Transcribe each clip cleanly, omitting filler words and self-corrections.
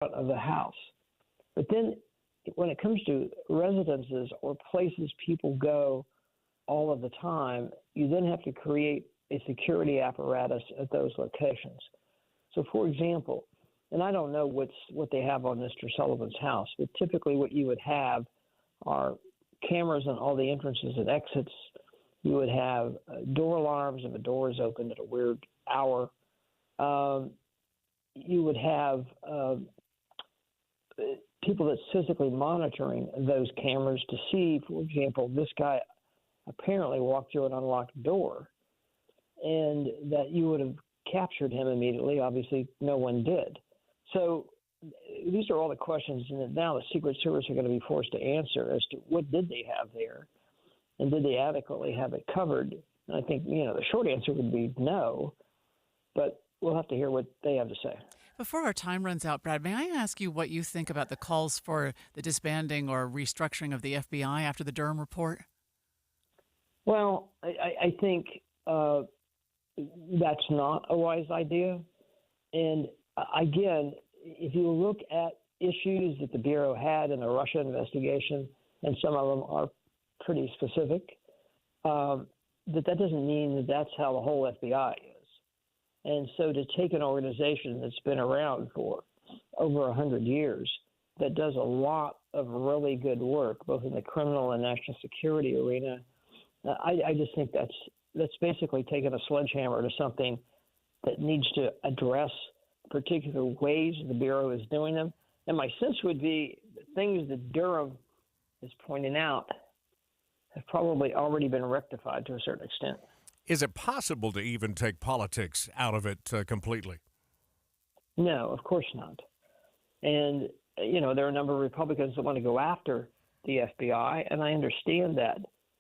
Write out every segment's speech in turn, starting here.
of the house. But then when it comes to residences or places people go all of the time, you then have to create a security apparatus at those locations. So, for example, and I don't know what they have on Mr. Sullivan's house, but typically what you would have are cameras on all the entrances and exits. You would have door alarms if a door is opened at a weird hour. You would have people that's physically monitoring those cameras to see, for example, this guy apparently walked through an unlocked door, and that you would have captured him immediately. Obviously, no one did. So these are all the questions that now the Secret Service are going to be forced to answer as to what did they have there, and did they adequately have it covered? And I think, the short answer would be no, but we'll have to hear what they have to say. Before our time runs out, Brad, may I ask you what you think about the calls for the disbanding or restructuring of the FBI after the Durham report? Well, I think that's not a wise idea. And again, if you look at issues that the Bureau had in the Russia investigation, and some of them are pretty specific, that doesn't mean that that's how the whole FBI is. And so to take an organization that's been around for over 100 years, that does a lot of really good work, both in the criminal and national security arena, I just think that's basically taking a sledgehammer to something that needs to address particular ways the Bureau is doing them. And my sense would be the things that Durham is pointing out have probably already been rectified to a certain extent. Is it possible to even take politics out of it completely? No, of course not. And, there are a number of Republicans that want to go after the FBI, and I understand that.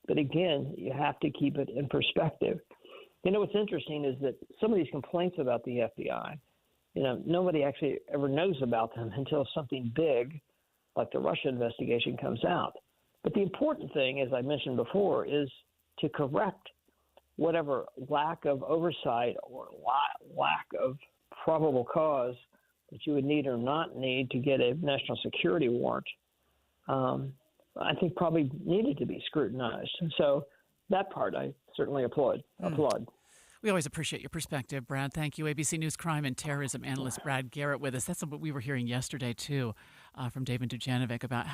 But again, you have to keep it in perspective. What's interesting is that some of these complaints about the FBI, nobody actually ever knows about them until something big like the Russia investigation comes out. But the important thing, as I mentioned before, is to correct whatever lack of oversight or lack of probable cause that you would need or not need to get a national security warrant, I think probably needed to be scrutinized. And so that part I certainly applaud. We always appreciate your perspective, Brad. Thank you. ABC News crime and terrorism analyst Brad Garrett with us. That's what we were hearing yesterday, too, from David Dujanovic about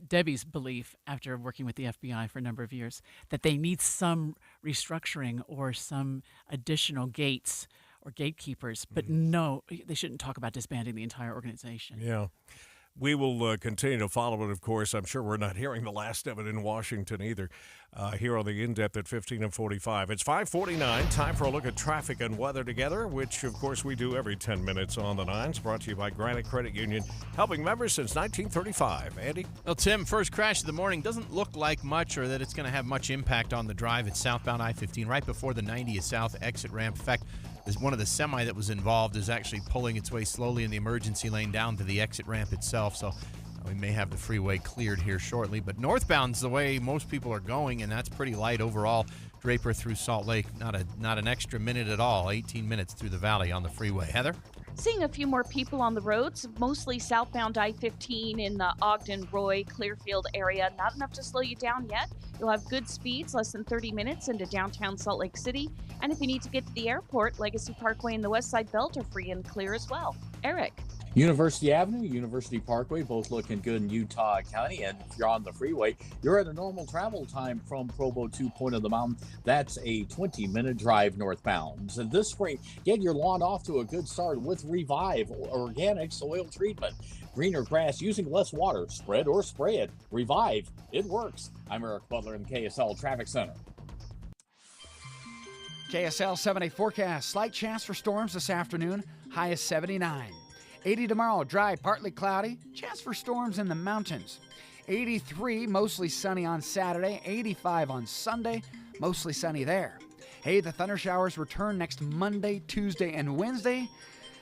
Debbie's belief, after working with the FBI for a number of years, that they need some restructuring or some additional gates or gatekeepers. But no, they shouldn't talk about disbanding the entire organization. Yeah. We will continue to follow it, of course. I'm sure we're not hearing the last of it in Washington either, here on the In-Depth at 15 and 45. It's 5:49, time for a look at traffic and weather together, which, of course, we do every 10 minutes on the Nines, brought to you by Granite Credit Union, helping members since 1935. Andy? Well, Tim, first crash of the morning doesn't look like much or that it's going to have much impact on the drive. It's southbound I-15, right before the 90th South exit ramp. In fact, one of the semi that was involved is actually pulling its way slowly in the emergency lane down to the exit ramp itself, so we may have the freeway cleared here shortly. But northbound's the way most people are going, and that's pretty light overall. Draper through Salt Lake, not an extra minute at all, 18 minutes through the valley on the freeway. Heather? Seeing a few more people on the roads, mostly southbound I-15 in the Ogden, Roy, Clearfield area. Not enough to slow you down yet. You'll have good speeds, less than 30 minutes into downtown Salt Lake City. And if you need to get to the airport, Legacy Parkway and the West Side Belt are free and clear as well. Eric? University Avenue, University Parkway, both looking good in Utah County. And if you're on the freeway, you're at a normal travel time from Provo to Point of the Mountain. That's a 20-minute drive northbound. So this spring, get your lawn off to a good start with Revive Organic Soil Treatment. Greener grass using less water. Spread or spray it. Revive. It works. I'm Eric Butler in KSL Traffic Center. KSL 7-day forecast. Slight chance for storms this afternoon. High is 79. 80 tomorrow, dry, partly cloudy. Chance for storms in the mountains. 83, mostly sunny on Saturday. 85 on Sunday, mostly sunny there. Hey, the thunder showers return next Monday, Tuesday, and Wednesday,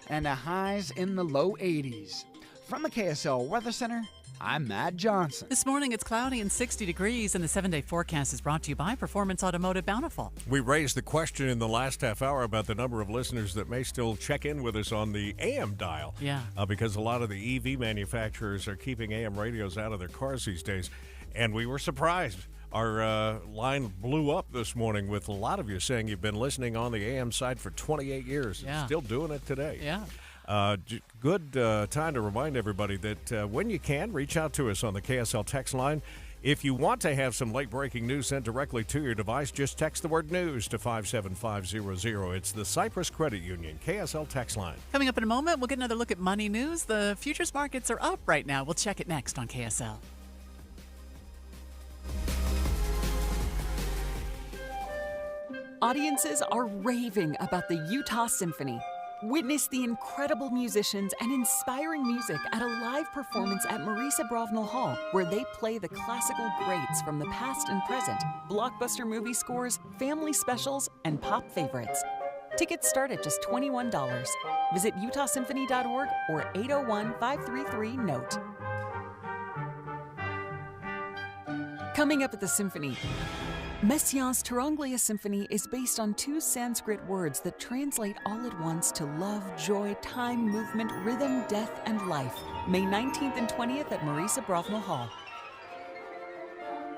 and the highs in the low 80s. From the KSL Weather Center, I'm Matt Johnson. This morning it's cloudy and 60 degrees, and the 7-day forecast is brought to you by Performance Automotive Bountiful. We raised the question in the last half hour about the number of listeners that may still check in with us on the AM dial. Yeah. Because a lot of the EV manufacturers are keeping AM radios out of their cars these days. And we were surprised. Our line blew up this morning with a lot of you saying you've been listening on the AM side for 28 years. Yeah. Still doing it today. Yeah. Good time to remind everybody that when you can, reach out to us on the KSL text line. If you want to have some late-breaking news sent directly to your device, just text the word news to 57500. It's the Cyprus Credit Union KSL text line. Coming up in a moment, we'll get another look at money news. The futures markets are up right now. We'll check it next on KSL. Audiences are raving about the Utah Symphony. Witness the incredible musicians and inspiring music at a live performance at Marisa Brovnal Hall, where they play the classical greats from the past and present, blockbuster movie scores, family specials, and pop favorites. Tickets start at just $21. Visit utahsymphony.org or 801-533-NOTE. Coming up at the Symphony, Messiaen's Taranglia Symphony is based on two Sanskrit words that translate all at once to love, joy, time, movement, rhythm, death, and life. May 19th and 20th at Marisa Brovnal Hall.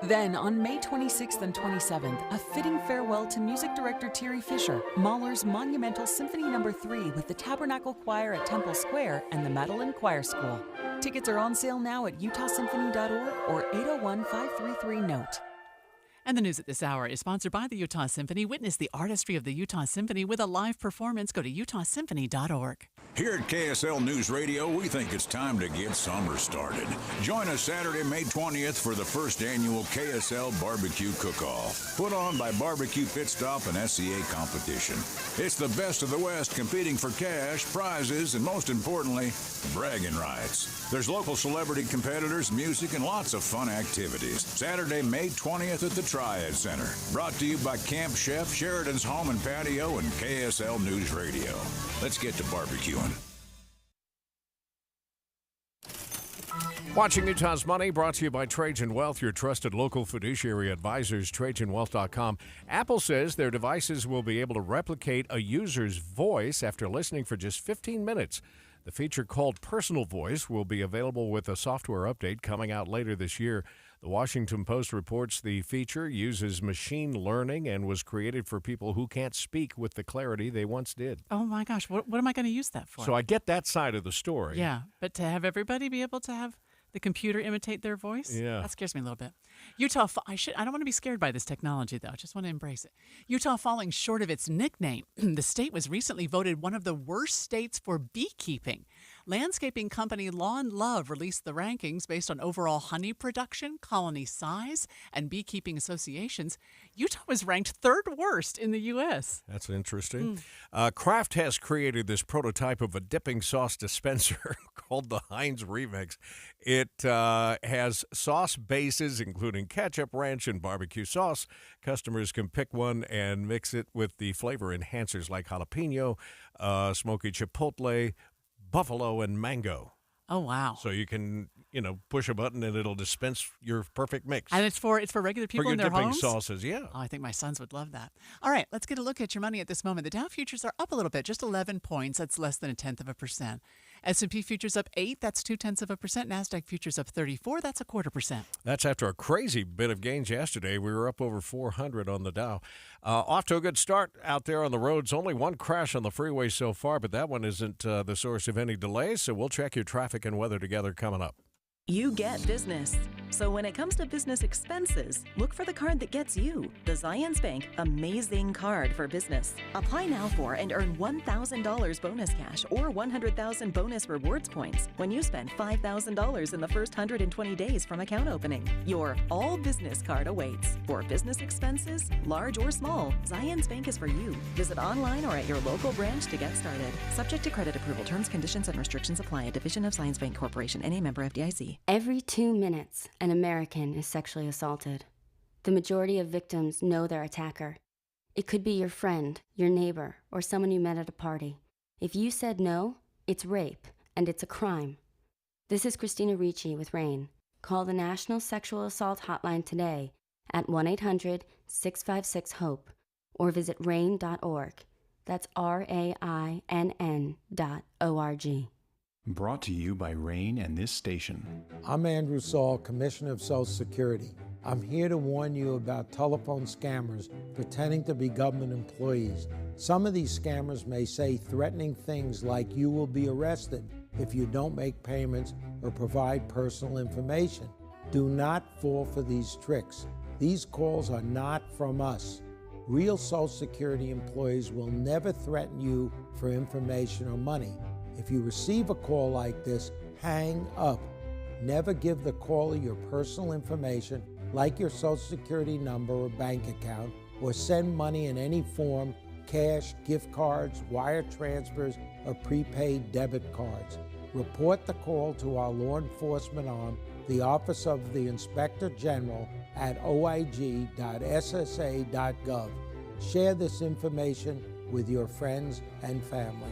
Then, on May 26th and 27th, a fitting farewell to music director Terry Fisher, Mahler's monumental Symphony No. 3 with the Tabernacle Choir at Temple Square and the Madeleine Choir School. Tickets are on sale now at utahsymphony.org or 801-533-NOTE. And the news at this hour is sponsored by the Utah Symphony. Witness the artistry of the Utah Symphony with a live performance. Go to utahsymphony.org. Here at KSL News Radio, we think it's time to get summer started. Join us Saturday, May 20th for the first annual KSL Barbecue Cook-Off, put on by Barbecue Pit Stop and SCA Competition. It's the best of the West competing for cash, prizes, and most importantly, bragging rights. There's local celebrity competitors, music, and lots of fun activities. Saturday, May 20th at the Triad Center. Brought to you by Camp Chef, Sheridan's Home and Patio, and KSL News Radio. Let's get to barbecuing. Watching Utah's Money, brought to you by Trajan Wealth, your trusted local fiduciary advisors, TrajanWealth.com. Apple says their devices will be able to replicate a user's voice after listening for just 15 minutes. The feature called Personal Voice will be available with a software update coming out later this year. The Washington Post reports the feature uses machine learning and was created for people who can't speak with the clarity they once did. Oh my gosh, what am I going to use that for? So I get that side of the story. Yeah, but to have everybody be able to have the computer imitate their voice? Yeah. That scares me a little bit. Utah, I don't want to be scared by this technology, though. I just want to embrace it. Utah falling short of its nickname. The state was recently voted one of the worst states for beekeeping. Landscaping company Lawn Love released the rankings based on overall honey production, colony size, and beekeeping associations. Utah was ranked third worst in the U.S. That's interesting. Kraft has created this prototype of a dipping sauce dispenser called the Heinz Remix. It has sauce bases, including ketchup, ranch, and barbecue sauce. Customers can pick one and mix it with the flavor enhancers like jalapeno, smoky chipotle, buffalo, and mango. Oh, wow. So you can, push a button and it'll dispense your perfect mix. And it's for regular people in their dipping homes? sauces, yeah. Oh, I think my sons would love that. All right, let's get a look at your money at this moment. The Dow futures are up a little bit, just 11 points. That's less than 0.1%. S&P futures up 8, that's 0.2%. NASDAQ futures up 34, that's 0.25%. That's after a crazy bit of gains yesterday. We were up over 400 on the Dow. Off to a good start out there on the roads. Only one crash on the freeway so far, but that one isn't the source of any delays, so we'll check your traffic and weather together coming up. You get business. So when it comes to business expenses, look for the card that gets you. The Zions Bank Amazing Card for Business. Apply now for and earn $1,000 bonus cash or 100,000 bonus rewards points when you spend $5,000 in the first 120 days from account opening. Your all business card awaits. For business expenses, large or small, Zions Bank is for you. Visit online or at your local branch to get started. Subject to credit approval. Terms, conditions, and restrictions apply. A division of Zions Bank Corporation. NA member FDIC. Every 2 minutes, an American is sexually assaulted. The majority of victims know their attacker. It could be your friend, your neighbor, or someone you met at a party. If you said no, it's rape, and it's a crime. This is Christina Ricci with RAIN. Call the National Sexual Assault Hotline today at 1-800-656-HOPE or visit RAINN.org. That's RAINN.org. Brought to you by RAIN and this station. I'm Andrew Saul, Commissioner of Social Security. I'm here to warn you about telephone scammers pretending to be government employees. Some of these scammers may say threatening things like you will be arrested if you don't make payments or provide personal information. Do not fall for these tricks. These calls are not from us. Real Social Security employees will never threaten you for information or money. If you receive a call like this, hang up. Never give the caller your personal information, like your Social Security number or bank account, or send money in any form, cash, gift cards, wire transfers, or prepaid debit cards. Report the call to our law enforcement arm, the Office of the Inspector General, at oig.ssa.gov. Share this information with your friends and family.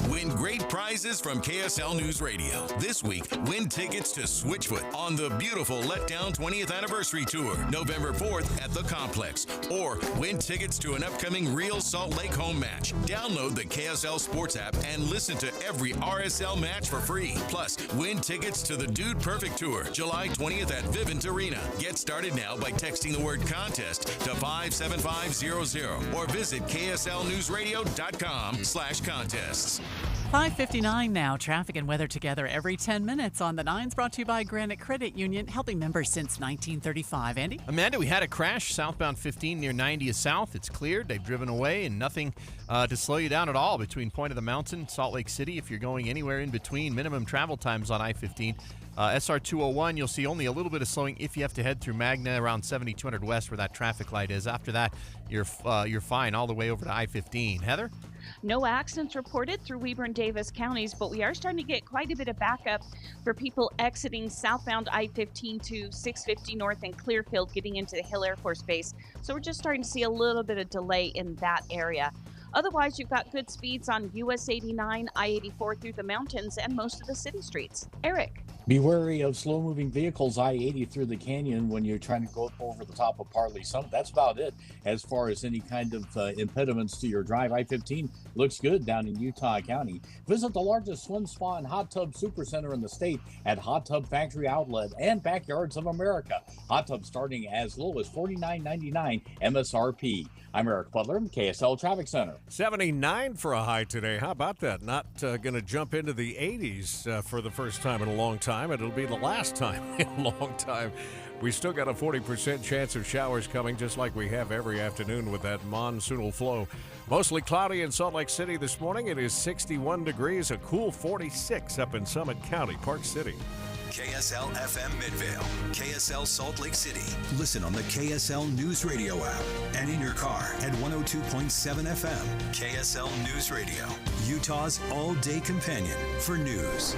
Win great prizes from KSL News Radio. This week, win tickets to Switchfoot on the beautiful Letdown 20th Anniversary Tour, November 4th at the Complex. Or win tickets to an upcoming Real Salt Lake home match. Download the KSL Sports app and listen to every RSL match for free. Plus, win tickets to the Dude Perfect Tour, July 20th at Vivint Arena. Get started now by texting the word contest to 57500 or visit kslnewsradio.com/contests. 5:59 now. Traffic and weather together every 10 minutes on the 9s, brought to you by Granite Credit Union, helping members since 1935. Andy? Amanda, we had a crash southbound 15 near 90th South. It's cleared. They've driven away, and nothing to slow you down at all between Point of the Mountain, Salt Lake City. If you're going anywhere in between, minimum travel times on I-15. SR 201, you'll see only a little bit of slowing if you have to head through Magna around 7200 West where that traffic light is. After that, you're fine all the way over to I-15. Heather? No accidents reported through Weber and Davis counties, but we are starting to get quite a bit of backup for people exiting southbound I-15 to 650 North and Clearfield, getting into the Hill Air Force Base. So we're just starting to see a little bit of delay in that area. Otherwise, you've got good speeds on US 89, I-84 through the mountains, and most of the city streets. Eric? Be wary of slow-moving vehicles I-80 through the canyon when you're trying to go over the top of Parley Summit. That's about it as far as any kind of impediments to your drive. I-15 looks good down in Utah County. Visit the largest swim spa and hot tub supercenter in the state at Hot Tub Factory Outlet and Backyards of America. Hot tubs starting as low as $49.99 MSRP. I'm Eric Butler, KSL Traffic Center. 79 for a high today. How about that? Not going to jump into the 80s for the first time in a long time. It'll be the last time in a long time. We still got a 40% chance of showers coming, just like we have every afternoon with that monsoonal flow. Mostly cloudy in Salt Lake City this morning. It is 61 degrees, a cool 46 up in Summit County, Park City. KSL FM Midvale, KSL Salt Lake City. Listen on the KSL News Radio app and in your car at 102.7 FM. KSL News Radio, Utah's all-day companion for news.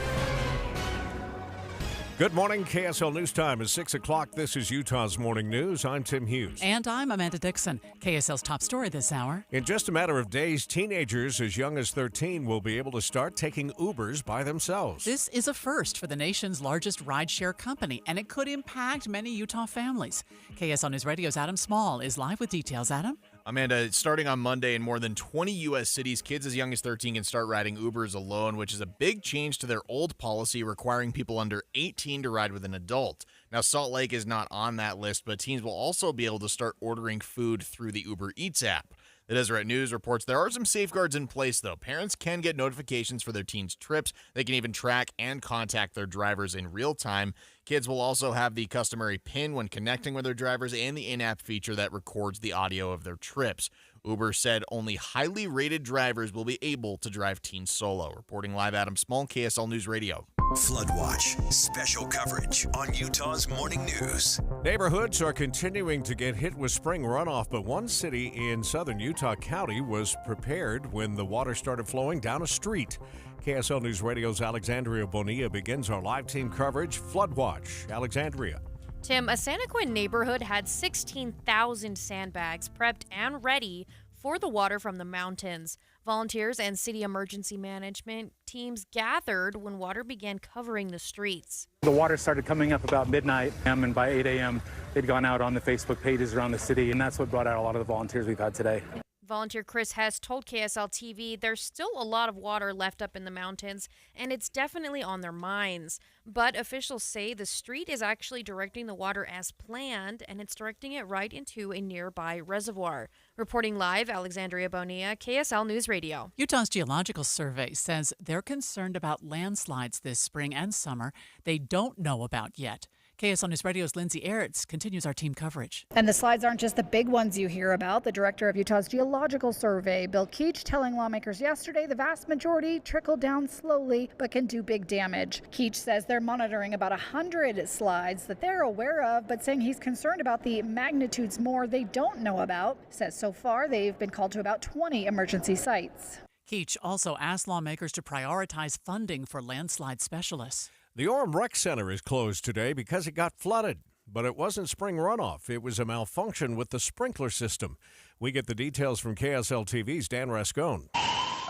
Good morning. KSL News Time is 6 o'clock. This is Utah's Morning News. I'm Tim Hughes. And I'm Amanda Dixon. KSL's top story this hour. In just a matter of days, teenagers as young as 13 will be able to start taking Ubers by themselves. This is a first for the nation's largest rideshare company, and it could impact many Utah families. KSL News Radio's Adam Small is live with details. Adam? Amanda, starting on Monday in more than 20 U.S. cities, kids as young as 13 can start riding Ubers alone, which is a big change to their old policy requiring people under 18 to ride with an adult. Now, Salt Lake is not on that list, but teens will also be able to start ordering food through the Uber Eats app. The Deseret News reports there are some safeguards in place, though. Parents can get notifications for their teens' trips. They can even track and contact their drivers in real time. Kids will also have the customary PIN when connecting with their drivers and the in-app feature that records the audio of their trips. Uber said only highly rated drivers will be able to drive teens solo. Reporting live, Adam Small, KSL News Radio. Flood Watch, special coverage on Utah's Morning News. Neighborhoods are continuing to get hit with spring runoff, but one city in southern Utah County was prepared when the water started flowing down a street. KSL News Radio's Alexandria Bonilla begins our live team coverage. Flood Watch, Alexandria. Tim, a Santaquin neighborhood had 16,000 sandbags prepped and ready for the water from the mountains. Volunteers and city emergency management teams gathered when water began covering the streets. The water started coming up about midnight, and by 8 a.m., they'd gone out on the Facebook pages around the city, and that's what brought out a lot of the volunteers we've had today. Volunteer Chris Hess told KSL TV there's still a lot of water left up in the mountains, and it's definitely on their minds. But officials say the street is actually directing the water as planned, and it's directing it right into a nearby reservoir. Reporting live, Alexandria Bonilla, KSL News Radio. Utah's Geological Survey says they're concerned about landslides this spring and summer they don't know about yet. KSL News Radio's Lindsay Eretz continues our team coverage. And the slides aren't just the big ones you hear about. The director of Utah's Geological Survey, Bill Keach, telling lawmakers yesterday the vast majority trickle down slowly but can do big damage. Keach says they're monitoring about 100 slides that they're aware of, but saying he's concerned about the magnitudes more they don't know about. Says so far they've been called to about 20 emergency sites. Keach also asked lawmakers to prioritize funding for landslide specialists. The Orem Rec Center is closed today because it got flooded. But it wasn't spring runoff. It was a malfunction with the sprinkler system. We get the details from KSL TV's Dan Rascone.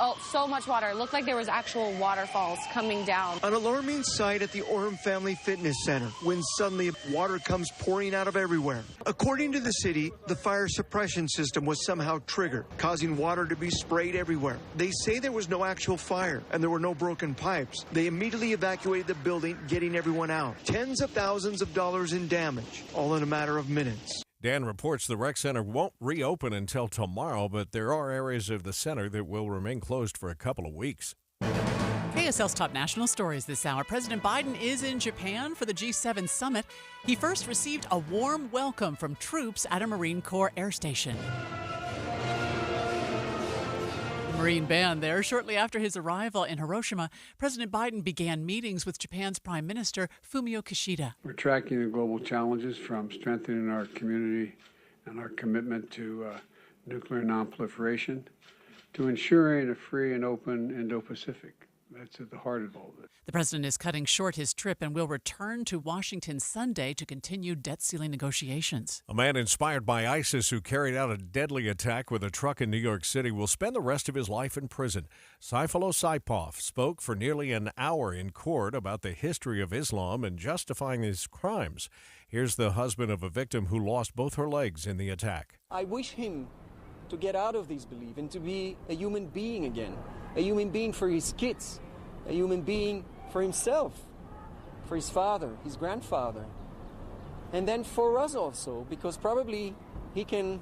Oh, so much water. It looked like there was actual waterfalls coming down. An alarming sight at the Orem Family Fitness Center when suddenly water comes pouring out of everywhere. According to the city, the fire suppression system was somehow triggered, causing water to be sprayed everywhere. They say there was no actual fire and there were no broken pipes. They immediately evacuated the building, getting everyone out. Tens of thousands of dollars in damage, all in a matter of minutes. Dan reports the rec center won't reopen until tomorrow, but there are areas of the center that will remain closed for a couple of weeks. KSL's top national stories this hour. President Biden is in Japan for the G7 summit. He first received a warm welcome from troops at a Marine Corps air station. Marine band there. Shortly after his arrival in Hiroshima, President Biden began meetings with Japan's Prime Minister Fumio Kishida. We're tracking the global challenges from strengthening our community and our commitment to nuclear nonproliferation to ensuring a free and open Indo-Pacific. That's at the heart of all this. The president is cutting short his trip and will return to Washington Sunday to continue debt ceiling negotiations. A man inspired by ISIS who carried out a deadly attack with a truck in New York City will spend the rest of his life in prison. Saifullah Saipov spoke for nearly an hour in court about the history of Islam and justifying his crimes. Here's the husband of a victim who lost both her legs in the attack. I wish him to get out of this belief and to be a human being again, a human being for his kids, a human being for himself, for his father, his grandfather, and then for us also, because probably he can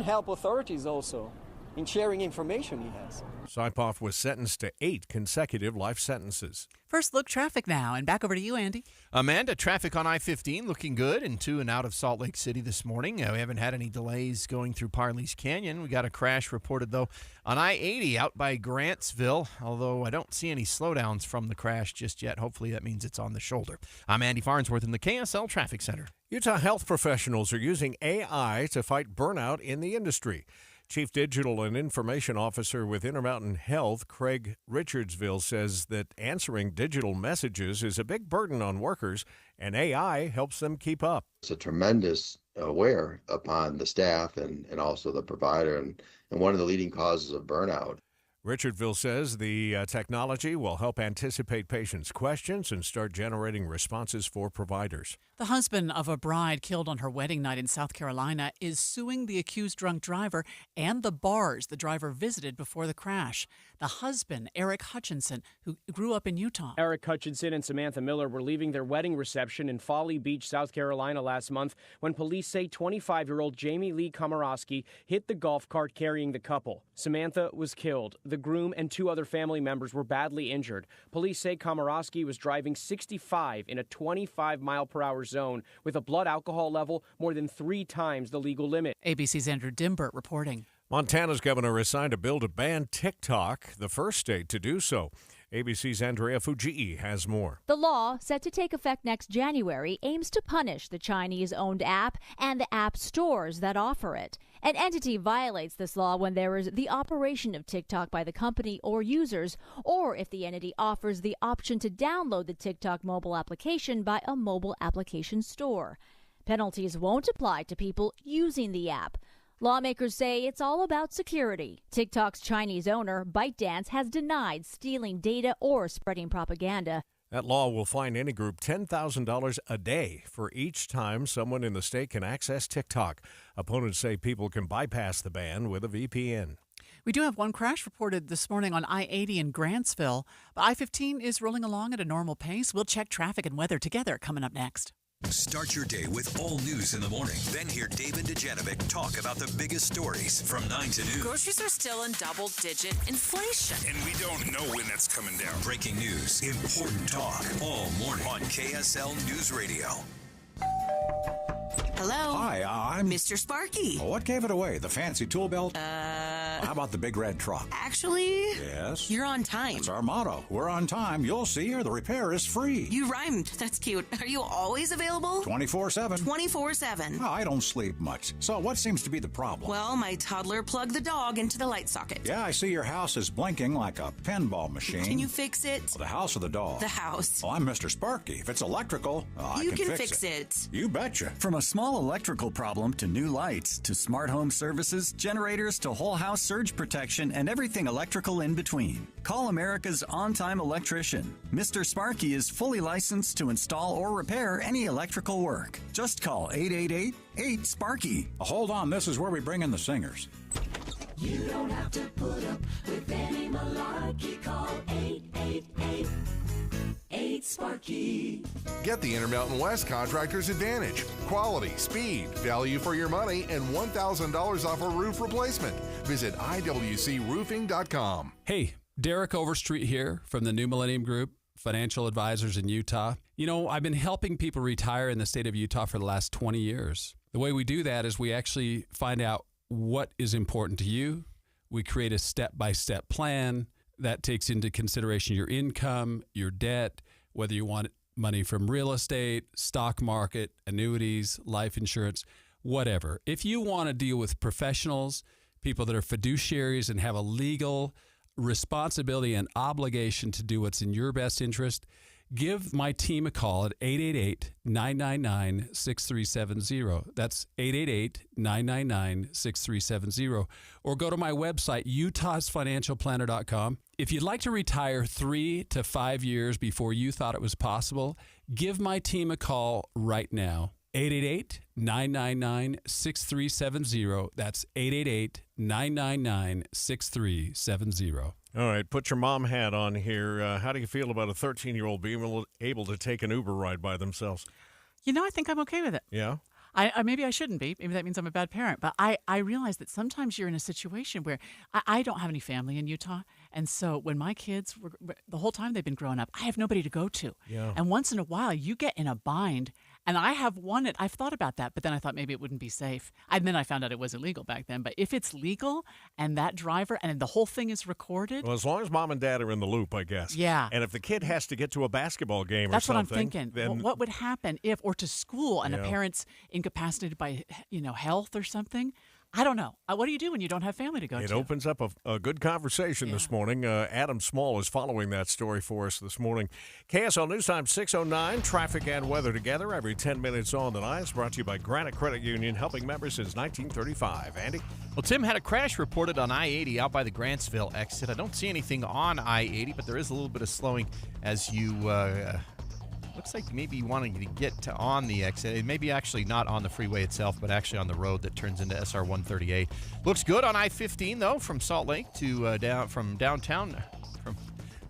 help authorities also in sharing information he has. Saipov was sentenced to 8 consecutive life sentences. First look traffic now, and back over to you, Andy. Amanda, traffic on I-15 looking good in to and out of Salt Lake City this morning. We haven't had any delays going through Parley's Canyon. We got a crash reported, though, on I-80 out by Grantsville, although I don't see any slowdowns from the crash just yet. Hopefully that means it's on the shoulder. I'm Andy Farnsworth in the KSL Traffic Center. Utah health professionals are using AI to fight burnout in the industry. Chief Digital and Information Officer with Intermountain Health, Craig Richardsville, says that answering digital messages is a big burden on workers, and AI helps them keep up. It's a tremendous wear upon the staff and also the provider, and one of the leading causes of burnout. Richardville says the technology will help anticipate patients' questions and start generating responses for providers. The husband of a bride killed on her wedding night in South Carolina is suing the accused drunk driver and the bars the driver visited before the crash. The husband, Eric Hutchinson, who grew up in Utah. Eric Hutchinson and Samantha Miller were leaving their wedding reception in Folly Beach, South Carolina last month when police say 25-year-old Jamie Lee Komorowski hit the golf cart carrying the couple. Samantha was killed. The groom and 2 other family members were badly injured. Police say Komorowski was driving 65 in a 25-mile-per-hour zone with a blood alcohol level more than 3 times the legal limit. ABC's Andrew Dimbert reporting. Montana's governor has signed a bill to ban TikTok, the first state to do so. ABC's Andrea Fujii has more. The law, set to take effect next January, aims to punish the Chinese-owned app and the app stores that offer it. An entity violates this law when there is the operation of TikTok by the company or users, or if the entity offers the option to download the TikTok mobile application by a mobile application store. Penalties won't apply to people using the app. Lawmakers say it's all about security. TikTok's Chinese owner, ByteDance, has denied stealing data or spreading propaganda. That law will fine any group $10,000 a day for each time someone in the state can access TikTok. Opponents say people can bypass the ban with a VPN. We do have one crash reported this morning on I-80 in Grantsville, but I-15 is rolling along at a normal pace. We'll check traffic and weather together coming up next. Start your day with all news in the morning. Then hear Dave and Dujanovic talk about the biggest stories from 9 to noon. Groceries are still in double-digit inflation. And we don't know when that's coming down. Breaking news, important talk, all morning on KSL News Radio. Hello? Hi, I'm Mr. Sparky. What gave it away? The fancy tool belt? How about the big red truck? Actually, Yes. you're on time. That's our motto. We're on time. You'll see, or the repair is free. You rhymed. That's cute. Are you always available? 24/7. 24/7. I don't sleep much. So what seems to be the problem? Well, my toddler plugged the dog into the light socket. Yeah, I see your house is blinking like a pinball machine. Can you fix it? The house or the dog? The house. Well, I'm Mr. Sparky. If it's electrical, I You can can fix it. You betcha. From a small electrical problem to new lights to smart home services, generators to whole house surge protection, and everything electrical in between. Call America's on-time electrician. Mr. Sparky is fully licensed to install or repair any electrical work. Just call 888-8-SPARKY. Hold on, this is where we bring in the singers. You don't have to put up with any malarkey. Call 888-8-SPARKY. Get the Intermountain West Contractor's Advantage. Quality, speed, value for your money, and $1,000 off a roof replacement. Visit IWCroofing.com. Hey, Derek Overstreet here from the New Millennium Group, financial advisors in Utah. You know, I've been helping people retire in the state of Utah for the last 20 years. The way we do that is we actually find out what is important to you. We create a step-by-step plan that takes into consideration your income, your debt, whether you want money from real estate, stock market, annuities, life insurance, whatever. If you want to deal with professionals, people that are fiduciaries and have a legal responsibility and obligation to do what's in your best interest, give my team a call at 888-999-6370. That's 888-999-6370. Or go to my website, utahsfinancialplanner.com. If you'd like to retire 3 to 5 years before you thought it was possible, give my team a call right now. 888-999-6370. That's 888-999-6370. All right, put your mom hat on here. How do you feel about a 13-year-old being able to take an Uber ride by themselves? You know, I think I'm okay with it. Yeah? Maybe I shouldn't be. Maybe that means I'm a bad parent. But I realize that sometimes you're in a situation where I don't have any family in Utah. And so when my kids were, the whole time they've been growing up, I have nobody to go to. Yeah. And once in a while, you get in a bind. And I've thought about that, but then I thought maybe it wouldn't be safe. And then I found out it was illegal back then. But if it's legal and that driver and the whole thing is recorded. Well, as long as mom and dad are in the loop, I guess. Yeah. And if the kid has to get to a basketball game That's or something. what I'm thinking. Then, what would happen or to school and Yeah. a parent's incapacitated by, health or something? I don't know. What do you do when you don't have family to go to? It opens up a good conversation this morning. Adam Small is following that story for us this morning. KSL News Time 6:09. Traffic and weather together every 10 minutes on the line. It's brought to you by Granite Credit Union, helping members since 1935. Andy? Well, Tim had a crash reported on I-80 out by the Grantsville exit. I don't see anything on I-80, but there is a little bit of slowing as you looks like maybe wanting to get on the exit. It may be actually not on the freeway itself, but actually on the road that turns into SR 138. Looks good on I-15, though, from Salt Lake to from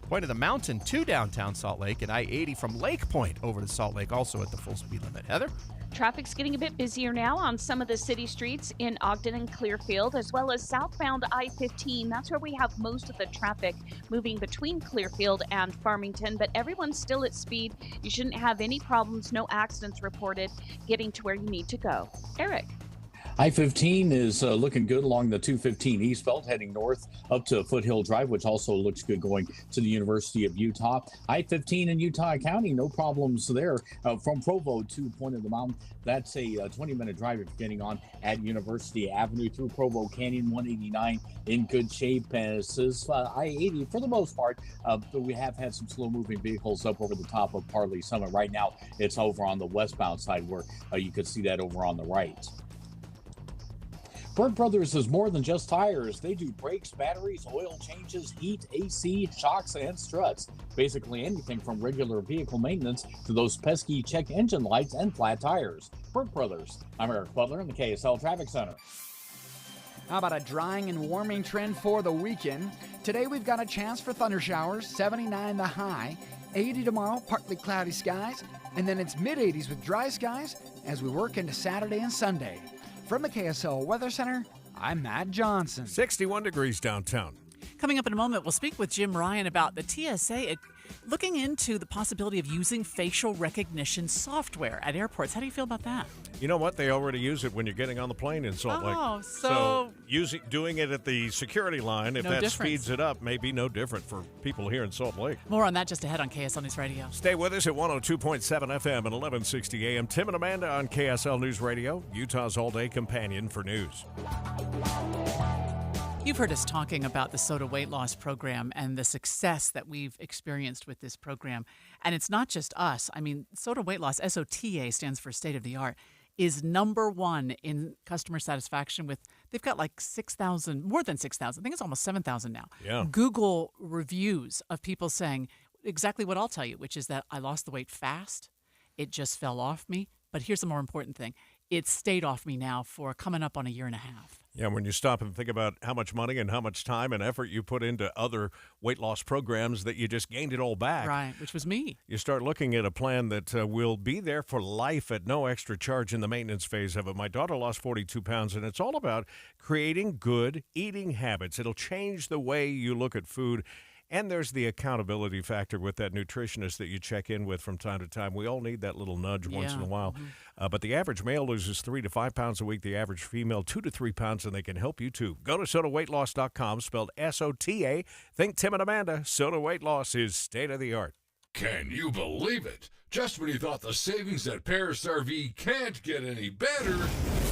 Point of the Mountain to downtown Salt Lake, and I-80 from Lake Point over to Salt Lake, also at the full speed limit. Heather? Traffic's getting a bit busier now on some of the city streets in Ogden and Clearfield, as well as southbound I-15. That's where we have most of the traffic moving between Clearfield and Farmington, but everyone's still at speed. You shouldn't have any problems, no accidents reported getting to where you need to go. Eric. I-15 is looking good along the 215 East Belt, heading north up to Foothill Drive, which also looks good going to the University of Utah. I-15 in Utah County, no problems there. From Provo to Point of the Mountain, that's a 20-minute drive if you're getting on at University Avenue through Provo Canyon. 189 in good shape. As is I-80 for the most part, but we have had some slow-moving vehicles up over the top of Parley Summit. Right now, it's over on the westbound side where you could see that over on the right. Berg Brothers is more than just tires. They do brakes, batteries, oil changes, heat, AC, shocks, and struts. Basically anything from regular vehicle maintenance to those pesky check engine lights and flat tires. Berg Brothers. I'm Eric Butler in the KSL Traffic Center. How about a drying and warming trend for the weekend? Today we've got a chance for thunder showers, 79 the high, 80 tomorrow, partly cloudy skies, and then it's mid-80s with dry skies as we work into Saturday and Sunday. From the KSL Weather Center, I'm Matt Johnson. 61 degrees downtown. Coming up in a moment, we'll speak with Jim Ryan about the TSA looking into the possibility of using facial recognition software at airports. How do you feel about that? You know what? They already use it when you're getting on the plane in Salt Lake. Oh, so doing it at the security line, if no that difference. speeds it up, may be no different for people here in Salt Lake. More on that just ahead on KSL News Radio. Stay with us at 102.7 FM and 1160 AM. Tim and Amanda on KSL News Radio, Utah's all-day companion for news. You've heard us talking about the SOTA weight loss program and the success that we've experienced with this program. And it's not just us. I mean, SOTA weight loss, SOTA stands for state of the art, is number one in customer satisfaction with, they've got like 6,000, more than 6,000. I think it's almost 7,000 now. Yeah. Google reviews of people saying exactly what I'll tell you, which is that I lost the weight fast. It just fell off me. But here's the more important thing. It's stayed off me now for coming up on a year and a half. Yeah, when you stop and think about how much money and how much time and effort you put into other weight loss programs that you just gained it all back. Right, which was me. You start looking at a plan that will be there for life at no extra charge in the maintenance phase of it. My daughter lost 42 pounds, and it's all about creating good eating habits. It'll change the way you look at food. And there's the accountability factor with that nutritionist that you check in with from time to time. We all need that little nudge once in a while. Mm-hmm. But the average male loses 3 to 5 pounds a week. The average female, 2 to 3 pounds, and they can help you too. Go to SOTAweightloss.com, spelled SOTA. Think Tim and Amanda. SOTA Weight Loss is state of the art. Can you believe it? Just when you thought the savings at Paris RV can't get any better,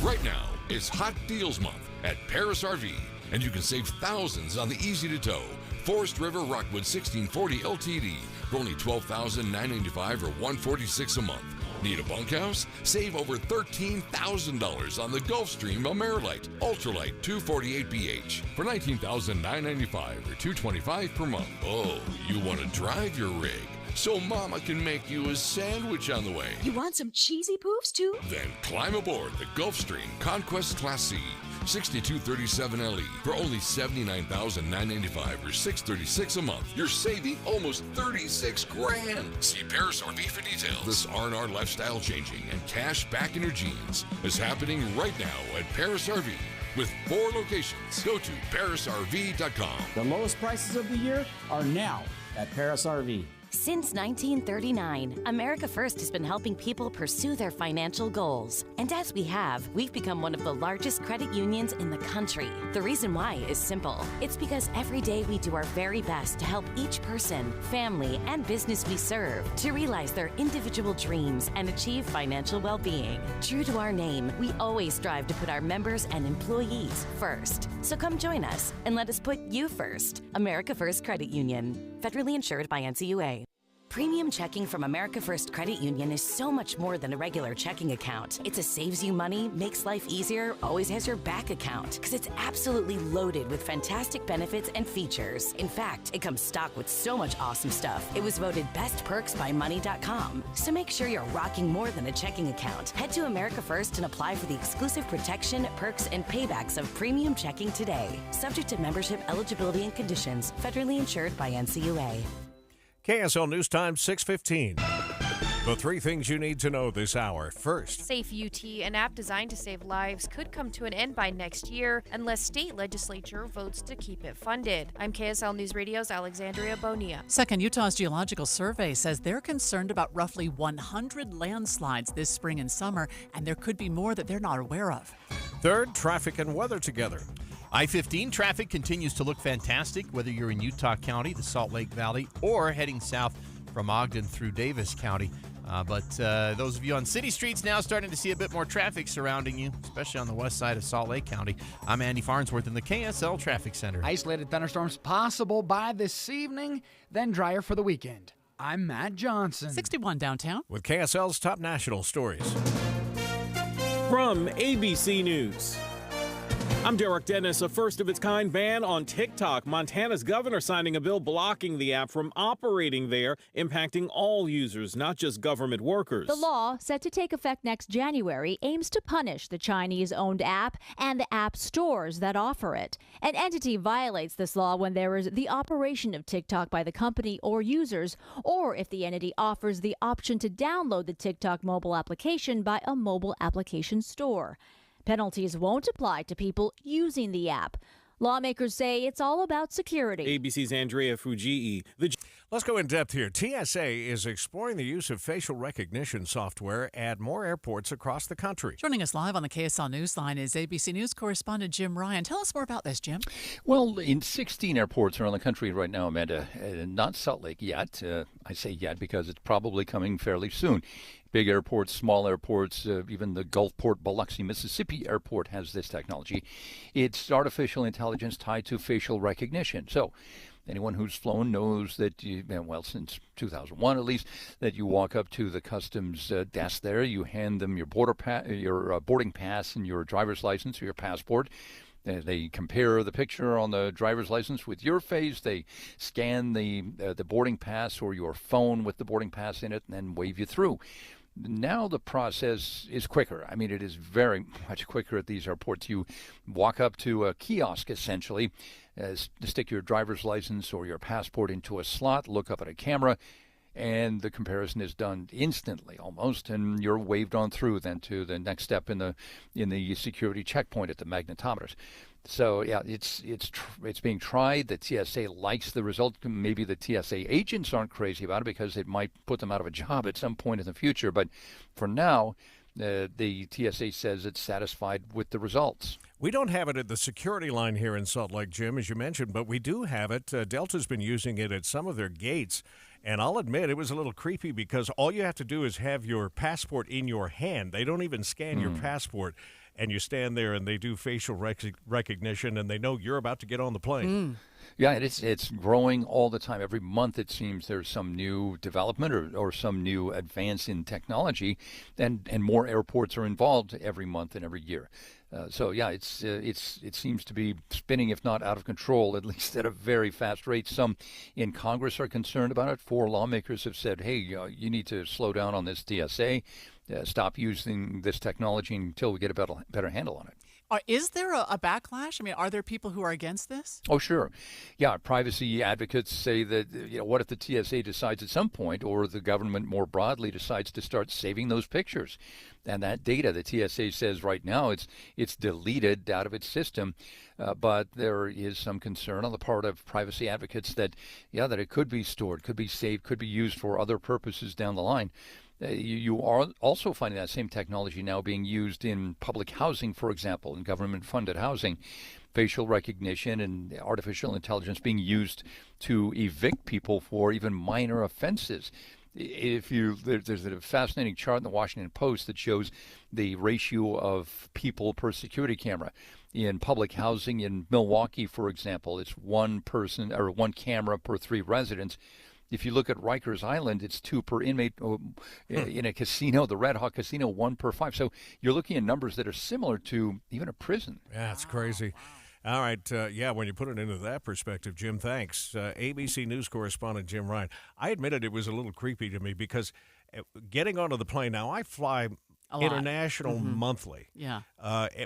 right now it's Hot Deals Month at Paris RV, and you can save thousands on the easy-to-tow Forest River Rockwood 1640 LTD for only $12,995 or $146 a month. Need a bunkhouse? Save over $13,000 on the Gulfstream Amerilite Ultralight 248BH for $19,995 or $225 per month. Oh, you want to drive your rig so Mama can make you a sandwich on the way. You want some cheesy poofs too? Then climb aboard the Gulfstream Conquest Class C 6237 LE for only $79,995 or $636 a month. You're saving almost $36,000. See Paris RV for details. This R&R lifestyle changing and cash back in your jeans is happening right now at Paris RV. With 4 locations, go to parisrv.com. The lowest prices of the year are now at Paris RV. Since 1939, America First has been helping people pursue their financial goals. And as we have, we've become one of the largest credit unions in the country. The reason why is simple. It's because every day we do our very best to help each person, family, and business we serve to realize their individual dreams and achieve financial well-being. True to our name, we always strive to put our members and employees first. So come join us and let us put you first. America First Credit Union, federally insured by NCUA. Premium checking from America First Credit Union is so much more than a regular checking account. It's a saves you money, makes life easier, always has your back account, because it's absolutely loaded with fantastic benefits and features. In fact, it comes stocked with so much awesome stuff. It was voted Best Perks by Money.com. So make sure you're rocking more than a checking account. Head to America First and apply for the exclusive protection, perks, and paybacks of premium checking today. Subject to membership eligibility and conditions. Federally insured by NCUA. KSL News Time, 6:15. The 3 things you need to know this hour. First, Safe UT, an app designed to save lives, could come to an end by next year unless state legislature votes to keep it funded. I'm KSL News Radio's Alexandria Bonilla. Second, Utah's Geological Survey says they're concerned about roughly 100 landslides this spring and summer, and there could be more that they're not aware of. Third, traffic and weather together. I-15 traffic continues to look fantastic, whether you're in Utah County, the Salt Lake Valley, or heading south from Ogden through Davis County. But those of you on city streets now starting to see a bit more traffic surrounding you, especially on the west side of Salt Lake County. I'm Andy Farnsworth in the KSL Traffic Center. Isolated thunderstorms possible by this evening, then drier for the weekend. I'm Matt Johnson. 61 downtown. With KSL's top national stories. From ABC News. I'm Derek Dennis. A first-of-its-kind ban on TikTok. Montana's governor signing a bill blocking the app from operating there, impacting all users, not just government workers. The law, set to take effect next January, aims to punish the Chinese-owned app and the app stores that offer it. An entity violates this law when there is the operation of TikTok by the company or users, or if the entity offers the option to download the TikTok mobile application by a mobile application store. Penalties won't apply to people using the app. Lawmakers say it's all about security. ABC's Andrea Fujii. Let's go in depth here. TSA is exploring the use of facial recognition software at more airports across the country. Joining us live on the KSL Newsline is ABC News correspondent Jim Ryan. Tell us more about this, Jim. Well, in 16 airports around the country right now, Amanda, not Salt Lake yet. I say yet because it's probably coming fairly soon. Big airports, small airports, even the Gulfport, Biloxi, Mississippi airport has this technology. It's artificial intelligence tied to facial recognition. So anyone who's flown knows that, since 2001 at least, that you walk up to the customs desk there, you hand them your boarding pass and your driver's license or your passport. They compare the picture on the driver's license with your face. They scan the boarding pass or your phone with the boarding pass in it and then wave you through. Now the process is quicker. I mean, it is very much quicker at these airports. You walk up to a kiosk, essentially, stick your driver's license or your passport into a slot, look up at a camera, and the comparison is done instantly almost, and you're waved on through then to the next step in the security checkpoint at the magnetometers. So yeah, it's being tried. The TSA likes the result. Maybe the TSA agents aren't crazy about it because it might put them out of a job at some point in the future. But for now, the TSA says it's satisfied with the results. We don't have it at the security line here in Salt Lake, Jim, as you mentioned, but we do have it. Delta's been using it at some of their gates. And I'll admit it was a little creepy because all you have to do is have your passport in your hand. They don't even scan your passport. And you stand there and they do facial recognition and they know you're about to get on the plane. Yeah, it's growing all the time. Every month it seems there's some new development or some new advance in technology, and more airports are involved every month and every year. So yeah, it seems to be spinning, if not out of control, at least at a very fast rate. Some in Congress are concerned about it. 4 lawmakers have said, hey, you need to slow down on this TSA. Stop using this technology until we get a better handle on it. Is there a backlash? I mean, are there people who are against this? Oh, sure. Yeah, privacy advocates say that, what if the TSA decides at some point, or the government more broadly decides to start saving those pictures? And that data, the TSA says right now, it's deleted out of its system. But there is some concern on the part of privacy advocates that it could be stored, could be saved, could be used for other purposes down the line. You are also finding that same technology now being used in public housing, for example, in government-funded housing. Facial recognition and artificial intelligence being used to evict people for even minor offenses. There's a fascinating chart in the Washington Post that shows the ratio of people per security camera. In public housing in Milwaukee, for example, it's one camera per 3 residents. If you look at Rikers Island, it's 2 per inmate. In a casino, the Red Hawk Casino, 1 per 5. So you're looking at numbers that are similar to even a prison. Yeah, it's crazy. All right. When you put it into that perspective, Jim, thanks. ABC News correspondent Jim Ryan. I admitted it was a little creepy to me because getting onto the plane now, I fly international monthly. Yeah.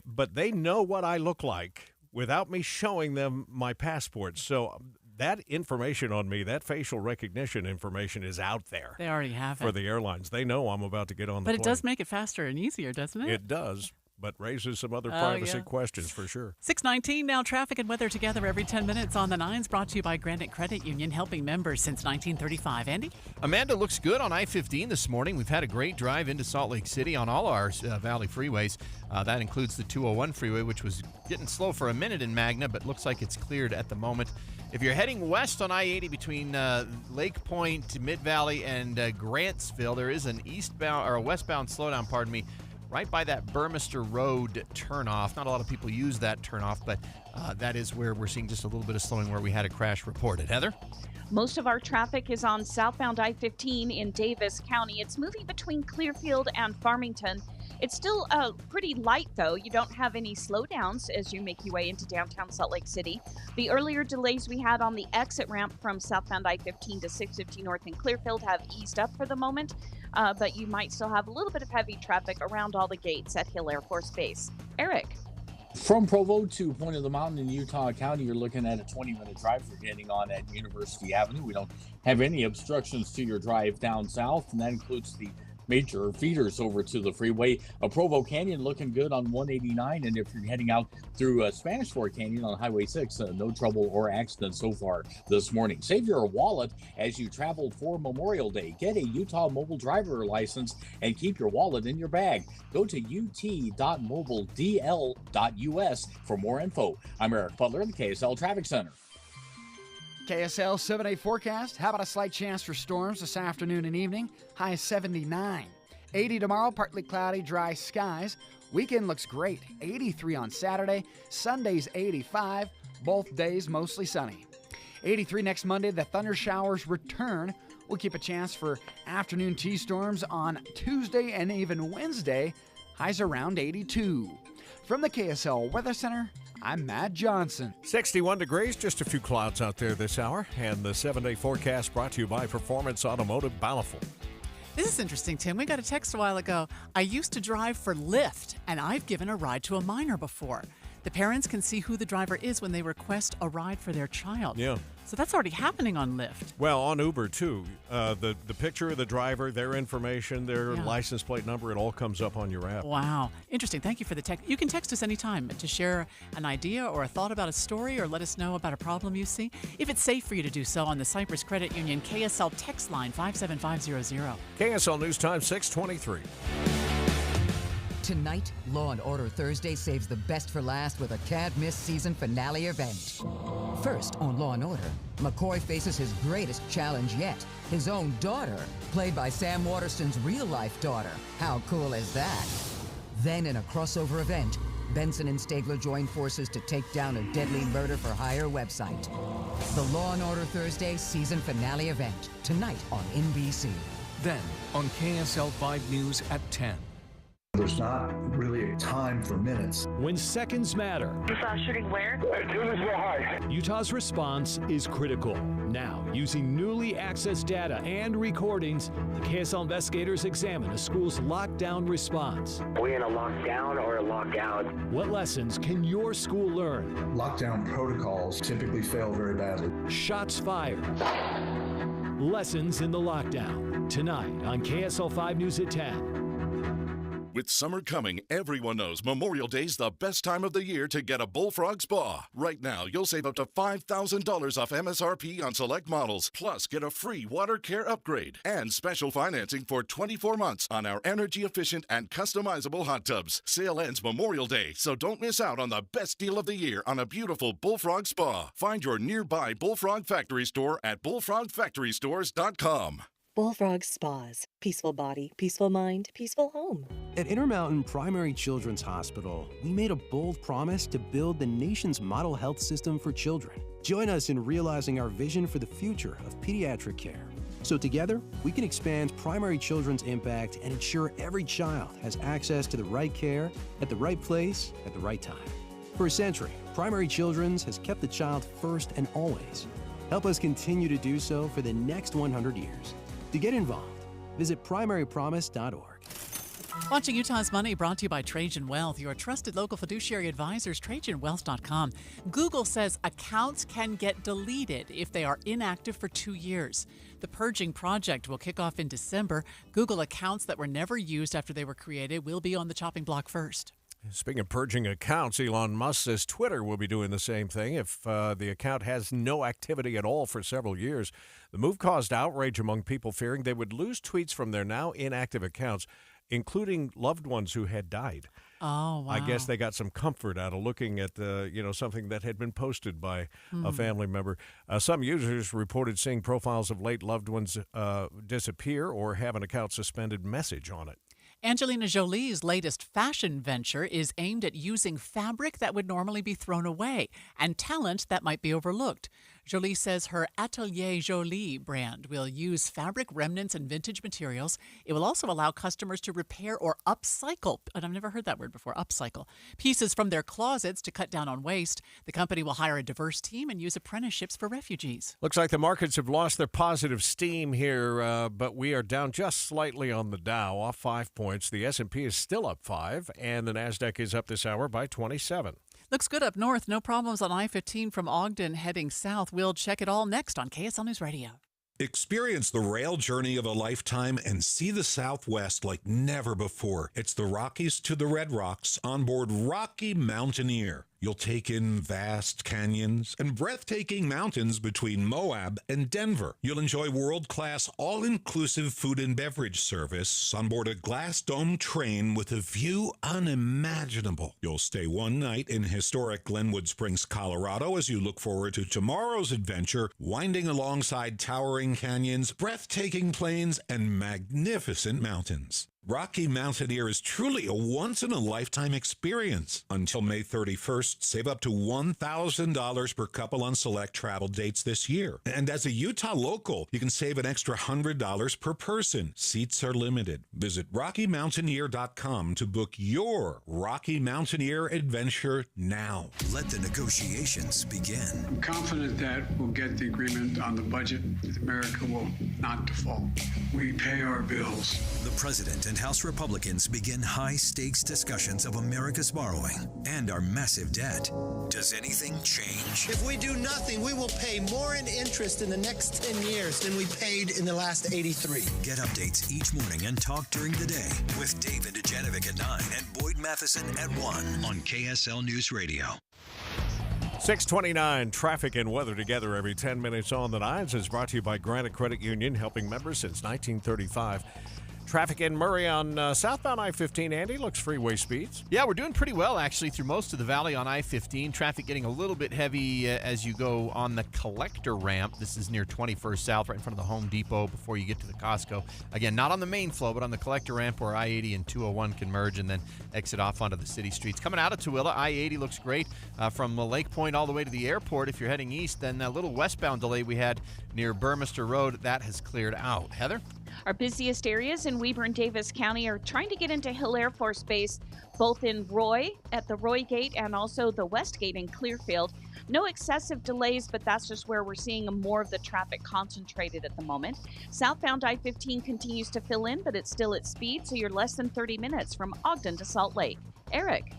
But they know what I look like without me showing them my passport. So that information on me, that facial recognition information is out there. They already have it. For the airlines. They know I'm about to get on the plane. But it does make it faster and easier, doesn't it? It does, but raises some other privacy questions for sure. 6:19 now. Traffic and weather together every 10 minutes on the 9s, brought to you by Granite Credit Union, helping members since 1935. Andy? Amanda, looks good on I-15 this morning. We've had a great drive into Salt Lake City on all our Valley freeways. That includes the 201 freeway, which was getting slow for a minute in Magna, but looks like it's cleared at the moment. If you're heading west on I-80 between Lake Point, Mid-Valley, and Grantsville, there is an westbound slowdown, right by that Burmester Road turnoff. Not a lot of people use that turnoff, but that is where we're seeing just a little bit of slowing where we had a crash reported. Heather? Most of our traffic is on southbound I-15 in Davis County. It's moving between Clearfield and Farmington. It's still pretty light, though. You don't have any slowdowns as you make your way into downtown Salt Lake City. The earlier delays we had on the exit ramp from southbound I-15 to 650 North in Clearfield have eased up for the moment, but you might still have a little bit of heavy traffic around all the gates at Hill Air Force Base. Eric. From Provo to Point of the Mountain in Utah County, you're looking at a 20-minute drive for getting on at University Avenue. We don't have any obstructions to your drive down south, and that includes the major feeders over to the freeway. Provo Canyon looking good on 189, and if you're heading out through Spanish Fork Canyon on Highway 6, no trouble or accident so far this morning. Save your wallet as you travel for Memorial Day. Get a Utah mobile driver license and keep your wallet in your bag. Go to ut.mobiledl.us for more info. I'm Eric Butler in the KSL Traffic Center. KSL 7-day forecast. How about a slight chance for storms this afternoon and evening? High 79. 80 tomorrow, partly cloudy, dry skies. Weekend looks great. 83 on Saturday. Sunday's 85. Both days mostly sunny. 83 next Monday. The thunder showers return. We'll keep a chance for afternoon T-storms on Tuesday and even Wednesday. Highs around 82. From the KSL Weather Center, I'm Matt Johnson. 61 degrees, just a few clouds out there this hour. And the 7-day forecast brought to you by Performance Automotive Bountiful. This is interesting, Tim. We got a text a while ago. I used to drive for Lyft, and I've given a ride to a minor before. The parents can see who the driver is when they request a ride for their child. Yeah. So that's already happening on Lyft. Well, on Uber, too. The picture of the driver, their information, their license plate number, it all comes up on your app. Wow. Interesting. Thank you for the text. You can text us anytime to share an idea or a thought about a story or let us know about a problem you see. If it's safe for you to do so, on the Cypress Credit Union KSL text line 57500. KSL News Time 623. Tonight, Law & Order Thursday saves the best for last with a can't-miss season finale event. First on Law & Order, McCoy faces his greatest challenge yet, his own daughter, played by Sam Waterston's real-life daughter. How cool is that? Then in a crossover event, Benson and Stabler join forces to take down a deadly murder-for-hire website. The Law & Order Thursday season finale event, tonight on NBC. Then on KSL 5 News at 10. There's not really a time for minutes. When seconds matter. You saw a shooting where? High. Utah's response is critical. Now, using newly accessed data and recordings, the KSL investigators examine a school's lockdown response. Are we in a lockdown or a lockout? What lessons can your school learn? Lockdown protocols typically fail very badly. Shots fired. Lessons in the lockdown. Tonight on KSL 5 News at 10. With summer coming, everyone knows Memorial Day's the best time of the year to get a Bullfrog Spa. Right now, you'll save up to $5,000 off MSRP on select models, plus get a free water care upgrade and special financing for 24 months on our energy-efficient and customizable hot tubs. Sale ends Memorial Day, so don't miss out on the best deal of the year on a beautiful Bullfrog Spa. Find your nearby Bullfrog Factory store at bullfrogfactorystores.com. Bullfrog Spas. Peaceful body, peaceful mind, peaceful home. At Intermountain Primary Children's Hospital, we made a bold promise to build the nation's model health system for children. Join us in realizing our vision for the future of pediatric care. So together, we can expand primary children's impact and ensure every child has access to the right care at the right place at the right time. For a century, Primary Children's has kept the child first and always. Help us continue to do so for the next 100 years. To get involved, visit primarypromise.org. Launching Utah's Money, brought to you by Trajan Wealth, your trusted local fiduciary advisors, TrajanWealth.com. Google says accounts can get deleted if they are inactive for 2 years. The purging project will kick off in December. Google accounts that were never used after they were created will be on the chopping block first. Speaking of purging accounts, Elon Musk says Twitter will be doing the same thing if the account has no activity at all for several years. The move caused outrage among people fearing they would lose tweets from their now inactive accounts, including loved ones who had died. Oh, wow. I guess they got some comfort out of looking at something that had been posted by a family member. Some users reported seeing profiles of late loved ones disappear or have an account suspended message on it. Angelina Jolie's latest fashion venture is aimed at using fabric that would normally be thrown away and talent that might be overlooked. Jolie says her Atelier Jolie brand will use fabric remnants and vintage materials. It will also allow customers to repair or upcycle, and I've never heard that word before, upcycle, pieces from their closets to cut down on waste. The company will hire a diverse team and use apprenticeships for refugees. Looks like the markets have lost their positive steam here, but we are down just slightly on the Dow, off 5 points. The S&P is still up 5, and the NASDAQ is up this hour by 27. Looks good up north. No problems on I-15 from Ogden heading south. We'll check it all next on KSL News Radio. Experience the rail journey of a lifetime and see the Southwest like never before. It's the Rockies to the Red Rocks on board Rocky Mountaineer. You'll take in vast canyons and breathtaking mountains between Moab and Denver. You'll enjoy world-class, all-inclusive food and beverage service on board a glass-domed train with a view unimaginable. You'll stay one night in historic Glenwood Springs, Colorado, as you look forward to tomorrow's adventure, winding alongside towering canyons, breathtaking plains, and magnificent mountains. Rocky Mountaineer is truly a once-in-a-lifetime experience. Until May 31st, save up to $1,000 per couple on select travel dates this year. And as a Utah local, you can save an extra $100 per person. Seats are limited. Visit RockyMountaineer.com to book your Rocky Mountaineer adventure now. Let the negotiations begin. I'm confident that we'll get the agreement on the budget. America will not default. We pay our bills. The President and House Republicans begin high-stakes discussions of America's borrowing and our massive debt. Does anything change? If we do nothing, we will pay more in interest in the next 10 years than we paid in the last 83. Get updates each morning and talk during the day with David Dujanovic at 9 and Boyd Matheson at 1 on KSL News Radio. 629, traffic and weather together every 10 minutes on the nines is brought to you by Granite Credit Union, helping members since 1935. Traffic in Murray on southbound I-15. Andy, looks freeway speeds. Yeah, we're doing pretty well, actually, through most of the valley on I-15. Traffic getting a little bit heavy as you go on the collector ramp. This is near 21st South, right in front of the Home Depot before you get to the Costco. Again, not on the main flow, but on the collector ramp where I-80 and 201 can merge and then exit off onto the city streets. Coming out of Tooele, I-80 looks great from Lake Point all the way to the airport. If you're heading east, then that little westbound delay we had near Burmester Road, that has cleared out. Heather? Our busiest areas in Weber and Davis County are trying to get into Hill Air Force Base, both in Roy, at the Roy Gate, and also the West Gate in Clearfield. No excessive delays, but that's just where we're seeing more of the traffic concentrated at the moment. Southbound I-15 continues to fill in, but it's still at speed, so you're less than 30 minutes from Ogden to Salt Lake. Eric?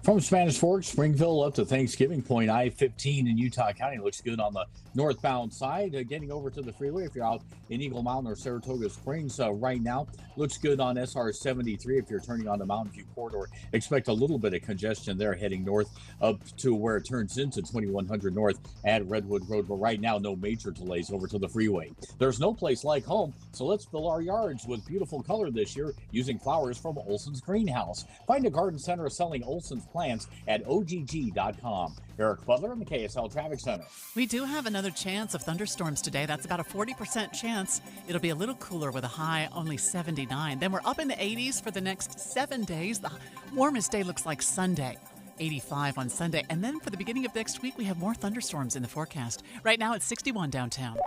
From Spanish Fork, Springville up to Thanksgiving Point, I-15 in Utah County looks good on the northbound side. Getting over to the freeway if you're out in Eagle Mountain or Saratoga Springs right now. Looks good on SR-73 if you're turning on the Mountain View corridor. Expect a little bit of congestion there heading north up to where it turns into 2100 North at Redwood Road. But right now, no major delays over to the freeway. There's no place like home, so let's fill our yards with beautiful color this year using flowers from Olson's Greenhouse. Find a garden center selling Olson's plants at OGG.com. Eric Butler in the KSL Traffic Center. We do have another chance of thunderstorms today. That's about a 40% chance. It'll be a little cooler with a high only 79. Then we're up in the 80s for the next 7 days. The warmest day looks like Sunday. 85 on Sunday. And then for the beginning of next week, we have more thunderstorms in the forecast. Right now, it's 61 downtown.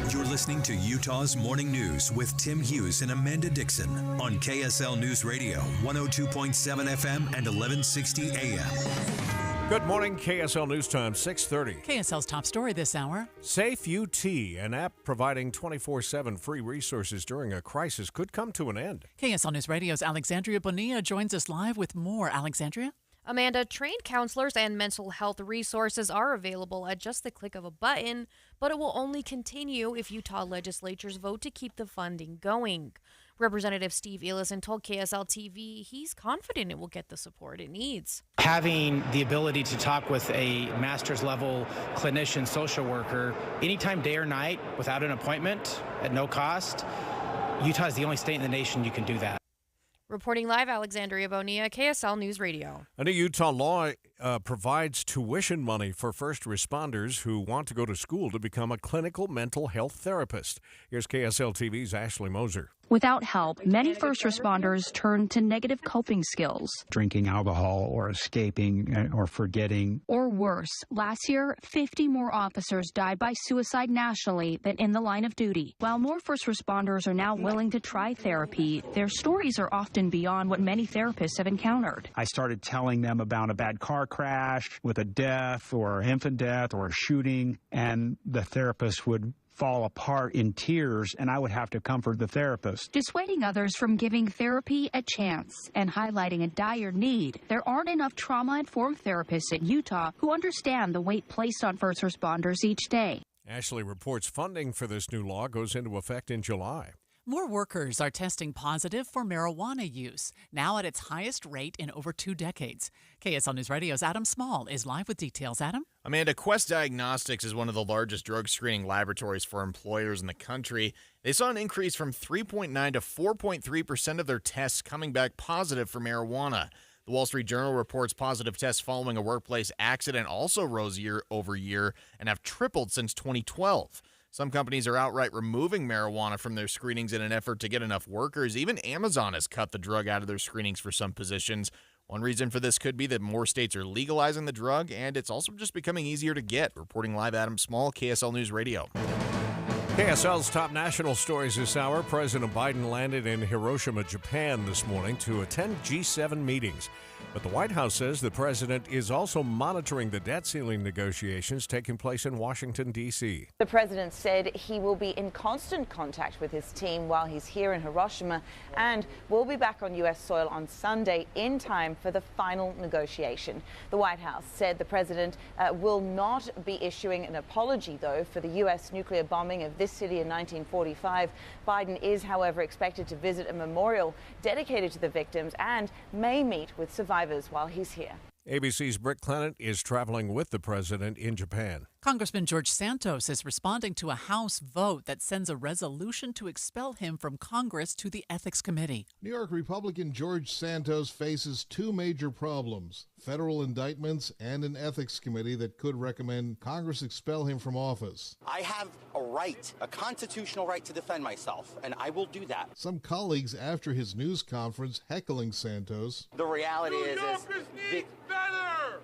You're listening to Utah's Morning News with Tim Hughes and Amanda Dixon on KSL News Radio, 102.7 FM and 1160 AM. Good morning, KSL News Time, 6:30. KSL's top story this hour. Safe UT, an app providing 24/7 free resources during a crisis, could come to an end. KSL News Radio's Alexandria Bonilla joins us live with more. Alexandria? Amanda, trained counselors and mental health resources are available at just the click of a button, but it will only continue if Utah legislatures vote to keep the funding going. Representative Steve Ellison told KSL TV he's confident it will get the support it needs. Having the ability to talk with a master's level clinician, social worker, anytime, day or night, without an appointment, at no cost, Utah is the only state in the nation you can do that. Reporting live, Alexandria Bonilla, KSL News Radio. A new Utah law provides tuition money for first responders who want to go to school to become a clinical mental health therapist. Here's KSL TV's Ashley Moser. Without help, many first responders turn to negative coping skills. Drinking alcohol or escaping or forgetting. Or worse, last year, 50 more officers died by suicide nationally than in the line of duty. While more first responders are now willing to try therapy, their stories are often beyond what many therapists have encountered. I started telling them about a bad car crash with a death or infant death or a shooting, and the therapist would fall apart in tears, and I would have to comfort the therapist. Dissuading others from giving therapy a chance and highlighting a dire need, there aren't enough trauma-informed therapists in Utah who understand the weight placed on first responders each day. Ashley reports funding for this new law goes into effect in July. More workers are testing positive for marijuana use, now at its highest rate in over 2 decades. KSL News Radio's Adam Small is live with details. Adam? Amanda, Quest Diagnostics is one of the largest drug screening laboratories for employers in the country. They saw an increase from 3.9 to 4.3% of their tests coming back positive for marijuana. The Wall Street Journal reports positive tests following a workplace accident also rose year over year and have tripled since 2012. Some companies are outright removing marijuana from their screenings in an effort to get enough workers. Even Amazon has cut the drug out of their screenings for some positions. One reason for this could be that more states are legalizing the drug, and it's also just becoming easier to get. Reporting live, Adam Small, KSL News Radio. KSL's top national stories this hour. President Biden landed in Hiroshima, Japan this morning to attend G7 meetings. But the White House says the president is also monitoring the debt ceiling negotiations taking place in Washington, D.C. The president said he will be in constant contact with his team while he's here in Hiroshima and will be back on U.S. soil on Sunday in time for the final negotiation. The White House said the president will not be issuing an apology, though, for the U.S. nuclear bombing of this city in 1945. Biden is, however, expected to visit a memorial dedicated to the victims and may meet with survivors while he's here. ABC's Britt Clement is traveling with the president in Japan. Congressman George Santos is responding to a House vote that sends a resolution to expel him from Congress to the Ethics Committee. New York Republican George Santos faces 2 major problems: federal indictments and an ethics committee that could recommend Congress expel him from office. I have a right, a constitutional right to defend myself, and I will do that. Some colleagues after his news conference heckling Santos. The reality is better.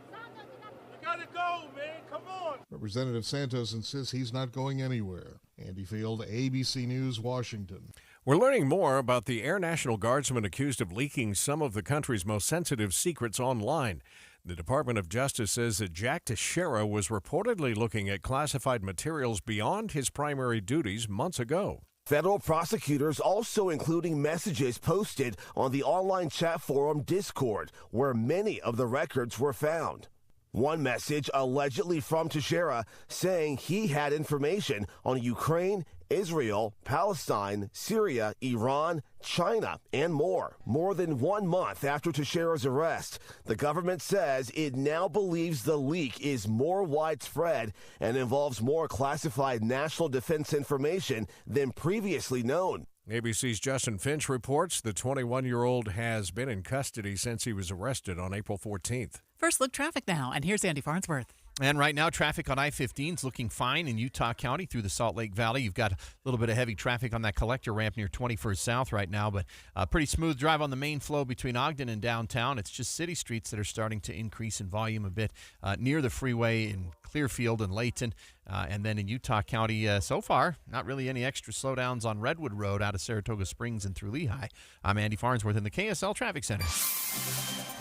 You gotta go, man. Come on. Representative Santos insists he's not going anywhere. Andy Field, ABC News, Washington. We're learning more about the Air National Guardsman accused of leaking some of the country's most sensitive secrets online. The Department of Justice says that Jack Teixeira was reportedly looking at classified materials beyond his primary duties months ago. Federal prosecutors also including messages posted on the online chat forum Discord, where many of the records were found. One message allegedly from Teixeira saying he had information on Ukraine, Israel, Palestine, Syria, Iran, China, and more. More than 1 month after Teixeira's arrest, the government says it now believes the leak is more widespread and involves more classified national defense information than previously known. ABC's Justin Finch reports the 21-year-old has been in custody since he was arrested on April 14th. First look traffic now, and here's Andy Farnsworth. And right now, traffic on I-15 is looking fine in Utah County through the Salt Lake Valley. You've got a little bit of heavy traffic on that collector ramp near 21st South right now, but a pretty smooth drive on the main flow between Ogden and downtown. It's just city streets that are starting to increase in volume a bit near the freeway in Clearfield and Layton. And then in Utah County, so far, not really any extra slowdowns on Redwood Road out of Saratoga Springs and through Lehigh. I'm Andy Farnsworth in the KSL Traffic Center.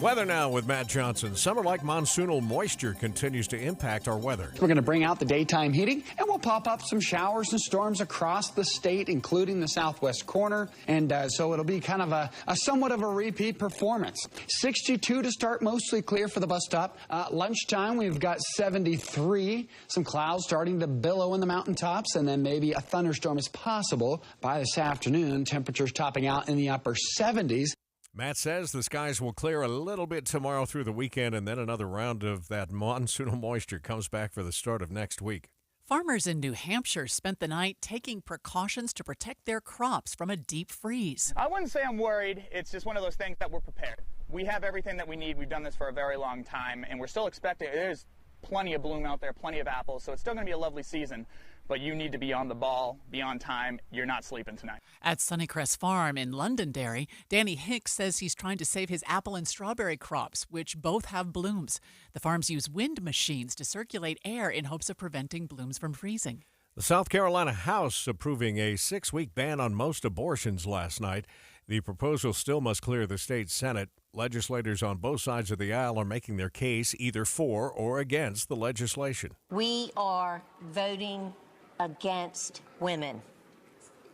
Weather now with Matt Johnson. Summer-like monsoonal moisture continues to impact our weather. We're going to bring out the daytime heating, and we'll pop up some showers and storms across the state, including the southwest corner. And so it'll be kind of a somewhat of a repeat performance. 62 to start, mostly clear for the bus stop. Lunchtime, we've got 73. Some clouds starting to billow in the mountaintops, and then maybe a thunderstorm is possible by this afternoon. Temperatures topping out in the upper 70s. Matt says the skies will clear a little bit tomorrow through the weekend, and then another round of that monsoonal moisture comes back for the start of next week. Farmers in New Hampshire spent the night taking precautions to protect their crops from a deep freeze. I wouldn't say I'm worried. It's just one of those things that we're prepared. we have everything that we need. We've done this for a very long time, and we're still expecting. There's plenty of bloom out there, plenty of apples, so it's still going to be a lovely season. But you need to be on the ball, be on time. You're not sleeping tonight. At Sunnycrest Farm in Londonderry, Danny Hicks says he's trying to save his apple and strawberry crops, which both have blooms. The farms use wind machines to circulate air in hopes of preventing blooms from freezing. The South Carolina House approving a 6-week ban on most abortions last night. The proposal still must clear the state Senate. Legislators on both sides of the aisle are making their case either for or against the legislation. We are voting against women.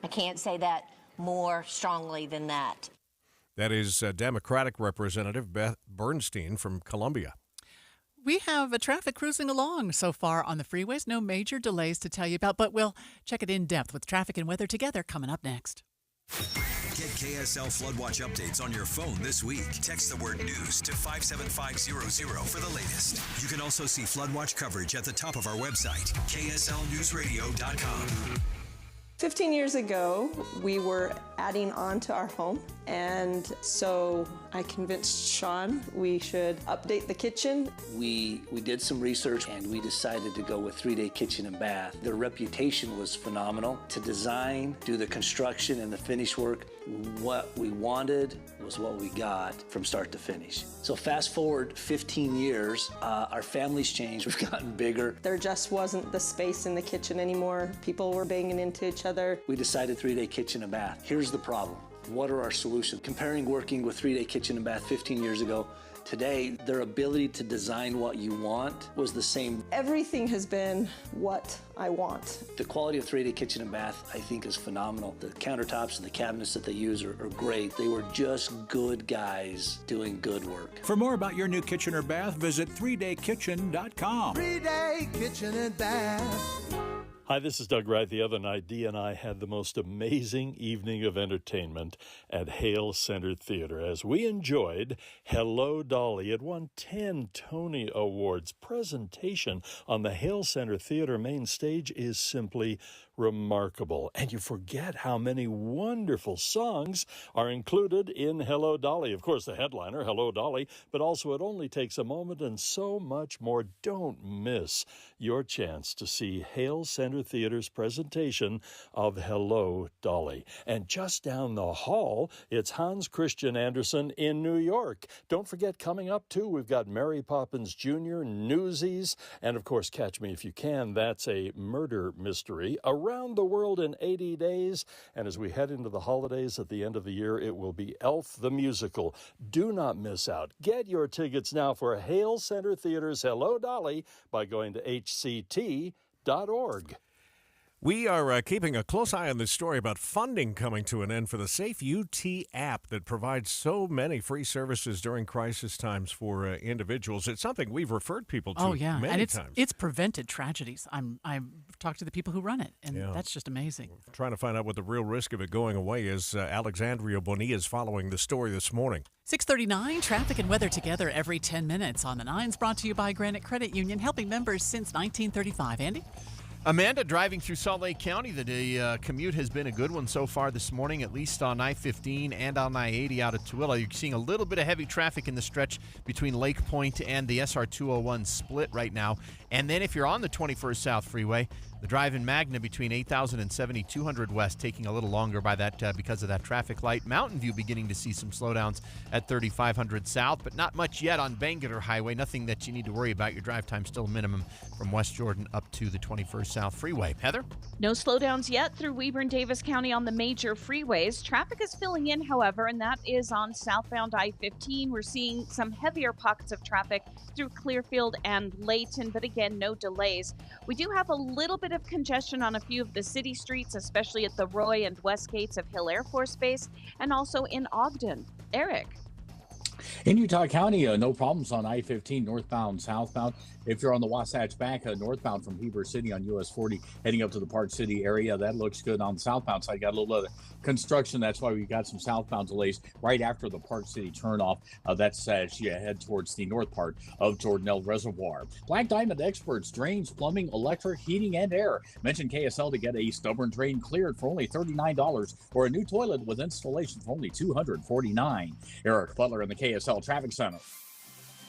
I can't say that more strongly than that. That is Democratic Representative Beth Bernstein from Columbia. We have traffic cruising along so far on the freeways. No major delays to tell you about, but we'll check it in depth with traffic and weather together coming up next. Get KSL Flood Watch updates on your phone this week. Text the word news to 57500 for the latest. You can also see Flood Watch coverage at the top of our website, kslnewsradio.com. 15 years ago, we were adding on to our home, and so I convinced Sean we should update the kitchen. We did some research, and we decided to go with 3-Day Kitchen and Bath. Their reputation was phenomenal. To design, do the construction and the finish work, what we wanted was what we got from start to finish. So fast forward 15 years, our family's changed. We've gotten bigger. There just wasn't the space in the kitchen anymore. People were banging into each other. We decided 3-Day Kitchen and Bath. Here's the problem. What are our solutions? Comparing working with 3-Day Kitchen and Bath 15 years ago, today, their ability to design what you want was the same. Everything has been what I want. The quality of 3-Day Kitchen and Bath, I think, is phenomenal. The countertops and the cabinets that they use are great. They were just good guys doing good work. For more about your new kitchen or bath, visit 3daykitchen.com. 3-Day Kitchen and Bath. Hi, this is Doug Wright. The other night, Dee and I had the most amazing evening of entertainment at Hale Center Theater as we enjoyed Hello, Dolly. It won 10 Tony Awards. Presentation on the Hale Center Theater main stage is simply remarkable. And you forget how many wonderful songs are included in Hello, Dolly. Of course, the headliner, Hello, Dolly, but also It Only Takes a Moment and so much more. Don't miss your chance to see Hale Center Theater's presentation of Hello, Dolly. And just down the hall, it's Hans Christian Andersen in New York. Don't forget, coming up, too, we've got Mary Poppins Jr., Newsies, and, of course, Catch Me If You Can. That's a murder mystery. Around the World in 80 Days. And as we head into the holidays at the end of the year, it will be Elf the Musical. Do not miss out. Get your tickets now for Hale Center Theater's Hello, Dolly by going to hct.org. We are keeping a close eye on this story about funding coming to an end for the Safe UT app that provides so many free services during crisis times for individuals. It's something we've referred people to many times. It's prevented tragedies. I've talked to the people who run it, and that's just amazing. We're trying to find out what the real risk of it going away is. Alexandria Bonilla is following the story this morning. 6:39, traffic and weather together every 10 minutes on the 9s, brought to you by Granite Credit Union, helping members since 1935. Andy? Amanda, driving through Salt Lake County, the commute has been a good one so far this morning, at least on I-15 and on I-80 out of Tooele. You're seeing a little bit of heavy traffic in the stretch between Lake Point and the SR-201 split right now. And then if you're on the 21st South Freeway, the drive in Magna between 8000 and 7200 West taking a little longer by that because of that traffic light. Mountain View beginning to see some slowdowns at 3500 South, but not much yet on Bangerter Highway. Nothing that you need to worry about. Your drive time still a minimum from West Jordan up to the 21st South Freeway. Heather? No slowdowns yet through Weber and Davis County on the major freeways. Traffic is filling in, however, and that is on southbound I-15. We're seeing some heavier pockets of traffic through Clearfield and Layton, but again, no delays. We do have a little bit of congestion on a few of the city streets, especially at the Roy and West gates of Hill Air Force Base and also in Ogden. Eric? In Utah County, no problems on I-15 northbound, southbound. If you're on the Wasatch Back northbound from Heber City on US 40, heading up to the Park City area, that looks good. On the southbound side, got a little bit of construction. That's why we got some southbound delays right after the Park City turnoff. That's as you head towards the north part of Jordanelle Reservoir. Black Diamond Experts, drains, plumbing, electric, heating, and air. Mention KSL to get a stubborn drain cleared for only $39 or a new toilet with installation for only $249. Eric Butler in the KSL KSL Traffic Center.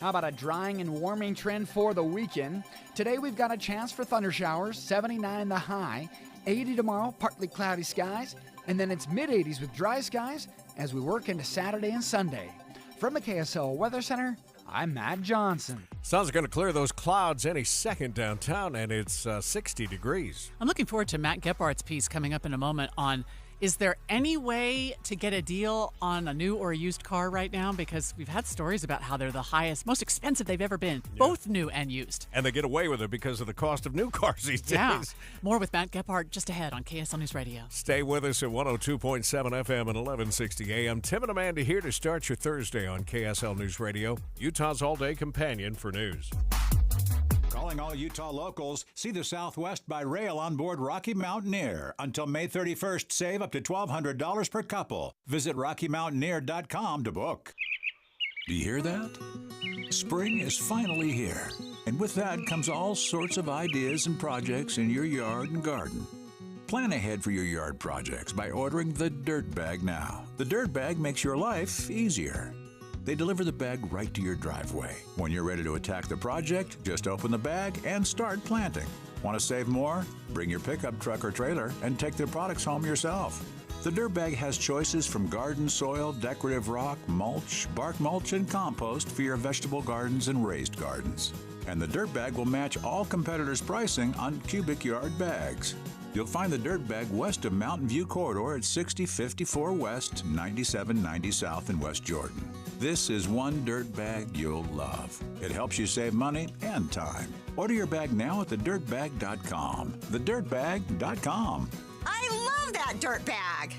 How about a drying and warming trend for the weekend? Today we've got a chance for thunder showers, 79 the high, 80 tomorrow, partly cloudy skies, and then it's mid-80s with dry skies as we work into Saturday and Sunday. From the KSL Weather Center, I'm Matt Johnson. Sun's going to clear those clouds any second downtown, and it's 60 degrees. I'm looking forward to Matt Gephardt's piece coming up in a moment on, is there any way to get a deal on a new or a used car right now? Because we've had stories about how they're the highest, most expensive they've ever been, both new and used. And they get away with it because of the cost of new cars these days. Yeah. More with Matt Gephardt just ahead on KSL News Radio. Stay with us at 102.7 FM and 1160 AM. Tim and Amanda here to start your Thursday on KSL News Radio, Utah's all-day companion for news. Calling all Utah locals, see the Southwest by rail on board Rocky Mountaineer. Until May 31st, save up to $1,200 per couple. Visit RockyMountaineer.com to book. Do you hear that? Spring is finally here. And with that comes all sorts of ideas and projects in your yard and garden. Plan ahead for your yard projects by ordering the Dirt Bag now. The Dirt Bag makes your life easier. They deliver the bag right to your driveway. When you're ready to attack the project, just open the bag and start planting. Want to save more? Bring your pickup truck or trailer and take the products home yourself. The Dirt Bag has choices from garden soil, decorative rock, mulch, bark mulch, and compost for your vegetable gardens and raised gardens. And the Dirt Bag will match all competitors' pricing on cubic yard bags. You'll find the Dirt Bag west of Mountain View Corridor at 6054 West, 9790 South in West Jordan. This is one Dirt Bag you'll love. It helps you save money and time. Order your bag now at thedirtbag.com. Thedirtbag.com. I love that Dirt Bag.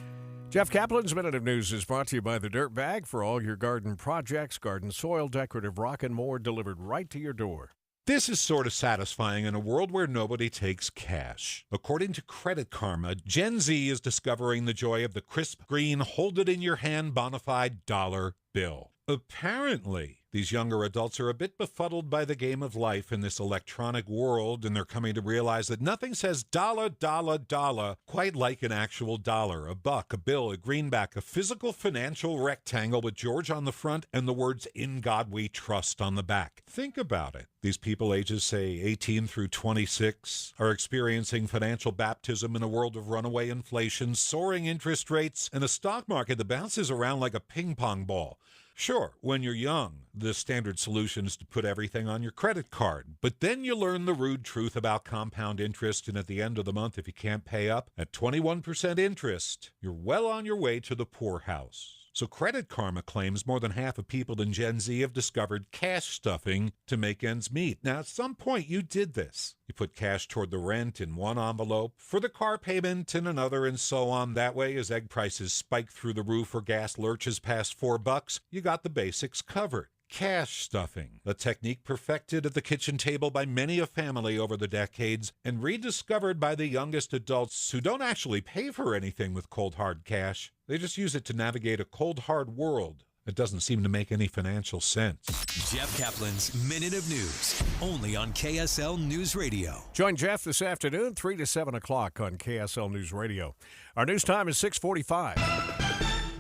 Jeff Kaplan's Minute of News is brought to you by the Dirt Bag for all your garden projects, garden soil, decorative rock, and more delivered right to your door. This is sort of satisfying in a world where nobody takes cash. According to Credit Karma, Gen Z is discovering the joy of the crisp green, hold-it-in-your-hand bona fide dollar bill. Apparently, these younger adults are a bit befuddled by the game of life in this electronic world, and they're coming to realize that nothing says dollar, dollar, dollar quite like an actual dollar, a buck, a bill, a greenback, a physical financial rectangle with George on the front and the words "In God We Trust" on the back. Think about it. These people ages, say, 18 through 26 are experiencing financial baptism in a world of runaway inflation, soaring interest rates, and a stock market that bounces around like a ping pong ball. Sure, when you're young, the standard solution is to put everything on your credit card. But then you learn the rude truth about compound interest, and at the end of the month, if you can't pay up at 21% interest, you're well on your way to the poorhouse. So Credit Karma claims more than half of people in Gen Z have discovered cash stuffing to make ends meet. Now, at some point, you did this. You put cash toward the rent in one envelope, for the car payment in another, and so on. That way, as egg prices spike through the roof or gas lurches past $4, you got the basics covered. Cash stuffing, a technique perfected at the kitchen table by many a family over the decades and rediscovered by the youngest adults who don't actually pay for anything with cold hard cash. They just use it to navigate a cold hard world. It doesn't seem to make any financial sense. Jeff Kaplan's Minute of News, only on KSL News Radio. Join Jeff this afternoon, 3 to 7 o'clock on KSL News Radio. Our news time is 6:45.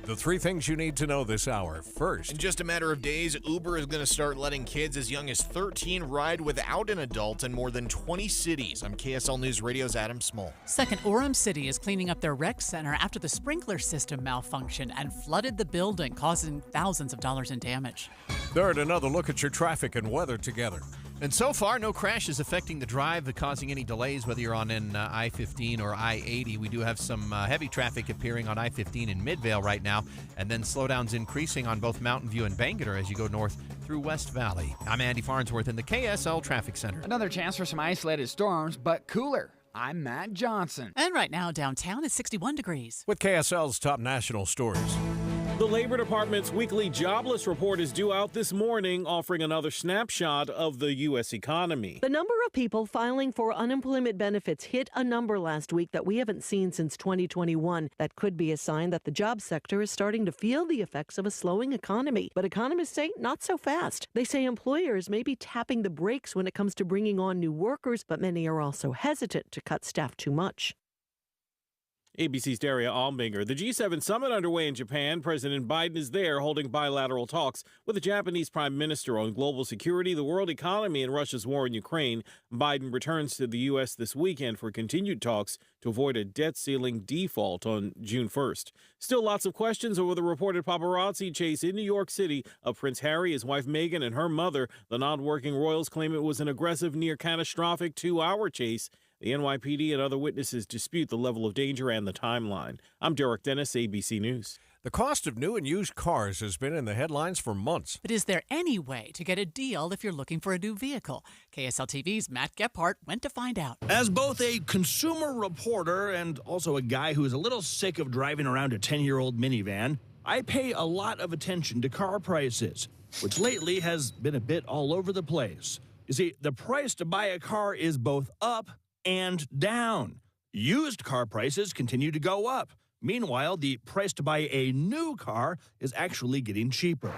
The three things you need to know this hour. First, in just a matter of days, Uber is going to start letting kids as young as 13 ride without an adult in more than 20 cities. I'm KSL News Radio's Adam Small. Second, Orem City is cleaning up their rec center after the sprinkler system malfunctioned and flooded the building, causing thousands of dollars in damage. Third, another look at your traffic and weather together. And so far, no crashes affecting the drive, causing any delays, whether you're on I-15 or I-80. We do have some heavy traffic appearing on I-15 in Midvale right now, and then slowdowns increasing on both Mountain View and Bangerter as you go north through West Valley. I'm Andy Farnsworth in the KSL Traffic Center. Another chance for some isolated storms, but cooler. I'm Matt Johnson. And right now, downtown is 61 degrees. With KSL's top national stories. The Labor Department's weekly jobless report is due out this morning, offering another snapshot of the U.S. economy. The number of people filing for unemployment benefits hit a number last week that we haven't seen since 2021. That could be a sign that the job sector is starting to feel the effects of a slowing economy. But economists say not so fast. They say employers may be tapping the brakes when it comes to bringing on new workers, but many are also hesitant to cut staff too much. ABC's Daria Albinger. The G7 summit underway in Japan. President Biden is there holding bilateral talks with the Japanese prime minister on global security, the world economy, and Russia's war in Ukraine. Biden returns to the U.S. this weekend for continued talks to avoid a debt ceiling default on June 1st. Still lots of questions over the reported paparazzi chase in New York City of Prince Harry, his wife Meghan, and her mother. The non-working royals claim it was an aggressive, near catastrophic 2-hour chase. The NYPD and other witnesses dispute the level of danger and the timeline. I'm Derek Dennis, ABC News. The cost of new and used cars has been in the headlines for months. But is there any way to get a deal if you're looking for a new vehicle? KSL TV's Matt Gephardt went to find out. As both a consumer reporter and also a guy who is a little sick of driving around a 10-year-old minivan, I pay a lot of attention to car prices, which lately has been a bit all over the place. You see, the price to buy a car is both up and down. Used car prices continue to go up. Meanwhile, the price to buy a new car is actually getting cheaper.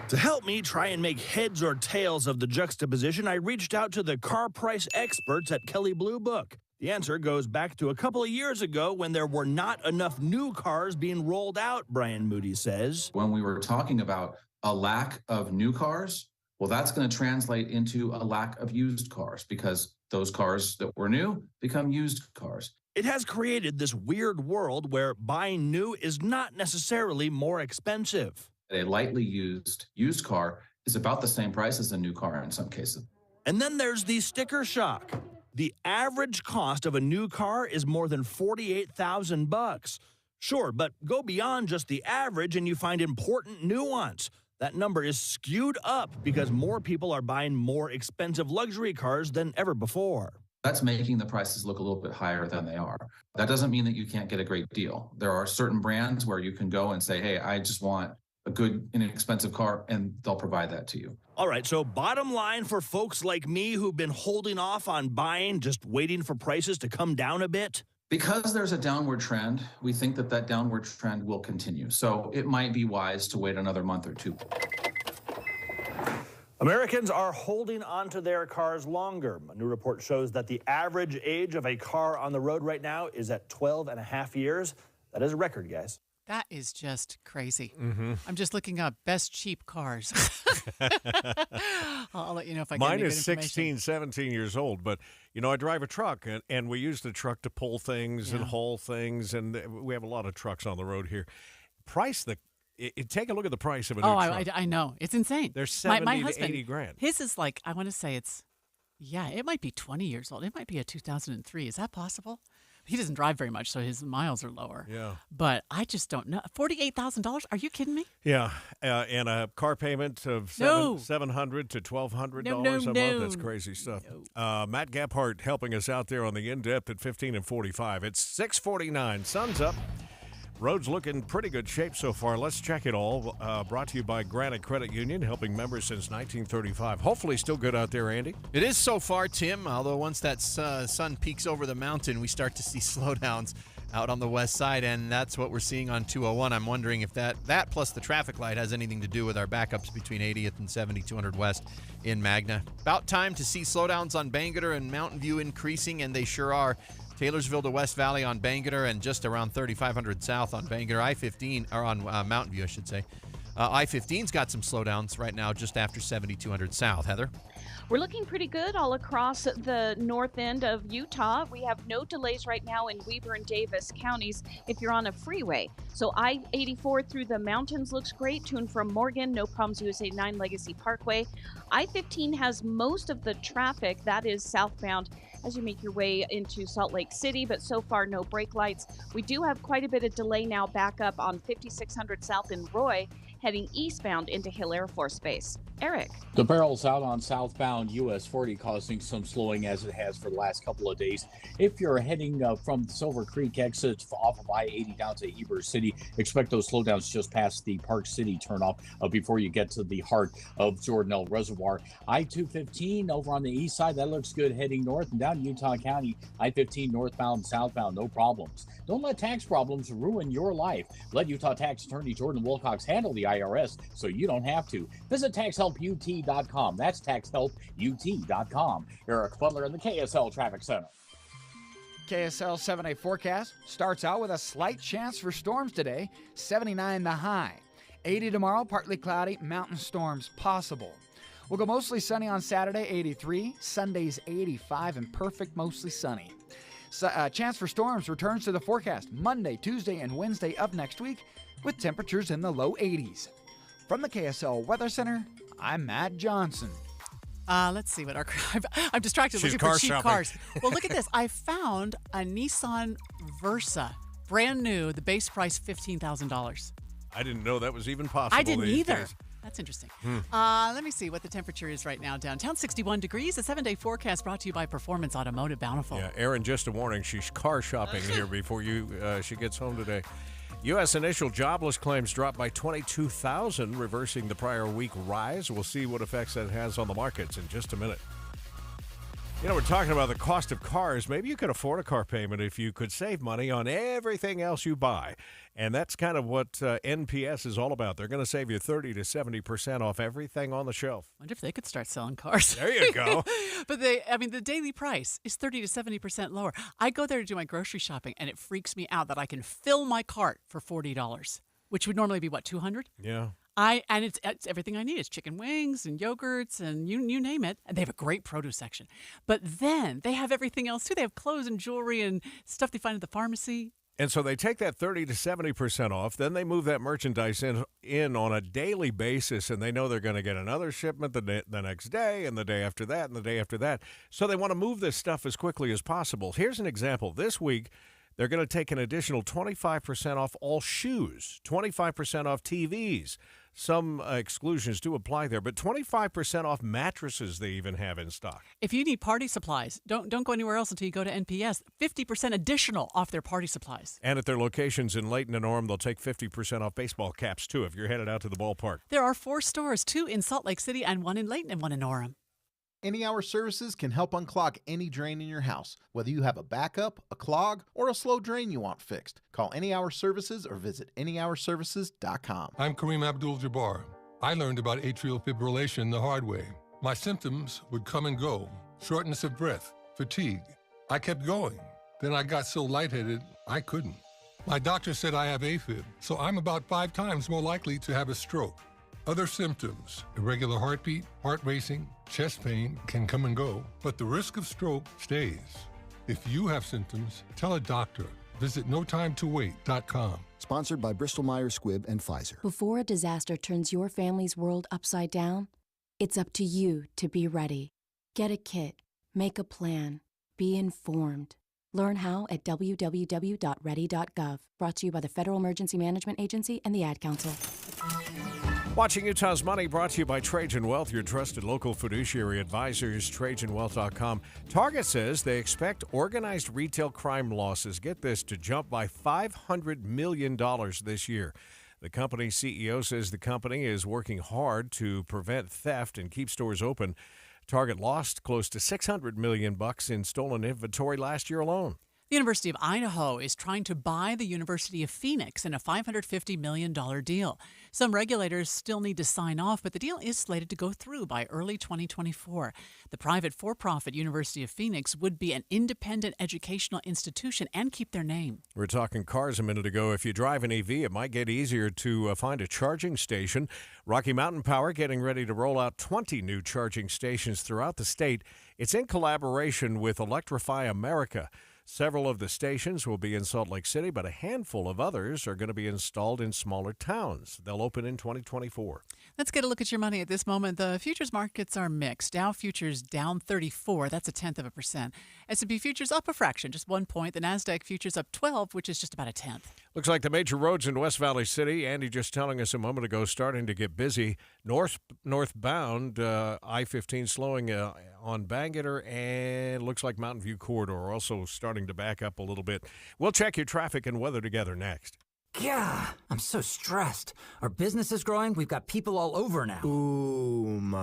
To help me try and make heads or tails of the juxtaposition, I reached out to the car price experts at Kelley Blue Book. The answer goes back to a couple of years ago when there were not enough new cars being rolled out, Brian Moody says. When we were talking about a lack of new cars, well, that's going to translate into a lack of used cars because those cars that were new become used cars. It has created this weird world where buying new is not necessarily more expensive. A lightly used car is about the same price as a new car in some cases. And then there's the sticker shock. The average cost of a new car is more than $48,000. Sure, but go beyond just the average and you find important nuance. That number is skewed up because more people are buying more expensive luxury cars than ever before. That's making the prices look a little bit higher than they are. That doesn't mean that you can't get a great deal. There are certain brands where you can go and say, hey, I just want a good, inexpensive car, and they'll provide that to you. All right, so bottom line for folks like me who've been holding off on buying, just waiting for prices to come down a bit. Because there's a downward trend, we think that that downward trend will continue. So it might be wise to wait another month or two. Americans are holding onto their cars longer. A new report shows that the average age of a car on the road right now is at 12 and a half years. That is a record, guys. That is just crazy. Mm-hmm. I'm just looking up best cheap cars. I'll let you know if I get Mine any good is 16, 17 years old, but, you know, I drive a truck, and we use the truck to pull things and haul things, and we have a lot of trucks on the road here. Take a look at the price of a new truck. I know. It's insane. They're 70 my to husband, 80 grand. His is like, I want to say it might be 20 years old. It might be a 2003. Is that possible? He doesn't drive very much, so his miles are lower. Yeah. But I just don't know. $48,000? Are you kidding me? Yeah, and a car payment of $700 to $1,200 a month. That's crazy stuff. Matt Gephardt helping us out there on the In-Depth at 15 and 45. It's 6:49. Sun's up. Roads looking pretty good shape so far. Let's check it all. Brought to you by Granite Credit Union, helping members since 1935. Hopefully still good out there, Andy. It is so far, Tim, although once that sun peaks over the mountain, we start to see slowdowns out on the west side, and that's what we're seeing on 201. I'm wondering if that plus the traffic light has anything to do with our backups between 80th and 7200 West in Magna. About time to see slowdowns on Bangerter and Mountain View increasing, and they sure are. Taylorsville to West Valley on Bangerter and just around 3500 south on Bangerter. I-15, or on Mountain View, I should say. I-15's got some slowdowns right now just after 7200 south. Heather? We're looking pretty good all across the north end of Utah. We have no delays right now in Weber and Davis counties if you're on a freeway. So I-84 through the mountains looks great. To and from Morgan, no problems. USA 9 Legacy Parkway. I-15 has most of the traffic that is southbound as you make your way into Salt Lake City, but so far no brake lights. We do have quite a bit of delay now back up on 5600 south in Roy, heading eastbound into Hill Air Force Base. Eric. The barrels out on southbound US 40 causing some slowing as it has for the last couple of days. If you're heading from Silver Creek exit off of I-80 down to Heber City, expect those slowdowns just past the Park City turnoff before you get to the heart of Jordanelle Reservoir. I-215 over on the east side, that looks good heading north and down Utah County. I-15 northbound, southbound, no problems. Don't let tax problems ruin your life. Let Utah Tax Attorney Jordan Wilcox handle the IRS so you don't have to. Visit TaxHelpUT.com. That's TaxHelpUT.com. Eric Butler in the KSL Traffic Center. KSL 7-day forecast starts out with a slight chance for storms today, 79 the high. 80 tomorrow, partly cloudy, mountain storms possible. We'll go mostly sunny on Saturday, 83. Sunday's 85 and perfect, mostly sunny. Chance for storms returns to the forecast Monday, Tuesday, and Wednesday of next week with temperatures in the low 80s. From the KSL Weather Center, I'm Matt Johnson. Let's see what our... I'm distracted She's looking for cheap shopping. cars. Well, look at this. I found a Nissan Versa, brand new, the base price $15,000. I didn't know that was even possible. I didn't these either. days. That's interesting. Let me see what the temperature is right now. Downtown, 61 degrees. A 7-day forecast brought to you by Performance Automotive Bountiful. Yeah, Erin, just a warning. She's car shopping here before she gets home today. U.S. initial jobless claims dropped by 22,000, reversing the prior week rise. We'll see what effects that has on the markets in just a minute. You know, we're talking about the cost of cars. Maybe you could afford a car payment if you could save money on everything else you buy. And that's kind of what NPS is all about. They're going to save you 30 to 70% off everything on the shelf. Wonder if they could start selling cars. There you go. But the daily price is 30 to 70% lower. I go there to do my grocery shopping, and it freaks me out that I can fill my cart for $40, which would normally be, what, $200? Yeah. And it's everything I need. It's chicken wings and yogurts and you name it. And they have a great produce section. But then they have everything else, too. They have clothes and jewelry and stuff they find at the pharmacy. And so they take that 30 to 70% off. Then they move that merchandise in on a daily basis, and they know they're going to get another shipment the next day and the day after that and the day after that. So they want to move this stuff as quickly as possible. Here's an example. This week, they're going to take an additional 25% off all shoes, 25% off TVs. Some exclusions do apply there, but 25% off mattresses they even have in stock. If you need party supplies, don't go anywhere else until you go to NPS. 50% additional off their party supplies. And at their locations in Layton and Orem, they'll take 50% off baseball caps, too, if you're headed out to the ballpark. There are 4 stores, 2 in Salt Lake City and 1 in Layton and 1 in Orem. Any Hour Services can help unclog any drain in your house, whether you have a backup, a clog, or a slow drain you want fixed. Call Any Hour Services or visit anyhourservices.com. I'm Kareem Abdul-Jabbar. I learned about atrial fibrillation the hard way. My symptoms would come and go, shortness of breath, fatigue. I kept going. Then I got so lightheaded, I couldn't. My doctor said I have AFib, so I'm about 5 times more likely to have a stroke. Other symptoms, irregular heartbeat, heart racing, chest pain can come and go, but the risk of stroke stays. If you have symptoms, tell a doctor. Visit notimetowait.com. Sponsored by Bristol-Myers Squibb and Pfizer. Before a disaster turns your family's world upside down, it's up to you to be ready. Get a kit, make a plan, be informed. Learn how at www.ready.gov. Brought to you by the Federal Emergency Management Agency and the Ad Council. Watching Utah's Money brought to you by Trajan Wealth, your trusted local fiduciary advisors, TrajanWealth.com. Target says they expect organized retail crime losses, get this, to jump by $500 million this year. The company's CEO says the company is working hard to prevent theft and keep stores open. Target lost close to $600 million in stolen inventory last year alone. The University of Idaho is trying to buy the University of Phoenix in a $550 million deal. Some regulators still need to sign off, but the deal is slated to go through by early 2024. The private for-profit University of Phoenix would be an independent educational institution and keep their name. We were talking cars a minute ago. If you drive an EV, it might get easier to find a charging station. Rocky Mountain Power getting ready to roll out 20 new charging stations throughout the state. It's in collaboration with Electrify America. Several of the stations will be in Salt Lake City, but a handful of others are going to be installed in smaller towns. They'll open in 2024. Let's get a look at your money at this moment. The futures markets are mixed. Dow futures down 34. That's 0.1%. S&P futures up a fraction, just 1 point. The NASDAQ futures up 12, which is just about 1/10. Looks like the major roads in West Valley City, Andy just telling us a moment ago, starting to get busy. Northbound, I-15 slowing on Bangerter, and looks like Mountain View Corridor also starting to back up a little bit. We'll check your traffic and weather together next. Yeah, I'm so stressed. Our business is growing. We've got people all over now. Ooma.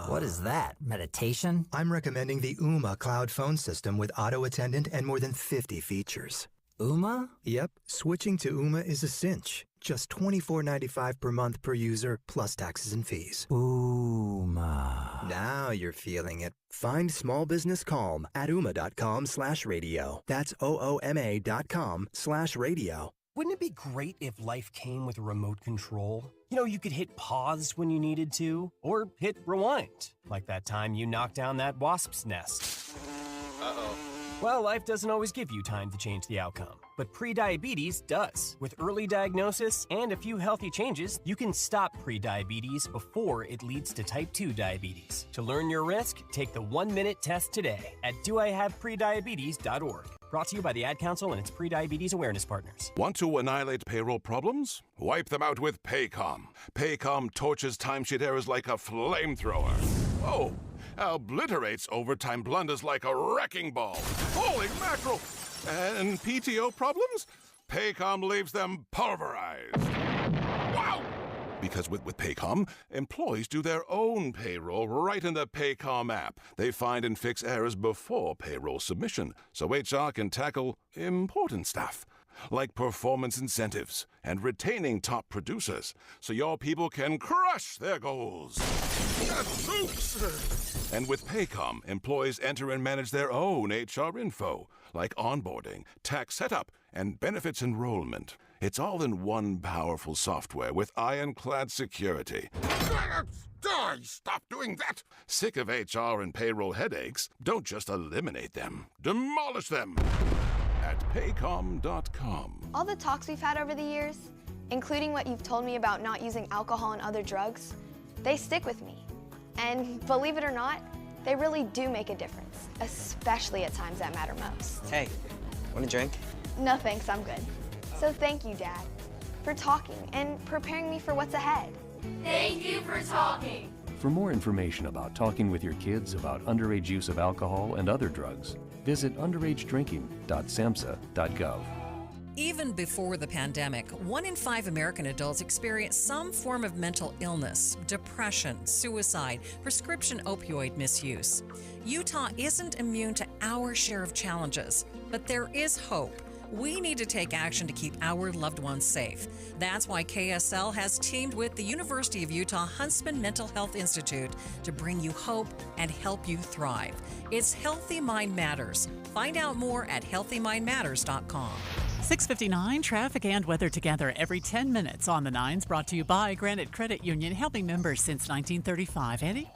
What is that? Meditation? I'm recommending the Ooma cloud phone system with auto attendant and more than 50 features. Uma? Yep, switching to Uma is a cinch. Just $24.95 per month per user, plus taxes and fees. Uma. Now you're feeling it. Find small business calm at ooma.com/radio. That's OOMA.com/radio. Wouldn't it be great if life came with a remote control? You know, you could hit pause when you needed to, or hit rewind, like that time you knocked down that wasp's nest. Uh-oh. Well, life doesn't always give you time to change the outcome, but prediabetes does. With early diagnosis and a few healthy changes, you can stop prediabetes before it leads to type 2 diabetes. To learn your risk, take the 1-minute test today at doihaveprediabetes.org. Brought to you by the Ad Council and its prediabetes awareness partners. Want to annihilate payroll problems? Wipe them out with Paycom. Paycom torches timesheet errors like a flamethrower. Oh, obliterates overtime blunders like a wrecking ball. Holy mackerel! And PTO problems? Paycom leaves them pulverized. Wow! Because with Paycom, employees do their own payroll right in the Paycom app. They find and fix errors before payroll submission, so HR can tackle important stuff, like performance incentives and retaining top producers, so your people can crush their goals. And with Paycom, employees enter and manage their own HR info, like onboarding, tax setup, and benefits enrollment. It's all in one powerful software with ironclad security. Stop doing that! Sick of HR and payroll headaches? Don't just eliminate them. Demolish them at paycom.com. All the talks we've had over the years, including what you've told me about not using alcohol and other drugs, they stick with me. And believe it or not, they really do make a difference, especially at times that matter most. Hey, want a drink? No thanks, I'm good. So thank you, Dad, for talking and preparing me for what's ahead. Thank you for talking. For more information about talking with your kids about underage use of alcohol and other drugs, visit underagedrinking.samhsa.gov. Even before the pandemic, 1 in 5 American adults experience some form of mental illness, depression, suicide, prescription opioid misuse. Utah isn't immune to our share of challenges, but there is hope. We need to take action to keep our loved ones safe. That's why KSL has teamed with the University of Utah Huntsman Mental Health Institute to bring you hope and help you thrive. It's Healthy Mind Matters. Find out more at healthymindmatters.com. 6:59, traffic and weather together every 10 minutes on the 9s, brought to you by Granite Credit Union, helping members since 1935. Eddie?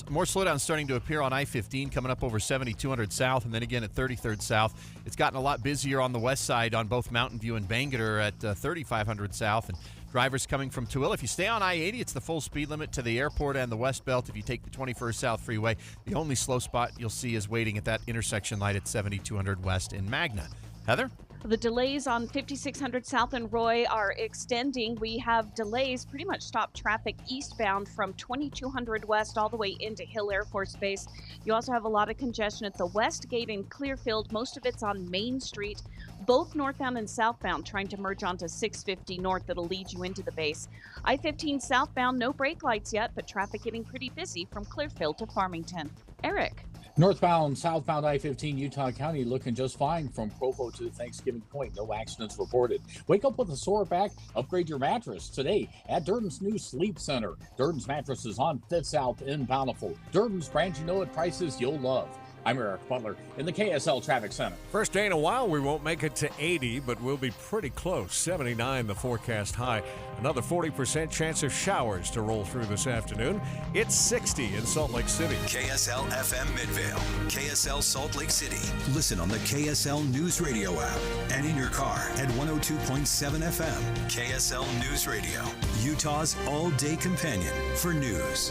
More slowdowns starting to appear on I-15 coming up over 7200 South and then again at 33rd South. It's gotten a lot busier on the west side on both Mountain View and Bangerter at 3500 South. And drivers coming from Tooele, if you stay on I-80, it's the full speed limit to the airport and the West Belt. If you take the 21st South Freeway, the only slow spot you'll see is waiting at that intersection light at 7200 West in Magna. Heather? The delays on 5600 South and Roy are extending. We have delays, pretty much stopped traffic eastbound from 2200 West all the way into Hill Air Force Base. You also have a lot of congestion at the West Gate in Clearfield. Most of it's on Main Street, both northbound and southbound, trying to merge onto 650 North that'll lead you into the base. I-15 southbound, no brake lights yet, but traffic getting pretty busy from Clearfield to Farmington. Eric? Northbound, southbound I-15, Utah County looking just fine from Provo to Thanksgiving Point. No accidents reported. Wake up with a sore back? Upgrade your mattress today at Durden's new Sleep Center. Durden's mattresses on 5th South in Bountiful. Durden's brand you know at prices you'll love. I'm Eric Butler in the KSL Traffic Center. First day in a while, we won't make it to 80, but we'll be pretty close. 79 the forecast high. Another 40% chance of showers to roll through this afternoon. It's 60 in Salt Lake City. KSL FM Midvale, KSL Salt Lake City. Listen on the KSL News Radio app and in your car at 102.7 FM. KSL News Radio, Utah's all-day companion for news.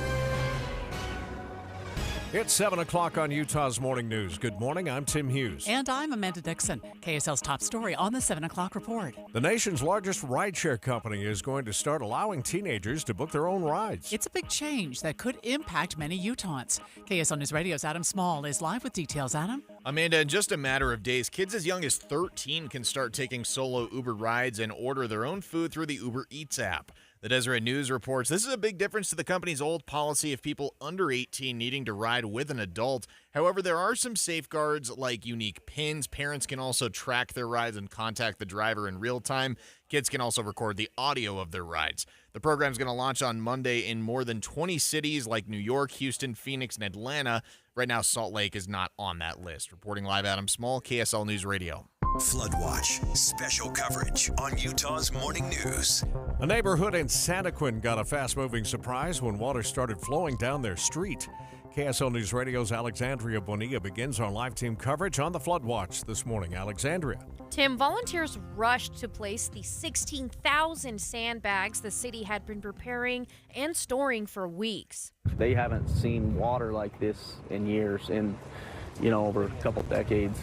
It's 7 o'clock on Utah's Morning News. Good morning, I'm Tim Hughes. And I'm Amanda Dixon. KSL's top story on the 7 o'clock report. The nation's largest rideshare company is going to start allowing teenagers to book their own rides. It's a big change that could impact many Utahns. KSL News Radio's Adam Small is live with details. Adam? Amanda, in just a matter of days, kids as young as 13 can start taking solo Uber rides and order their own food through the Uber Eats app. The Deseret News reports this is a big difference to the company's old policy of people under 18 needing to ride with an adult. However, there are some safeguards like unique pins. Parents can also track their rides and contact the driver in real time. Kids can also record the audio of their rides. The program is going to launch on Monday in more than 20 cities like New York, Houston, Phoenix, and Atlanta. Right now, Salt Lake is not on that list. Reporting live, Adam Small, KSL News Radio. Flood Watch, special coverage on Utah's Morning News. A neighborhood in Santaquin got a fast-moving surprise when water started flowing down their street. KSL News Radio's Alexandria Bonilla begins our live team coverage on the Flood Watch this morning. Alexandria. Tim, volunteers rushed to place the 16,000 sandbags the city had been preparing and storing for weeks. They haven't seen water like this in years, over a couple decades.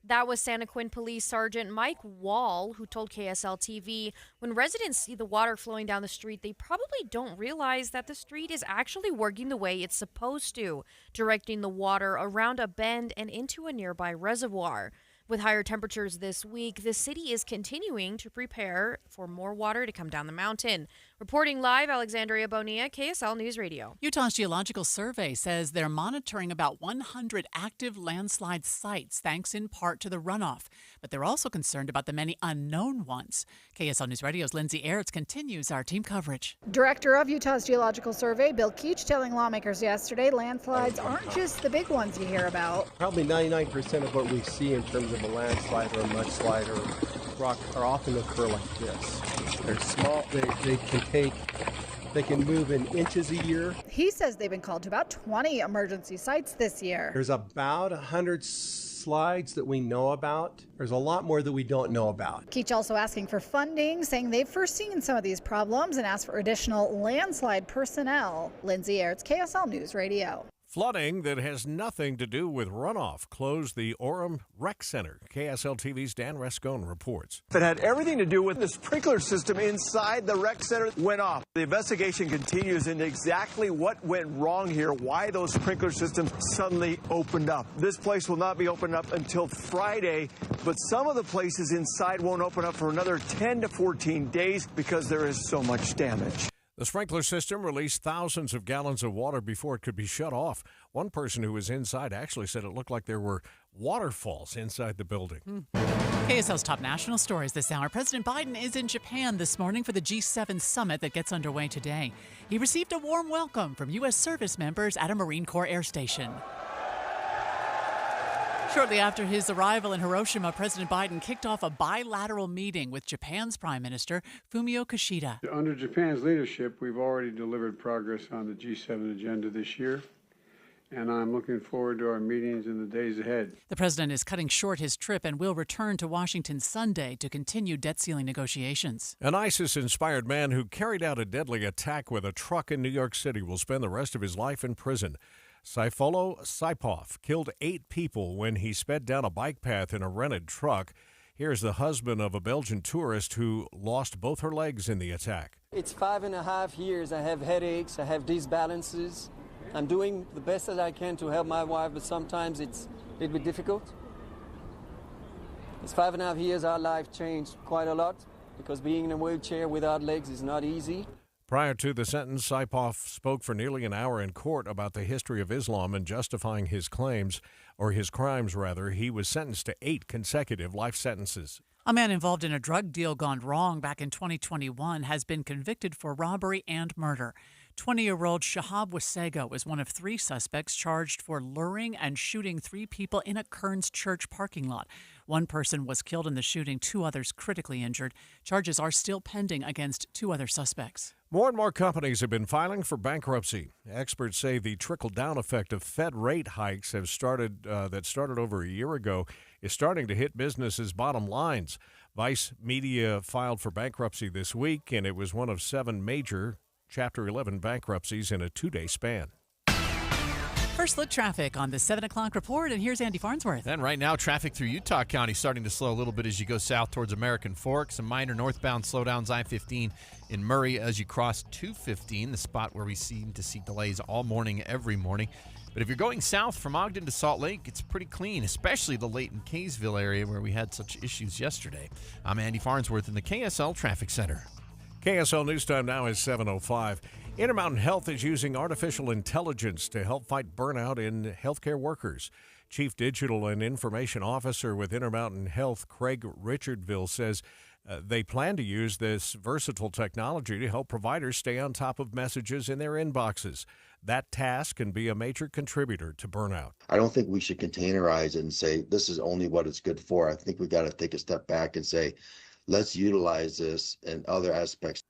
That was Santaquin Police Sergeant Mike Wall, who told KSL TV, when residents see the water flowing down the street, they probably don't realize that the street is actually working the way it's supposed to, directing the water around a bend and into a nearby reservoir. With higher temperatures this week, the city is continuing to prepare for more water to come down the mountain. Reporting live, Alexandria Bonilla, KSL News Radio. Utah's Geological Survey says they're monitoring about 100 active landslide sites, thanks in part to the runoff. But they're also concerned about the many unknown ones. KSL News Radio's Lindsay Aerts continues our team coverage. Director of Utah's Geological Survey, Bill Keach, telling lawmakers yesterday landslides aren't just the big ones you hear about. Probably 99% of what we see in terms of a landslide or a mudslide or rock are often occur like this. They're small, they can move in inches a year. He says they've been called to about 20 emergency sites this year. There's about 100 slides that we know about. There's a lot more that we don't know about. Keach also asking for funding, saying they've foreseen some of these problems and asked for additional landslide personnel. Lindsay Aerts, KSL News Radio. Flooding that has nothing to do with runoff closed the Orem Rec Center. KSL TV's Dan Rascone reports. It had everything to do with the sprinkler system inside the rec center went off. The investigation continues into exactly what went wrong here, why those sprinkler systems suddenly opened up. This place will not be opened up until Friday, but some of the places inside won't open up for another 10 to 14 days because there is so much damage. The sprinkler system released thousands of gallons of water before it could be shut off. One person who was inside actually said it looked like there were waterfalls inside the building. KSL's top national stories this hour. President Biden is in Japan this morning for the G7 summit that gets underway today. He received a warm welcome from U.S. service members at a Marine Corps air station. Shortly after his arrival in Hiroshima, President Biden kicked off a bilateral meeting with Japan's Prime Minister Fumio Kishida. Under Japan's leadership, we've already delivered progress on the G7 agenda this year, and I'm looking forward to our meetings in the days ahead. The president is cutting short his trip and will return to Washington Sunday to continue debt ceiling negotiations. An ISIS-inspired man who carried out a deadly attack with a truck in New York City will spend the rest of his life in prison. Saifullah Saipov killed 8 people when he sped down a bike path in a rented truck. Here's the husband of a Belgian tourist who lost both her legs in the attack. It's 5.5 years. I have headaches. I have disbalances. I'm doing the best that I can to help my wife, but sometimes it's a little bit difficult. It's 5.5 years. Our life changed quite a lot because being in a wheelchair without legs is not easy. Prior to the sentence, Saipov spoke for nearly an hour in court about the history of Islam and justifying his claims, or his crimes rather. He was sentenced to 8 consecutive life sentences. A man involved in a drug deal gone wrong back in 2021 has been convicted for robbery and murder. 20-year-old Shahab Wasego is one of 3 suspects charged for luring and shooting 3 people in a Kearns church parking lot. 1 person was killed in the shooting, 2 others critically injured. Charges are still pending against 2 other suspects. More and more companies have been filing for bankruptcy. Experts say the trickle-down effect of Fed rate hikes that started over a year ago is starting to hit businesses' bottom lines. Vice Media filed for bankruptcy this week, and it was one of 7 major Chapter 11 bankruptcies in a 2-day span. First look traffic on the 7 o'clock report, and here's Andy Farnsworth. And right now, traffic through Utah County starting to slow a little bit as you go south towards American Fork. Some minor northbound slowdowns, I-15 in Murray as you cross 215, the spot where we seem to see delays all morning, every morning. But if you're going south from Ogden to Salt Lake, it's pretty clean, especially the Layton Kaysville area where we had such issues yesterday. I'm Andy Farnsworth in the KSL Traffic Center. KSL News Time now is 7:05. Intermountain Health is using artificial intelligence to help fight burnout in healthcare workers. Chief Digital and Information Officer with Intermountain Health, Craig Richardville, says they plan to use this versatile technology to help providers stay on top of messages in their inboxes. That task can be a major contributor to burnout. I don't think we should containerize it and say this is only what it's good for. I think we got to take a step back and say, let's utilize this in other aspects.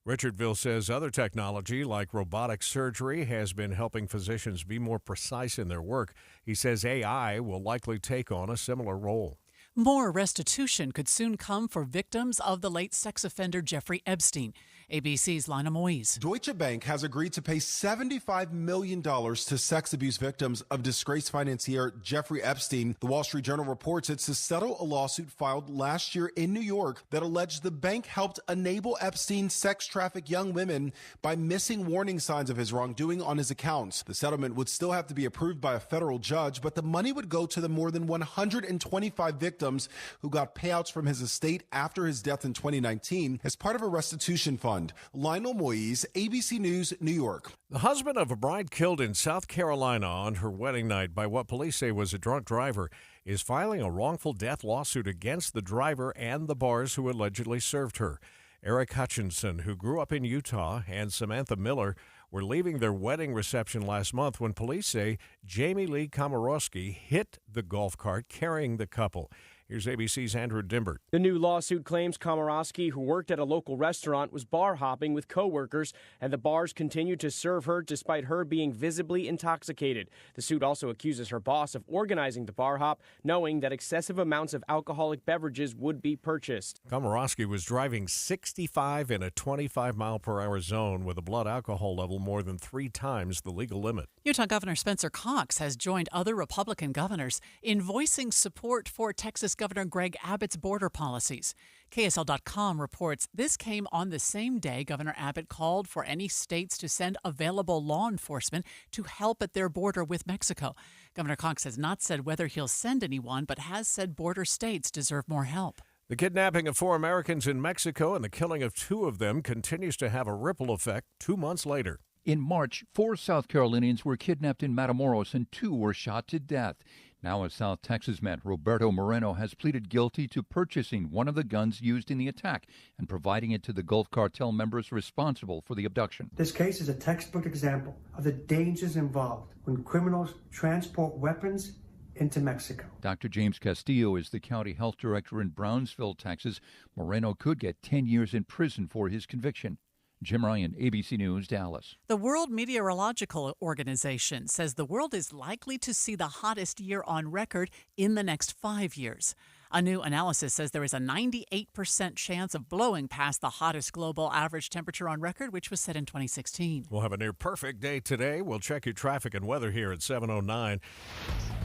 Richardville says other technology like robotic surgery has been helping physicians be more precise in their work. He says AI will likely take on a similar role. More restitution could soon come for victims of the late sex offender Jeffrey Epstein. ABC's Lina Moise. Deutsche Bank has agreed to pay $75 million to sex abuse victims of disgraced financier Jeffrey Epstein. The Wall Street Journal reports it's to settle a lawsuit filed last year in New York that alleged the bank helped enable Epstein sex traffic young women by missing warning signs of his wrongdoing on his accounts. The settlement would still have to be approved by a federal judge, but the money would go to the more than 125 victims who got payouts from his estate after his death in 2019 as part of a restitution fund. Lionel Moise, ABC News, New York. The husband of a bride killed in South Carolina on her wedding night by what police say was a drunk driver is filing a wrongful death lawsuit against the driver and the bars who allegedly served her. Eric Hutchinson, who grew up in Utah, and Samantha Miller were leaving their wedding reception last month when police say Jamie Lee Komorowski hit the golf cart carrying the couple. Here's ABC's Andrew Dimbert. The new lawsuit claims Komorowski, who worked at a local restaurant, was bar hopping with coworkers, and the bars continued to serve her despite her being visibly intoxicated. The suit also accuses her boss of organizing the bar hop, knowing that excessive amounts of alcoholic beverages would be purchased. Komorowski was driving 65 in a 25-mile-per-hour zone with a blood alcohol level more than 3 times the legal limit. Utah Governor Spencer Cox has joined other Republican governors in voicing support for Texas Governor Greg Abbott's border policies. KSL.com reports this came on the same day Governor Abbott called for any states to send available law enforcement to help at their border with Mexico. Governor Cox has not said whether he'll send anyone, but has said border states deserve more help. The kidnapping of 4 Americans in Mexico and the killing of 2 of them continues to have a ripple effect 2 months later. In March, 4 South Carolinians were kidnapped in Matamoros and 2 were shot to death. Now a South Texas man, Roberto Moreno, has pleaded guilty to purchasing one of the guns used in the attack and providing it to the Gulf Cartel members responsible for the abduction. This case is a textbook example of the dangers involved when criminals transport weapons into Mexico. Dr. James Castillo is the county health director in Brownsville, Texas. Moreno could get 10 years in prison for his conviction. Jim Ryan, ABC News, Dallas. The World Meteorological Organization says the world is likely to see the hottest year on record in the next 5 years. A new analysis says there is a 98% chance of blowing past the hottest global average temperature on record, which was set in 2016. We'll have a near perfect day today. We'll check your traffic and weather here at 7:09.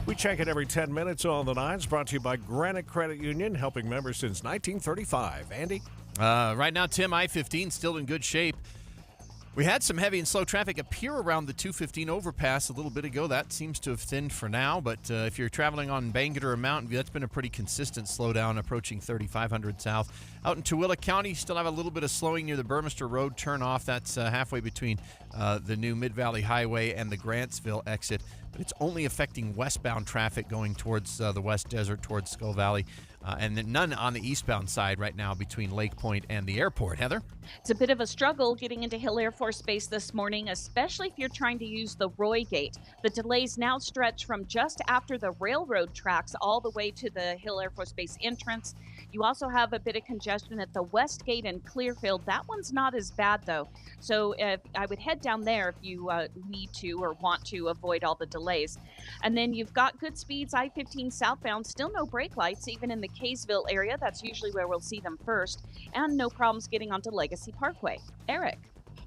We check it every 10 minutes on the 9s, brought to you by Granite Credit Union, helping members since 1935. Andy? Right now, Tim, I-15 still in good shape. We had some heavy and slow traffic appear around the 215 overpass a little bit ago. That seems to have thinned for now, but if you're traveling on Bangor or Mountain View, that's been a pretty consistent slowdown approaching 3500 south. Out in Tooele County, still have a little bit of slowing near the Burmester Road turnoff. That's halfway between the new Mid-Valley Highway and the Grantsville exit, but it's only affecting westbound traffic going towards the West Desert, towards Skull Valley. And then none on the eastbound side right now between Lake Point and the airport. Heather? It's a bit of a struggle getting into Hill Air Force Base this morning, especially if you're trying to use the Roy Gate. The delays now stretch from just after the railroad tracks all the way to the Hill Air Force Base entrance. You also have a bit of congestion at the West Gate and Clearfield. That one's not as bad, though. So I would head down there if you need to or want to avoid all the delays. And then you've got good speeds, I-15 southbound, still no brake lights, even in the Kaysville area. That's usually where we'll see them first. And no problems getting onto Legacy Parkway. Eric.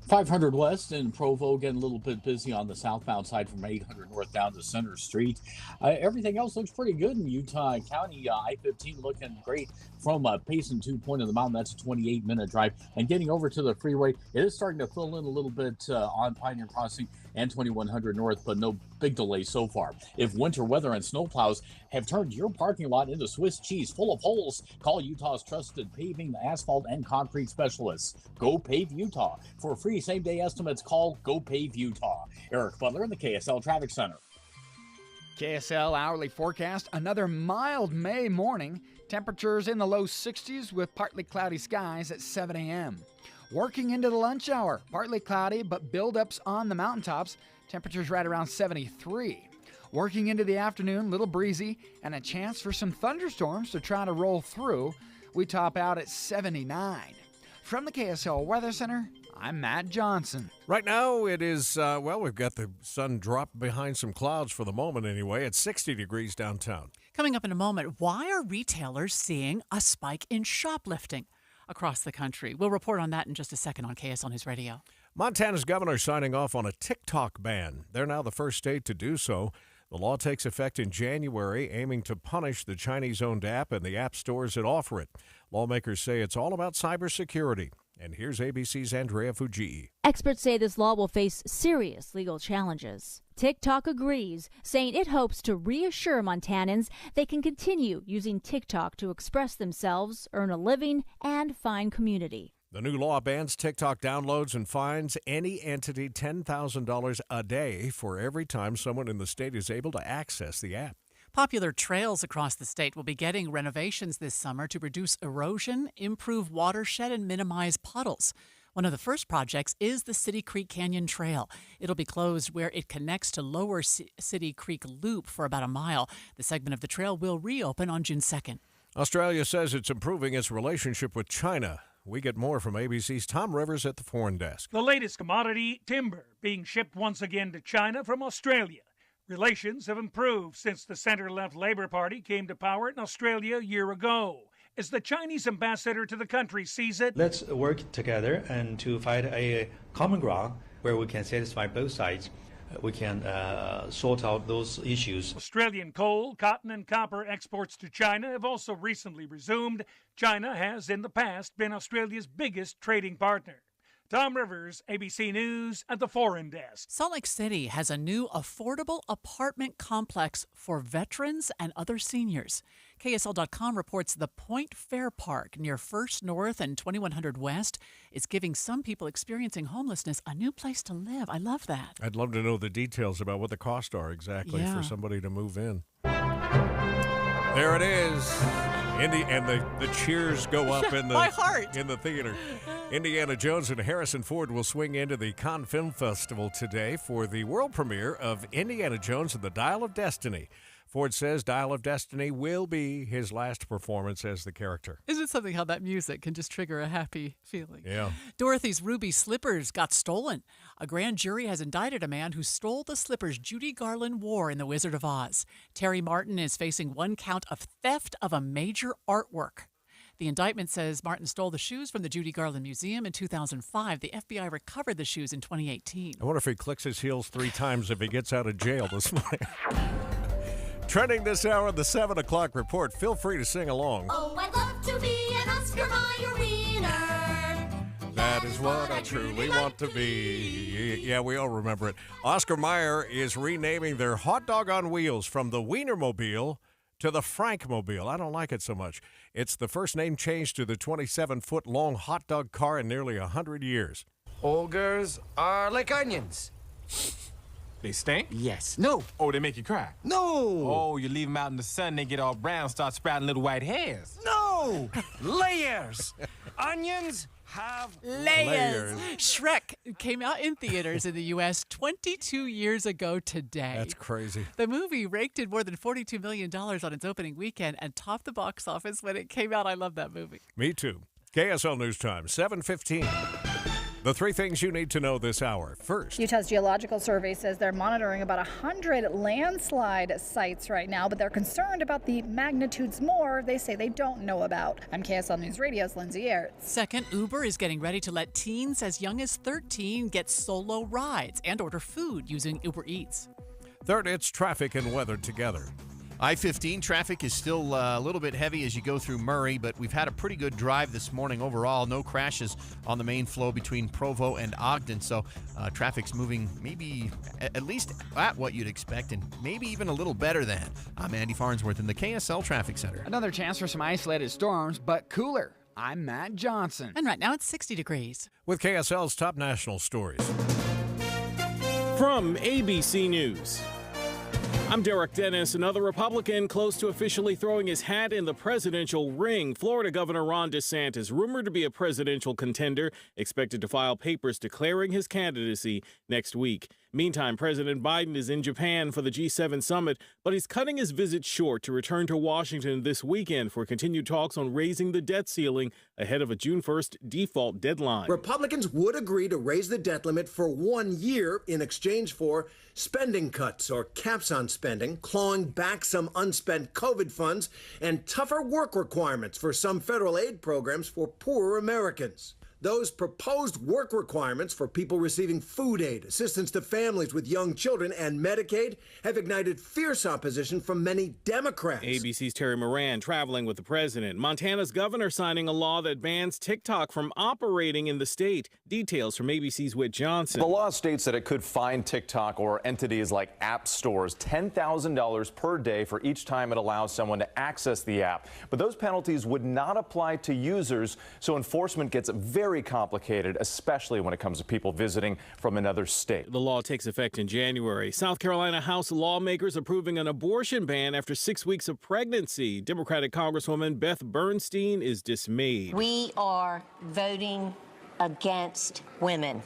500 West in Provo getting a little bit busy on the southbound side from 800 North down to Center Street. Everything else looks pretty good in Utah County. I-15 looking great from Payson to Point of the Mountain. That's a 28-minute drive. And getting over to the freeway, it is starting to fill in a little bit on Pioneer Crossing and 2100 north, but no big delays so far. If winter weather and snowplows have turned your parking lot into Swiss cheese full of holes, call Utah's trusted paving, asphalt, and concrete specialists. Go Pave Utah. For free same-day estimates, call Go Pave Utah. Eric Butler in the KSL Traffic Center. KSL hourly forecast, another mild May morning. Temperatures in the low 60s with partly cloudy skies at 7 a.m. Working into the lunch hour, partly cloudy but buildups on the mountaintops. Temperatures right around 73. Working into the afternoon, little breezy and a chance for some thunderstorms to try to roll through. We top out at 79. From the KSL Weather Center, I'm Matt Johnson. Right now it is, we've got the sun dropped behind some clouds for the moment anyway. It's 60 degrees downtown. Coming up in a moment, why are retailers seeing a spike in shoplifting across the country? We'll report on that in just a second on KSL News Radio. Montana's governor signing off on a TikTok ban. They're now the first state to do so. The law takes effect in January, aiming to punish the Chinese-owned app and the app stores that offer it. Lawmakers say it's all about cybersecurity. And here's ABC's Andrea Fujii. Experts say this law will face serious legal challenges. TikTok agrees, saying it hopes to reassure Montanans they can continue using TikTok to express themselves, earn a living, and find community. The new law bans TikTok downloads and fines any entity $10,000 a day for every time someone in the state is able to access the app. Popular trails across the state will be getting renovations this summer to reduce erosion, improve watershed, and minimize puddles. One of the first projects is the City Creek Canyon Trail. It'll be closed where it connects to Lower City Creek Loop for about a mile. The segment of the trail will reopen on June 2nd. Australia says it's improving its relationship with China. We get more from ABC's Tom Rivers at the Foreign Desk. The latest commodity, timber, being shipped once again to China from Australia. Relations have improved since the center-left Labour Party came to power in Australia a year ago. As the Chinese ambassador to the country sees it, let's work together and to find a common ground where we can satisfy both sides. We can sort out those issues. Australian coal, cotton, and copper exports to China have also recently resumed. China has in the past been Australia's biggest trading partner. Tom Rivers, ABC News at the Foreign Desk. Salt Lake City has a new affordable apartment complex for veterans and other seniors. KSL.com reports the Point Fair Park near First North and 2100 West is giving some people experiencing homelessness a new place to live. I love that. I'd love to know the details about what the costs are exactly for somebody to move in. There it is. The cheers go up in the my heart. In the theater. Indiana Jones and Harrison Ford will swing into the Cannes Film Festival today for the world premiere of Indiana Jones and the Dial of Destiny. Ford says Dial of Destiny will be his last performance as the character. Isn't it something how that music can just trigger a happy feeling? Yeah. Dorothy's ruby slippers got stolen. A grand jury has indicted a man who stole the slippers Judy Garland wore in The Wizard of Oz. Terry Martin is facing one count of theft of a major artwork. The indictment says Martin stole the shoes from the Judy Garland Museum in 2005. The FBI recovered the shoes in 2018. I wonder if he clicks his heels 3 times if he gets out of jail this morning. Trending this hour in the 7 o'clock report. Feel free to sing along. Oh, I'd love to be an Oscar Mayer winner. That is what I truly want to be. Yeah, we all remember it. Oscar Mayer is renaming their hot dog on wheels from the Wienermobile to the Frankmobile. I don't like it so much. It's the first name change to the 27-foot-long hot dog car in nearly 100 years. Ogres are like onions. They stink? Yes. No. Oh, they make you cry? No. Oh, you leave them out in the sun, they get all brown, start sprouting little white hairs. No. Layers. Onions have layers. Shrek came out in theaters in the U.S. 22 years ago today. That's crazy. The movie raked in more than $42 million on its opening weekend and topped the box office when it came out. I love that movie. Me too. KSL News Time, 7:15. The 3 things you need to know this hour. First, Utah's Geological Survey says they're monitoring about 100 landslide sites right now, but they're concerned about the magnitudes more they say they don't know about. I'm KSL News Radio's Lindsay Aerts. Second, Uber is getting ready to let teens as young as 13 get solo rides and order food using Uber Eats. Third, it's traffic and weather together. I-15 traffic is still a little bit heavy as you go through Murray, but we've had a pretty good drive this morning overall. No crashes on the main flow between Provo and Ogden, so traffic's moving maybe at least at what you'd expect and maybe even a little better than. I'm Andy Farnsworth in the KSL Traffic Center. Another chance for some isolated storms, but cooler. I'm Matt Johnson. And right now it's 60 degrees. With KSL's top national stories. From ABC News, I'm Derek Dennis. Another Republican close to officially throwing his hat in the presidential ring. Florida Governor Ron DeSantis, rumored to be a presidential contender, expected to file papers declaring his candidacy next week. Meantime, President Biden is in Japan for the G7 summit, but he's cutting his visit short to return to Washington this weekend for continued talks on raising the debt ceiling ahead of a June 1st default deadline. Republicans would agree to raise the debt limit for 1 year in exchange for spending cuts or caps on spending, clawing back some unspent COVID funds, and tougher work requirements for some federal aid programs for poorer Americans. Those proposed work requirements for people receiving food aid, assistance to families with young children, and Medicaid have ignited fierce opposition from many Democrats. ABC's Terry Moran traveling with the president. Montana's governor signing a law that bans TikTok from operating in the state. Details from ABC's Whit Johnson. The law states that it could fine TikTok or entities like app stores $10,000 per day for each time it allows someone to access the app. But those penalties would not apply to users, so enforcement gets very complicated, especially when it comes to people visiting from another state. The law takes effect in January. South Carolina House lawmakers approving an abortion ban after 6 weeks of pregnancy. Democratic Congresswoman Beth Bernstein is dismayed. We are voting against women.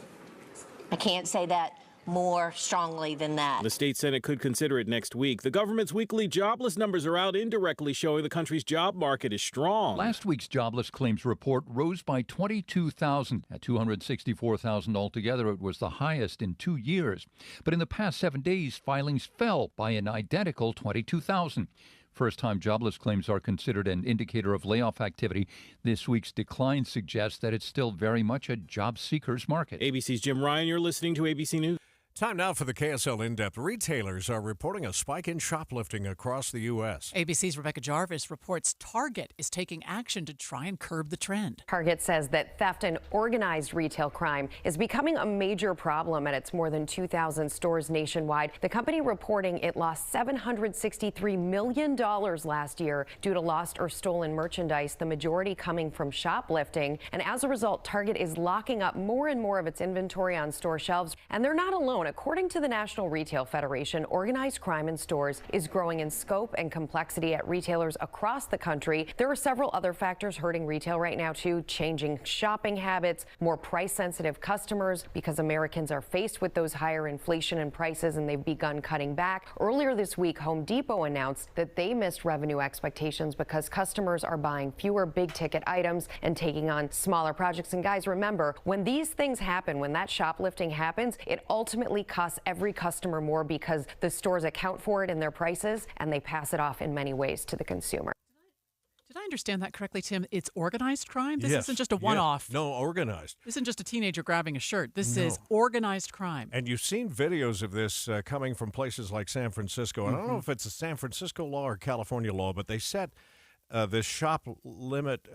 I can't say that more strongly than that. The state Senate could consider it next week. The government's weekly jobless numbers are out, indirectly showing the country's job market is strong. Last week's jobless claims report rose by 22,000. At 264,000 altogether, it was the highest in 2 years. But in the past 7 days, filings fell by an identical 22,000. First-time jobless claims are considered an indicator of layoff activity. This week's decline suggests that it's still very much a job seekers market. ABC's Jim Ryan, you're listening to ABC News. Time now for the KSL In-Depth. Retailers are reporting a spike in shoplifting across the U.S. ABC's Rebecca Jarvis reports Target is taking action to try and curb the trend. Target says that theft and organized retail crime is becoming a major problem at its more than 2,000 stores nationwide. The company reporting it lost $763 million last year due to lost or stolen merchandise, the majority coming from shoplifting. And as a result, Target is locking up more and more of its inventory on store shelves. And they're not alone. According to the National Retail Federation, organized crime in stores is growing in scope and complexity at retailers across the country. There are several other factors hurting retail right now, too. Changing shopping habits, more price-sensitive customers because Americans are faced with those higher inflation and prices and they've begun cutting back. Earlier this week, Home Depot announced that they missed revenue expectations because customers are buying fewer big-ticket items and taking on smaller projects. And guys, remember, when these things happen, when that shoplifting happens, it ultimately costs every customer more because the stores account for it in their prices and they pass it off in many ways to the consumer. Did I understand that correctly, Tim? It's organized crime? This Yes. isn't just a one-off. No, organized. This isn't just a teenager grabbing a shirt. This is organized crime. And you've seen videos of this coming from places like San Francisco. And I don't know if it's a San Francisco law or California law, but they set this shoplifting limit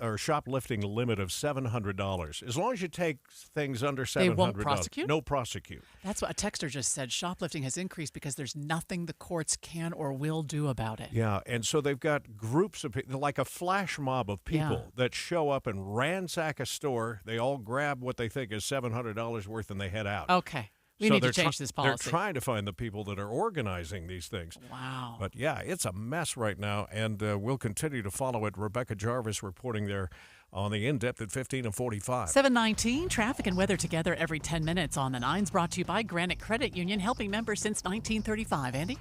of $700. As long as you take things under $700, They won't prosecute? No prosecute. That's what a texter just said. Shoplifting has increased because there's nothing the courts can or will do about it. Yeah, and so they've got groups of people, like a flash mob of people that show up and ransack a store. They all grab what they think is $700 worth and they head out. Okay. We need to change this policy. They're trying to find the people that are organizing these things. Wow. But yeah, it's a mess right now, and we'll continue to follow it. Rebecca Jarvis reporting there on the In-Depth at 15 and 45. 7:19, traffic and weather together every 10 minutes on the 9s, brought to you by Granite Credit Union, helping members since 1935. Andy?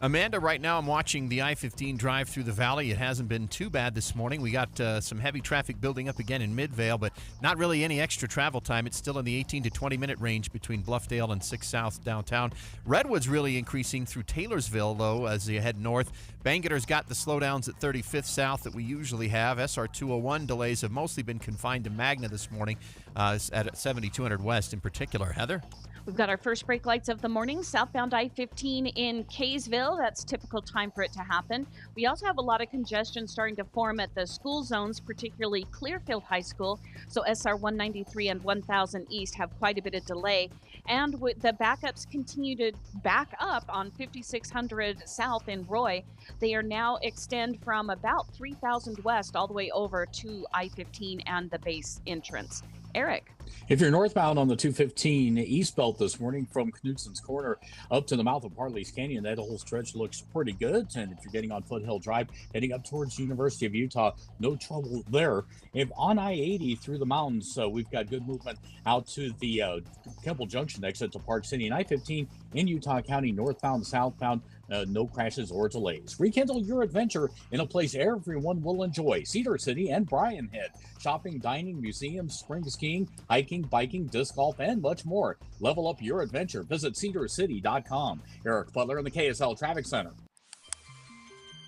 Amanda, right now I'm watching the I-15 drive through the valley. It hasn't been too bad this morning. We got some heavy traffic building up again in Midvale, but not really any extra travel time. It's still in the 18 to 20-minute range between Bluffdale and 6 South downtown. Redwood's really increasing through Taylorsville, though, as you head north. Bangor's got the slowdowns at 35th South that we usually have. SR 201 delays have mostly been confined to Magna this morning at 7200 West in particular. Heather? We've got our first brake lights of the morning, southbound I-15 in Kaysville. That's typical time for it to happen. We also have a lot of congestion starting to form at the school zones, particularly Clearfield High School. So SR 193 and 1000 East have quite a bit of delay. And with the backups continue to back up on 5600 South in Roy. They are now extend from about 3000 West all the way over to I-15 and the base entrance. Eric. If you're northbound on the 215 East Belt this morning from Knutson's Corner up to the mouth of Hartley's Canyon, that whole stretch looks pretty good. And if you're getting on Foothill Drive, heading up towards University of Utah, no trouble there. If on I-80 through the mountains, we've got good movement out to the Temple Junction exit to Park City, and I-15 in Utah County, northbound, southbound, no crashes or delays. Rekindle your adventure in a place everyone will enjoy. Cedar City and Bryan Head. Shopping, dining, museums, spring skiing, hiking, biking, disc golf, and much more. Level up your adventure. Visit cedarcity.com. Eric Butler in the KSL Traffic Center.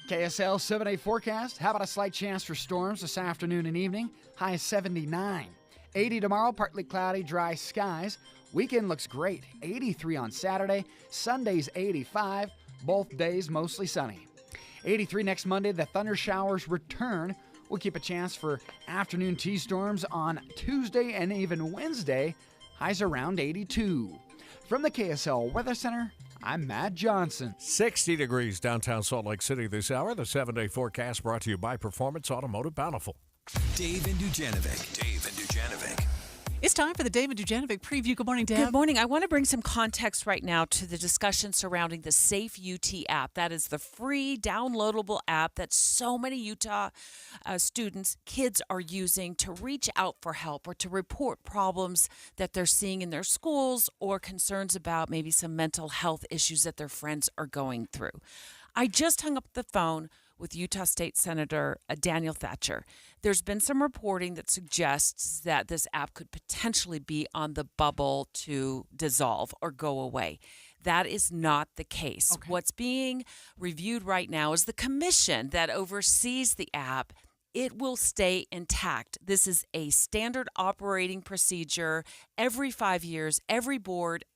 KSL 7-day forecast. How about a slight chance for storms this afternoon and evening? High 79. 80 tomorrow, partly cloudy, dry skies. Weekend looks great. 83 on Saturday. Sunday's 85. Both days mostly sunny. 83 next Monday, the thunder showers return. We'll keep a chance for afternoon T-storms on Tuesday and even Wednesday. Highs around 82. From the KSL Weather Center, I'm Matt Johnson. 60 degrees downtown Salt Lake City this hour. The 7-day forecast brought to you by Performance Automotive Bountiful. Dave and Dujanovic. Dave and Dujanovic. It's time for the David Dujanovic preview. Good morning, Deb. Good morning. I want to bring some context right now to the discussion surrounding the Safe UT app. That is the free downloadable app that so many Utah students, kids are using to reach out for help or to report problems that they're seeing in their schools or concerns about maybe some mental health issues that their friends are going through. I just hung up the phone with Utah State Senator Daniel Thatcher. There's been some reporting that suggests that this app could potentially be on the bubble to dissolve or go away. That is not the case. Okay. What's being reviewed right now is the commission that oversees the app. It will stay intact. This is a standard operating procedure. Every 5 years, every board,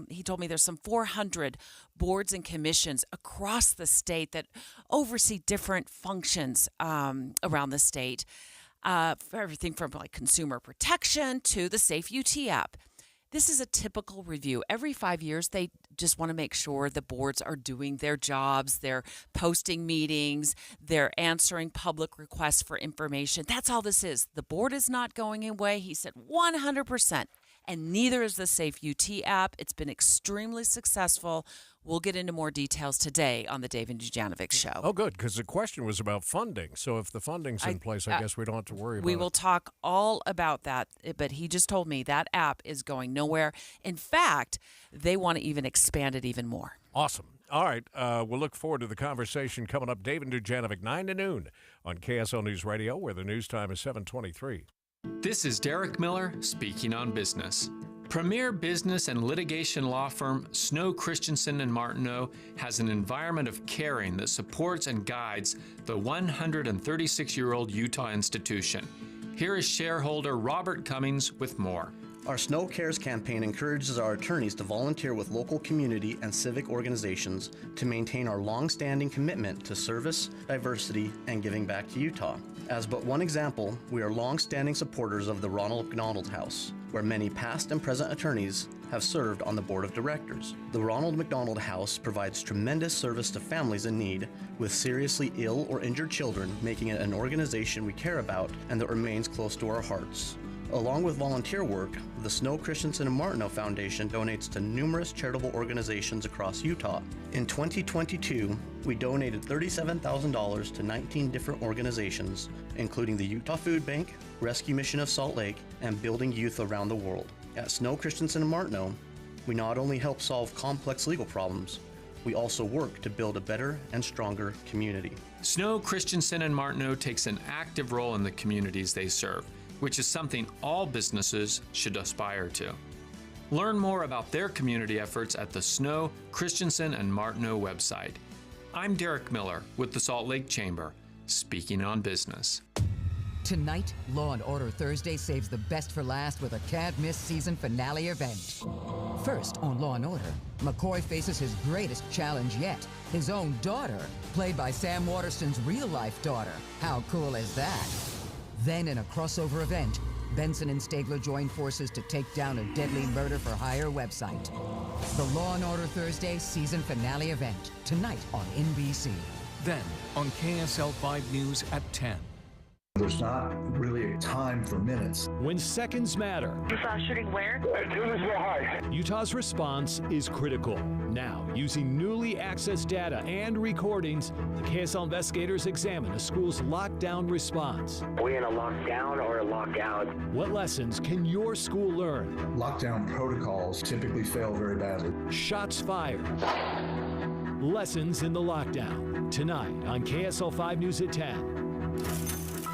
he told me there's some 400 boards and commissions across the state that oversee different functions around the state, for everything from like consumer protection to the Safe UT app. This is a typical review. Every 5 years, they just want to make sure the boards are doing their jobs. They're posting meetings. They're answering public requests for information. That's all this is. The board is not going away. He said 100%. And neither is the Safe UT app. It's been extremely successful. We'll get into more details today on the Dave and Dujanovic Show. Oh, good, because the question was about funding. So if the funding's in place, I guess we don't have to worry about it. We will talk all about that, but he just told me that app is going nowhere. In fact, they want to even expand it even more. Awesome. All right, we'll look forward to the conversation coming up. Dave and Dujanovic, 9 to noon on KSL News Radio, where the news time is 7:23. This is Derek Miller speaking on business. Premier business and litigation law firm Snow Christensen and Martineau has an environment of caring that supports and guides the 136-year-old Utah institution. Here is shareholder Robert Cummings with more. Our Snow Cares campaign encourages our attorneys to volunteer with local community and civic organizations to maintain our long-standing commitment to service, diversity, and giving back to Utah. As but one example, we are long-standing supporters of the Ronald McDonald House, where many past and present attorneys have served on the board of directors. The Ronald McDonald House provides tremendous service to families in need with seriously ill or injured children, making it an organization we care about and that remains close to our hearts. Along with volunteer work, the Snow Christensen and Martineau Foundation donates to numerous charitable organizations across Utah. In 2022, we donated $37,000 to 19 different organizations, including the Utah Food Bank, Rescue Mission of Salt Lake, and Building Youth Around the World. At Snow Christensen and Martineau, we not only help solve complex legal problems, we also work to build a better and stronger community. Snow Christensen and Martineau takes an active role in the communities they serve, which is something all businesses should aspire to. Learn more about their community efforts at the Snow Christensen and Martineau website. I'm Derek Miller with the Salt Lake Chamber, speaking on business. Tonight, Law & Order Thursday saves the best for last with a can't-miss season finale event. First on Law & Order, McCoy faces his greatest challenge yet, his own daughter, played by Sam Waterston's real-life daughter. How cool is that? Then in a crossover event, Benson and Stegler join forces to take down a deadly murder-for-hire website. The Law & Order Thursday season finale event, tonight on NBC. Then on KSL 5 News at 10. There's not really a time for minutes. When seconds matter. You saw shooting where? At Tunesville High. Utah's response is critical. Now, using newly accessed data and recordings, the KSL investigators examine a school's lockdown response. Are we in a lockdown or a lockout? What lessons can your school learn? Lockdown protocols typically fail very badly. Shots fired. Lessons in the lockdown. Tonight on KSL 5 News at 10.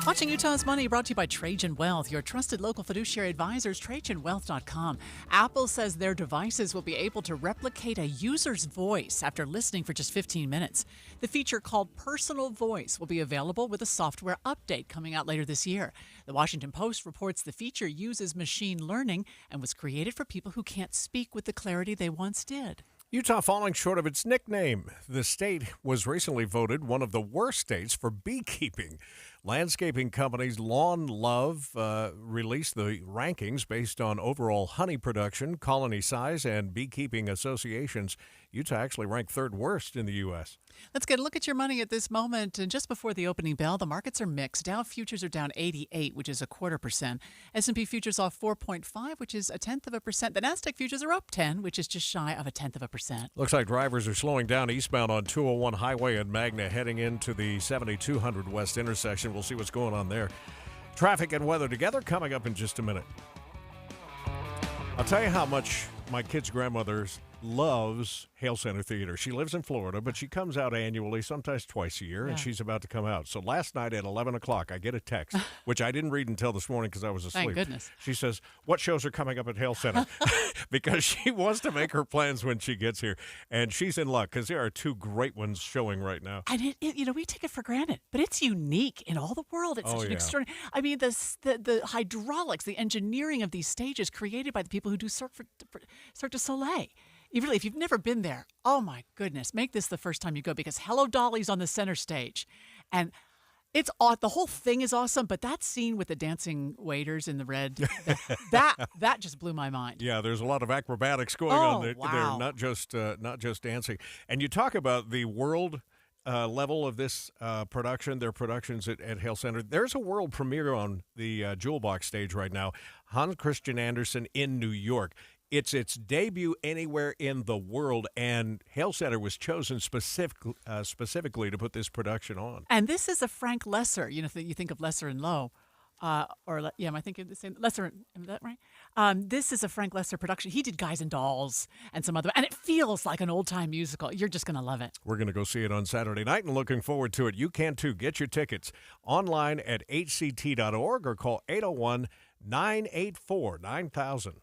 Watching Utah's Money brought to you by Trajan Wealth, your trusted local fiduciary advisors, TrajanWealth.com. Apple says their devices will be able to replicate a user's voice after listening for just 15 minutes. The feature called Personal Voice will be available with a software update coming out later this year. The Washington Post reports the feature uses machine learning and was created for people who can't speak with the clarity they once did. Utah falling short of its nickname. The state was recently voted one of the worst states for beekeeping. Landscaping companies Lawn Love released the rankings based on overall honey production, colony size, and beekeeping associations. Utah actually ranked third worst in the U.S. Let's get a look at your money at this moment. And just before the opening bell, the markets are mixed. Dow futures are down 88, which is 0.25%. S&P futures off 4.5, which is 0.1%. The Nasdaq futures are up 10, which is just shy of 0.1%. Looks like drivers are slowing down eastbound on 201 Highway in Magna, heading into the 7200 West intersection. We'll see what's going on there. Traffic and weather together coming up in just a minute. I'll tell you how much my kid's grandmother loves Hale Center Theater. She lives in Florida, but she comes out annually, sometimes twice a year, and she's about to come out. So last night at 11 o'clock, I get a text, which I didn't read until this morning because I was asleep. Thank goodness. She says, what shows are coming up at Hale Center? Because she wants to make her plans when she gets here. And she's in luck because there are two great ones showing right now. And, we take it for granted, but it's unique in all the world. It's such an extraordinary. I mean, the hydraulics, the engineering of these stages created by the people who do Cirque du Soleil. If you've never been there, oh my goodness, make this the first time you go because Hello Dolly's on the center stage. And it's the whole thing is awesome, but that scene with the dancing waiters in the red, that just blew my mind. Yeah, there's a lot of acrobatics going on there, not just dancing. And you talk about the world level of this production, their productions at Hale Center. There's a world premiere on the Jewel Box stage right now, Hans Christian Andersen in New York. It's its debut anywhere in the world, and Hale Center was chosen specifically to put this production on. And this is a Frank Lesser. You think of Lesser and Low. Am I thinking the same? Lesser, is that right? This is a Frank Lesser production. He did Guys and Dolls and some other, and it feels like an old-time musical. You're just going to love it. We're going to go see it on Saturday night and looking forward to it. You can, too. Get your tickets online at hct.org or call 801-984-9000.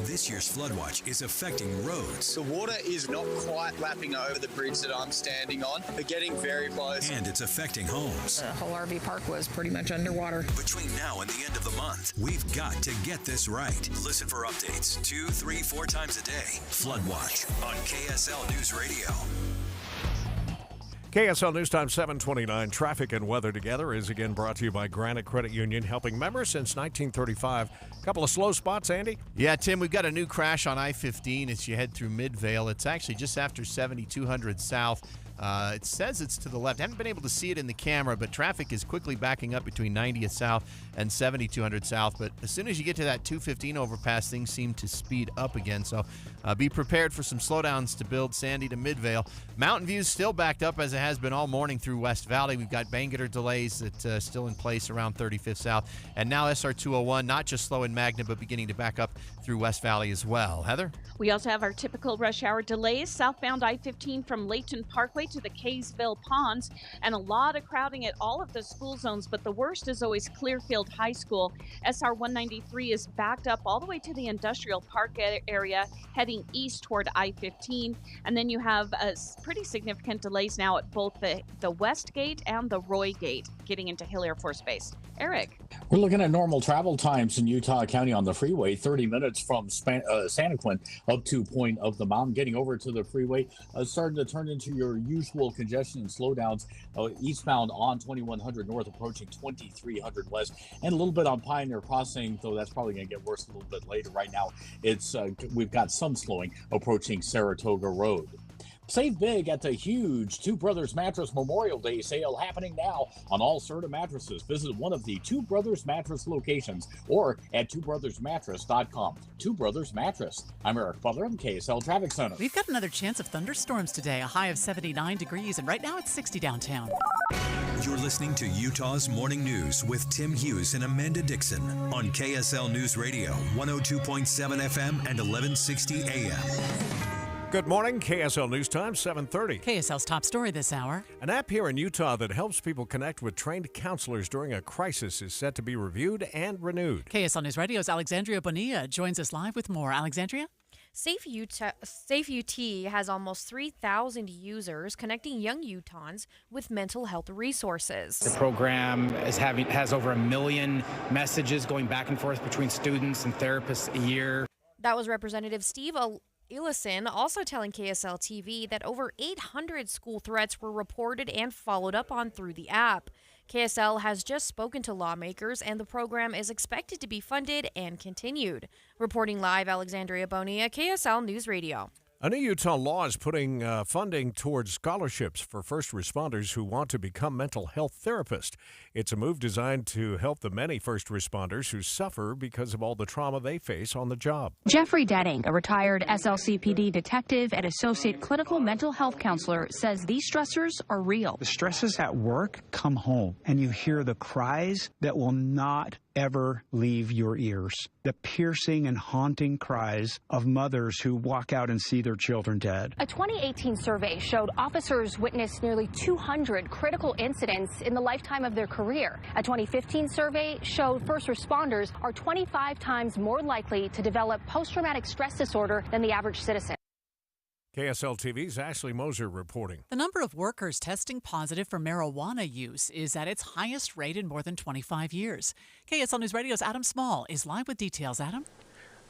This year's flood watch is affecting roads. The water is not quite lapping over the bridge that I'm standing on, but getting very close. And it's affecting homes. The whole RV park was pretty much underwater. Between now and the end of the month, we've got to get this right. Listen for updates 2, 3, 4 times a day. Flood watch on KSL News Radio. KSL News Time 729. Traffic and weather together is again brought to you by Granite Credit Union, helping members since 1935. A couple of slow spots, Andy? Yeah, Tim, we've got a new crash on I-15 as you head through Midvale. It's actually just after 7200 South. It says it's to the left. I haven't been able to see it in the camera, but traffic is quickly backing up between 90th South and 7200 South. But as soon as you get to that 215 overpass, things seem to speed up again. So be prepared for some slowdowns to build Sandy to Midvale. Mountain View's still backed up as it has been all morning through West Valley. We've got Bangerter delays that still in place around 35th South. And now SR 201, not just slow in Magna, but beginning to back up through West Valley as well. Heather? We also have our typical rush hour delays. Southbound I-15 from Layton Parkway way to the Kaysville Ponds, and a lot of crowding at all of the school zones, but the worst is always Clearfield High School. SR 193 is backed up all the way to the Industrial Park area, heading east toward I-15, and then you have pretty significant delays now at both the West Gate and the Roy Gate, getting into Hill Air Force Base. Eric. We're looking at normal travel times in Utah County on the freeway, 30 minutes from Santaquin up to Point of the Mountain. Getting over to the freeway, starting to turn into your usual congestion and slowdowns eastbound on 2100 north, approaching 2300 west, and a little bit on Pioneer Crossing, though that's probably going to get worse a little bit later. Right now, we've got some slowing approaching Saratoga Road. Save big at the huge Two Brothers Mattress Memorial Day sale happening now on all Serta mattresses. Visit one of the Two Brothers Mattress locations or at twobrothersmattress.com. Two Brothers Mattress. I'm Eric Butler in the KSL Traffic Center. We've got another chance of thunderstorms today, a high of 79 degrees, and right now it's 60 downtown. You're listening to Utah's Morning News with Tim Hughes and Amanda Dixon on KSL News Radio, 102.7 FM and 1160 AM. Good morning, KSL News Time, 7:30. KSL's top story this hour. An app here in Utah that helps people connect with trained counselors during a crisis is set to be reviewed and renewed. KSL News Radio's Alexandria Bonilla joins us live with more. Alexandria? Safe UT has almost 3,000 users connecting young Utahns with mental health resources. The program has over 1 million messages going back and forth between students and therapists a year. That was Representative Steve Ellison also telling KSL TV that over 800 school threats were reported and followed up on through the app. KSL has just spoken to lawmakers, and the program is expected to be funded and continued. Reporting live, Alexandria Bonilla, KSL News Radio. A new Utah law is putting funding towards scholarships for first responders who want to become mental health therapists. It's a move designed to help the many first responders who suffer because of all the trauma they face on the job. Jeffrey Denning, a retired SLCPD detective and associate clinical mental health counselor, says these stressors are real. The stresses at work come home, and you hear the cries that will not ever leave your ears. The piercing and haunting cries of mothers who walk out and see their children dead. A 2018 survey showed officers witnessed nearly 200 critical incidents in the lifetime of their career. A 2015 survey showed first responders are 25 times more likely to develop post-traumatic stress disorder than the average citizen. KSL TV's Ashley Moser reporting. The number of workers testing positive for marijuana use is at its highest rate in more than 25 years. KSL News Radio's Adam Small is live with details. Adam?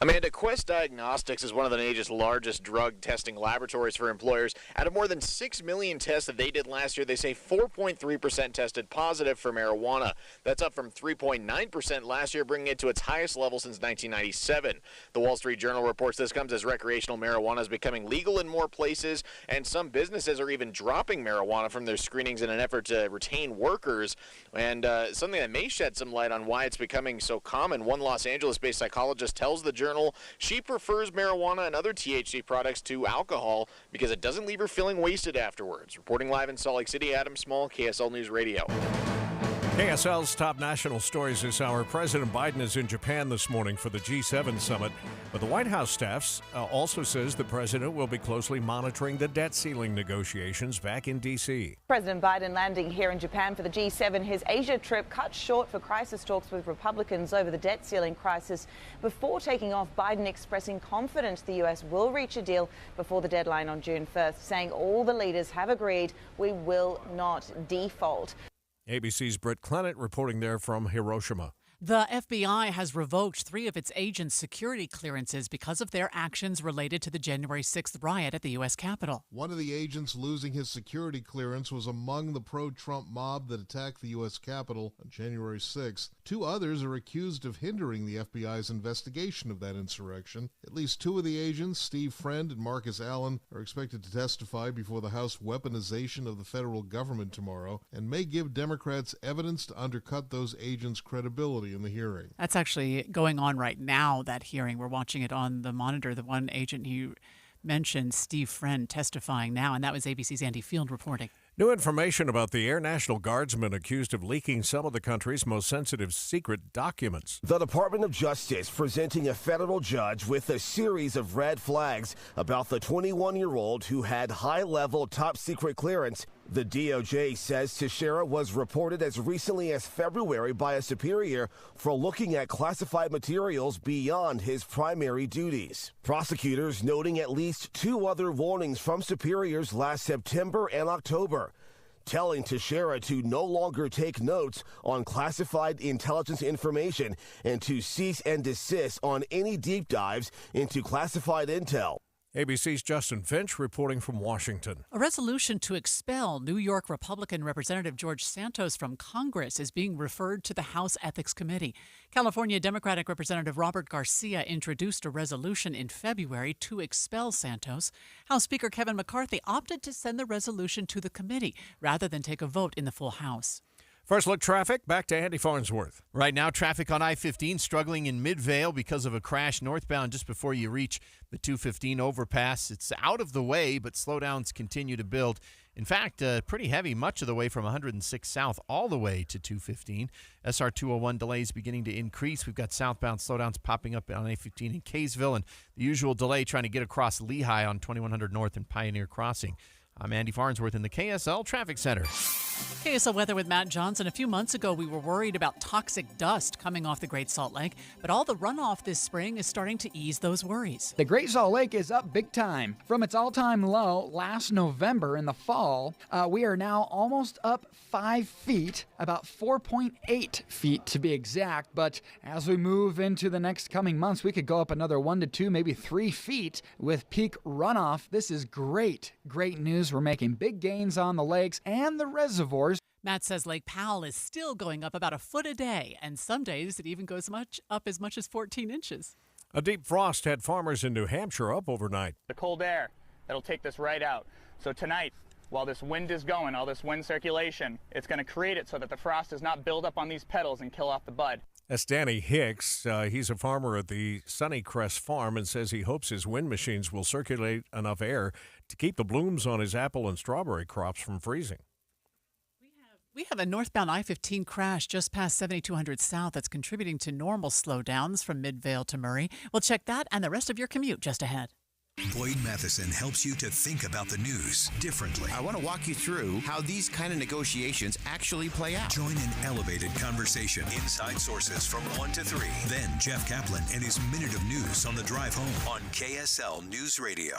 Amanda, Quest Diagnostics is one of the nation's largest drug testing laboratories for employers. Out of more than 6 million tests that they did last year, they say 4.3% tested positive for marijuana. That's up from 3.9% last year, bringing it to its highest level since 1997. The Wall Street Journal reports this comes as recreational marijuana is becoming legal in more places, and some businesses are even dropping marijuana from their screenings in an effort to retain workers. And something that may shed some light on why it's becoming so common. One Los Angeles-based psychologist tells the Journal she prefers marijuana and other THC products to alcohol because it doesn't leave her feeling wasted afterwards. Reporting live in Salt Lake City, Adam Small, KSL News Radio. KSL's top national stories this hour. President Biden is in Japan this morning for the G7 summit, but the White House staff also says the president will be closely monitoring the debt ceiling negotiations back in D.C. President Biden landing here in Japan for the G7. His Asia trip cut short for crisis talks with Republicans over the debt ceiling crisis. Before taking off, Biden expressing confidence the U.S. will reach a deal before the deadline on June 1st, saying all the leaders have agreed we will not default. ABC's Britt Clennett reporting there from Hiroshima. The FBI has revoked 3 of its agents' security clearances because of their actions related to the January 6th riot at the U.S. Capitol. One of the agents losing his security clearance was among the pro-Trump mob that attacked the U.S. Capitol on January 6th. 2 others are accused of hindering the FBI's investigation of that insurrection. At least 2 of the agents, Steve Friend and Marcus Allen, are expected to testify before the House Weaponization of the Federal Government tomorrow and may give Democrats evidence to undercut those agents' credibility in the hearing. That's actually going on right now, that hearing. We're watching it on the monitor. The one agent you mentioned, Steve Friend, testifying now, and that was ABC's Andy Field reporting. New information about the Air National Guardsman accused of leaking some of the country's most sensitive secret documents. The Department of Justice presenting a federal judge with a series of red flags about the 21-year-old who had high-level top-secret clearance. The DOJ says Teixeira was reported as recently as February by a superior for looking at classified materials beyond his primary duties. Prosecutors noting at least 2 other warnings from superiors last September and October, telling Teixeira to no longer take notes on classified intelligence information and to cease and desist on any deep dives into classified intel. ABC's Justin Finch reporting from Washington. A resolution to expel New York Republican Representative George Santos from Congress is being referred to the House Ethics Committee. California Democratic Representative Robert Garcia introduced a resolution in February to expel Santos. House Speaker Kevin McCarthy opted to send the resolution to the committee rather than take a vote in the full House. First look traffic, back to Andy Farnsworth. Right now, traffic on I-15 struggling in Midvale because of a crash northbound just before you reach the 215 overpass. It's out of the way, but slowdowns continue to build. In fact, pretty heavy much of the way from 106 south all the way to 215. SR 201 delays beginning to increase. We've got southbound slowdowns popping up on I-15 in Kaysville, and the usual delay trying to get across Lehigh on 2100 North and Pioneer Crossing. I'm Andy Farnsworth in the KSL Traffic Center. KSL weather with Matt Johnson. A few months ago, we were worried about toxic dust coming off the Great Salt Lake, but all the runoff this spring is starting to ease those worries. The Great Salt Lake is up big time. From its all-time low last November in the fall, we are now almost up 5 feet, about 4.8 feet to be exact. But as we move into the next coming months, we could go up another 1 to 2, maybe 3 feet with peak runoff. This is great news. We're making big gains on the lakes and the reservoirs. Matt says Lake Powell is still going up about a foot a day, and some days it even goes up as much as 14 inches. A deep frost had farmers in New Hampshire up overnight. The cold air, that'll take this right out. So tonight, while this wind is going, all this wind circulation, it's going to create it so that the frost does not build up on these petals and kill off the bud. That's Danny Hicks. He's a farmer at the Sunnycrest Farm and says he hopes his wind machines will circulate enough air to keep the blooms on his apple and strawberry crops from freezing. We have a northbound I-15 crash just past 7200 South that's contributing to normal slowdowns from Midvale to Murray. We'll check that and the rest of your commute just ahead. Boyd Matheson helps you to think about the news differently. I want to walk you through how these kind of negotiations actually play out. Join an elevated conversation. Inside sources from 1 to 3. Then Jeff Kaplan and his Minute of News on the drive home on KSL News Radio.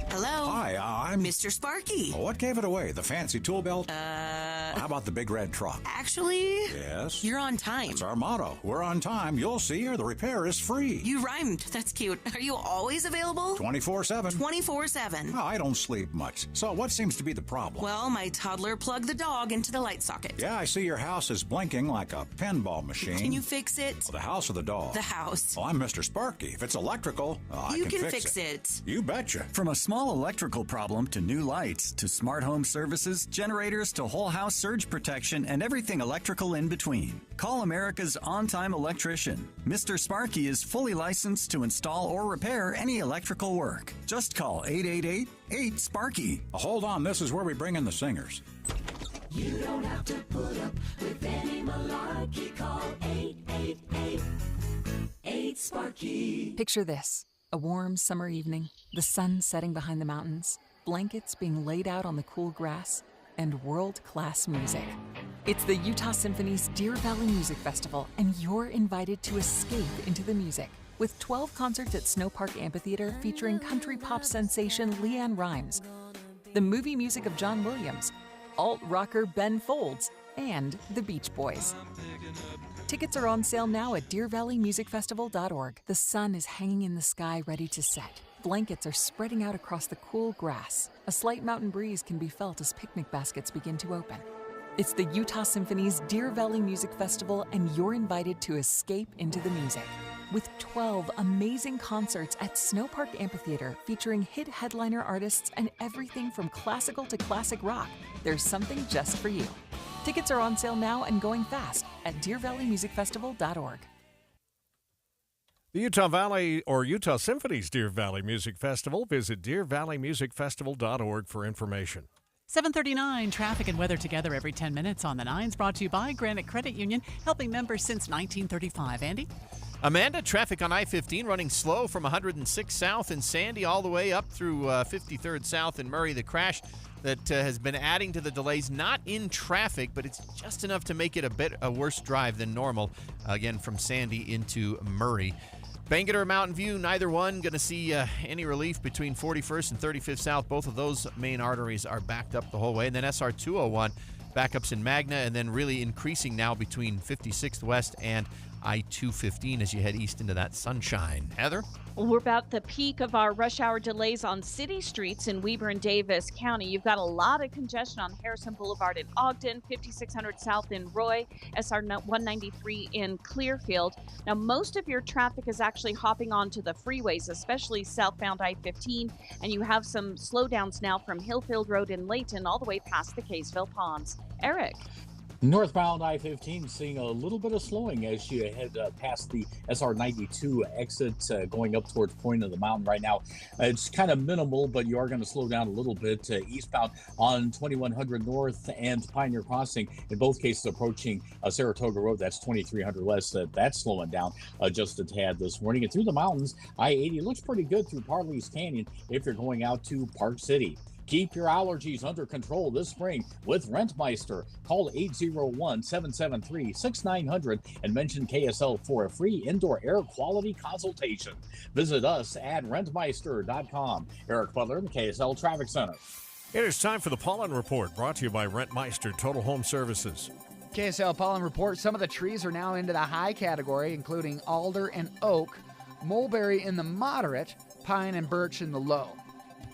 Hello. Hi, I'm Mr. Sparky. What gave it away? The fancy tool belt? How about the big red truck? Actually, yes. You're on time. That's our motto. We're on time. You'll see, or the repair is free. You rhymed. That's cute. Are you always available? 24/7. 24/7. I don't sleep much. So what seems to be the problem? Well, my toddler plugged the dog into the light socket. Yeah, I see your house is blinking like a pinball machine. Can you fix it? The house or the dog? The house. Well, I'm Mr. Sparky. If it's electrical, I you can fix it. You betcha. From a small electrical problem to new lights to smart home services, generators to whole house surge protection, and everything electrical in between. Call America's on-time electrician. Mr. Sparky is fully licensed to install or repair any electrical work. Just call 888-8-SPARKY. Hold on, this is where we bring in the singers. You don't have to put up with any malarkey. Call 888-8-SPARKY. Picture this. A warm summer evening, the sun setting behind the mountains, blankets being laid out on the cool grass, and world-class music. It's the Utah Symphony's Deer Valley Music Festival, and you're invited to escape into the music with 12 concerts at Snow Park Amphitheater featuring country pop sensation Leanne Rimes, the movie music of John Williams, alt-rocker Ben Folds, and the Beach Boys. Tickets are on sale now at DeerValleyMusicFestival.org. The sun is hanging in the sky ready to set. Blankets are spreading out across the cool grass. A slight mountain breeze can be felt as picnic baskets begin to open. It's the Utah Symphony's Deer Valley Music Festival, and you're invited to escape into the music. With 12 amazing concerts at Snow Park Amphitheater featuring hit headliner artists and everything from classical to classic rock, there's something just for you. Tickets are on sale now and going fast at DeerValleyMusicFestival.org. The Utah Valley or Utah Symphony's Deer Valley Music Festival. Visit DeerValleyMusicFestival.org for information. 7:39, traffic and weather together every 10 minutes on the 9s, brought to you by Granite Credit Union, helping members since 1935. Andy? Amanda, traffic on I-15 running slow from 106 South in Sandy all the way up through 53rd South in Murray. The crash that has been adding to the delays, not in traffic, but it's just enough to make it a worse drive than normal, again, from Sandy into Murray. Bangor or Mountain View, neither one going to see any relief between 41st and 35th South. Both of those main arteries are backed up the whole way. And then SR 201, backups in Magna, and then really increasing now between 56th West and I-215 as you head east into that sunshine. Heather? We're about the peak of our rush hour delays on city streets in Weber and Davis County. You've got a lot of congestion on Harrison Boulevard in Ogden, 5600 South in Roy, SR 193 in Clearfield. Now, most of your traffic is actually hopping onto the freeways, especially southbound I-15, and you have some slowdowns now from Hillfield Road in Layton all the way past the Kaysville Ponds. Eric? Northbound I-15 seeing a little bit of slowing as you head past the SR 92 exit going up towards Point of the Mountain right now. It's kind of minimal, but you are going to slow down a little bit eastbound on 2100 North and Pioneer Crossing. In both cases approaching Saratoga Road, that's 2300 West. That's slowing down just a tad this morning. And through the mountains, I-80 looks pretty good through Parley's Canyon if you're going out to Park City. Keep your allergies under control this spring with Rentmeister. Call 801-773-6900 and mention KSL for a free indoor air quality consultation. Visit us at rentmeister.com. Eric Butler in the KSL Traffic Center. It is time for the Pollen Report, brought to you by Rentmeister Total Home Services. KSL Pollen Report. Some of the trees are now into the high category, including alder and oak, mulberry in the moderate, pine and birch in the low.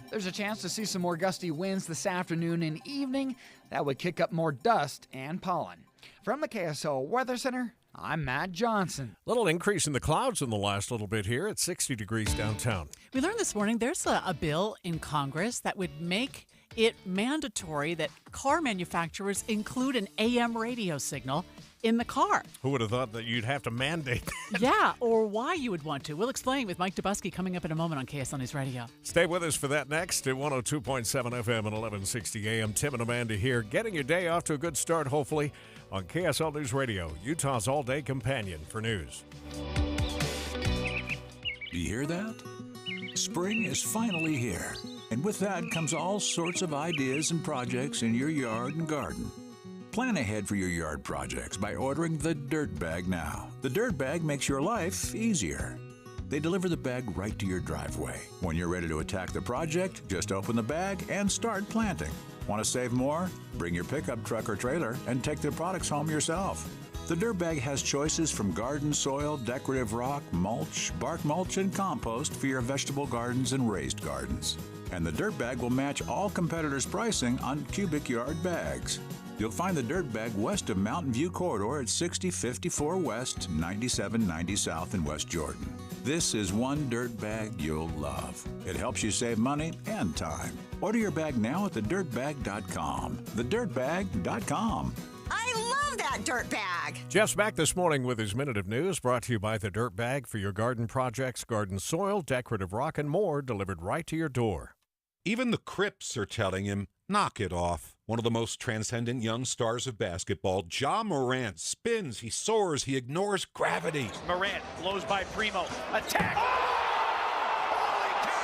There's a chance to see some more gusty winds this afternoon and evening that would kick up more dust and pollen. From the KSL Weather Center, I'm Matt Johnson. Little increase in the clouds in the last little bit here at 60 degrees downtown. We learned this morning there's a bill in Congress that would make it mandatory that car manufacturers include an AM radio signal in the car. Who would have thought that you'd have to mandate that? Yeah, or why you would want to. We'll explain with Mike Dubusky coming up in a moment on KSL News Radio. Stay with us for that next at 102.7 FM and 1160 AM. Tim and Amanda here, getting your day off to a good start, hopefully, on KSL News Radio, Utah's all-day companion for news. Do you hear that? Spring is finally here, and with that comes all sorts of ideas and projects in your yard and garden. Plan ahead for your yard projects by ordering the Dirt Bag now. The Dirt Bag makes your life easier. They deliver the bag right to your driveway. When you're ready to attack the project, just open the bag and start planting. Want to save more? Bring your pickup truck or trailer and take the products home yourself. The Dirt Bag has choices from garden soil, decorative rock, mulch, bark mulch, and compost for your vegetable gardens and raised gardens. And the Dirt Bag will match all competitors' pricing on cubic yard bags. You'll find the Dirt Bag west of Mountain View Corridor at 6054 West, 9790 South in West Jordan. This is one Dirt Bag you'll love. It helps you save money and time. Order your bag now at thedirtbag.com. Thedirtbag.com. I love that Dirt Bag. Jeff's back this morning with his Minute of News, brought to you by the Dirt Bag for your garden projects, garden soil, decorative rock, and more, delivered right to your door. Even the Crips are telling him, knock it off. One of the most transcendent young stars of basketball, Ja Morant, spins, he soars, he ignores gravity. Morant blows by Primo. Attack!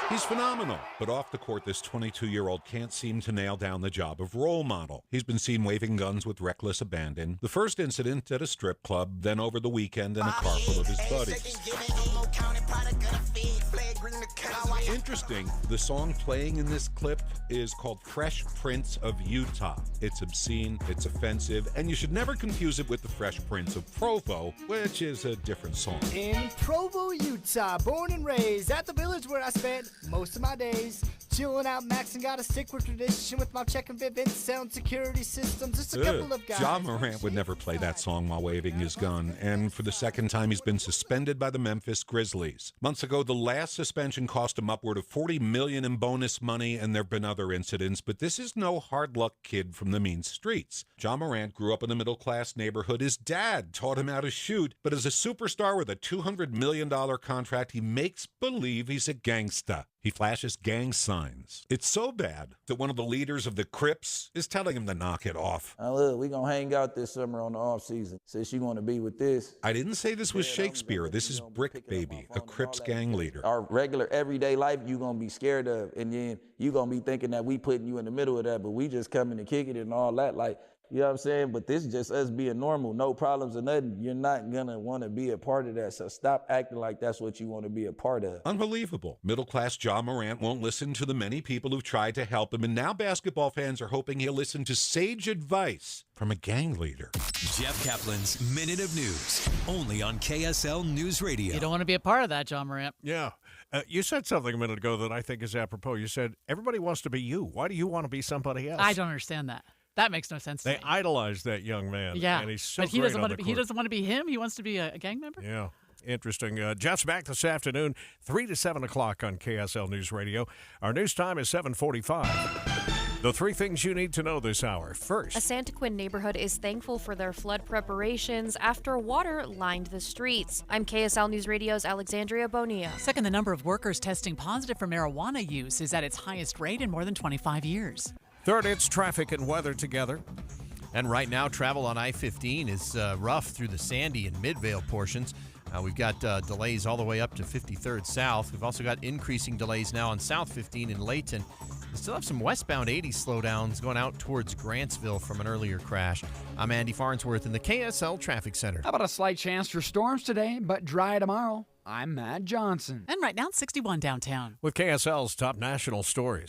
He's phenomenal, but off the court, this 22-year-old can't seem to nail down the job of role model. He's been seen waving guns with reckless abandon. The first incident at a strip club, then over the weekend in a car full of his buddies. Interesting, the song playing in this clip is called Fresh Prince of Utah. It's obscene, it's offensive, and you should never confuse it with the Fresh Prince of Provo, which is a different song. In Provo, Utah, born and raised at the village where I spent most of my days. Chilling out, Max, and got to stick with tradition with my check and Vivint sound security systems. Just a couple of guys. Ja Morant would never play that song while waving his gun, and for the second time he's been suspended by the Memphis Grizzlies. Months ago, the last suspension cost him upward of $40 million in bonus money, and there have been other incidents, but this is no hard-luck kid from the mean streets. Ja Morant grew up in a middle-class neighborhood. His dad taught him how to shoot, but as a superstar with a $200 million contract, he makes believe he's a gangsta. He flashes gang signs. It's so bad that one of the leaders of the Crips is telling him to knock it off. Look, we gonna hang out this summer on the off season. Since you want to be with this. I didn't say this was Shakespeare. This is Brick Baby, a Crips gang leader. Our regular everyday life you gonna be scared of, and then you gonna be thinking that we putting you in the middle of that, but we just coming to kick it and all that. Like, you know what I'm saying? But this is just us being normal, no problems or nothing. You're not gonna want to be a part of that, so stop acting like that's what you want to be a part of. Unbelievable. Middle-class Ja Morant won't listen to the many people who've tried to help him, and now basketball fans are hoping he'll listen to sage advice from a gang leader. Jeff Kaplan's Minute of News, only on KSL News Radio. You don't want to be a part of that, John Morant. Yeah. You said something a minute ago that I think is apropos. You said, everybody wants to be you. Why do you want to be somebody else? I don't understand that. That makes no sense to me. They idolize that young man. Yeah, and he's so but he great doesn't on want the to. court. He doesn't want to be him. He wants to be a gang member. Yeah, interesting. Jeff's back this afternoon, 3 to 7 o'clock on KSL News Radio. Our news time is 7:45. The three things you need to know this hour. First, a Santaquin neighborhood is thankful for their flood preparations after water lined the streets. I'm KSL News Radio's Alexandria Bonilla. Second, the number of workers testing positive for marijuana use is at its highest rate in more than 25 years. Third, it's traffic and weather together. And right now, travel on I-15 is rough through the Sandy and Midvale portions. We've got delays all the way up to 53rd South. We've also got increasing delays now on South 15 in Layton. We still have some westbound 80 slowdowns going out towards Grantsville from an earlier crash. I'm Andy Farnsworth in the KSL Traffic Center. How about a slight chance for storms today, but dry tomorrow? I'm Matt Johnson. And right now, it's 61 downtown. With KSL's top national stories.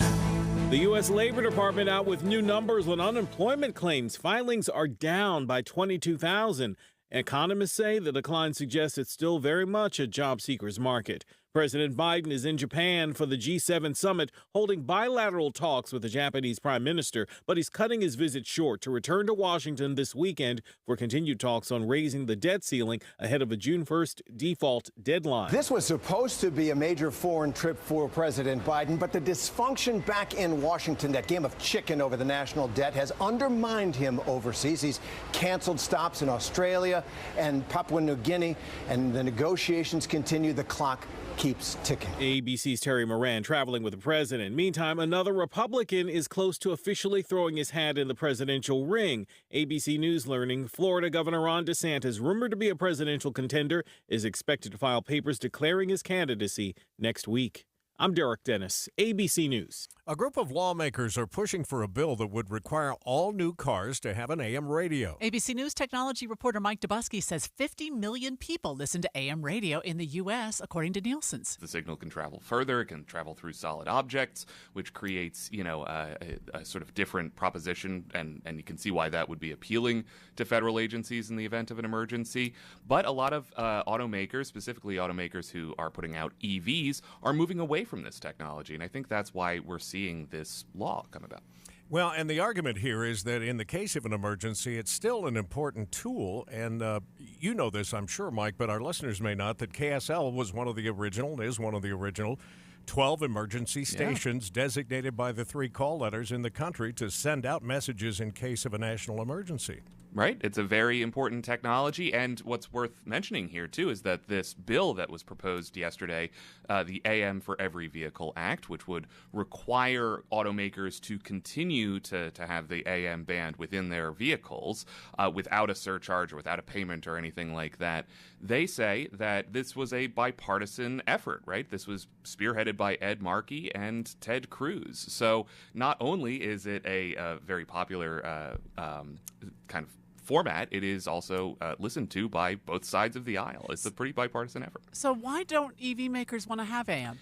The U.S. Labor Department out with new numbers on unemployment claims. Filings are down by 22,000. Economists say the decline suggests it's still very much a job seekers market. President Biden is in Japan for the G7 summit, holding bilateral talks with the Japanese prime minister, but he's cutting his visit short to return to Washington this weekend for continued talks on raising the debt ceiling ahead of a June 1st default deadline. This was supposed to be a major foreign trip for President Biden, but the dysfunction back in Washington, that game of chicken over the national debt, has undermined him overseas. He's canceled stops in Australia and Papua New Guinea, and the negotiations continue. The clock keeps ticking. ABC's Terry Moran traveling with the president. Meantime, another Republican is close to officially throwing his hat in the presidential ring. ABC News learning Florida Governor Ron DeSantis, rumored to be a presidential contender, is expected to file papers declaring his candidacy next week. I'm Derek Dennis, ABC News. A group of lawmakers are pushing for a bill that would require all new cars to have an AM radio. ABC News technology reporter Mike Dubusky says 50 million people listen to AM radio in the U.S., according to Nielsen's. The signal can travel further. It can travel through solid objects, which creates, a sort of different proposition, and you can see why that would be appealing to federal agencies in the event of an emergency. But a lot of automakers, specifically automakers who are putting out EVs, are moving away from this technology, and I think that's why we're seeing this law come about. Well, and the argument here is that in the case of an emergency, it's still an important tool, and you know this, I'm sure, Mike, but our listeners may not, that KSL was one of the original, is one of the original 12 emergency stations designated by the 3 call letters in the country to send out messages in case of a national emergency. Right. It's a very important technology. And what's worth mentioning here, too, is that this bill that was proposed yesterday, the AM for Every Vehicle Act, which would require automakers to continue to have the AM band within their vehicles without a surcharge or without a payment or anything like that. They say that this was a bipartisan effort, right? This was spearheaded by Ed Markey and Ted Cruz. So not only is it a very popular kind of format, it is also listened to by both sides of the aisle. It's a pretty bipartisan effort. So why don't EV makers want to have AM?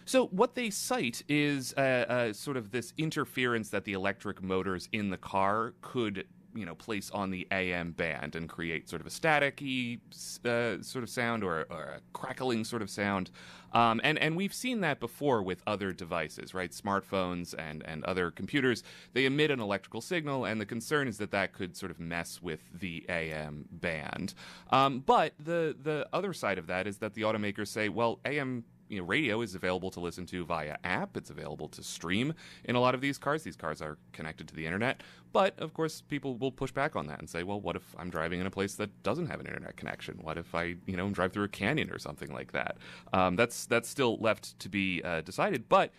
So what they cite is sort of this interference that the electric motors in the car could place on the AM band and create sort of a staticky sort of sound or a crackling sort of sound. And we've seen that before with other devices, right? Smartphones and other computers, they emit an electrical signal, and the concern is that could sort of mess with the AM band. But the other side of that is that the automakers say, well, AM radio is available to listen to via app. It's available to stream in a lot of these cars. These cars are connected to the internet. But, of course, people will push back on that and say, well, what if I'm driving in a place that doesn't have an internet connection? What if I, drive through a canyon or something like that? That's still left to be decided. But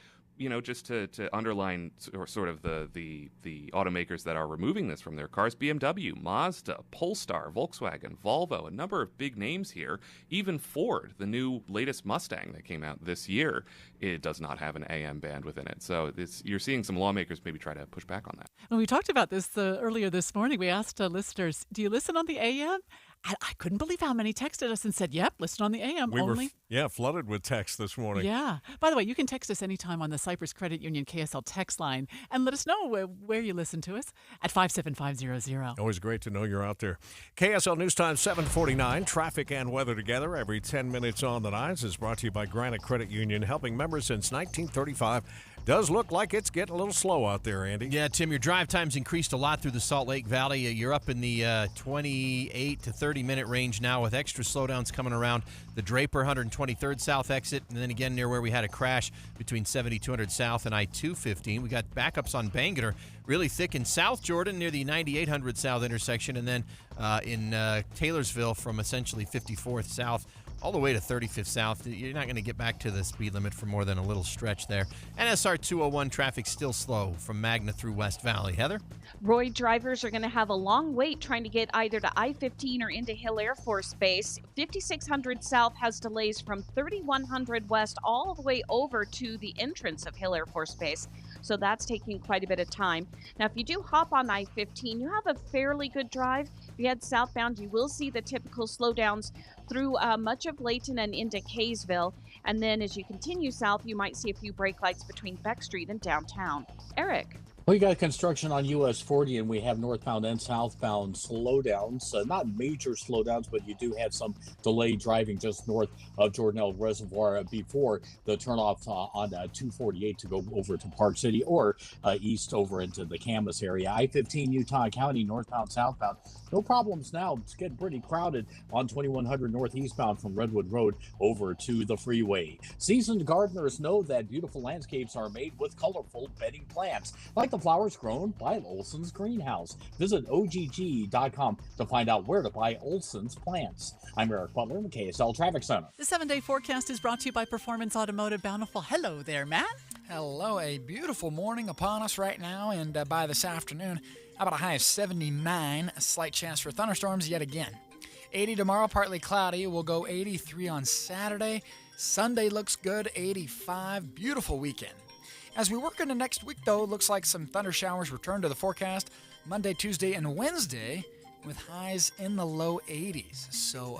just to underline sort of the automakers that are removing this from their cars, BMW, Mazda, Polestar, Volkswagen, Volvo, a number of big names here. Even Ford, the new latest Mustang that came out this year, it does not have an AM band within it. So you're seeing some lawmakers maybe try to push back on that. When we talked about this earlier this morning, we asked listeners, do you listen on the AM? I couldn't believe how many texted us and said, yep, listen on the AM we only. were flooded with texts this morning. Yeah. By the way, you can text us anytime on the Cyprus Credit Union KSL text line and let us know where you listen to us at 57500. Always great to know you're out there. KSL News Time 749, traffic and weather together every 10 minutes on the nines is brought to you by Granite Credit Union, helping members since 1935. Does look like it's getting a little slow out there, Andy. Yeah, Tim, your drive time's increased a lot through the Salt Lake Valley. You're up in the 28 to 30-minute range now with extra slowdowns coming around the Draper 123rd South exit, and then again near where we had a crash between 7200 South and I-215. We got backups on Bangerter, really thick in South Jordan near the 9800 South intersection, and then in Taylorsville from essentially 54th South all the way to 35th South. You're not going to get back to the speed limit for more than a little stretch there. And SR 201 traffic still slow from Magna through West Valley. Heather? Roy drivers are going to have a long wait trying to get either to I-15 or into Hill Air Force Base. 5600 South has delays from 3100 West all the way over to the entrance of Hill Air Force Base. So that's taking quite a bit of time. Now, if you do hop on I-15, you have a fairly good drive. If you head southbound, you will see the typical slowdowns through much of Layton and into Kaysville. And then as you continue south, you might see a few brake lights between Beck Street and downtown. Eric? We got construction on US 40, and we have northbound and southbound slowdowns. Not major slowdowns, but you do have some delayed driving just north of Jordanelle Reservoir before the turnoff on 248 to go over to Park City or east over into the Camas area. I-15 Utah County, northbound, southbound. No problems now. It's getting pretty crowded on 2100 northeastbound from Redwood Road over to the freeway. Seasoned gardeners know that beautiful landscapes are made with colorful bedding plants, like the flowers grown by Olson's Greenhouse. Visit OGG.com to find out where to buy Olson's plants. I'm Eric Butler in the KSL Traffic Center. The 7-day forecast is brought to you by Performance Automotive Bountiful. Hello there, Matt. Hello, a beautiful morning upon us right now, and by this afternoon, how about a high of 79, a slight chance for thunderstorms yet again. 80 tomorrow, partly cloudy. We'll go 83 on Saturday. Sunday looks good, 85. Beautiful weekend. As we work into next week, though, it looks like some thunder showers return to the forecast Monday, Tuesday, and Wednesday with highs in the low 80s. So,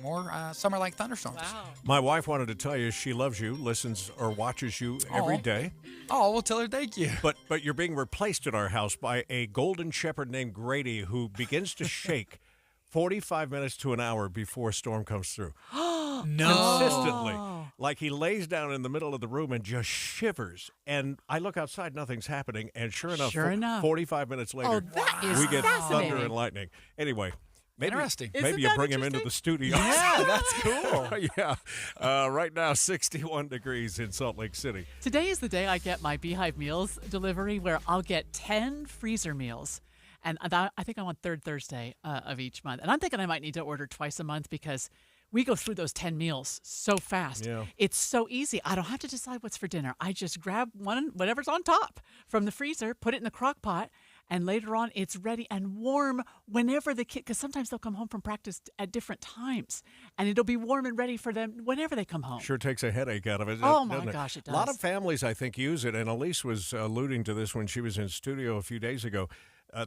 more summer-like thunderstorms. Wow. My wife wanted to tell you she loves you, listens or watches you every day. Oh, we'll tell her thank you. But you're being replaced at our house by a golden shepherd named Grady who begins to shake 45 minutes to an hour before a storm comes through. No. Consistently. Like he lays down in the middle of the room and just shivers. And I look outside, nothing's happening. And sure enough, 45 minutes later, we get thunder and lightning. Anyway. Interesting. Maybe you bring him into the studio. Yeah, that's cool. Yeah. Right now, 61 degrees in Salt Lake City. Today is the day I get my Beehive Meals delivery where I'll get 10 freezer meals. And I think I'm on third Thursday of each month. And I'm thinking I might need to order twice a month because we go through those 10 meals so fast. Yeah. It's so easy. I don't have to decide what's for dinner. I just grab whatever's on top from the freezer, put it in the crock pot, and later on it's ready and warm whenever the kid, because sometimes they'll come home from practice at different times, and it'll be warm and ready for them whenever they come home. Sure takes a headache out of it. Oh, my gosh, it does. A lot of families, I think, use it, and Elise was alluding to this when she was in studio a few days ago.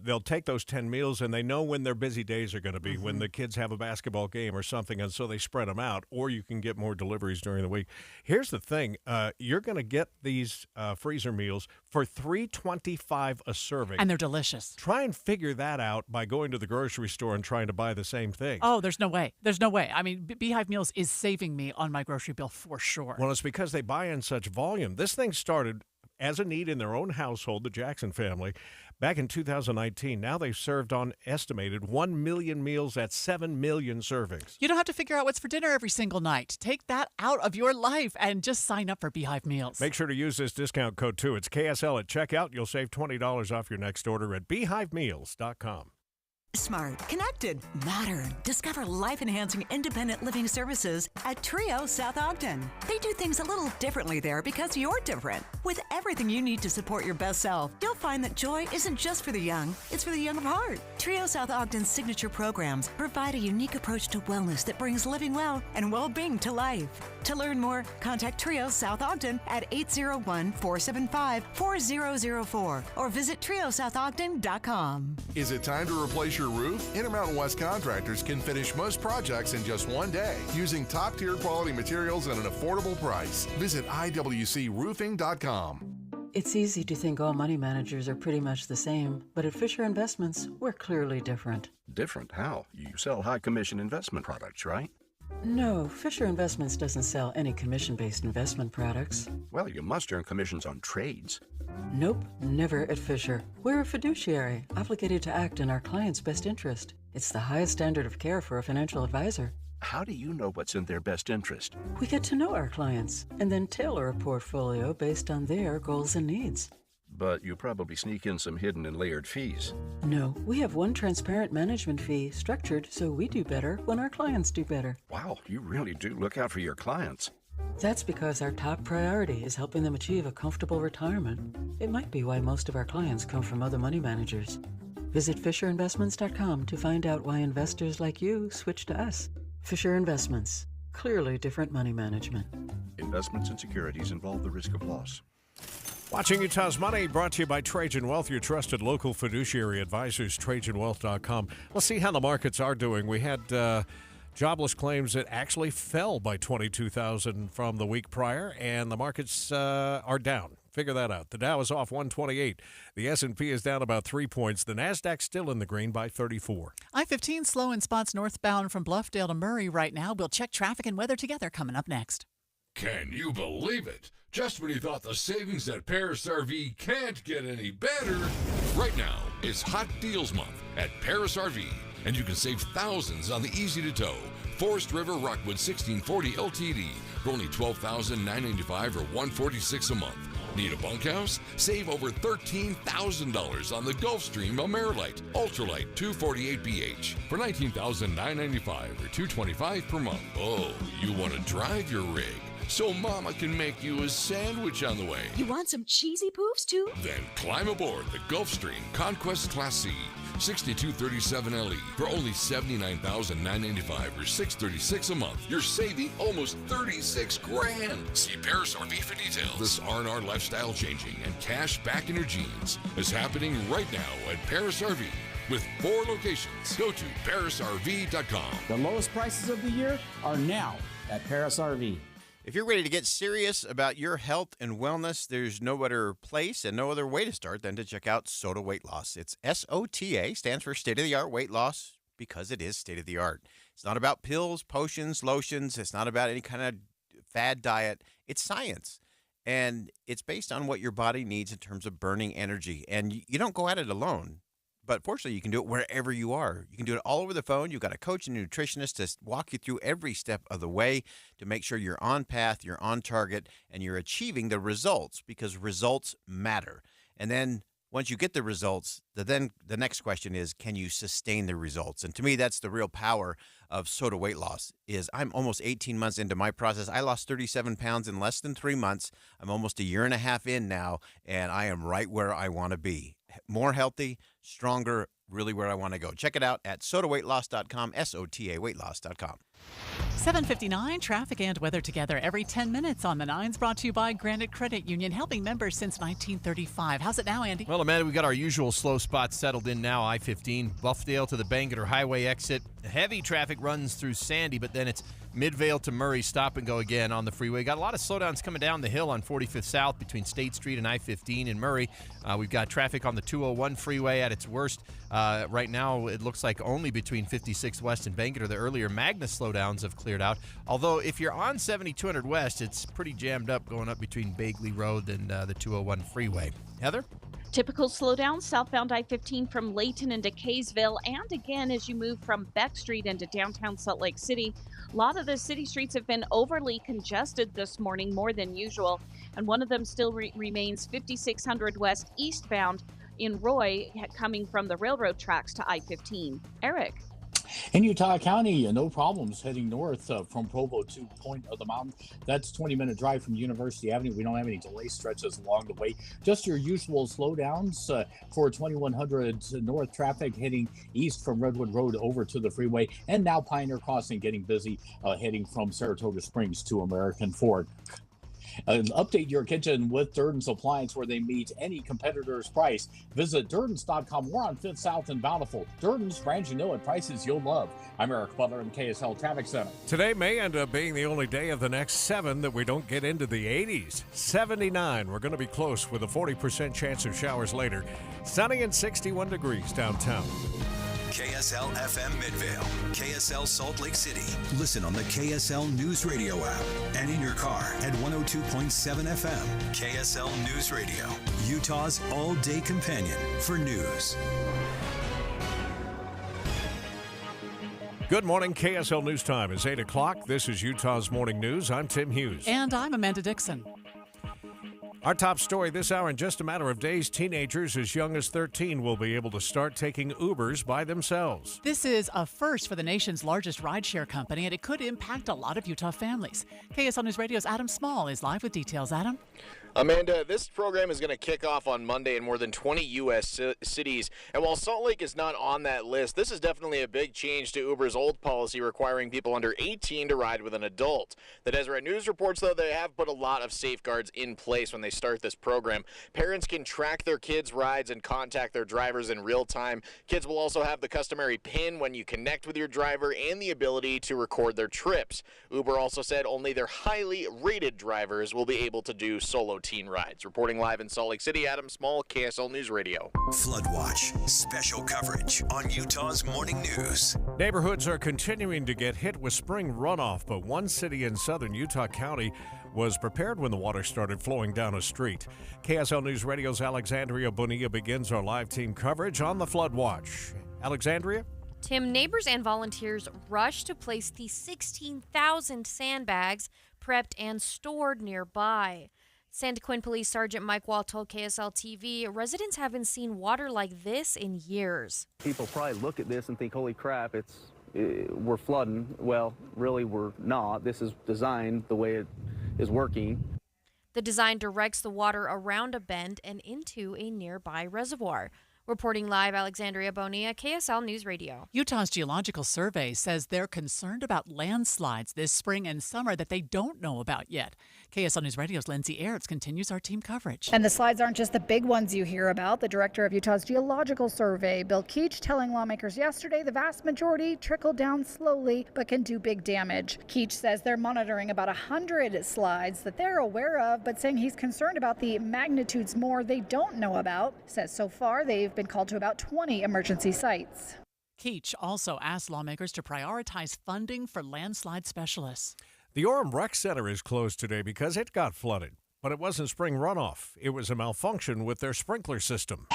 They'll take those 10 meals, and they know when their busy days are going to be, when the kids have a basketball game or something, and so they spread them out, or you can get more deliveries during the week. Here's the thing. You're going to get these freezer meals for $3.25 a serving. And they're delicious. Try and figure that out by going to the grocery store and trying to buy the same thing. Oh, there's no way. There's no way. I mean, Beehive Meals is saving me on my grocery bill for sure. Well, it's because they buy in such volume. This thing started as a need in their own household, the Jackson family, back in 2019. Now they've served on estimated 1 million meals at 7 million servings. You don't have to figure out what's for dinner every single night. Take that out of your life and just sign up for Beehive Meals. Make sure to use this discount code, too. It's KSL at checkout. You'll save $20 off your next order at beehivemeals.com. Smart, connected, modern. Discover life-enhancing independent living services at Trio South Ogden. They do things a little differently there because you're different. With everything you need to support your best self, you'll find that joy isn't just for the young, it's for the young of heart. Trio South Ogden's signature programs provide a unique approach to wellness that brings living well and well-being to life. To learn more, contact Trio South Ogden at 801-475-4004 or visit triosouthodden.com. Is it time to replace your roof? Intermountain West Contractors can finish most projects in just one day using top-tier quality materials at an affordable price. Visit iwcroofing.com. It's easy to think all money managers are pretty much the same, but at Fisher Investments, we're clearly different. Different? How? You sell high-commission investment products, right? No, Fisher Investments doesn't sell any commission-based investment products. Well, you must earn commissions on trades. Nope, never at Fisher. We're a fiduciary, obligated to act in our client's best interest. It's the highest standard of care for a financial advisor. How do you know what's in their best interest? We get to know our clients and then tailor a portfolio based on their goals and needs. But you probably sneak in some hidden and layered fees. No, we have one transparent management fee structured so we do better when our clients do better. Wow, you really do look out for your clients. That's because our top priority is helping them achieve a comfortable retirement. It might be why most of our clients come from other money managers. Visit FisherInvestments.com to find out why investors like you switch to us. Fisher Investments. Clearly different money management. Investments and securities involve the risk of loss. Watching Utah's Money, brought to you by Trajan Wealth, your trusted local fiduciary advisors, TrajanWealth.com. Let's see how the markets are doing. We had jobless claims that actually fell by 22,000 from the week prior, and the markets are down. Figure that out. The Dow is off 128. The S&P is down about 3 points. The Nasdaq's still in the green by 34. I-15 slow in spots northbound from Bluffdale to Murray right now. We'll check traffic and weather together coming up next. Can you believe it? Just when you thought the savings at Paris RV can't get any better. Right now, it's Hot Deals Month at Paris RV, and you can save thousands on the easy-to-tow Forest River Rockwood 1640 LTD for only $12,995 or $146 a month. Need a bunkhouse? Save over $13,000 on the Gulfstream Amerilite Ultralight 248BH for $19,995 or $225 per month. Oh, you want to drive your rig so Mama can make you a sandwich on the way. You want some cheesy poofs too? Then climb aboard the Gulfstream Conquest Class C 6237 LE for only $79,995 or $636 a month. You're saving almost $36,000. See Paris RV for details. This R&R lifestyle changing and cash back in your jeans is happening right now at Paris RV. With 4 locations, go to parisrv.com. The lowest prices of the year are now at Paris RV. If you're ready to get serious about your health and wellness, there's no better place and no other way to start than to check out SOTA Weight Loss. It's SOTA, stands for state-of-the-art weight loss, because it is state-of-the-art. It's not about pills, potions, lotions. It's not about any kind of fad diet. It's science. And it's based on what your body needs in terms of burning energy. And you don't go at it alone. But fortunately, you can do it wherever you are. You can do it all over the phone. You've got a coach and a nutritionist to walk you through every step of the way to make sure you're on path, you're on target, and you're achieving the results, because results matter. And then once you get the results, the next question is, can you sustain the results? And to me, that's the real power of SOTA Weight Loss. Is I'm almost 18 months into my process. I lost 37 pounds in less than 3 months. I'm almost a year and a half in now, and I am right where I want to be. More healthy, stronger, really where I want to go. Check it out at sotaweightloss.com, SOTA weightloss.com. 7:59, traffic and weather together every 10 minutes on the 9s, brought to you by Granite Credit Union, helping members since 1935. How's it now, Andy? Well, Amanda, we got our usual slow spots settled in now. I-15, Bluffdale to the Bangerter Highway exit, Heavy traffic runs through Sandy, but then it's Midvale to Murray, stop and go again on the freeway. Got a lot of slowdowns coming down the hill on 45th South between State Street and I-15 in Murray. We've got traffic on the 201 freeway at its worst. Right now, it looks like only between 56th West and Bankett, or the earlier Magna slowdowns have cleared out. Although, if you're on 7200 West, it's pretty jammed up going up between Bagley Road and the 201 freeway. Heather? Typical slowdowns southbound I-15 from Layton into Kaysville, and again as you move from Beck Street into downtown Salt Lake City. A lot of the city streets have been overly congested this morning, more than usual, and one of them still remains 5600 West eastbound in Roy, coming from the railroad tracks to I-15. Eric? In Utah County, no problems heading north from Provo to Point of the Mountain. That's 20-minute drive from University Avenue. We don't have any delay stretches along the way. Just your usual slowdowns for 2100 north traffic heading east from Redwood Road over to the freeway. And now Pioneer Crossing getting busy heading from Saratoga Springs to American Ford. Update your kitchen with Durden's Appliance, where they meet any competitor's price. Visit Durdens.com. We're on 5th South and Bountiful. Durden's, brands you know at prices you'll love. I'm Eric Butler in KSL Traffic Center. Today may end up being the only day of the next 7 that we don't get into the 80s. 79. We're going to be close with a 40% chance of showers later. Sunny and 61 degrees downtown. KSL FM Midvale, KSL Salt Lake City. Listen on the KSL News Radio app and in your car at 102.7 FM. KSL News Radio, Utah's all-day companion for news. Good morning. KSL News Time is 8 o'clock. This is Utah's Morning News. I'm Tim Hughes. And I'm Amanda Dixon. Our top story this hour: in just a matter of days, teenagers as young as 13 will be able to start taking Ubers by themselves. This is a first for the nation's largest rideshare company, and it could impact a lot of Utah families. KSL News Radio's Adam Small is live with details. Adam? Amanda, this program is going to kick off on Monday in more than 20 U.S. cities. And while Salt Lake is not on that list, this is definitely a big change to Uber's old policy requiring people under 18 to ride with an adult. The Deseret News reports, though, they have put a lot of safeguards in place when they start this program. Parents can track their kids' rides and contact their drivers in real time. Kids will also have the customary PIN when you connect with your driver and the ability to record their trips. Uber also said only their highly rated drivers will be able to do solo teen rides. Reporting live in Salt Lake City, Adam Small, KSL News Radio. Flood Watch, special coverage on Utah's Morning News. Neighborhoods are continuing to get hit with spring runoff, but one city in southern Utah County was prepared when the water started flowing down a street. KSL News Radio's Alexandria Bonilla begins our live team coverage on the Flood Watch. Alexandria? Tim, neighbors and volunteers rushed to place the 16,000 sandbags prepped and stored nearby. Santa Quinn Police Sergeant Mike Wall told KSL TV residents haven't seen water like this in years. People probably look at this and think, holy crap, we're flooding. Well, really, we're not. This is designed the way it is working. The design directs the water around a bend and into a nearby reservoir. Reporting live, Alexandria Bonilla, KSL News Radio. Utah's Geological Survey says they're concerned about landslides this spring and summer that they don't know about yet. KSL News Radio's Lindsay Aerts continues our team coverage. And the slides aren't just the big ones you hear about. The director of Utah's Geological Survey, Bill Keach, telling lawmakers yesterday the vast majority trickle down slowly but can do big damage. Keach says they're monitoring about 100 slides that they're aware of, but saying he's concerned about the magnitudes more they don't know about. Says so far they've been called to about 20 emergency sites. Keach also asked lawmakers to prioritize funding for landslide specialists. The Orem Rec Center is closed today because it got flooded. But it wasn't spring runoff. It was a malfunction with their sprinkler system.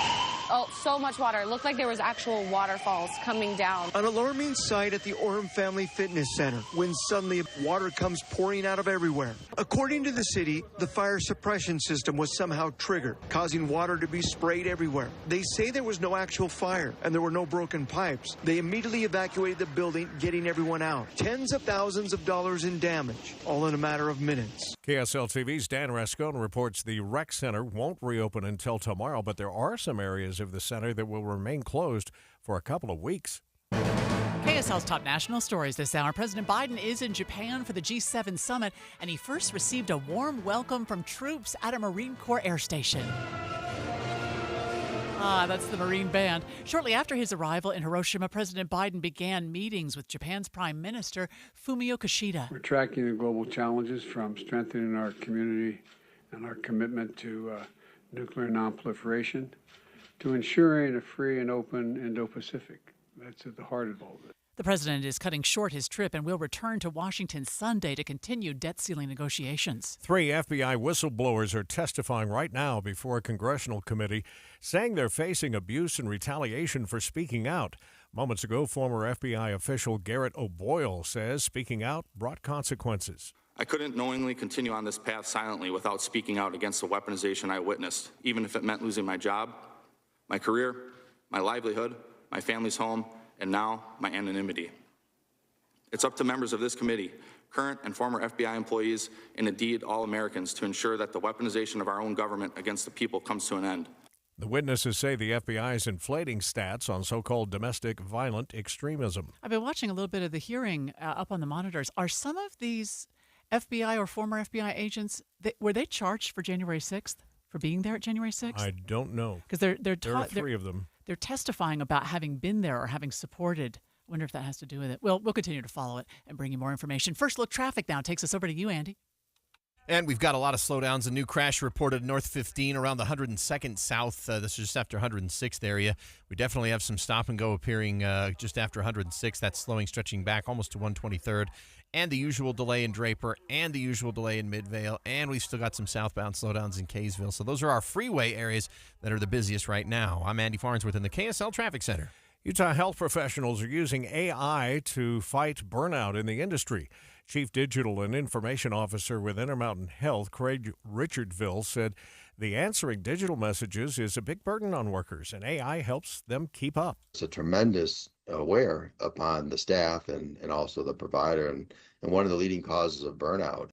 Oh, so much water. It looked like there was actual waterfalls coming down. An alarming sight at the Orem Family Fitness Center when suddenly water comes pouring out of everywhere. According to the city, the fire suppression system was somehow triggered, causing water to be sprayed everywhere. They say there was no actual fire and there were no broken pipes. They immediately evacuated the building, getting everyone out. Tens of thousands of dollars in damage, all in a matter of minutes. KSL TV's Dan Rascone reports the rec center won't reopen until tomorrow, but there are some areas of the center that will remain closed for a couple of weeks. KSL's top national stories this hour. President Biden is in Japan for the G7 summit, and he first received a warm welcome from troops at a Marine Corps air station. That's the Marine Band. Shortly after his arrival in Hiroshima, President Biden began meetings with Japan's Prime Minister Fumio Kishida. We're tracking the global challenges from strengthening our community and our commitment to nuclear nonproliferation to ensuring a free and open Indo-Pacific. That's at the heart of all of it. The president is cutting short his trip and will return to Washington Sunday to continue debt ceiling negotiations. 3 FBI whistleblowers are testifying right now before a congressional committee, saying they're facing abuse and retaliation for speaking out. Moments ago, former FBI official Garrett O'Boyle says speaking out brought consequences. I couldn't knowingly continue on this path silently without speaking out against the weaponization I witnessed, even if it meant losing my job, my career, my livelihood, my family's home, and now my anonymity. It's up to members of this committee, current and former FBI employees, and indeed all Americans, to ensure that the weaponization of our own government against the people comes to an end. The witnesses say the FBI is inflating stats on so-called domestic violent extremism. I've been watching a little bit of the hearing up on the monitors. Are some of these FBI or former FBI agents, were they charged for January 6th, for being there at January 6th? I don't know. Because there are 3 of them. They're testifying about having been there or having supported. I wonder if that has to do with it. Well, we'll continue to follow it and bring you more information. First Look Traffic now takes us over to you, Andy. And we've got a lot of slowdowns. A new crash reported north 15 around the 102nd South. This is just after 106th area. We definitely have some stop and go appearing just after 106. That's slowing, stretching back almost to 123rd. And the usual delay in Draper and the usual delay in Midvale. And we've still got some southbound slowdowns in Kaysville. So those are our freeway areas that are the busiest right now. I'm Andy Farnsworth in the KSL Traffic Center. Utah health professionals are using AI to fight burnout in the industry. Chief Digital and Information Officer with Intermountain Health, Craig Richardville, said the answering digital messages is a big burden on workers, and AI helps them keep up. It's a tremendous wear upon the staff and also the provider, and one of the leading causes of burnout.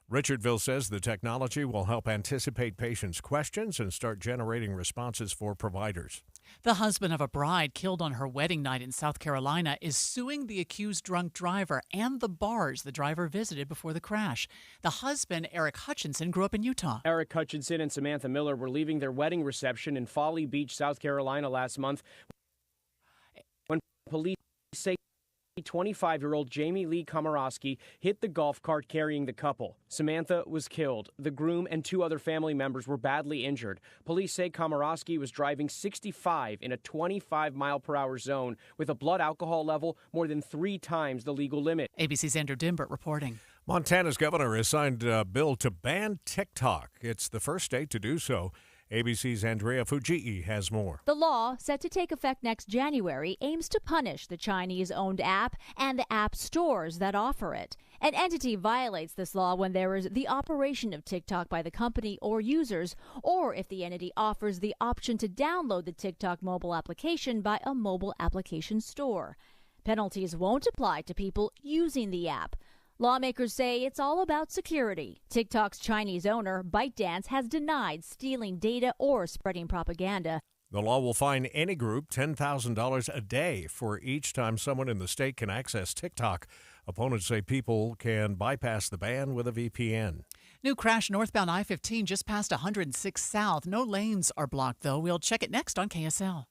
Richardville says the technology will help anticipate patients' questions and start generating responses for providers. The husband of a bride killed on her wedding night in South Carolina is suing the accused drunk driver and the bars the driver visited before the crash. The husband, Eric Hutchinson, grew up in Utah. Eric Hutchinson and Samantha Miller were leaving their wedding reception in Folly Beach, South Carolina last month when police say 25-year-old Jamie Lee Komorowski hit the golf cart carrying the couple. Samantha was killed. The groom and 2 other family members were badly injured. Police say Komorowski was driving 65 in a 25-mile-per-hour zone with a blood alcohol level more than 3 times the legal limit. ABC's Andrew Dimbert reporting. Montana's governor has signed a bill to ban TikTok. It's the first state to do so. ABC's Andrea Fujii has more. The law, set to take effect next January, aims to punish the Chinese-owned app and the app stores that offer it. An entity violates this law when there is the operation of TikTok by the company or users, or if the entity offers the option to download the TikTok mobile application by a mobile application store. Penalties won't apply to people using the app. Lawmakers say it's all about security. TikTok's Chinese owner, ByteDance, has denied stealing data or spreading propaganda. The law will fine any group $10,000 a day for each time someone in the state can access TikTok. Opponents say people can bypass the ban with a VPN. New crash northbound I-15 just past 106 South. No lanes are blocked, though. We'll check it next on KSL.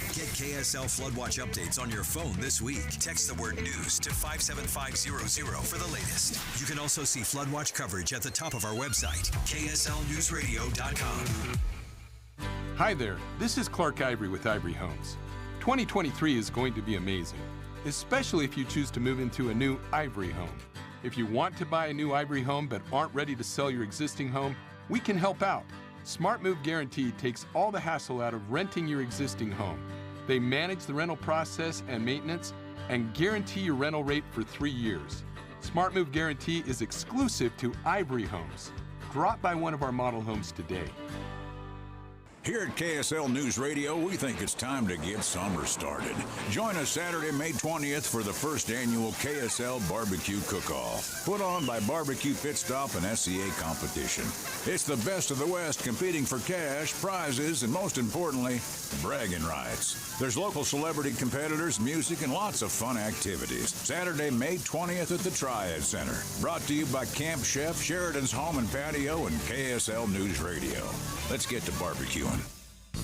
Get KSL Floodwatch updates on your phone this week. Text the word news to 57500 for the latest. You can also see Floodwatch coverage at the top of our website, kslnewsradio.com. Hi there, this is Clark Ivory with Ivory Homes. 2023 is going to be amazing, especially if you choose to move into a new Ivory home. If you want to buy a new Ivory home but aren't ready to sell your existing home, we can help out. Smart Move Guarantee takes all the hassle out of renting your existing home. They manage the rental process and maintenance and guarantee your rental rate for 3 years. Smart Move Guarantee is exclusive to Ivory Homes. Drop by one of our model homes today. Here at KSL News Radio, we think it's time to get summer started. Join us Saturday, May 20th for the first annual KSL Barbecue Cook-Off, put on by Barbecue Pit Stop and SCA Competition. It's the best of the West competing for cash, prizes, and most importantly, bragging rights. There's local celebrity competitors, music, and lots of fun activities. Saturday, May 20th at the Triad Center. Brought to you by Camp Chef, Sheridan's Home and Patio, and KSL News Radio. Let's get to barbecuing.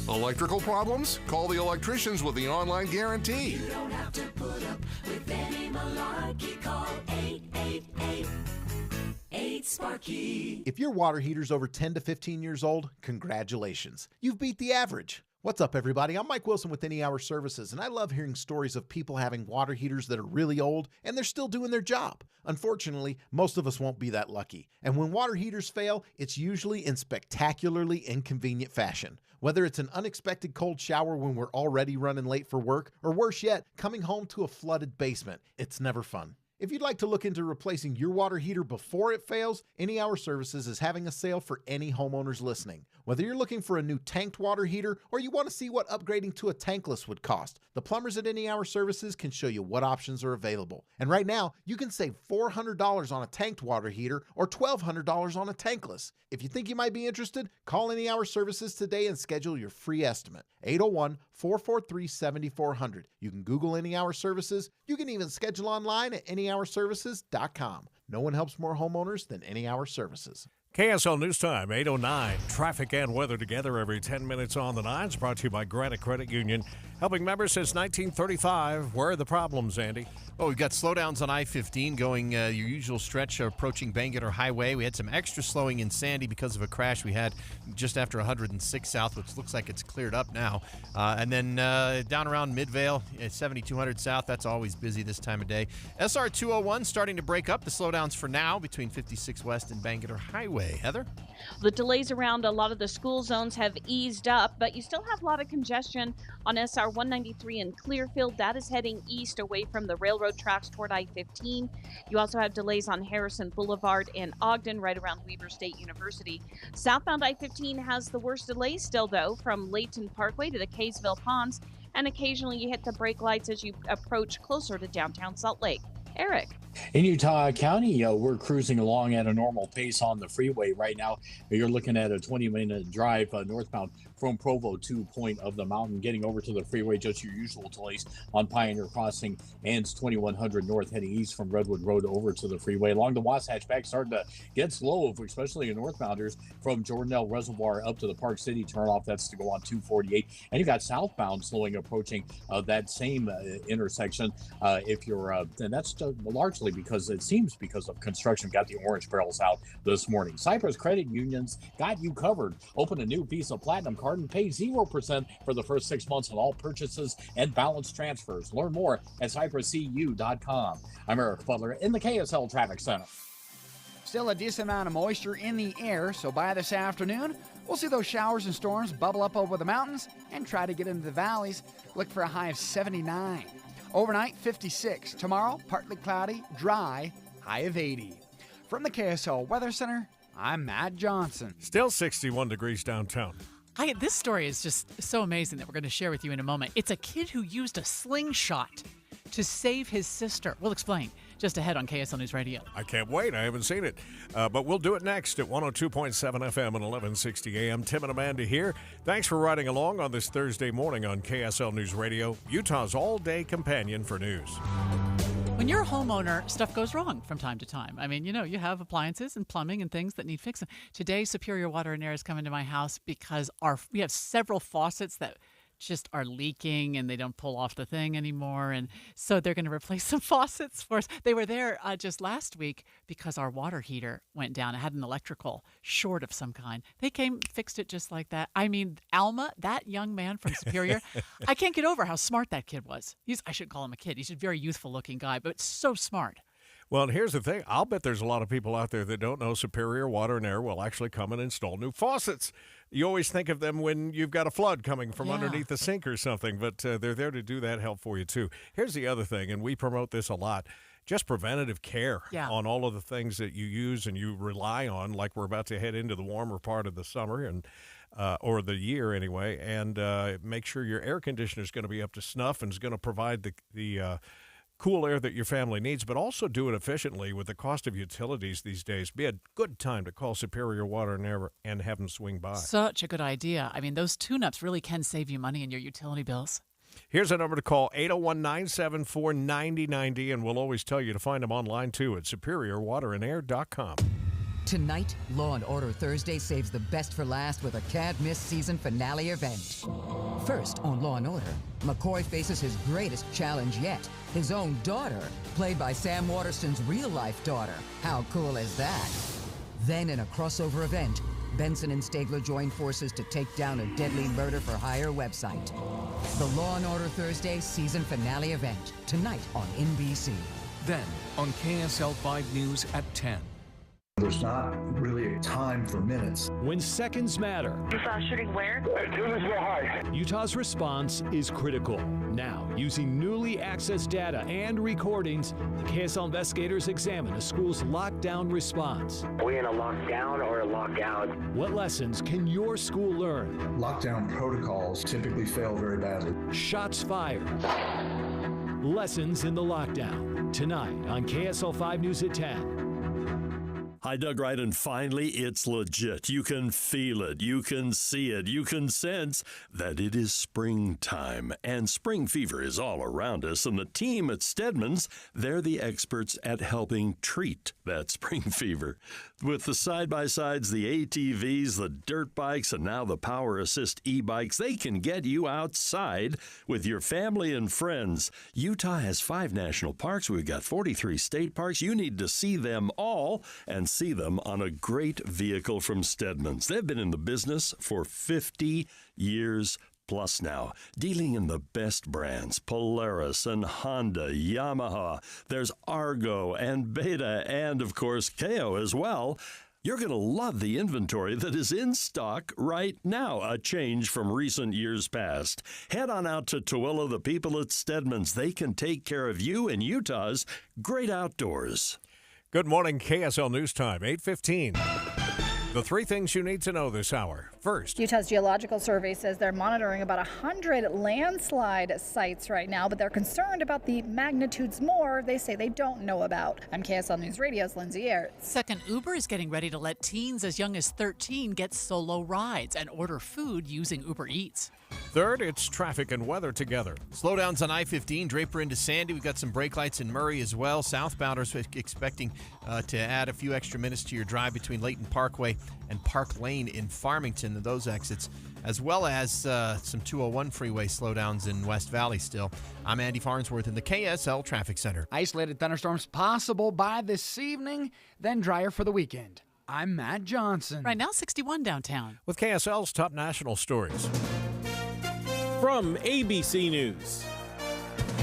Electrical problems? Call the electricians with the online guarantee. You don't have to put up with any malarkey. Call 888-8-SPARKY. If your water heater's over 10 to 15 years old, congratulations. You've beat the average. What's up, everybody? I'm Mike Wilson with Any Hour Services, and I love hearing stories of people having water heaters that are really old and they're still doing their job. Unfortunately, most of us won't be that lucky. And when water heaters fail, it's usually in spectacularly inconvenient fashion. Whether it's an unexpected cold shower when we're already running late for work, or worse yet, coming home to a flooded basement, it's never fun. If you'd like to look into replacing your water heater before it fails, Any Hour Services is having a sale for any homeowners listening. Whether you're looking for a new tanked water heater or you want to see what upgrading to a tankless would cost, the plumbers at Any Hour Services can show you what options are available. And right now, you can save $400 on a tanked water heater or $1,200 on a tankless. If you think you might be interested, call Any Hour Services today and schedule your free estimate. 801-443-7400. You can Google Any Hour Services. You can even schedule online at anyhourservices.com. No one helps more homeowners than Any Hour Services. KSL News Time, 8:09. Traffic and weather together every 10 minutes on the nines. Brought to you by Granite Credit Union. Helping members since 1935. Where are the problems, Andy? Well, we've got slowdowns on I-15 going your usual stretch approaching Bangor Highway. We had some extra slowing in Sandy because of a crash we had just after 106 South, which looks like it's cleared up now. And then down around Midvale at 7200 South, that's always busy this time of day. SR 201 starting to break up the slowdowns for now between 56 West and Bangor Highway. Heather? The delays around a lot of the school zones have eased up, but you still have a lot of congestion on SR 193 in Clearfield. That is heading east away from the railroad tracks toward I-15. You also have delays on Harrison Boulevard and Ogden right around Weber State University. Southbound I-15 has the worst delays still, though, from Layton Parkway to the Kaysville Ponds, and occasionally you hit the brake lights as you approach closer to downtown Salt Lake. Eric. In Utah County, we're cruising along at a normal pace on the freeway right now. You're looking at a 20-minute drive northbound from Provo to Point of the Mountain, getting over to the freeway, just your usual delays on Pioneer Crossing and 2100 north heading east from Redwood Road over to the freeway. Along the Wasatch Back, starting to get slow, especially in northbounders from Jordanelle Reservoir up to the Park City turnoff. That's to go on 248. And you got southbound slowing approaching that same intersection. If you're, and that's largely because it seems because of construction. Got the orange barrels out this morning. Cypress Credit Unions got you covered. Open a new Visa Platinum card and pay 0% for the first 6 months on all purchases and balance transfers. Learn more at cypresscu.com. I'm Eric Butler in the KSL Traffic Center. Still a decent amount of moisture in the air, so by this afternoon, we'll see those showers and storms bubble up over the mountains and try to get into the valleys. Look for a high of 79. Overnight, 56. Tomorrow, partly cloudy, dry, high of 80. From the KSL Weather Center, I'm Matt Johnson. Still 61 degrees downtown. This story is just so amazing that we're going to share with you in a moment. It's a kid who used a slingshot to save his sister. We'll explain just ahead on KSL News Radio. I can't wait. I haven't seen it. But we'll do it next at 102.7 FM and 1160 AM. Tim and Amanda here. Thanks for riding along on this Thursday morning on KSL News Radio, Utah's all-day companion for news. When you're a homeowner, stuff goes wrong from time to time. I mean, you have appliances and plumbing and things that need fixing. Today, Superior Water and Air is coming to my house because we have several faucets that just are leaking and they don't pull off the thing anymore. And so they're going to replace some faucets for us. They were there just last week because our water heater went down. It had an electrical short of some kind. They came, fixed it just like that. I mean, Alma, that young man from Superior, I can't get over how smart that kid was. I should call him a kid. He's a very youthful looking guy, but so smart. Well, and here's the thing. I'll bet there's a lot of people out there that don't know Superior Water and Air will actually come and install new faucets. You always think of them when you've got a flood coming from underneath the sink or something, but they're there to do that help for you, too. Here's the other thing, and we promote this a lot. Just preventative care on all of the things that you use and you rely on, like we're about to head into the warmer part of the summer. And or the year anyway, and make sure your air conditioner is going to be up to snuff and is going to provide the cool air that your family needs, but also do it efficiently. With the cost of utilities these days, be a good time to call Superior Water and Air and have them swing by. Such a good idea. I mean, those tune-ups really can save you money in your utility bills. Here's a number to call, 801-974-9090, and we'll always tell you to find them online, too, at superiorwaterandair.com. Tonight, Law & Order Thursday saves the best for last with a can't-miss season finale event. First on Law & Order, McCoy faces his greatest challenge yet, his own daughter, played by Sam Waterston's real-life daughter. How cool is that? Then in a crossover event, Benson and Stegler join forces to take down a deadly murder-for-hire website. The Law & Order Thursday season finale event, tonight on NBC. Then on KSL 5 News at 10. There's not really a time for minutes. When seconds matter. You saw shooting where? High. Utah's response is critical. Now, using newly accessed data and recordings, the KSL investigators examine a school's lockdown response. Are we in a lockdown or a lockout? What lessons can your school learn? Lockdown protocols typically fail very badly. Shots fired. Lessons in the lockdown. Tonight on KSL 5 News at 10. Hi, Doug Wright, and finally, it's legit. You can feel it, you can see it, you can sense that it is springtime. And spring fever is all around us, and the team at Stedman's, they're the experts at helping treat that spring fever. With the side-by-sides, the ATVs, the dirt bikes, and now the Power Assist e-bikes, they can get you outside with your family and friends. Utah has 5 national parks. We've got 43 state parks. You need to see them all and see them on a great vehicle from Stedman's. They've been in the business for 50 years plus now, dealing in the best brands, Polaris and Honda, Yamaha. There's Argo and Beta and, of course, KO as well. You're going to love the inventory that is in stock right now, a change from recent years past. Head on out to Tooele. The people at Stedman's, they can take care of you in Utah's great outdoors. Good morning, KSL News Time, 8:15. The 3 things you need to know this hour. First, Utah's Geological Survey says they're monitoring about 100 landslide sites right now, but they're concerned about the magnitudes more they say they don't know about. I'm KSL News Radio's Lindsay Ayers. Second, Uber is getting ready to let teens as young as 13 get solo rides and order food using Uber Eats. Third, it's traffic and weather together. Slowdowns on I-15, Draper into Sandy. We've got some brake lights in Murray as well. Southbounders expecting to add a few extra minutes to your drive between Layton Parkway and Park Lane in Farmington, those exits, as well as some 201 freeway slowdowns in West Valley still. I'm Andy Farnsworth in the KSL Traffic Center. Isolated thunderstorms possible by this evening, then drier for the weekend. I'm Matt Johnson. Right now, 61 downtown. With KSL's top national stories. From ABC News,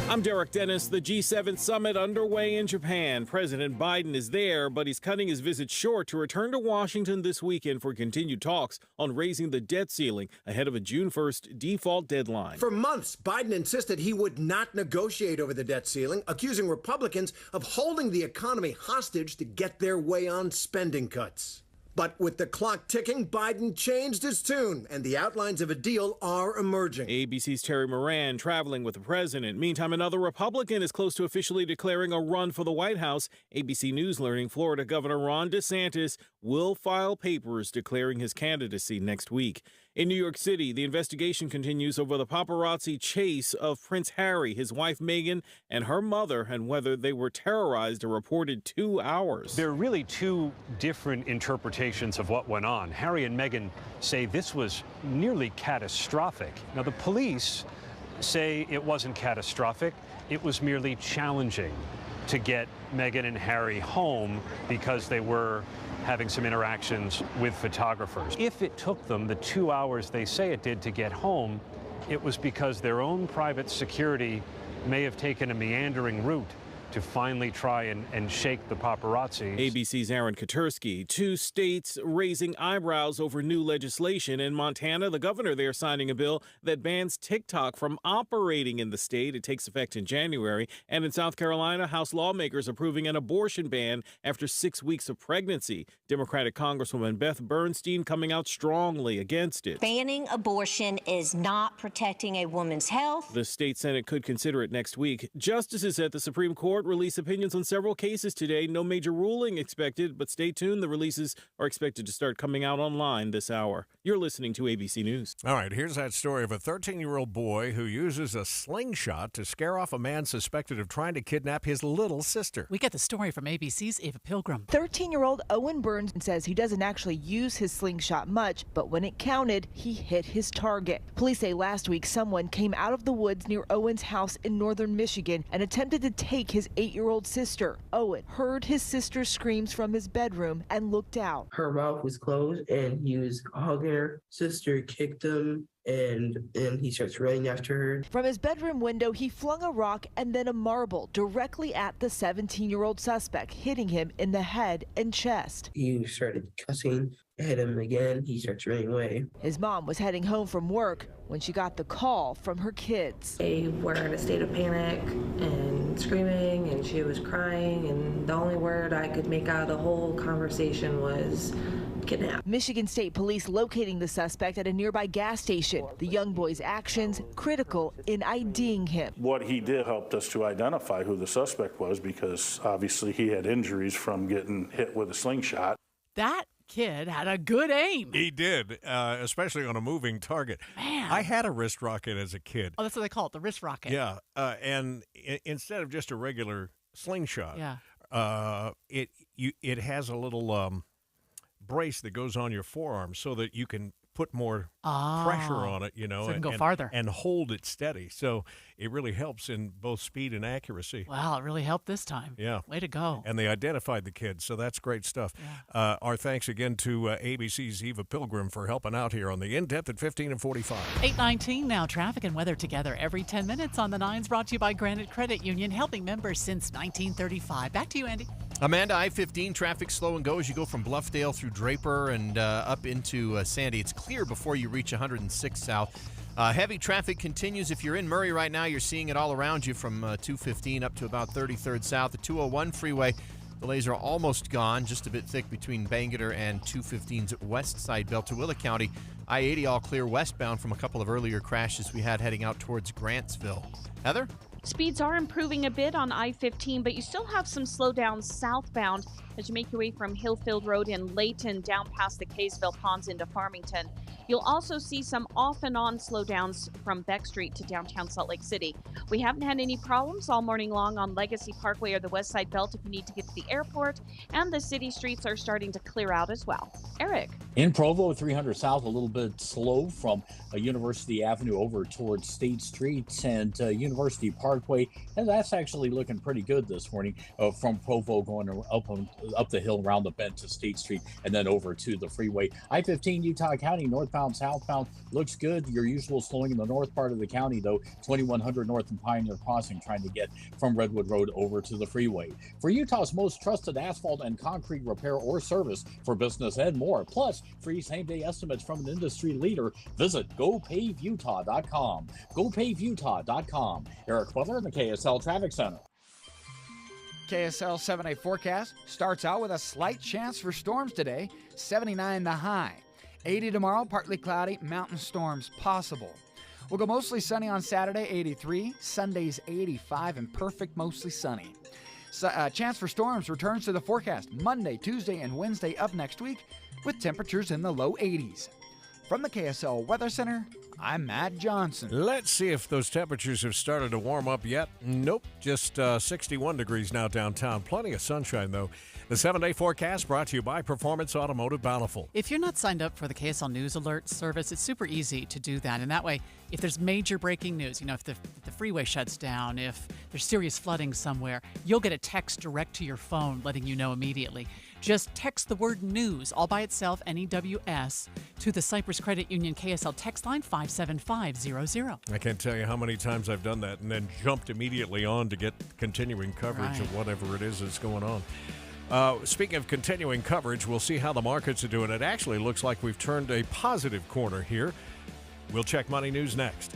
I'm Derek Dennis. The G7 summit underway in Japan. President Biden is there, but he's cutting his visit short to return to Washington this weekend for continued talks on raising the debt ceiling ahead of a June 1st default deadline. For months, Biden insisted he would not negotiate over the debt ceiling, accusing Republicans of holding the economy hostage to get their way on spending cuts. But with the clock ticking, Biden changed his tune, and the outlines of a deal are emerging. ABC's Terry Moran traveling with the president. Meantime, another Republican is close to officially declaring a run for the White House. ABC News learning Florida Governor Ron DeSantis will file papers declaring his candidacy next week. In New York City, the investigation continues over the paparazzi chase of Prince Harry, his wife Meghan, and her mother, and whether they were terrorized a reported 2 hours. There are really 2 different interpretations of what went on. Harry and Meghan say this was nearly catastrophic. Now, the police say it wasn't catastrophic. It was merely challenging to get Meghan and Harry home because they were having some interactions with photographers. If it took them the 2 hours they say it did to get home, it was because their own private security may have taken a meandering route to finally try and shake the paparazzi. ABC's Aaron Katursky. 2 states raising eyebrows over new legislation. In Montana, the governor there signing a bill that bans TikTok from operating in the state. It takes effect in January. And in South Carolina, House lawmakers approving an abortion ban after 6 weeks of pregnancy. Democratic Congresswoman Beth Bernstein coming out strongly against it. Banning abortion is not protecting a woman's health. The state Senate could consider it next week. Justices at the Supreme Court release opinions on several cases today. No major ruling expected, but stay tuned. The releases are expected to start coming out online this hour. You're listening to ABC News. All right, here's that story of a 13-year-old boy who uses a slingshot to scare off a man suspected of trying to kidnap his little sister. We get the story from ABC's Ava Pilgrim. 13-year-old Owen Burns says he doesn't actually use his slingshot much, but when it counted, he hit his target. Police say last week someone came out of the woods near Owen's house in northern Michigan and attempted to take his 8-year-old sister. Owen heard his sister's screams from his bedroom and looked out. Her mouth was closed and he was hugging her. Sister kicked him and he starts running after her. From his bedroom window, he flung a rock and then a marble directly at the 17-year-old suspect, hitting him in the head and chest. He started cussing, hit him again. He starts running away. His mom was heading home from work when she got the call from her kids. They were in a state of panic and screaming, and she was crying, and the only word I could make out of the whole conversation was kidnapped. Michigan State Police locating the suspect at a nearby gas station. The young boy's actions critical in IDing him. What he did helped us to identify who the suspect was, because obviously he had injuries from getting hit with a slingshot. That kid had a good aim. He did, especially on a moving target. Man. I had a wrist rocket as a kid. Oh, that's what they call it, the wrist rocket. Yeah, and instead of just a regular slingshot, it has a little brace that goes on your forearm so that you can put more pressure on it, so it can go farther and hold it steady. So it really helps in both speed and accuracy. Wow, it really helped this time. Yeah. Way to go. And they identified the kids, so that's great stuff. Yeah. Our thanks again to ABC's Eva Pilgrim for helping out here on the In-Depth at 15 and 45. 8:19 now. Traffic and weather together every 10 minutes on the 9s, brought to you by Granite Credit Union, helping members since 1935. Back to you, Andy. Amanda, I-15 traffic slow and go as you go from Bluffdale through Draper and up into Sandy. It's clear before you reach 106 South. Heavy traffic continues. If you're in Murray right now, you're seeing it all around you from 215 up to about 33rd South. The 201 freeway, delays are almost gone, just a bit thick between Bangerter and 215's west side, Beltawilla County. I-80 all clear westbound from a couple of earlier crashes we had heading out towards Grantsville. Heather? Speeds are improving a bit on I-15, but you still have some slowdowns southbound as you make your way from Hillfield Road in Layton down past the Kaysville Ponds into Farmington. You'll also see some off and on slowdowns from Beck Street to downtown Salt Lake City. We haven't had any problems all morning long on Legacy Parkway or the West Side Belt if you need to get to the airport, and the city streets are starting to clear out as well. Eric? In Provo, 300 South, a little bit slow from University Avenue over towards State Street and University Parkway, and that's actually looking pretty good this morning from Provo going up the hill around the bend to State Street and then over to the freeway. I-15 Utah County, northbound, southbound, looks good. Your usual slowing in the north part of the county, though, 2100 north and Pioneer Crossing, trying to get from Redwood Road over to the freeway. For Utah's most trusted asphalt and concrete repair or service for business and more, plus free same-day estimates from an industry leader, visit GoPaveUtah.com. GoPaveUtah.com. Eric Butler in the KSL Traffic Center. KSL 7-day forecast starts out with a slight chance for storms today, 79 the high. 80 tomorrow, partly cloudy, mountain storms possible. We'll go mostly sunny on Saturday, 83. Sunday's 85 and perfect, mostly sunny. Chance for storms returns to the forecast Monday, Tuesday, and Wednesday of next week with temperatures in the low 80s. From the KSL Weather Center, I'm Matt Johnson. Let's see if those temperatures have started to warm up yet. Nope, just 61 degrees now downtown. Plenty of sunshine, though. The 7-day forecast brought to you by Performance Automotive Bountiful. If you're not signed up for the KSL News Alert service, it's super easy to do that. And that way, if there's major breaking news, if the freeway shuts down, if there's serious flooding somewhere, you'll get a text direct to your phone letting you know immediately. Just text the word news, all by itself, NEWS, to the Cyprus Credit Union KSL text line 57500. I can't tell you how many times I've done that and then jumped immediately on to get continuing coverage of whatever it is that's going on. Speaking of continuing coverage, we'll see how the markets are doing. It actually looks like we've turned a positive corner here. We'll check Money News next.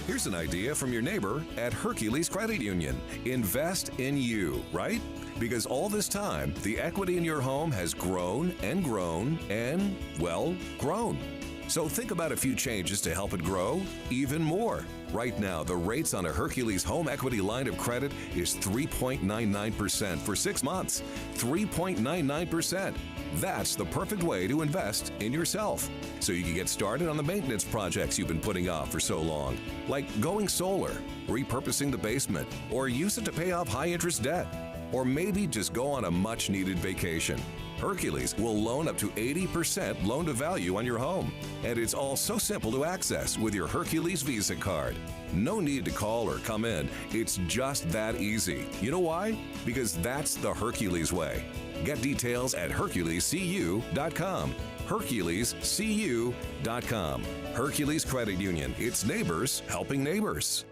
Here's an idea from your neighbor at Hercules Credit Union. Invest in you, right? Because all this time, the equity in your home has grown and grown and, well, grown. So think about a few changes to help it grow even more. Right now, the rates on a Hercules home equity line of credit is 3.99% for 6 months. 3.99%. That's the perfect way to invest in yourself. So you can get started on the maintenance projects you've been putting off for so long, like going solar, repurposing the basement, or use it to pay off high-interest debt, or maybe just go on a much-needed vacation. Hercules will loan up to 80% loan-to-value on your home. And it's all so simple to access with your Hercules Visa card. No need to call or come in. It's just that easy. You know why? Because that's the Hercules way. Get details at HerculesCU.com. HerculesCU.com. Hercules Credit Union. It's neighbors helping neighbors.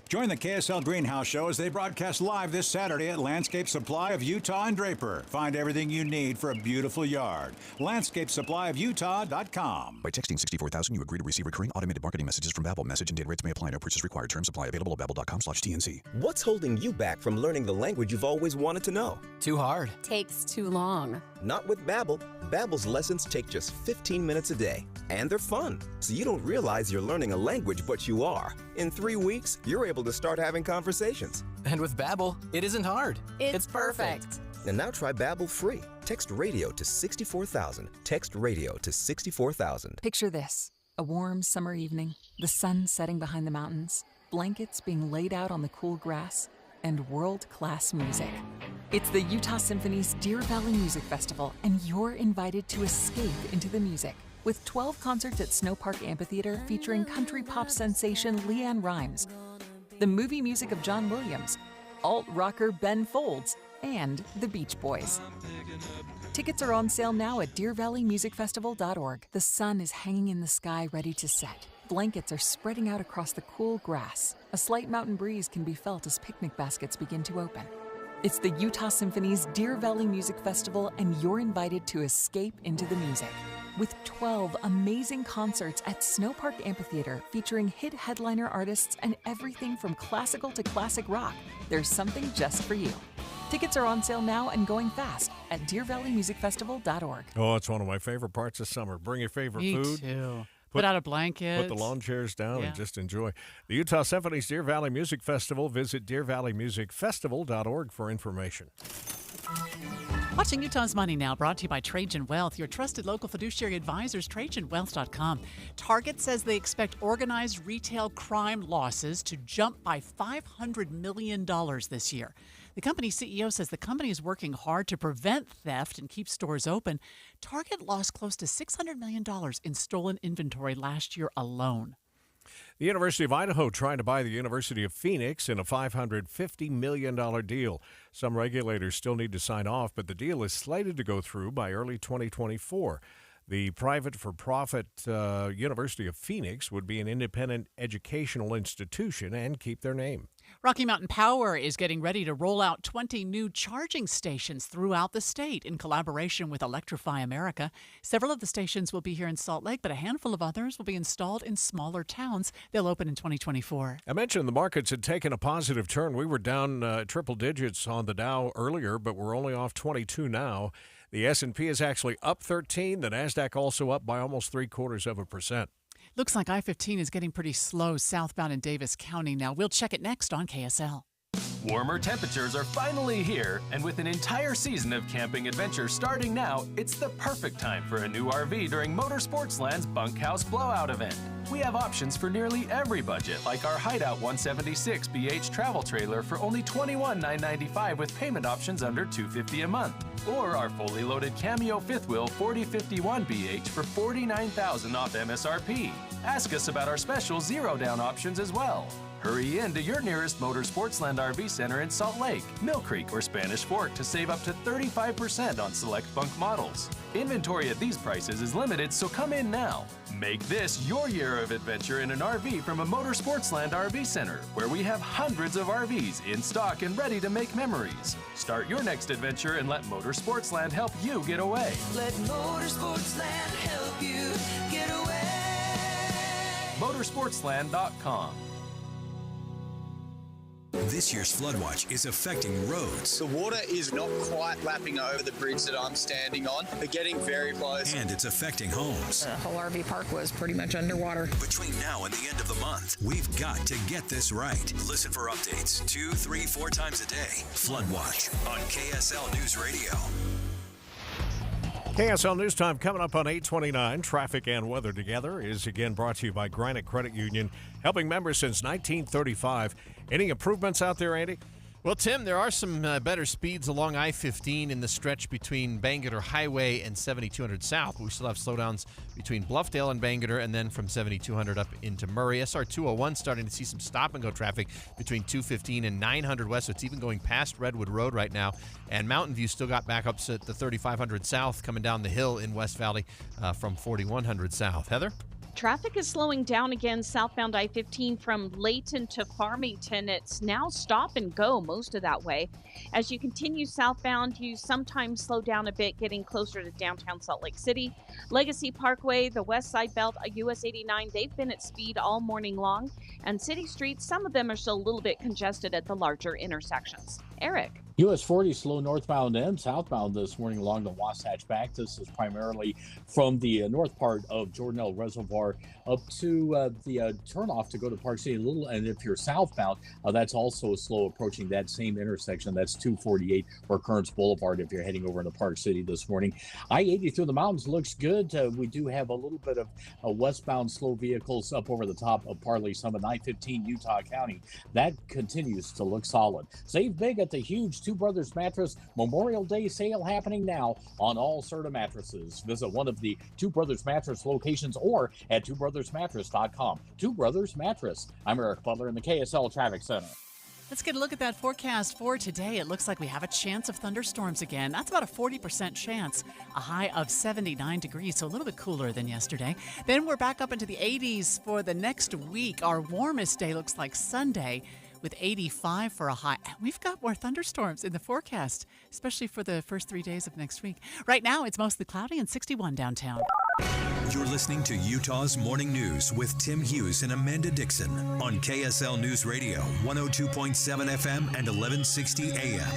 Join the KSL Greenhouse Show as they broadcast live this Saturday at Landscape Supply of Utah and Draper. Find everything you need for a beautiful yard. LandscapeSupplyofUtah.com. By texting 64,000, you agree to receive recurring automated marketing messages from Babbel. Message and data rates may apply. No purchase required. Terms apply. Available at Babbel.com/TNC. What's holding you back from learning the language you've always wanted to know? Too hard. Takes too long. Not with Babbel. Babbel's lessons take just 15 minutes a day. And they're fun, so you don't realize you're learning a language, but you are. In 3 weeks, you're able to start having conversations. And with Babbel, it isn't hard. It's perfect. And now try Babbel free. Text radio to 64,000. Text radio to 64,000. Picture this. A warm summer evening, the sun setting behind the mountains, blankets being laid out on the cool grass, and world-class music. It's the Utah Symphony's Deer Valley Music Festival, and you're invited to escape into the music. With 12 concerts at Snow Park Amphitheater featuring country pop sensation Leanne Rimes, the movie music of John Williams, alt-rocker Ben Folds, and the Beach Boys. Tickets are on sale now at DeerValleyMusicFestival.org. The sun is hanging in the sky ready to set. Blankets are spreading out across the cool grass. A slight mountain breeze can be felt as picnic baskets begin to open. It's the Utah Symphony's Deer Valley Music Festival, and you're invited to escape into the music. With 12 amazing concerts at Snow Park Amphitheater featuring hit headliner artists and everything from classical to classic rock, there's something just for you. Tickets are on sale now and going fast at DeerValleyMusicFestival.org. Oh, it's one of my favorite parts of summer. Bring your favorite Me food. too. Put out a blanket. Put the lawn chairs down and just enjoy. The Utah Symphony's Deer Valley Music Festival. Visit DeerValleyMusicFestival.org for information. Watching Utah's Money now, brought to you by Trajan Wealth, your trusted local fiduciary advisors, TrajanWealth.com. Target says they expect organized retail crime losses to jump by $500 million this year. The company's CEO says the company is working hard to prevent theft and keep stores open. Target lost close to $600 million in stolen inventory last year alone. The University of Idaho trying to buy the University of Phoenix in a $550 million deal. Some regulators still need to sign off, but the deal is slated to go through by early 2024. The private for-profit University of Phoenix would be an independent educational institution and keep their name. Rocky Mountain Power is getting ready to roll out 20 new charging stations throughout the state in collaboration with Electrify America. Several of the stations will be here in Salt Lake, but a handful of others will be installed in smaller towns. They'll open in 2024. I mentioned the markets had taken a positive turn. We were down triple digits on the Dow earlier, but we're only off 22 now. The S&P is actually up 13. The NASDAQ also up by almost 0.75%. Looks like I-15 is getting pretty slow southbound in Davis County now. We'll check it next on KSL. Warmer temperatures are finally here, and with an entire season of camping adventure starting now, it's the perfect time for a new RV during Motorsportsland's Bunkhouse Blowout event. We have options for nearly every budget, like our Hideout 176 BH travel trailer for only $21,995 with payment options under $250 a month, or our fully loaded Cameo fifth wheel 4051 BH for $49,000 off MSRP. Ask us about our special zero down options as well. Hurry in to your nearest Motorsportsland RV Center in Salt Lake, Mill Creek, or Spanish Fork to save up to 35% on select bunk models. Inventory at these prices is limited, so come in now. Make this your year of adventure in an RV from a Motorsportsland RV Center, where we have hundreds of RVs in stock and ready to make memories. Start your next adventure and let Motorsportsland help you get away. Let Motorsportsland help you get away. Motorsportsland.com. This year's flood watch is affecting roads. The water is not quite lapping over the bridge that I'm standing on, but getting very close. And it's affecting homes. The whole RV park was pretty much underwater. Between now and the end of the month, we've got to get this right. Listen for updates 2, 3, 4 times a day. Flood watch on KSL News Radio. KSL News Time coming up on 8:29. Traffic and weather together is again brought to you by Granite Credit Union, helping members since 1935. Any improvements out there, Andy? Well, Tim, there are some better speeds along I-15 in the stretch between Bangor Highway and 7200 South. We still have slowdowns between Bluffdale and Bangor, and then from 7200 up into Murray. SR 201 starting to see some stop-and-go traffic between 215 and 900 West, so it's even going past Redwood Road right now. And Mountain View still got backups at the 3500 South coming down the hill in West Valley from 4100 South. Heather? Traffic is slowing down again southbound I-15 from Layton to Farmington. It's now stop and go most of that way. As you continue southbound, you sometimes slow down a bit getting closer to downtown Salt Lake City. Legacy Parkway, the West Side Belt, US 89, they've been at speed all morning long. And city streets, some of them are still a little bit congested at the larger intersections. Eric. US 40 slow northbound and southbound this morning along the Wasatch Back. This is primarily from the north part of Jordanelle Reservoir up to the turnoff to go to Park City Little. And if you're southbound, that's also slow approaching that same intersection. That's 248 or Kearns Boulevard if you're heading over into Park City this morning. I-80 through the mountains looks good. We do have a little bit of westbound slow vehicles up over the top of Parley Summit, I-15 Utah County. That continues to look solid. Save big at the huge Two Brothers Mattress Memorial Day sale happening now on all Serta mattresses. Visit one of the Two Brothers Mattress locations or at twobrothersmattress.com. Two Brothers Mattress. I'm Eric Butler in the KSL Traffic Center. Let's get a look at that forecast for today. It looks like we have a chance of thunderstorms again. That's about a 40% chance. A high of 79 degrees, so a little bit cooler than yesterday. Then we're back up into the 80s for the next week. Our warmest day looks like Sunday, with 85 for a high. We've got more thunderstorms in the forecast, especially for the first 3 days of next week. Right now, it's mostly cloudy and 61 downtown. You're listening to Utah's Morning News with Tim Hughes and Amanda Dixon on KSL News Radio, 102.7 FM and 1160 AM.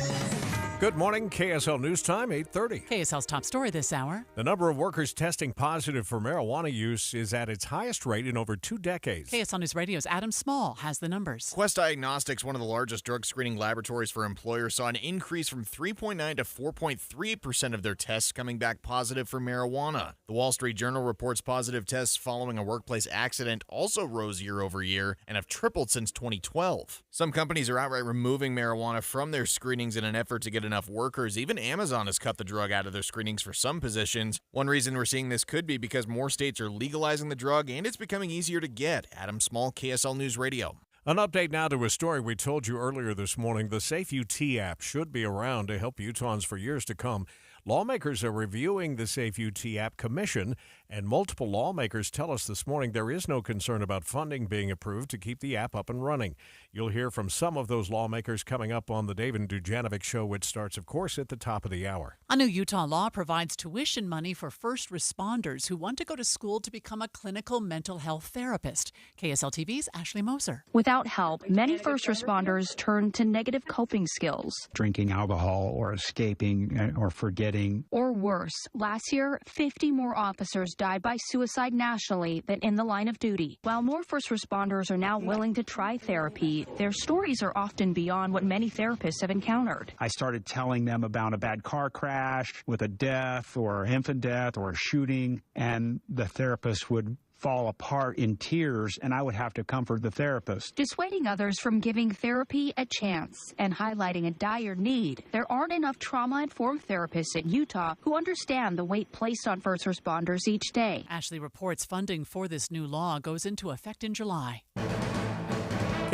Good morning, KSL News Time, 8:30. KSL's top story this hour. The number of workers testing positive for marijuana use is at its highest rate in over 2 decades. KSL News Radio's Adam Small has the numbers. Quest Diagnostics, one of the largest drug screening laboratories for employers, saw an increase from 3.9 to 4.3% of their tests coming back positive for marijuana. The Wall Street Journal reports positive tests following a workplace accident also rose year over year and have tripled since 2012. Some companies are outright removing marijuana from their screenings in an effort to get enough workers. Even Amazon has cut the drug out of their screenings for some positions. One reason we're seeing this could be because more states are legalizing the drug and it's becoming easier to get. Adam Small, KSL News Radio. An update now to a story we told you earlier this morning. The Safe UT app should be around to help Utahns for years to come. Lawmakers are reviewing the Safe UT app commission, and multiple lawmakers tell us this morning there is no concern about funding being approved to keep the app up and running. You'll hear from some of those lawmakers coming up on the David Dujanovic Show, which starts, of course, at the top of the hour. A new Utah law provides tuition money for first responders who want to go to school to become a clinical mental health therapist. KSL TV's Ashley Moser. Without help, many first responders turn to negative coping skills. Drinking alcohol or escaping or forgetting. Or worse, last year, 50 more officers died by suicide nationally than in the line of duty. While more first responders are now willing to try therapy, their stories are often beyond what many therapists have encountered. I started telling them about a bad car crash with a death or infant death or a shooting, and the therapist would fall apart in tears, and I would have to comfort the therapist. Dissuading others from giving therapy a chance and highlighting a dire need. There aren't enough trauma-informed therapists in Utah who understand the weight placed on first responders each day. Ashley reports funding for this new law goes into effect in July.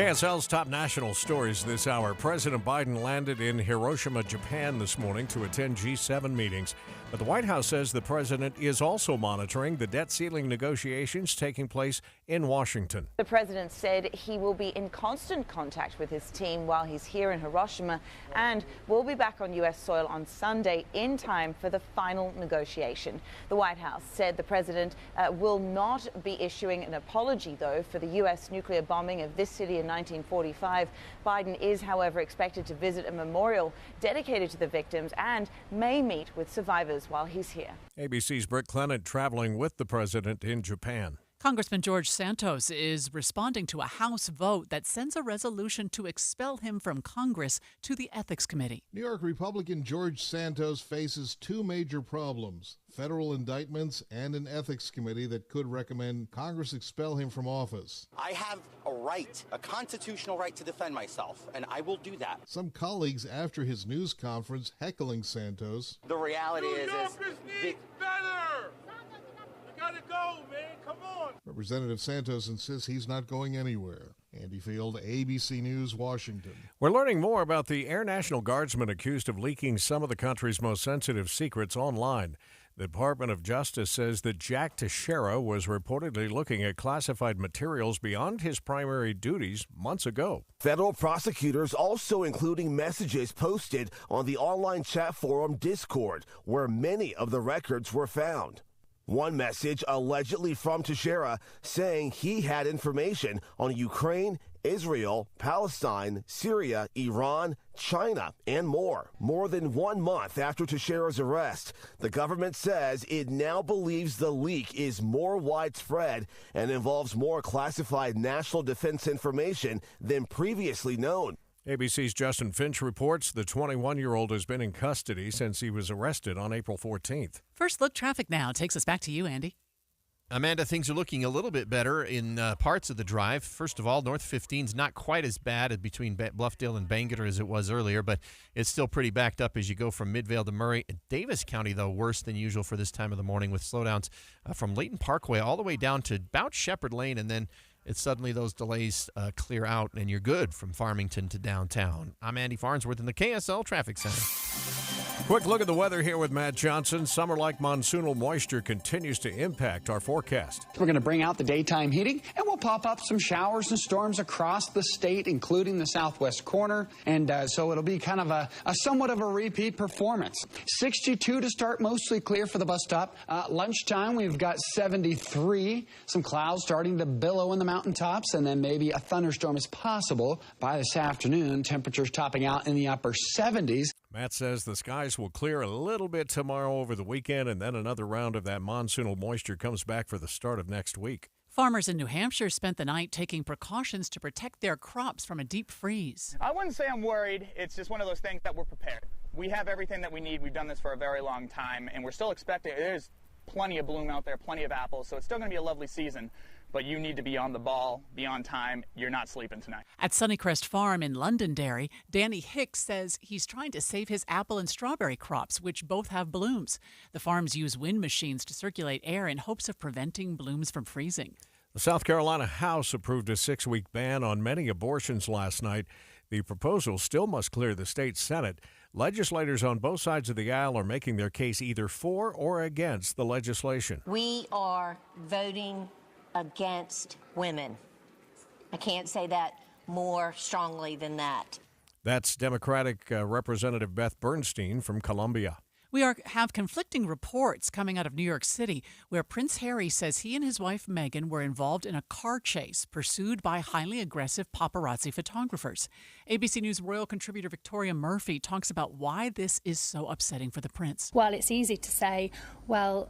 KSL's top national stories this hour. President Biden landed in Hiroshima, Japan this morning to attend G7 meetings. But the White House says the president is also monitoring the debt ceiling negotiations taking place in Washington. The president said he will be in constant contact with his team while he's here in Hiroshima and will be back on U.S. soil on Sunday in time for the final negotiation. The White House said the president will not be issuing an apology, though, for the U.S. nuclear bombing of this city in 1945. Biden is, however, expected to visit a memorial dedicated to the victims and may meet with survivors while he's here. ABC's Britt Clement traveling with the president in Japan. Congressman George Santos is responding to a House vote that sends a resolution to expel him from Congress to the Ethics Committee. New York Republican George Santos faces two major problems: federal indictments and an ethics committee that could recommend Congress expel him from office. I have a right, a constitutional right to defend myself, and I will do that. Some colleagues after his news conference heckling Santos. The reality is better. You gotta go, man. Come on. Representative Santos insists he's not going anywhere. Andy Field, ABC News, Washington. We're learning more about the Air National Guardsman accused of leaking some of the country's most sensitive secrets online. The Department of Justice says that Jack Teixeira was reportedly looking at classified materials beyond his primary duties months ago. Federal prosecutors also including messages posted on the online chat forum Discord, where many of the records were found. One message allegedly from Teixeira saying he had information on Ukraine, Israel, Palestine, Syria, Iran, China, and more. More than 1 month after Teixeira's arrest, the government says it now believes the leak is more widespread and involves more classified national defense information than previously known. ABC's Justin Finch reports the 21-year-old has been in custody since he was arrested on April 14th. First Look traffic now takes us back to you, Andy. Amanda, things are looking a little bit better in parts of the drive. First of all, North 15 is not quite as bad between Bluffdale and Bangor as it was earlier, but it's still pretty backed up as you go from Midvale to Murray. Davis County, though, worse than usual for this time of the morning with slowdowns from Layton Parkway all the way down to about Shepherd Lane, and then it's suddenly those delays clear out, and you're good from Farmington to downtown. I'm Andy Farnsworth in the KSL Traffic Center. Quick look at the weather here with Matt Johnson. Summer-like monsoonal moisture continues to impact our forecast. We're going to bring out the daytime heating, and we'll pop up some showers and storms across the state, including the southwest corner. And so it'll be kind of a somewhat of a repeat performance. 62 to start, mostly clear for the bus stop. Lunchtime, we've got 73. Some clouds starting to billow in the mountaintops, and then maybe a thunderstorm is possible by this afternoon. Temperatures topping out in the upper 70s. Matt says the skies will clear a little bit tomorrow over the weekend, and then another round of that monsoonal moisture comes back for the start of next week. Farmers in New Hampshire spent the night taking precautions to protect their crops from a deep freeze. I wouldn't say I'm worried. It's just one of those things that we're prepared. We have everything that we need. We've done this for a very long time, and we're still expecting. There's plenty of bloom out there, plenty of apples, so it's still going to be a lovely season. But you need to be on the ball, be on time. You're not sleeping tonight. At Sunnycrest Farm in Londonderry, Danny Hicks says he's trying to save his apple and strawberry crops, which both have blooms. The farms use wind machines to circulate air in hopes of preventing blooms from freezing. The South Carolina House approved a 6-week ban on many abortions last night. The proposal still must clear the state Senate. Legislators on both sides of the aisle are making their case either for or against the legislation. We are voting against women. I can't say that more strongly than that. That's Democratic Representative Beth Bernstein from Columbia. We have conflicting reports coming out of New York City, where Prince Harry says he and his wife Meghan were involved in a car chase pursued by highly aggressive paparazzi photographers. ABC News royal contributor Victoria Murphy talks about why this is so upsetting for the prince. Well, it's easy to say, well,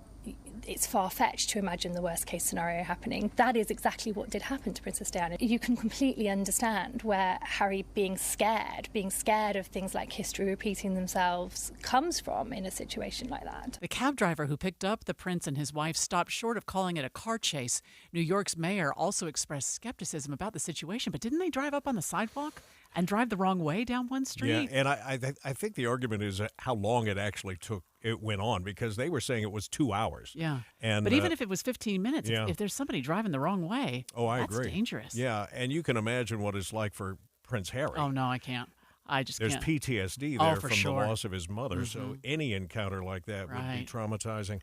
it's far-fetched to imagine the worst-case scenario happening. That is exactly what did happen to Princess Diana. You can completely understand where Harry being scared of things like history repeating themselves comes from in a situation like that. The cab driver who picked up the prince and his wife stopped short of calling it a car chase. New York's mayor also expressed skepticism about the situation, but didn't they drive up on the sidewalk and drive the wrong way down one street? Yeah, and I think the argument is how long it actually took it went on, because they were saying it was 2 hours. Yeah. And but even if it was 15 minutes, yeah. if there's somebody driving the wrong way, I that's agree. dangerous. Yeah, and you can imagine what it's like for Prince Harry. Oh, no, I can't. I just There's can't. PTSD Oh, there for from sure. the loss of his mother, so any encounter like that would be Right. traumatizing.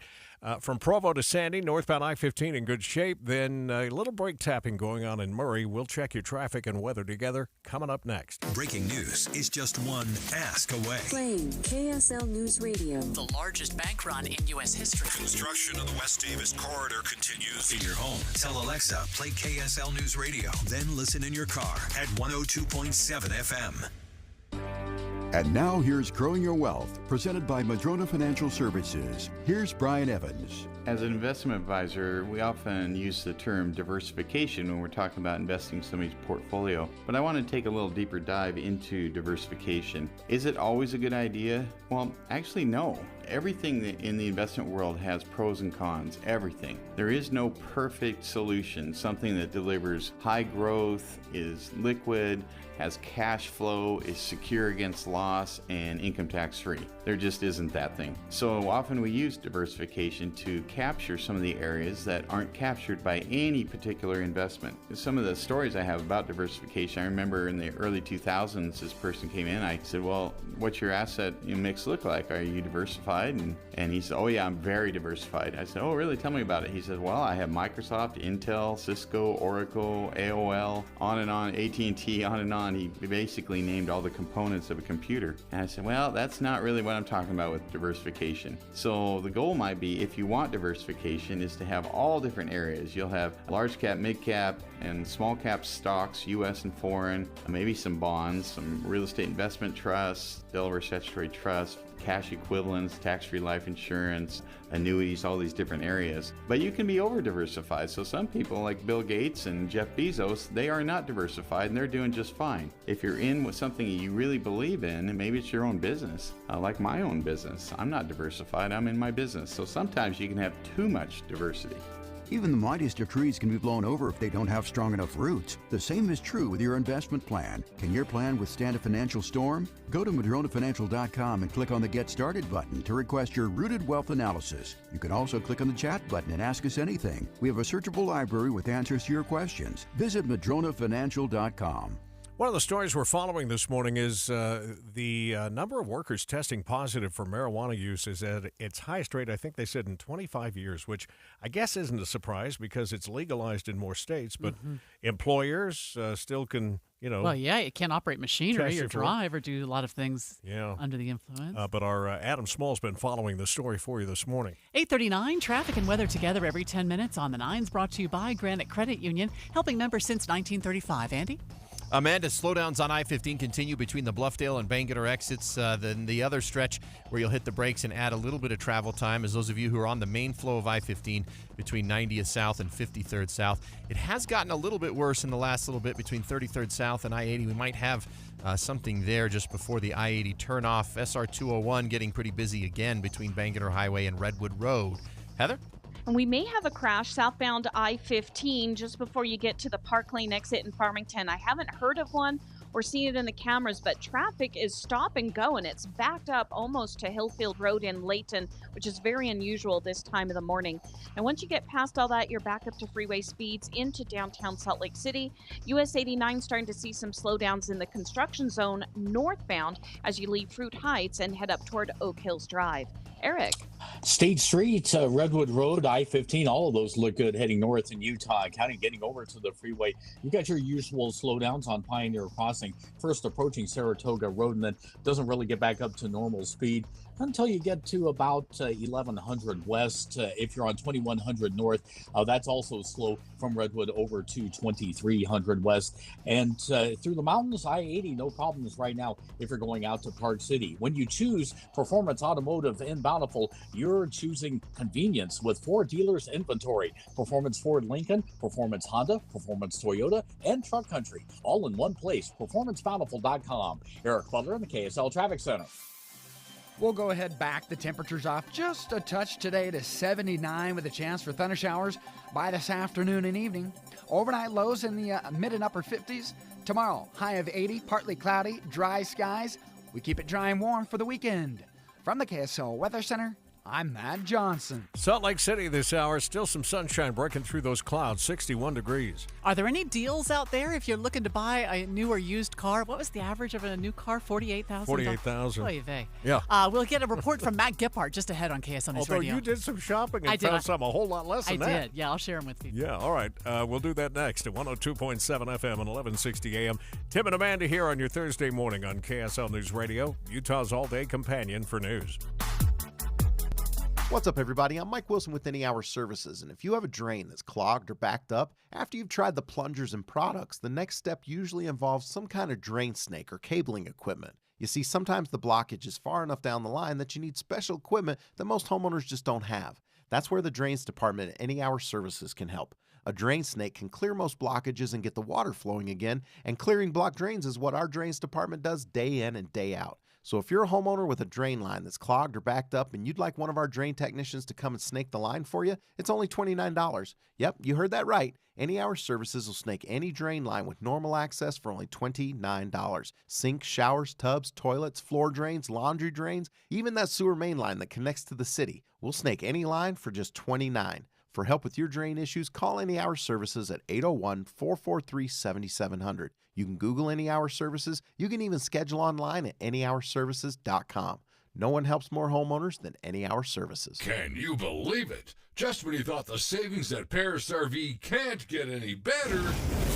From Provo to Sandy, northbound I-15 in good shape. Then a little brake tapping going on in Murray. We'll check your traffic and weather together coming up next. Breaking news is just one ask away. Playing KSL News Radio. The largest bank run in U.S. history. Construction of the West Davis corridor continues. In your home, tell Alexa, play KSL News Radio. Then listen in your car at 102.7 FM. And now here's Growing Your Wealth, presented by Madrona Financial Services. Here's Brian Evans. As an investment advisor, we often use the term diversification when we're talking about investing somebody's portfolio. But I want to take a little deeper dive into diversification. Is it always a good idea? Well, actually, no. Everything in the investment world has pros and cons, everything. There is no perfect solution, something that delivers high growth, is liquid, has cash flow, is secure against loss, and income tax free. There just isn't that thing. So often we use diversification to capture some of the areas that aren't captured by any particular investment. Some of the stories I have about diversification, I remember in the early 2000s, this person came in, I said, well, what's your asset mix look like? Are you diversified? And he said, oh yeah, I'm very diversified. I said, oh really? Tell me about it. He said, well, I have Microsoft, Intel, Cisco, Oracle, AOL, on and on, AT&T, on and on. He basically named all the components of a computer. And I said, well, that's not really what I'm talking about with diversification. So the goal might be, if you want diversification, is to have all different areas. You'll have large cap, mid cap, and small cap stocks, U.S. and foreign, maybe some bonds, some real estate investment trusts, Delaware statutory trust, cash equivalents, tax-free life insurance, annuities, all these different areas. But you can be over-diversified. So some people like Bill Gates and Jeff Bezos, they are not diversified and they're doing just fine. If you're in with something you really believe in, and maybe it's your own business, like my own business, I'm not diversified, I'm in my business. So sometimes you can have too much diversity. Even the mightiest of trees can be blown over if they don't have strong enough roots. The same is true with your investment plan. Can your plan withstand a financial storm? Go to MadronaFinancial.com and click on the Get Started button to request your Rooted Wealth Analysis. You can also click on the chat button and ask us anything. We have a searchable library with answers to your questions. Visit MadronaFinancial.com. One of the stories we're following this morning is the number of workers testing positive for marijuana use is at its highest rate, I think they said, in 25 years, which I guess isn't a surprise because it's legalized in more states, but employers still can, Well, yeah, you can't operate machinery or drive or do a lot of things under the influence. But our Adam Small's been following the story for you this morning. 8:39, traffic and weather together every 10 minutes on the 9s, brought to you by Granite Credit Union, helping members since 1935. Andy? Amanda, slowdowns on I-15 continue between the Bluffdale and Bangor exits. Then the other stretch where you'll hit the brakes and add a little bit of travel time is those of you who are on the main flow of I-15 between 90th South and 53rd South. It has gotten a little bit worse in the last little bit between 33rd South and I-80. We might have something there just before the I-80 turnoff. SR 201 getting pretty busy again between Bangor Highway and Redwood Road. Heather? And we may have a crash southbound I-15 just before you get to the Park Lane exit in Farmington. I haven't heard of one or seen it in the cameras, but traffic is stop and go, and it's backed up almost to Hillfield Road in Layton, which is very unusual this time of the morning. And once you get past all that, you're back up to freeway speeds into downtown Salt Lake City. US 89 starting to see some slowdowns in the construction zone northbound as you leave Fruit Heights and head up toward Oak Hills Drive. Eric. State Street, Redwood Road, I-15, all of those look good heading north in Utah County, getting over to the freeway. You got your usual slowdowns on Pioneer Crossing, first approaching Saratoga Road, and then doesn't really get back up to normal speed until you get to about 1100 west. If you're on 2100 north, that's also slow from Redwood over to 2300 west. And through the mountains, I-80, no problems right now if you're going out to Park City. When you choose Performance Automotive in Bountiful, you're choosing convenience with 4 dealers inventory: Performance Ford Lincoln, Performance Honda, Performance Toyota, and Truck Country, all in one place. PerformanceBountiful.com. Eric Butler in the KSL Traffic Center. We'll go ahead back the temperatures off just a touch today to 79 with a chance for thunder showers by this afternoon and evening. Overnight lows in the mid and upper 50s. Tomorrow, high of 80, partly cloudy, dry skies. We keep it dry and warm for the weekend. From the KSL Weather Center, I'm Matt Johnson. Salt Lake City this hour, still some sunshine breaking through those clouds, 61 degrees. Are there any deals out there if you're looking to buy a new or used car? What was the average of a new car? $48,000? $48,000. Oy vey. Yeah. We'll get a report from Matt Gephardt just ahead on KSL News Although Radio. you did some shopping and found something a whole lot less than that. I did. Yeah, I'll share them with you. Yeah, all right. We'll do that next at 102.7 FM and 1160 AM. Tim and Amanda here on your Thursday morning on KSL News Radio, Utah's all-day companion for news. What's up, everybody? I'm Mike Wilson with Any Hour Services, and if you have a drain that's clogged or backed up, after you've tried the plungers and products, the next step usually involves some kind of drain snake or cabling equipment. You see, sometimes the blockage is far enough down the line that you need special equipment that most homeowners just don't have. That's where the Drains Department at Any Hour Services can help. A drain snake can clear most blockages and get the water flowing again, and clearing blocked drains is what our Drains Department does day in and day out. So if you're a homeowner with a drain line that's clogged or backed up and you'd like one of our drain technicians to come and snake the line for you, it's only $29. Yep, you heard that right. Any Hour Services will snake any drain line with normal access for only $29. Sinks, showers, tubs, toilets, floor drains, laundry drains, even that sewer main line that connects to the city. We'll snake any line for just $29. For help with your drain issues, call Any Hour Services at 801-443-7700. You can Google Any Hour Services. You can even schedule online at anyhourservices.com. No one helps more homeowners than Any Hour Services. Can you believe it? Just when you thought the savings at Paris RV can't get any better,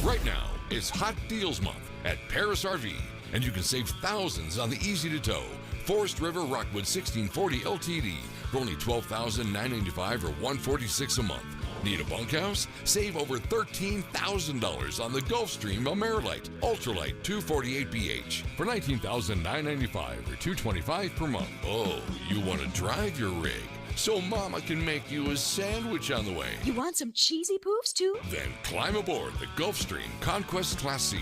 right now it's Hot Deals Month at Paris RV, and you can save thousands on the easy-to-tow Forest River Rockwood 1640 LTD for only $12,995 or $146 a month. Need a bunkhouse? Save over $13,000 on the Gulfstream Amerilite Ultralight 248BH for $19,995 or $225 per month. Oh, you want to drive your rig so Mama can make you a sandwich on the way. You want some cheesy poofs too? Then climb aboard the Gulfstream Conquest Class C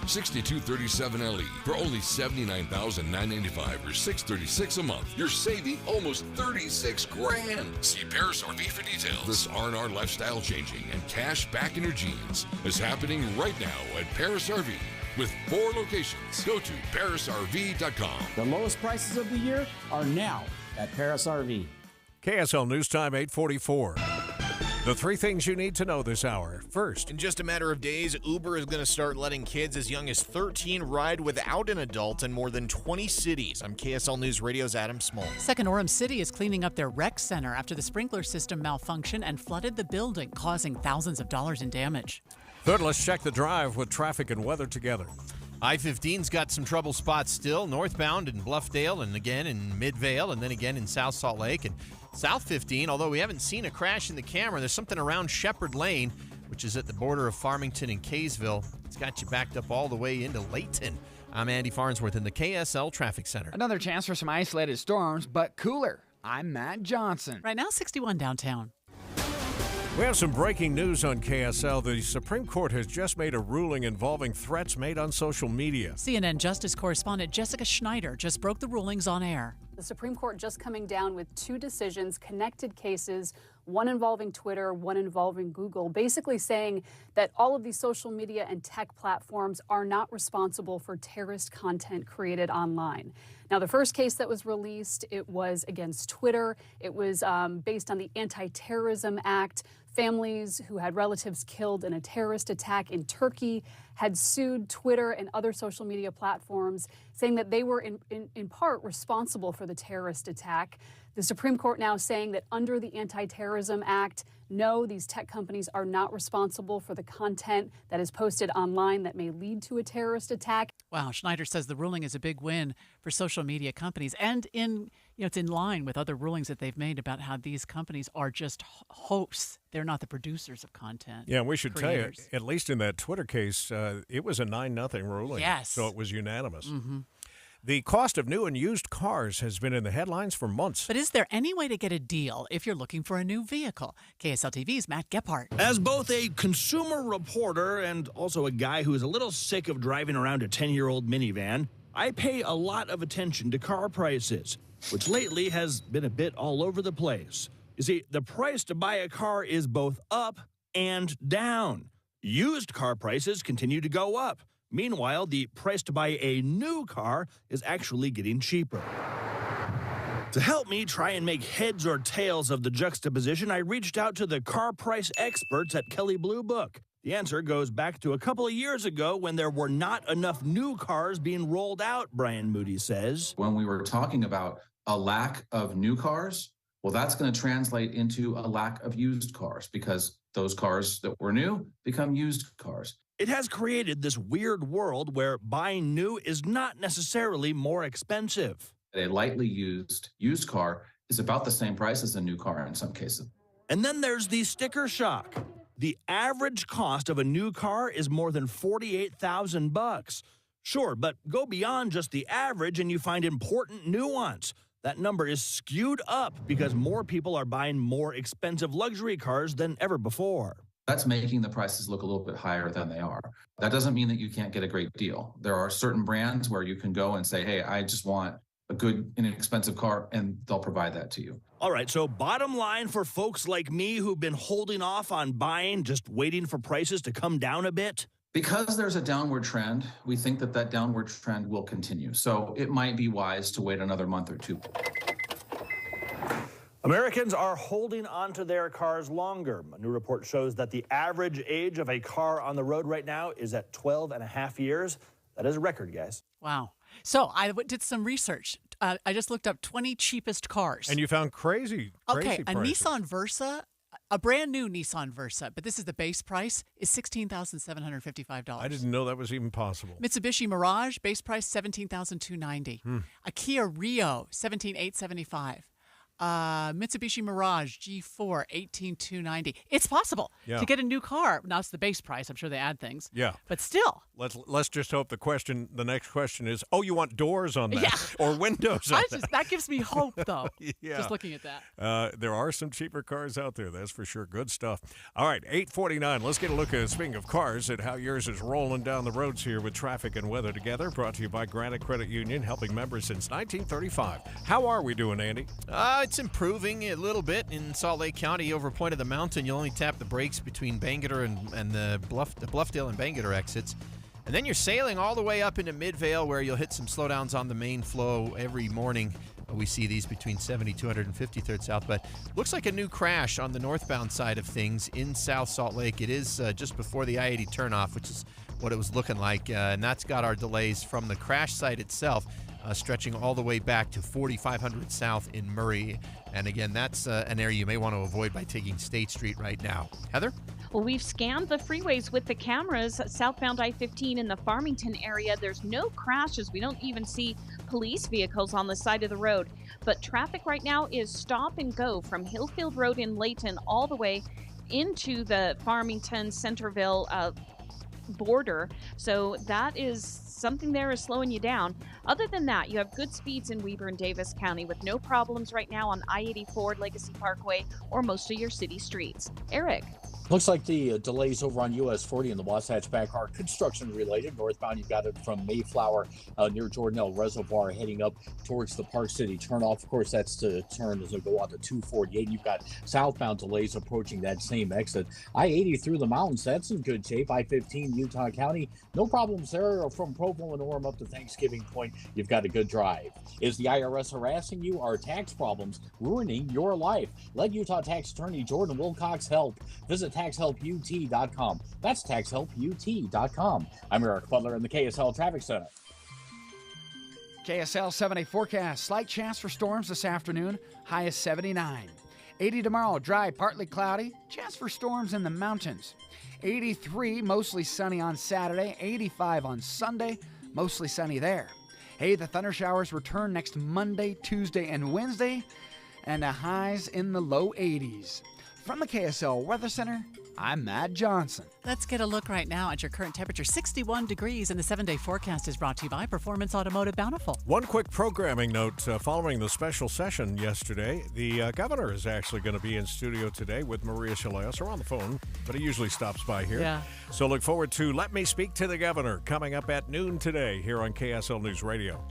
6237 LE for only $79,995 or $636 a month. You're saving almost $36,000. See Paris RV for details. This R&R lifestyle changing and cash back in your jeans is happening right now at Paris RV with 4 locations. Go to parisrv.com. The lowest prices of the year are now at Paris RV. KSL News Time 844. The 3 things you need to know this hour. First, in just a matter of days, Uber is going to start letting kids as young as 13 ride without an adult in more than 20 cities. I'm KSL News Radio's Adam Small. Second, Orem City is cleaning up their rec center after the sprinkler system malfunctioned and flooded the building, causing thousands of dollars in damage. Third, let's check the drive with traffic and weather together. I-15's got some trouble spots still, northbound in Bluffdale and again in Midvale and then again in South Salt Lake. And South 15, although we haven't seen a crash in the camera, there's something around Shepherd Lane, which is at the border of Farmington and Kaysville. It's got you backed up all the way into Layton. I'm Andy Farnsworth in the KSL Traffic Center. Another chance for some isolated storms, but cooler. I'm Matt Johnson. Right now, 61 downtown. We have some breaking news on KSL. The Supreme Court has just made a ruling involving threats made on social media. CNN Justice correspondent Jessica Schneider just broke the rulings on air. The Supreme Court just coming down with 2 decisions, connected cases, one involving Twitter, one involving Google, basically saying that all of these social media and tech platforms are not responsible for terrorist content created online. Now, the first case that was released, it was against Twitter. It was based on the Anti-Terrorism Act. Families who had relatives killed in a terrorist attack in Turkey had sued Twitter and other social media platforms, saying that they were in part responsible for the terrorist attack. The Supreme Court now saying that under the Anti-Terrorism Act, no, these tech companies are not responsible for the content that is posted online that may lead to a terrorist attack. Wow, Schneider says the ruling is a big win for social media companies, and it's in line with other rulings that they've made about how these companies are just hosts. They're not the producers of content. Yeah, we should tell you, at least in that Twitter case, it was a 9-0 ruling. Yes. So it was unanimous. Mm-hmm. The cost of new and used cars has been in the headlines for months. But is there any way to get a deal if you're looking for a new vehicle? KSL TV's Matt Gephardt. As both a consumer reporter and also a guy who is a little sick of driving around a 10-year-old minivan, I pay a lot of attention to car prices, which lately has been a bit all over the place. You see, the price to buy a car is both up and down. Used car prices continue to go up. Meanwhile, the price to buy a new car is actually getting cheaper. To help me try and make heads or tails of the juxtaposition, I reached out to the car price experts at Kelley Blue Book. The answer goes back to a couple of years ago when there were not enough new cars being rolled out, Brian Moody says. When we were talking about a lack of new cars, well, that's going to translate into a lack of used cars because those cars that were new become used cars. It has created this weird world where buying new is not necessarily more expensive. A lightly used car is about the same price as a new car in some cases. And then there's the sticker shock. The average cost of a new car is more than $48,000. Sure, but go beyond just the average and you find important nuance. That number is skewed up because more people are buying more expensive luxury cars than ever before. That's making the prices look a little bit higher than they are. That doesn't mean that you can't get a great deal. There are certain brands where you can go and say, hey, I just want a good, inexpensive car, and they'll provide that to you. All right, so bottom line for folks like me who've been holding off on buying, just waiting for prices to come down a bit? Because there's a downward trend, we think that that downward trend will continue. So it might be wise to wait another month or two. Americans are holding onto their cars longer. A new report shows that the average age of a car on the road right now is at 12 and a half years. That is a record, guys. Wow. So I did some research. I just looked up 20 cheapest cars. And you found crazy Okay, a prices. Nissan Versa, a brand new Nissan Versa, but this is the base price, is $16,755. I didn't know that was even possible. Mitsubishi Mirage, base price $17,290. A Kia Rio, $17,875. Mitsubishi Mirage G4, $18,290. It's possible to get a new car. Now it's the base price. I'm sure they add things. Yeah, but still. Let's just hope the next question is, oh, you want doors on that or windows on that? That gives me hope, though. Yeah. Just looking at that. There are some cheaper cars out there. That's for sure. Good stuff. All right, 8:49. Let's get a look at, speaking of cars, at how yours is rolling down the roads here with traffic and weather together. Brought to you by Granite Credit Union, helping members since 1935. How are we doing, Andy? It's improving a little bit in Salt Lake County over Point of the Mountain. You'll only tap the brakes between Bangerter and the Bluffdale and Bangerter exits. And then you're sailing all the way up into Midvale where you'll hit some slowdowns on the main flow every morning. We see these between 7200 and 53rd South, but looks like a new crash on the northbound side of things in South Salt Lake. It is just before the I-80 turnoff, which is what it was looking like, and that's got our delays from the crash site itself. Stretching all the way back to 4500 South in Murray. And again, that's an area you may want to avoid by taking State Street right now. Heather? Well, we've scanned the freeways with the cameras. Southbound I-15 in the Farmington area, there's no crashes. We don't even see police vehicles on the side of the road. But traffic right now is stop and go from Hillfield Road in Layton all the way into the Farmington Centerville border. So that is something there is slowing you down. Other than that, you have good speeds in Weber and Davis County with no problems right now on I-84, Legacy Parkway, or most of your city streets. Eric. Looks like the delays over on US 40 and the Wasatch Back are construction related. Northbound, you've got it from Mayflower near Jordanelle Reservoir heading up towards the Park City turnoff. Of course, that's to turn as we go on to 248. You've got southbound delays approaching that same exit. I-80 through the mountains, that's in good shape. I-15, Utah County, no problems there. From Provo and Orem up to Thanksgiving Point, you've got a good drive. Is the IRS harassing you? Are tax problems ruining your life? Let Utah Tax Attorney Jordan Wilcox help. Visit TaxHelpUT.com. That's TaxHelpUT.com. I'm Eric Butler in the KSL Traffic Center. KSL 7-day forecast. Slight chance for storms this afternoon. High is 79. 80 tomorrow. Dry, partly cloudy. Chance for storms in the mountains. 83, mostly sunny on Saturday. 85 on Sunday, mostly sunny there. Hey, the thunder showers return next Monday, Tuesday, and Wednesday, and the highs in the low 80s. From the KSL Weather Center, I'm Matt Johnson. Let's get a look right now at your current temperature, 61 degrees, and the 7-day forecast is brought to you by Performance Automotive Bountiful. One quick programming note following the special session yesterday. The governor is actually going to be in studio today with Maria Chaleos, or on the phone, but he usually stops by here. Yeah. So look forward to Let Me Speak to the Governor coming up at noon today here on KSL News Radio.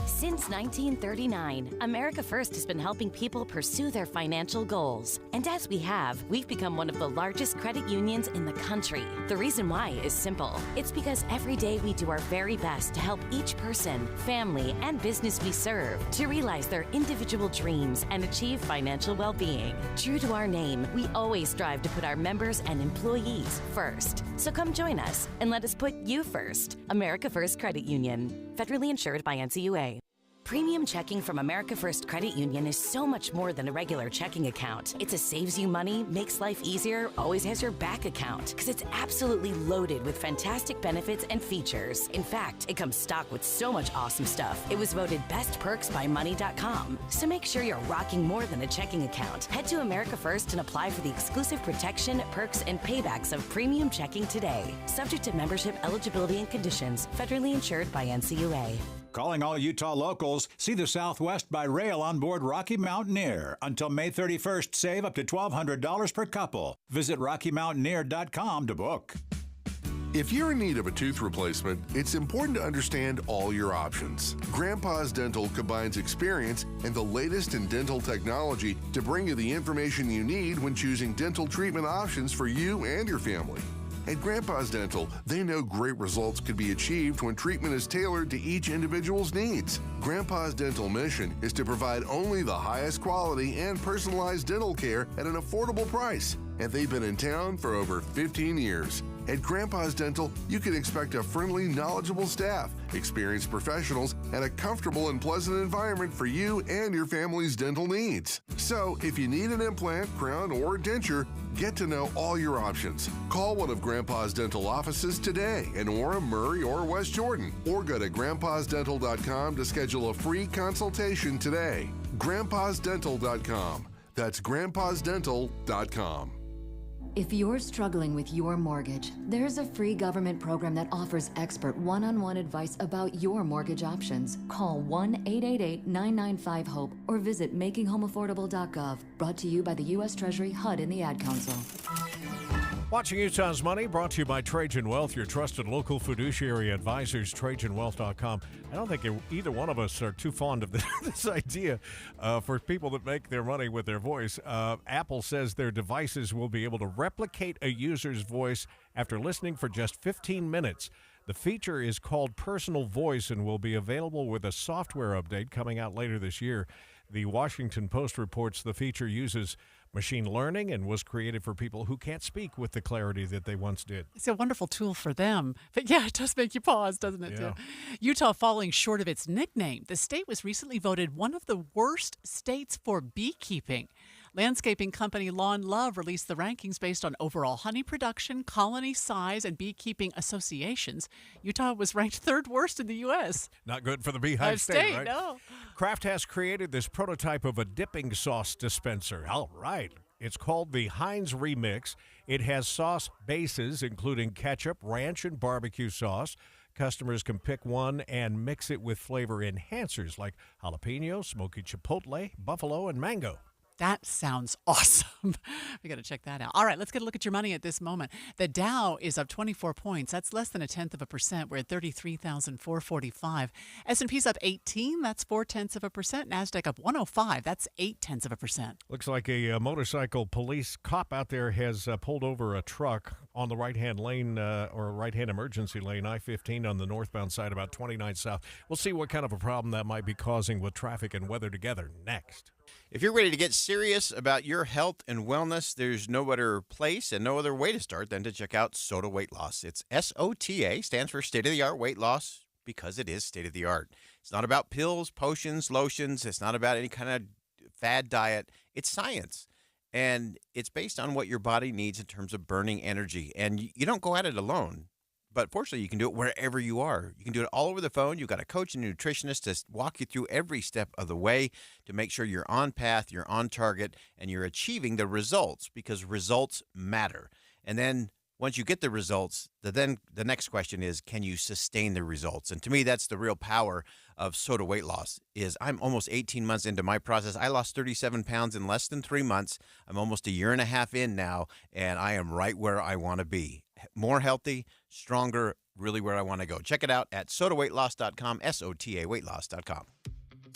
Since Since 1939, America First has been helping people pursue their financial goals. And as we have, we've become one of the largest credit unions in the country. The reason why is simple. It's because every day we do our very best to help each person, family, and business we serve to realize their individual dreams and achieve financial well-being. True to our name, we always strive to put our members and employees first. So come join us and let us put you first. America First Credit Union. Federally insured by NCUA. Premium checking from America First Credit Union is so much more than a regular checking account. It's a saves you money, makes life easier, always has your back account, because it's absolutely loaded with fantastic benefits and features. In fact, it comes stocked with so much awesome stuff. It was voted Best Perks by Money.com. So make sure you're rocking more than a checking account. Head to America First and apply for the exclusive protection, perks, and paybacks of premium checking today. Subject to membership eligibility and conditions. Federally insured by NCUA. Calling all Utah locals, see the Southwest by rail on board Rocky Mountaineer. Until May 31st, save up to $1,200 per couple. Visit RockyMountaineer.com to book. If you're in need of a tooth replacement, it's important to understand all your options. Grandpa's Dental combines experience and the latest in dental technology to bring you the information you need when choosing dental treatment options for you and your family. At Grandpa's Dental, they know great results can be achieved when treatment is tailored to each individual's needs. Grandpa's Dental mission is to provide only the highest quality and personalized dental care at an affordable price, and they've been in town for over 15 years. At Grandpa's Dental, you can expect a friendly, knowledgeable staff, experienced professionals, and a comfortable and pleasant environment for you and your family's dental needs. So, if you need an implant, crown, or denture, get to know all your options. Call one of Grandpa's Dental offices today in Orem, Murray, or West Jordan, or go to grandpasdental.com to schedule a free consultation today. grandpasdental.com. That's grandpasdental.com. If you're struggling with your mortgage, there's a free government program that offers expert one-on-one advice about your mortgage options. Call 1-888-995-HOPE or visit makinghomeaffordable.gov. Brought to you by the U.S. Treasury, HUD, and the Ad Council. Watching Utah's Money, brought to you by Trajan Wealth, your trusted local fiduciary advisors, TrajanWealth.com. I don't think either one of us are too fond of this idea for people that make their money with their voice. Apple says their devices will be able to replicate a user's voice after listening for just 15 minutes. The feature is called Personal Voice and will be available with a software update coming out later this year. The Washington Post reports the feature uses machine learning and was created for people who can't speak with the clarity that they once did. It's a wonderful tool for them. But yeah, it does make you pause, doesn't it, Yeah. too? Utah falling short of its nickname. The state was recently voted one of the worst states for beekeeping. Landscaping company Lawn Love released the rankings based on overall honey production, colony size, and beekeeping associations. Utah was ranked third worst in the U.S. Not good for the beehive state, right? No. Kraft has created this prototype of a dipping sauce dispenser. All right. It's called the Heinz Remix. It has sauce bases, including ketchup, ranch, and barbecue sauce. Customers can pick one and mix it with flavor enhancers like jalapeno, smoky chipotle, buffalo, and mango. That sounds awesome. We got to check that out. All right, let's get a look at your money at this moment. The Dow is up 24 points. That's less than 0.1%. We're at 33,445. S&P's up 18. That's 0.4%. Nasdaq up 105. That's 0.8%. Looks like a motorcycle police cop out there has pulled over a truck on the right-hand lane or right-hand emergency lane, I-15 on the northbound side, about 29 south. We'll see what kind of a problem that might be causing with traffic and weather together next. If you're ready to get serious about your health and wellness, there's no better place and no other way to start than to check out SOTA Weight Loss. It's SOTA, stands for state-of-the-art weight loss, because it is state-of-the-art. It's not about pills, potions, lotions. It's not about any kind of fad diet. It's science. And it's based on what your body needs in terms of burning energy. And you don't go at it alone. But fortunately, you can do it wherever you are. You can do it all over the phone. You've got a coach and a nutritionist to walk you through every step of the way to make sure you're on path, you're on target, and you're achieving the results, because results matter. And then once you get the results, the next question is, can you sustain the results? And to me, that's the real power of SOTA Weight Loss. Is I'm almost 18 months into my process. I lost 37 pounds in less than 3 months. I'm almost a year and a half in now, and I am right where I want to be. More healthy, stronger, really where I want to go. Check it out at sotaweightloss.com, SOTA weightloss.com.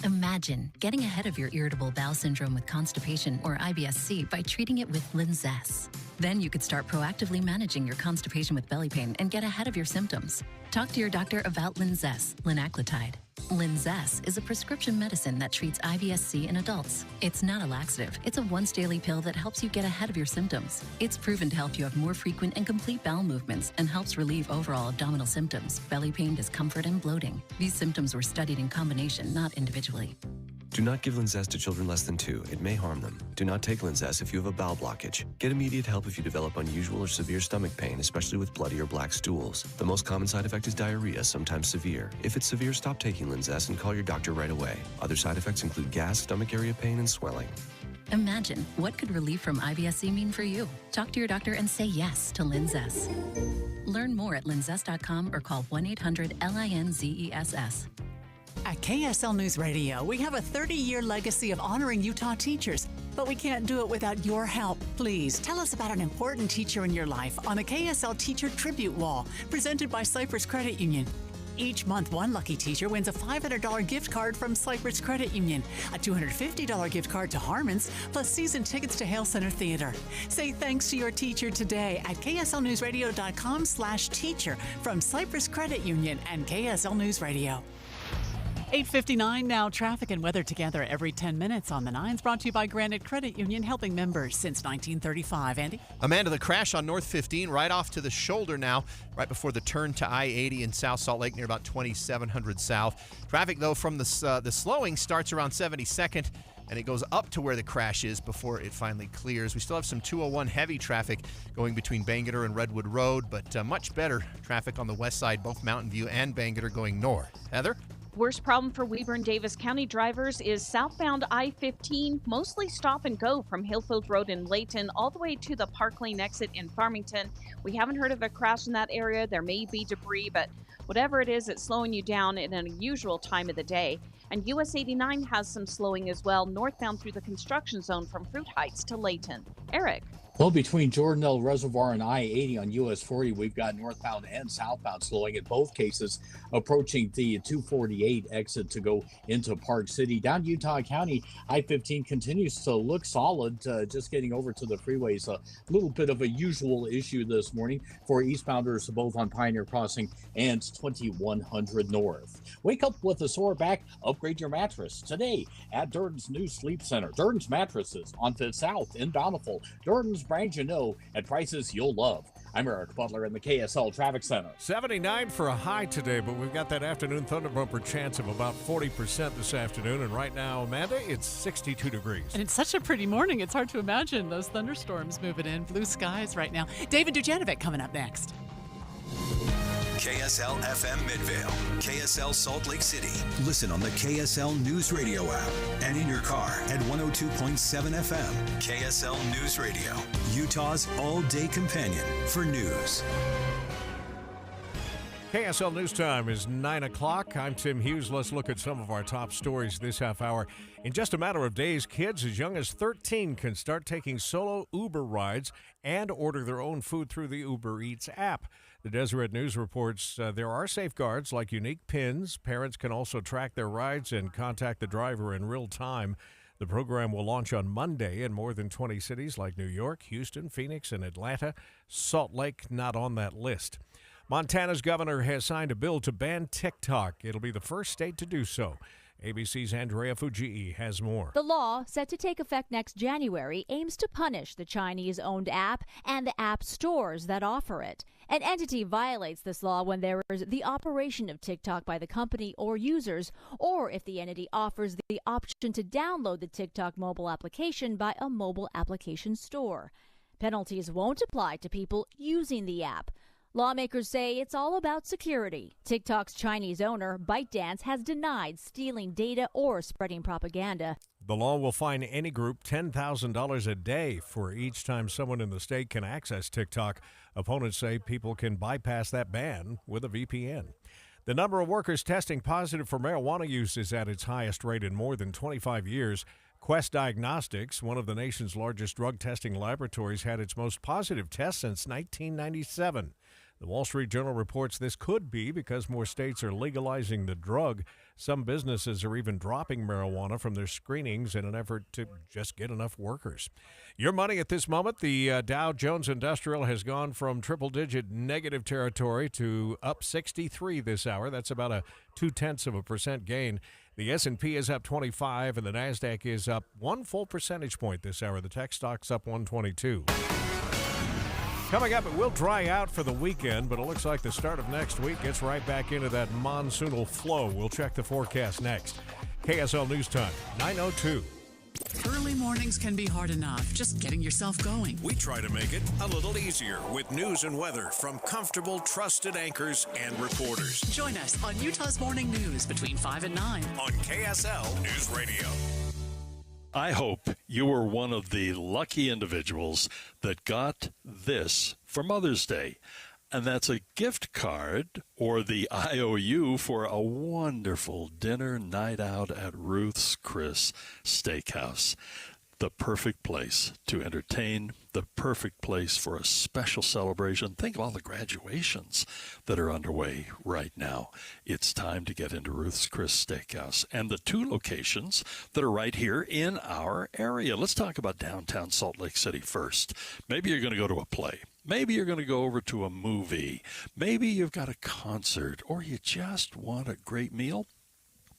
Imagine getting ahead of your irritable bowel syndrome with constipation or IBS-C by treating it with Linzess. Then you could start proactively managing your constipation with belly pain and get ahead of your symptoms. Talk to your doctor about Linzess, linaclotide. Linzess is a prescription medicine that treats IBS-C in adults. It's not a laxative. It's a once-daily pill that helps you get ahead of your symptoms. It's proven to help you have more frequent and complete bowel movements and helps relieve overall abdominal symptoms, belly pain, discomfort, and bloating. These symptoms were studied in combination, not individually. Do not give Linzess to children less than 2. It may harm them. Do not take Linzess if you have a bowel blockage. Get immediate help if you develop unusual or severe stomach pain, especially with bloody or black stools. The most common side effect is diarrhea, sometimes severe. If it's severe, stop taking Linzess and call your doctor right away. Other side effects include gas, stomach area pain, and swelling. Imagine, what could relief from IBS-C mean for you? Talk to your doctor and say yes to Linzess. Learn more at linzess.com or call 1-800-LINZESS. At KSL News Radio, we have a 30-year legacy of honoring Utah teachers, but we can't do it without your help. Please tell us about an important teacher in your life on the KSL Teacher Tribute Wall, presented by Cypress Credit Union. Each month, one lucky teacher wins a $500 gift card from Cypress Credit Union, a $250 gift card to Harmon's, plus season tickets to Hale Center Theater. Say thanks to your teacher today at kslnewsradio.com/teacher from Cypress Credit Union and KSL News Radio. 8:59 now. Traffic and weather together every 10 minutes on the 9s. Brought to you by Granite Credit Union, helping members since 1935. Andy? Amanda, the crash on North 15 right off to the shoulder now, right before the turn to I-80 in South Salt Lake near about 2700 South. Traffic, though, from the slowing starts around 72nd, and it goes up to where the crash is before it finally clears. We still have some 201 heavy traffic going between Bangerter and Redwood Road, but much better traffic on the west side, both Mountain View and Bangerter going north. Heather? Worst problem for Weber and Davis County drivers is southbound I-15, mostly stop and go from Hillfield Road in Layton all the way to the Park Lane exit in Farmington. We haven't heard of a crash in that area. There may be debris, but whatever it is, it's slowing you down at an unusual time of the day. And US 89 has some slowing as well, northbound through the construction zone from Fruit Heights to Layton. Eric? Well, between Jordanelle Reservoir and I-80 on US 40, we've got northbound and southbound slowing in both cases, approaching the 248 exit to go into Park City. Down Utah County, I-15 continues to look solid, just getting over to the freeways. A little bit of a usual issue this morning for eastbounders both on Pioneer Crossing and 2100 North. Wake up with a sore back, upgrade your mattress today at Durden's new sleep center. Durden's mattresses on Fifth South in Bountiful. Durden's brand you know at prices you'll love. I'm Eric Butler in the KSL Traffic Center. 79 for a high today, but we've got that afternoon thunder bumper chance of about 40% this afternoon. And right now, Amanda, it's 62 degrees. And it's such a pretty morning. It's hard to imagine those thunderstorms moving in. Blue skies right now. David Dujanovic coming up next. KSL FM Midvale, KSL Salt Lake City. Listen on the KSL News Radio app and in your car at 102.7 FM. KSL News Radio, Utah's all-day companion for news. KSL News Time is 9 o'clock. I'm Tim Hughes. Let's look at some of our top stories this half hour. In just a matter of days, kids as young as 13 can start taking solo Uber rides and order their own food through the Uber Eats app. The Deseret News reports there are safeguards like unique pins. Parents can also track their rides and contact the driver in real time. The program will launch on Monday in more than 20 cities like New York, Houston, Phoenix, and Atlanta. Salt Lake not on that list. Montana's governor has signed a bill to ban TikTok. It'll be the first state to do so. ABC's Andrea Fujii has more. The law, set to take effect next January, aims to punish the Chinese-owned app and the app stores that offer it. An entity violates this law when there is the operation of TikTok by the company or users, or if the entity offers the option to download the TikTok mobile application by a mobile application store. Penalties won't apply to people using the app. Lawmakers say it's all about security. TikTok's Chinese owner, ByteDance, has denied stealing data or spreading propaganda. The law will fine any group $10,000 a day for each time someone in the state can access TikTok. Opponents say people can bypass that ban with a VPN. The number of workers testing positive for marijuana use is at its highest rate in more than 25 years. Quest Diagnostics, one of the nation's largest drug testing laboratories, had its most positive test since 1997. The Wall Street Journal reports this could be because more states are legalizing the drug. Some businesses are even dropping marijuana from their screenings in an effort to just get enough workers. Your money at this moment, the Dow Jones Industrial has gone from triple-digit negative territory to up 63 this hour. That's about a 0.2% gain. The S&P is up 25, and the NASDAQ is up 1 full percentage point this hour. The tech stock's up 122. Coming up, it will dry out for the weekend, but it looks like the start of next week gets right back into that monsoonal flow. We'll check the forecast next. KSL News Time, 9:02. Early mornings can be hard enough, just getting yourself going. We try to make it a little easier with news and weather from comfortable, trusted anchors and reporters. Join us on Utah's Morning News between 5 and 9 on KSL News Radio. I hope you were one of the lucky individuals that got this for Mother's Day. And that's a gift card or the IOU for a wonderful dinner night out at Ruth's Chris Steakhouse. The perfect place to entertain, the perfect place for a special celebration. Think of all the graduations that are underway right now. It's time to get into Ruth's Chris Steakhouse and the 2 locations that are right here in our area. Let's talk about downtown Salt Lake City first. Maybe you're going to go to a play. Maybe you're going to go over to a movie. Maybe you've got a concert, or you just want a great meal.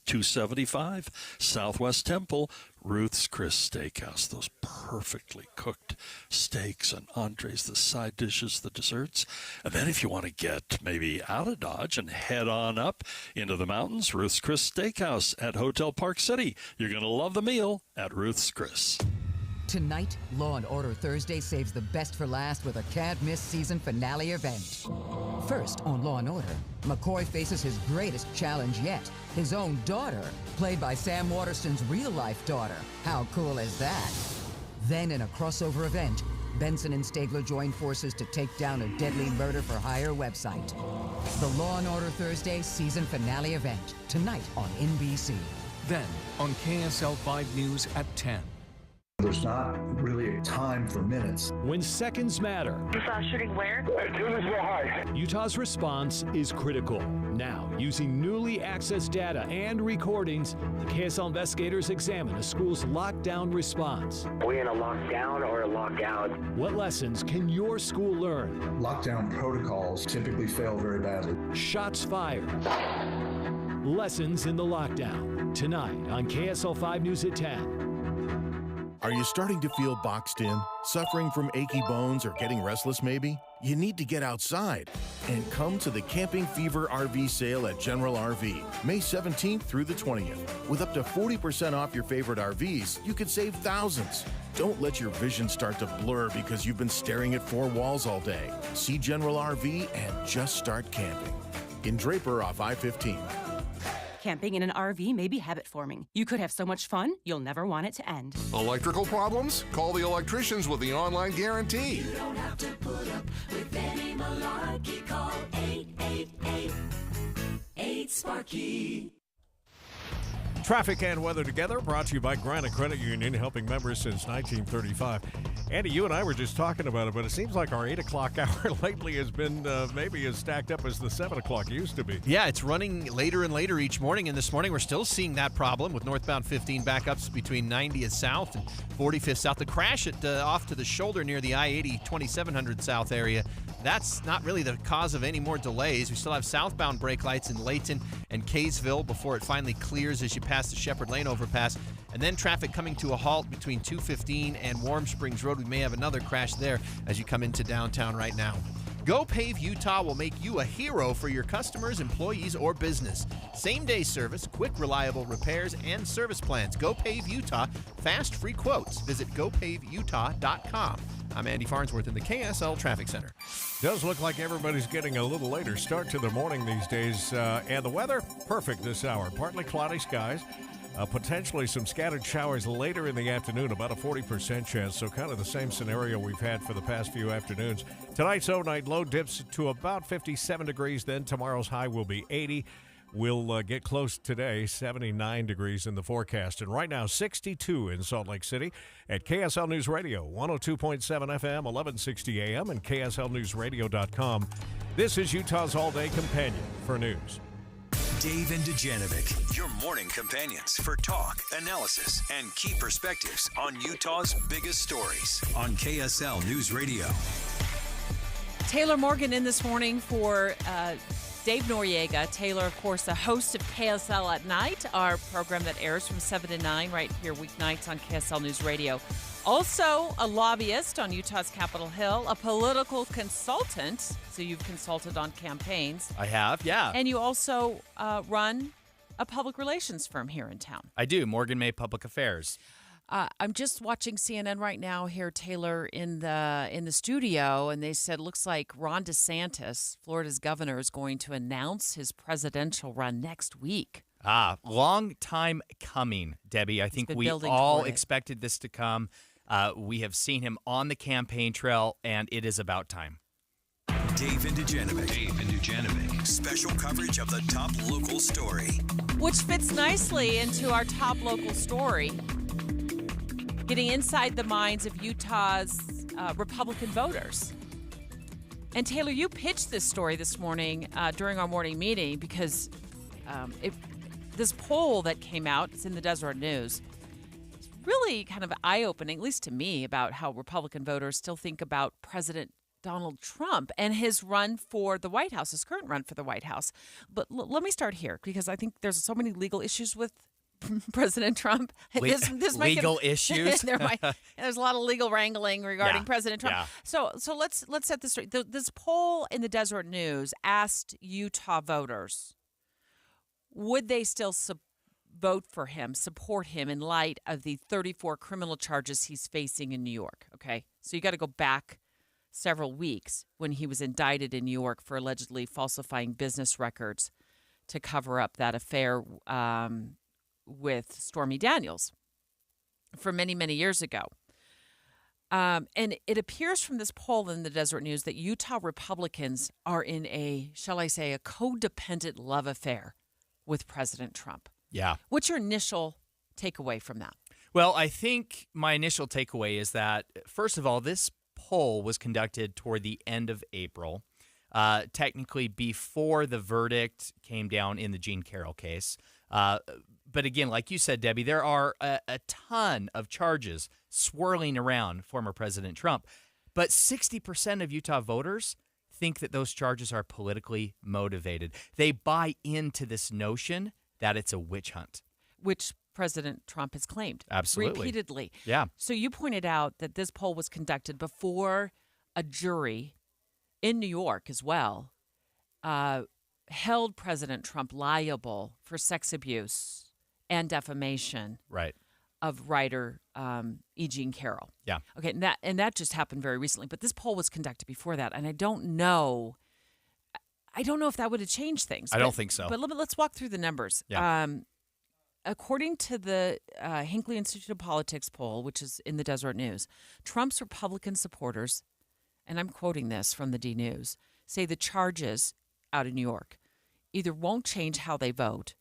275 Southwest Temple, Ruth's Chris Steakhouse. Those perfectly cooked steaks and entrees, the side dishes, the desserts. And then if you want to get maybe out of Dodge and head on up into the mountains, Ruth's Chris Steakhouse at Hotel Park City. You're going to love the meal at Ruth's Chris. Tonight, Law & Order Thursday saves the best for last with a can't-miss season finale event. First on Law & Order, McCoy faces his greatest challenge yet, his own daughter, played by Sam Waterston's real-life daughter. How cool is that? Then in a crossover event, Benson and Stegler join forces to take down a deadly murder-for-hire website. The Law & Order Thursday season finale event, tonight on NBC. Then on KSL 5 News at 10. There's not really a time for minutes. When seconds matter. You saw shooting where? High. Utah's response is critical. Now, using newly accessed data and recordings, the KSL investigators examine a school's lockdown response. Are we in a lockdown or a lockout? What lessons can your school learn? Lockdown protocols typically fail very badly. Shots fired. Lessons in the lockdown. Tonight on KSL 5 News at 10. Are you starting to feel boxed in? Suffering from achy bones or getting restless maybe? You need to get outside and come to the Camping Fever RV sale at General RV, May 17th through the 20th. With up to 40% off your favorite RVs, you could save thousands. Don't let your vision start to blur because you've been staring at 4 walls all day. See General RV and just start camping. In Draper off I-15. Camping in an RV may be habit-forming. You could have so much fun, you'll never want it to end. Electrical problems? Call the electricians with the online guarantee. You don't have to put up with any malarkey. Call 888-8-SPARKY. Traffic and weather together, brought to you by Granite Credit Union, helping members since 1935. Andy, you and I were just talking about it, but it seems like our 8 o'clock hour lately has been maybe as stacked up as the 7 o'clock used to be. Yeah, it's running later and later each morning, and this morning we're still seeing that problem with northbound 15 backups between 90th South and 45th South. The crash off to the shoulder near the I-80 2700 South area, that's not really the cause of any more delays. We still have southbound brake lights in Layton and Kaysville before it finally clears as you pass the Shepherd Lane overpass. And then traffic coming to a halt between 215 and Warm Springs Road. We may have another crash there as you come into downtown right now. Go Pave Utah will make you a hero for your customers, employees, or business. Same-day service, quick, reliable repairs, and service plans. Go Pave Utah. Fast, free quotes. Visit gopavutah.com. I'm Andy Farnsworth in the KSL Traffic Center. Does look like everybody's getting a little later start to their morning these days. And the weather, perfect this hour. Partly cloudy skies. Potentially some scattered showers later in the afternoon, about a 40% chance. So kind of the same scenario we've had for the past few afternoons. Tonight's overnight low dips to about 57 degrees. Then tomorrow's high will be 80. We'll get close today, 79 degrees in the forecast. And right now, 62 in Salt Lake City at KSL News Radio, 102.7 FM, 1160 AM, and KSLNewsRadio.com. This is Utah's all-day companion for news. Dave and Dujanovic, your morning companions for talk, analysis, and key perspectives on Utah's biggest stories on KSL News Radio. Taylor Morgan in this morning for Dave Noriega. Taylor, of course, the host of KSL at Night, our program that airs from 7 to 9 right here weeknights on KSL News Radio. Also a lobbyist on Utah's Capitol Hill, a political consultant, so you've consulted on campaigns. I have, yeah. And you also run a public relations firm here in town. I do, Morgan May Public Affairs. I'm just watching CNN right now here, Taylor, in the studio, and they said looks like Ron DeSantis, Florida's governor, is going to announce his presidential run next week. Long time coming, Debbie. I think we all expected this to come. We have seen him on the campaign trail, and it is about time. Dave and Dujanovic. Special coverage of the top local story. Which fits nicely into our top local story. Getting inside the minds of Utah's Republican voters. And Taylor, you pitched this story this morning during our morning meeting because this poll that came out, it's in the Deseret News, it's really kind of eye-opening, at least to me, about how Republican voters still think about President Donald Trump and his run for the White House, his current run for the White House. But let me start here because I think there's so many legal issues with President Trump. This legal issues. There's a lot of legal wrangling regarding President Trump. Yeah. So let's set this straight. This poll in the Deseret News asked Utah voters, would they still vote for him, support him in light of the 34 criminal charges he's facing in New York? Okay, so you got to go back several weeks when he was indicted in New York for allegedly falsifying business records to cover up that affair with Stormy Daniels from many, many years ago. And it appears from this poll in the Deseret News that Utah Republicans are in a, shall I say, a codependent love affair with President Trump. Yeah. What's your initial takeaway from that? Well, I think my initial takeaway is that, first of all, this poll was conducted toward the end of April, technically before the verdict came down in the Jean Carroll case. But again, like you said, Debbie, there are a ton of charges swirling around former President Trump. But 60% of Utah voters think that those charges are politically motivated. They buy into this notion that it's a witch hunt. Which President Trump has claimed. Absolutely. Repeatedly. Yeah. So you pointed out that this poll was conducted before a jury in New York as well held President Trump liable for sex abuse and defamation of writer E. Jean Carroll. Yeah. Okay, and that just happened very recently, but this poll was conducted before that, and I don't know if that would have changed things. I don't think so. But let's walk through the numbers. Yeah. According to the Hinckley Institute of Politics poll, which is in the Deseret News, Trump's Republican supporters, and I'm quoting this from the D News, say the charges out in New York either won't change how they vote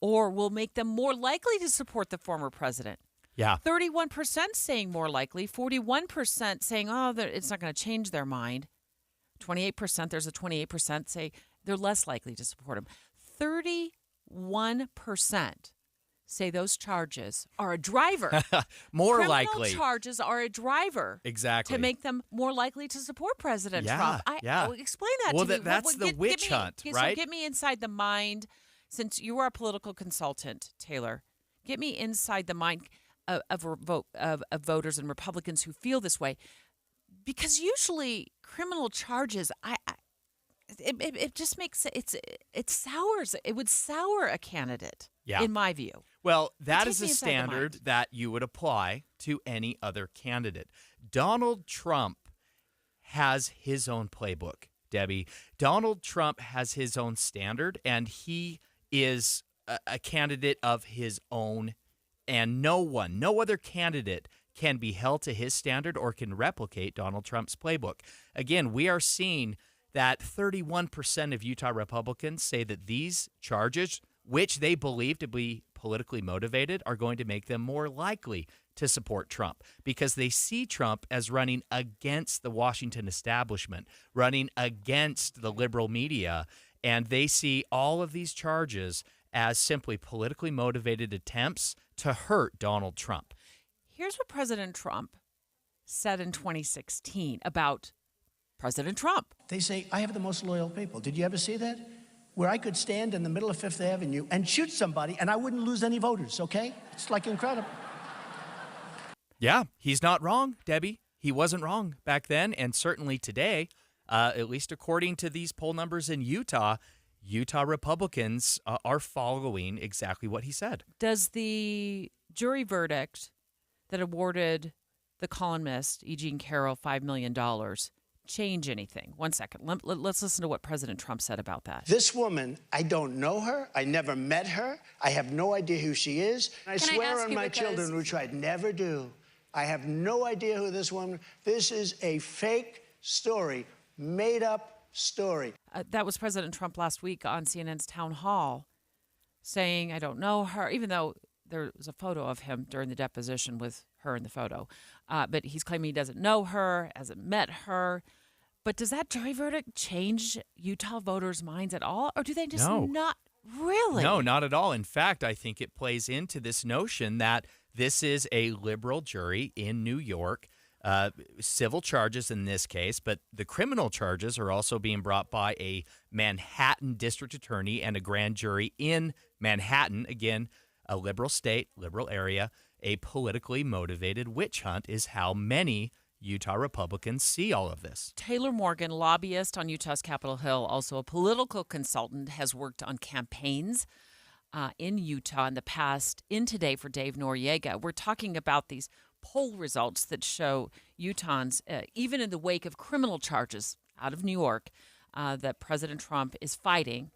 or will make them more likely to support the former president. Yeah. 31% saying more likely, 41% saying, it's not going to change their mind. 28%, there's a 28% say they're less likely to support him. 31% say those charges are a driver. More likely. Criminal charges are a driver. Exactly. To make them more likely to support President Trump. Explain that to me. Well, that's the witch hunt, right? So get me inside the mind, since you are a political consultant, Taylor. Get me inside the mind of voters and Republicans who feel this way. Because usually criminal charges, it just makes it sours. It would sour a candidate, in my view. Well, that is a standard that you would apply to any other candidate. Donald Trump has his own playbook, Debbie. Donald Trump has his own standard, and he is a candidate of his own, and no other candidate can be held to his standard or can replicate Donald Trump's playbook. Again, we are seeing that 31% of Utah Republicans say that these charges, which they believe to be politically motivated, are going to make them more likely to support Trump because they see Trump as running against the Washington establishment, running against the liberal media, and they see all of these charges as simply politically motivated attempts to hurt Donald Trump. Here's what President Trump said in 2016 about President Trump. They say, I have the most loyal people. Did you ever see that? Where I could stand in the middle of Fifth Avenue and shoot somebody and I wouldn't lose any voters, okay? It's like incredible. Yeah, he's not wrong, Debbie. He wasn't wrong back then, and certainly today, at least according to these poll numbers in Utah, Utah Republicans are following exactly what he said. Does the jury verdict that awarded the columnist, E. Jean Carroll, $5 million change anything? One second. Let's listen to what President Trump said about that. This woman, I don't know her. I never met her. I have no idea who she is. I swear on my children, which I'd never do. I have no idea who this woman. This is a fake story, made up story. That was President Trump last week on CNN's town hall saying, I don't know her, even though there was a photo of him during the deposition with her in the photo. But he's claiming he doesn't know her, hasn't met her. But does that jury verdict change Utah voters' minds at all? Or do they just not really? No, not at all. In fact, I think it plays into this notion that this is a liberal jury in New York, civil charges in this case, but the criminal charges are also being brought by a Manhattan district attorney and a grand jury in Manhattan. Again, a liberal state, liberal area. A politically motivated witch hunt is how many Utah Republicans see all of this. Taylor Morgan, lobbyist on Utah's Capitol Hill, also a political consultant, has worked on campaigns in Utah in the past, in Today for Dave Noriega. We're talking about these poll results that show Utahns, even in the wake of criminal charges out of New York that President Trump is fighting,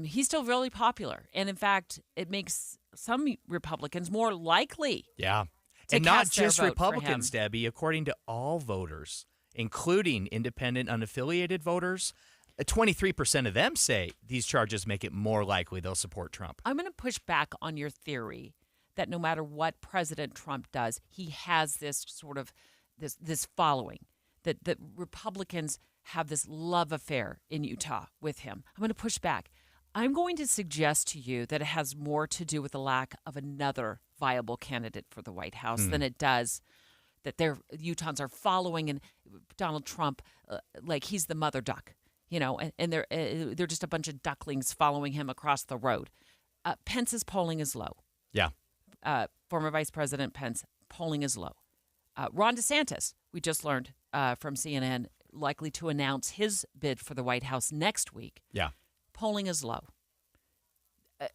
he's still really popular. And in fact, it makes some Republicans more likely. Yeah. And not just Republicans, Debbie. According to all voters, including independent, unaffiliated voters, 23% of them say these charges make it more likely they'll support Trump. I'm going to push back on your theory that no matter what President Trump does, he has this sort of this following, that Republicans have this love affair in Utah with him. I'm going to push back. I'm going to suggest to you that it has more to do with the lack of another viable candidate for the White House than it does that Utahns are following and Donald Trump like he's the mother duck, and they're just a bunch of ducklings following him across the road. Pence's polling is low. Yeah. Former Vice President Pence, polling is low. Ron DeSantis, we just learned from CNN, likely to announce his bid for the White House next week. Yeah. Polling is low.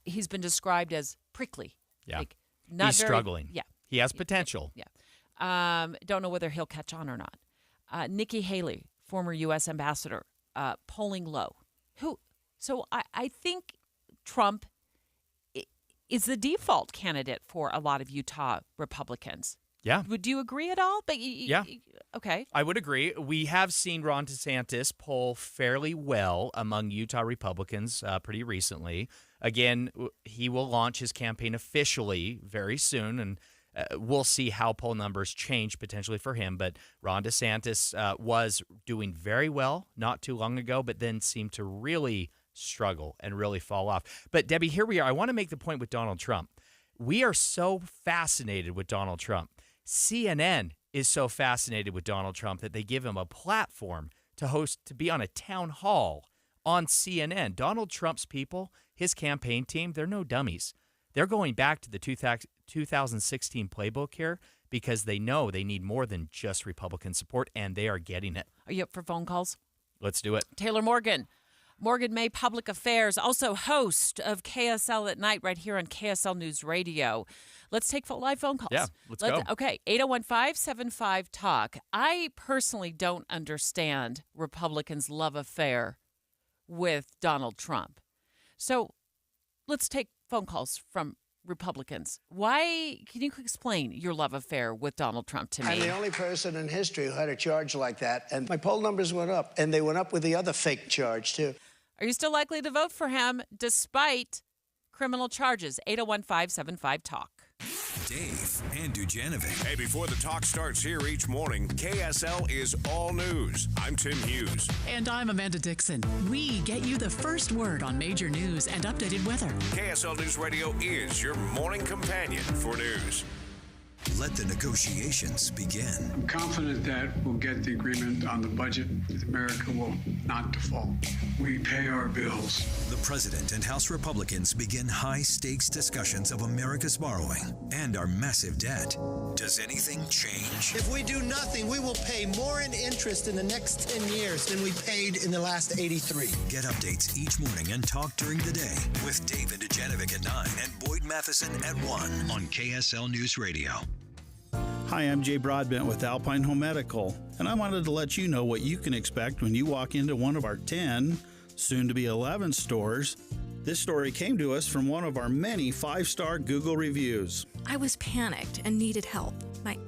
He's been described as prickly. Yeah. He's struggling. Yeah. He has potential. Yeah. Don't know whether he'll catch on or not. Nikki Haley, former U.S. ambassador, polling low. So I think Trump is the default candidate for a lot of Utah Republicans. Yeah. Would you agree at all? Yeah. Okay. I would agree. We have seen Ron DeSantis poll fairly well among Utah Republicans pretty recently. Again, he will launch his campaign officially very soon, and we'll see how poll numbers change potentially for him. But Ron DeSantis was doing very well not too long ago, but then seemed to really struggle and really fall off. But, Debbie, here we are. I want to make the point with Donald Trump. We are so fascinated with Donald Trump. CNN is so fascinated with Donald Trump that they give him a platform to be on a town hall on CNN. Donald Trump's people, his campaign team, they're no dummies. They're going back to the 2016 playbook here because they know they need more than just Republican support, and they are getting it. Are you up for phone calls? Let's do it. Taylor Morgan. Morgan May Public Affairs, also host of KSL at Night right here on KSL News Radio. Let's take live phone calls. Yeah, let's go. Okay, 801-575-TALK. I personally don't understand Republicans' love affair with Donald Trump. So let's take phone calls from Republicans. Why? Can you explain your love affair with Donald Trump to me? I'm the only person in history who had a charge like that, and my poll numbers went up, and they went up with the other fake charge, too. Are you still likely to vote for him despite criminal charges? 801-575-TALK. Dave and Dujanovic. Hey, before the talk starts here each morning, KSL is all news. I'm Tim Hughes. And I'm Amanda Dixon. We get you the first word on major news and updated weather. KSL News Radio is your morning companion for news. Let the negotiations begin. I'm confident that we'll get the agreement on the budget, that America will not default. We pay our bills. The President and House Republicans begin high-stakes discussions of America's borrowing and our massive debt. Does anything change? If we do nothing, we will pay more in interest in the next 10 years than we paid in the last 83. Get updates each morning and talk during the day with Dave and Dujanovic at 9 and Boyd Matheson at 1 on KSL News Radio. Hi, I'm Jay Broadbent with Alpine Home Medical, and I wanted to let you know what you can expect when you walk into one of our 10, soon to be 11 stores. This story came to us from one of our many 5-star Google reviews. I was panicked and needed help.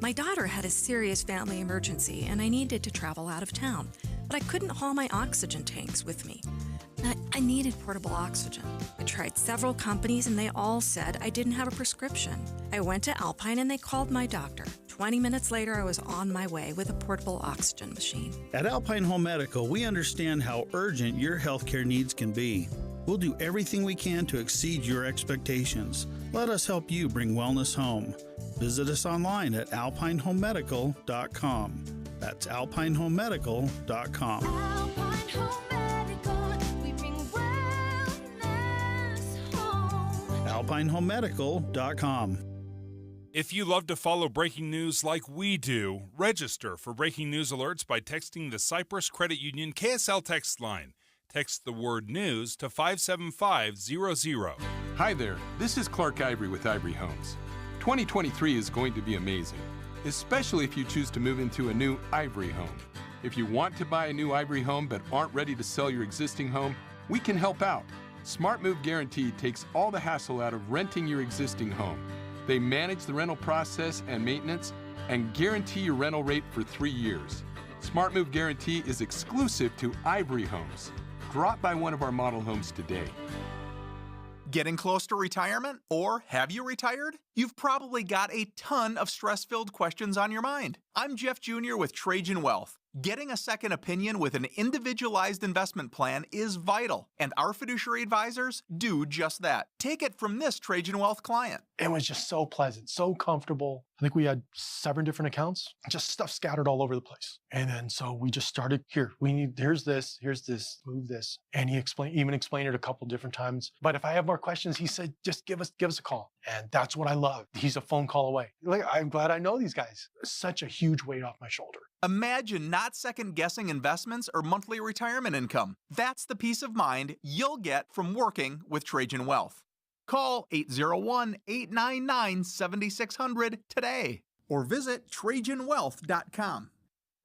My daughter had a serious family emergency, and I needed to travel out of town, but I couldn't haul my oxygen tanks with me. I needed portable oxygen. I tried several companies and they all said I didn't have a prescription. I went to Alpine and they called my doctor. 20 minutes later, I was on my way with a portable oxygen machine. At Alpine Home Medical, we understand how urgent your healthcare needs can be. We'll do everything we can to exceed your expectations. Let us help you bring wellness home. Visit us online at alpinehomemedical.com. That's alpinehomemedical.com. Alpine Home Medical, we bring wellness home. alpinehomemedical.com. If you love to follow breaking news like we do, register for breaking news alerts by texting the Cyprus Credit Union KSL text line. Text the word news to 57500. Hi there, this is Clark Ivory with Ivory Homes. 2023 is going to be amazing, especially if you choose to move into a new Ivory home. If you want to buy a new Ivory home but aren't ready to sell your existing home, we can help out. Smart Move Guarantee takes all the hassle out of renting your existing home. They manage the rental process and maintenance and guarantee your rental rate for 3 years. Smart Move Guarantee is exclusive to Ivory Homes. Drop by one of our model homes today. Getting close to retirement? Or have you retired? You've probably got a ton of stress-filled questions on your mind. I'm Jeff Jr. with Trajan Wealth. Getting a second opinion with an individualized investment plan is vital, and our fiduciary advisors do just that. Take it from this Trajan Wealth client. It was just so pleasant, so comfortable. I think we had 7 different accounts, just stuff scattered all over the place. And then so we just started, here's this, move this. And he even explained it a couple different times. But if I have more questions, he said, just give us a call. And that's what I love. He's a phone call away. I'm glad I know these guys. Such a huge weight off my shoulder. Imagine not second-guessing investments or monthly retirement income. That's the peace of mind you'll get from working with Trajan Wealth. Call 801-899-7600 today or visit TrajanWealth.com.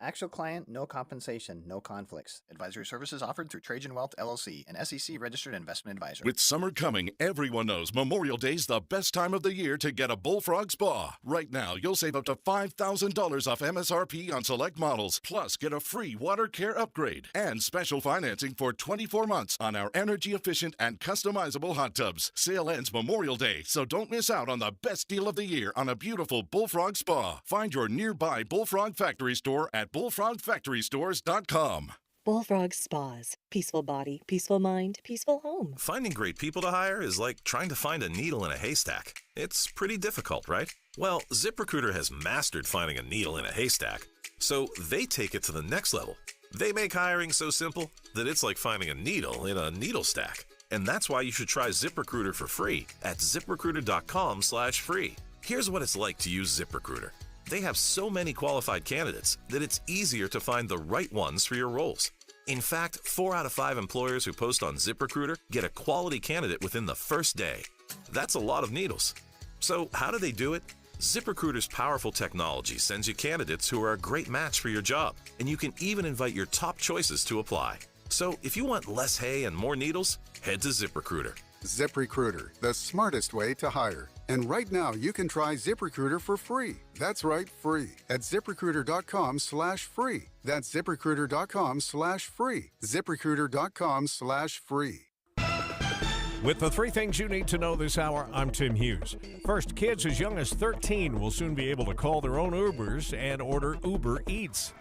Actual client, no compensation, no conflicts. Advisory services offered through Trajan Wealth, LLC, an SEC-registered investment advisor. With summer coming, everyone knows Memorial Day's the best time of the year to get a Bullfrog Spa. Right now, you'll save up to $5,000 off MSRP on select models, plus get a free water care upgrade and special financing for 24 months on our energy-efficient and customizable hot tubs. Sale ends Memorial Day, so don't miss out on the best deal of the year on a beautiful Bullfrog Spa. Find your nearby Bullfrog Factory store at bullfrogfactorystores.com. Bullfrog Spas. Peaceful body, peaceful mind, peaceful home. Finding great people to hire is like trying to find a needle in a haystack. It's pretty difficult, right? Well, ZipRecruiter has mastered finding a needle in a haystack, so they take it to the next level. They make hiring so simple that it's like finding a needle in a needle stack. And that's why you should try ZipRecruiter for free at ZipRecruiter.com/free. Here's what it's like to use ZipRecruiter. They have so many qualified candidates that it's easier to find the right ones for your roles. In fact, 4 out of 5 employers who post on ZipRecruiter get a quality candidate within the first day. That's a lot of needles. So how do they do it? ZipRecruiter's powerful technology sends you candidates who are a great match for your job, and you can even invite your top choices to apply. So if you want less hay and more needles, head to ZipRecruiter. ZipRecruiter, the smartest way to hire. And right now, you can try ZipRecruiter for free. That's right, free. At ZipRecruiter.com/free. That's ZipRecruiter.com/free. ZipRecruiter.com/free. With the 3 things you need to know this hour, I'm Tim Hughes. First, kids as young as 13 will soon be able to call their own Ubers and order Uber Eats.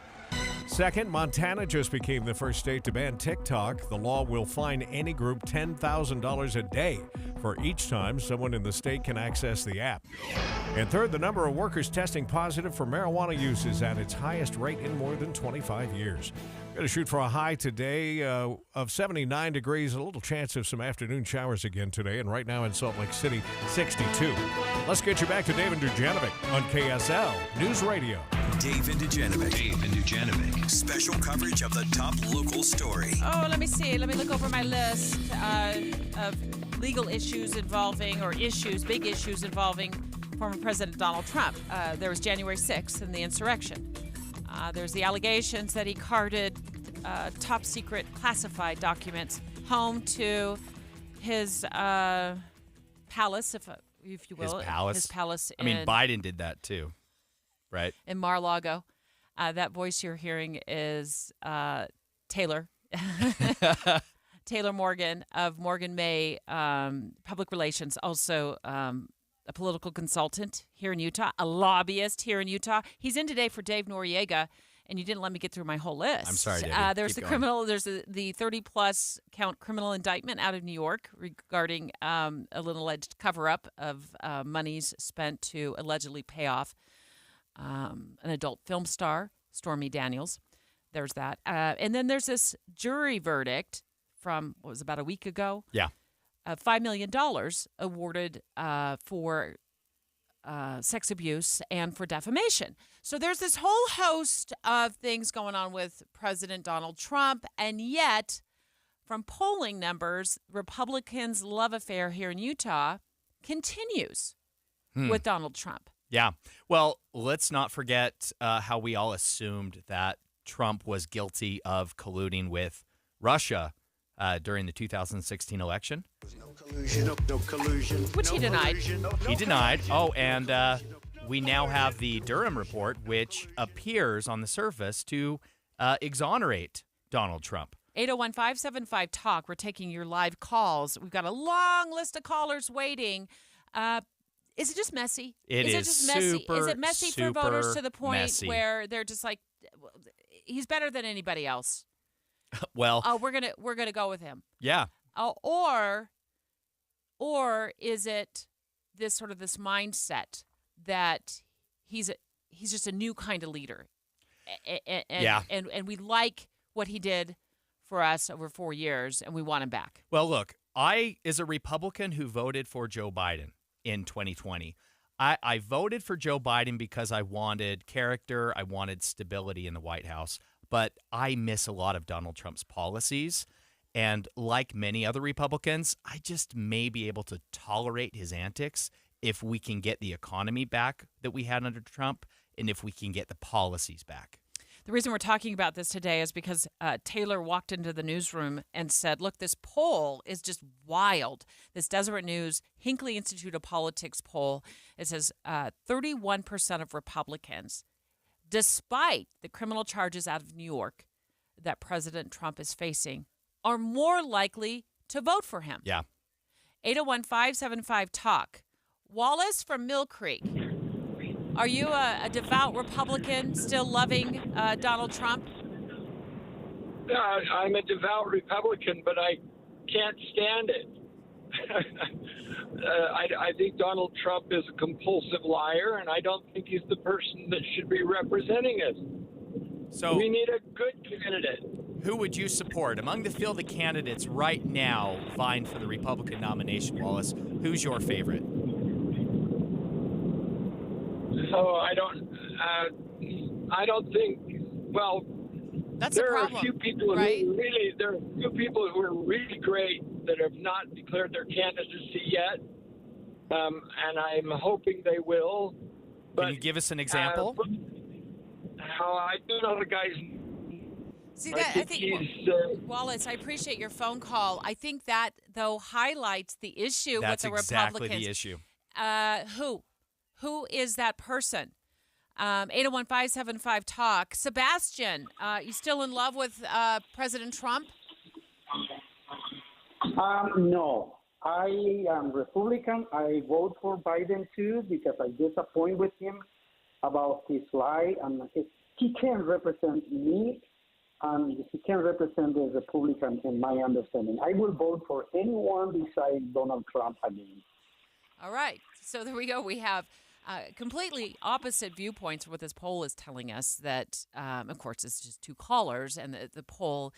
Second, Montana just became the first state to ban TikTok. The law will fine any group $10,000 a day for each time someone in the state can access the app. And third, the number of workers testing positive for marijuana use is at its highest rate in more than 25 years. We're going to shoot for a high today of 79 degrees, a little chance of some afternoon showers again today, and right now in Salt Lake City, 62. Let's get you back to David Dujanovic on KSL News Radio. David Dujanovic. Special coverage of the top local story. Oh, let me see. Let me look over my list of legal issues involving, big issues involving former President Donald Trump. There was January 6th and the insurrection. There's the allegations that he carted top secret classified documents home to his palace, if you will. His palace? His palace. I mean, Biden did that too, right? In Mar-a-Lago. That voice you're hearing is Taylor. Taylor Morgan of Morgan May Public Relations, also a political consultant here in Utah, a lobbyist here in Utah. He's in today for Dave Noriega, and you didn't let me get through my whole list. I'm sorry, David. There's Keep the going. criminal. There's the 30-plus count criminal indictment out of New York regarding a little alleged cover-up of monies spent to allegedly pay off an adult film star, Stormy Daniels. There's that. And then there's this jury verdict from, what was it, about a week ago? Yeah. $5 million awarded for sex abuse and for defamation. So there's this whole host of things going on with President Donald Trump, and yet, from polling numbers, Republicans' love affair here in Utah continues with Donald Trump. Yeah. Well, let's not forget how we all assumed that Trump was guilty of colluding with Russia during the 2016 election. No collusion. Which he denied. He denied. Oh, and we now have the Durham report, which appears on the surface to exonerate Donald Trump. 801-575-TALK. We're taking your live calls. We've got a long list of callers waiting. Is it just messy? It is just messy? Is it messy for voters super to the point messy. where they're just like, he's better than anybody else? Well, Oh, we're gonna go with him. yeah. Or is it this mindset that he's just a new kind of leader, and we like what he did for us over 4 years, and we want him back. Well, look, I, as a Republican who voted for Joe Biden in 2020, I voted for Joe Biden because I wanted character, I wanted stability in the White House, but I miss a lot of Donald Trump's policies. And like many other Republicans, I just may be able to tolerate his antics if we can get the economy back that we had under Trump and if we can get the policies back. The reason we're talking about this today is because Taylor walked into the newsroom and said, look, this poll is just wild. This Deseret News Hinckley Institute of Politics poll, it says 31% of Republicans, despite the criminal charges out of New York that President Trump is facing, are more likely to vote for him. Yeah. 801-575-TALK. Wallace from Mill Creek. Are you a devout Republican still loving Donald Trump? I'm a devout Republican, but I can't stand it. I think Donald Trump is a compulsive liar, and I don't think he's the person that should be representing us. So we need a good candidate. Who would you support? Among the field of candidates right now vying for the Republican nomination, Wallace, who's your favorite? So I don't think, well, That's there a are problem, a few people right? there are a few people who are really great that have not declared their candidacy yet, and I'm hoping they will. But, Can you give us an example? I don't know the guy's. See, I think Wallace, I appreciate your phone call. I think that, though, highlights the issue That's with the exactly Republicans. the issue. Who is that person? 801-575-TALK. Sebastian, you still in love with President Trump? No. I am Republican. I vote for Biden, too, because I disappoint with him about his lie. And he can't represent me, and he can't represent the Republican in my understanding. I will vote for anyone besides Donald Trump again. All right. So there we go. We have completely opposite viewpoints. What this poll is telling us that, of course, it's just two callers, and the polls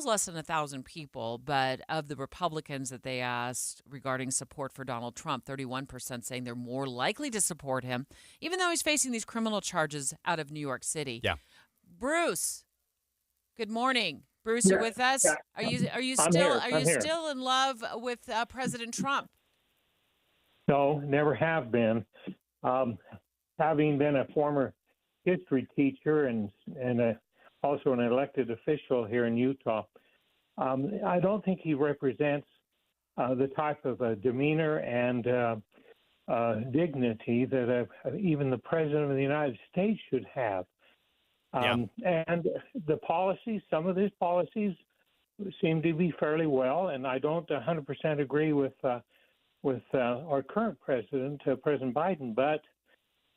less than 1,000 people. But of the Republicans that they asked regarding support for Donald Trump, 31% saying they're more likely to support him, even though he's facing these criminal charges out of New York City. Yeah. Bruce, good morning. Bruce, you with us? Yeah. Are you I'm still here. still in love with President Trump? No, never have been. Having been a former history teacher and also an elected official here in Utah, I don't think he represents the type of demeanor and dignity that even the President of the United States should have. And the policies, some of his policies seem to be fairly well, and I don't 100% agree with our current president, President Biden, but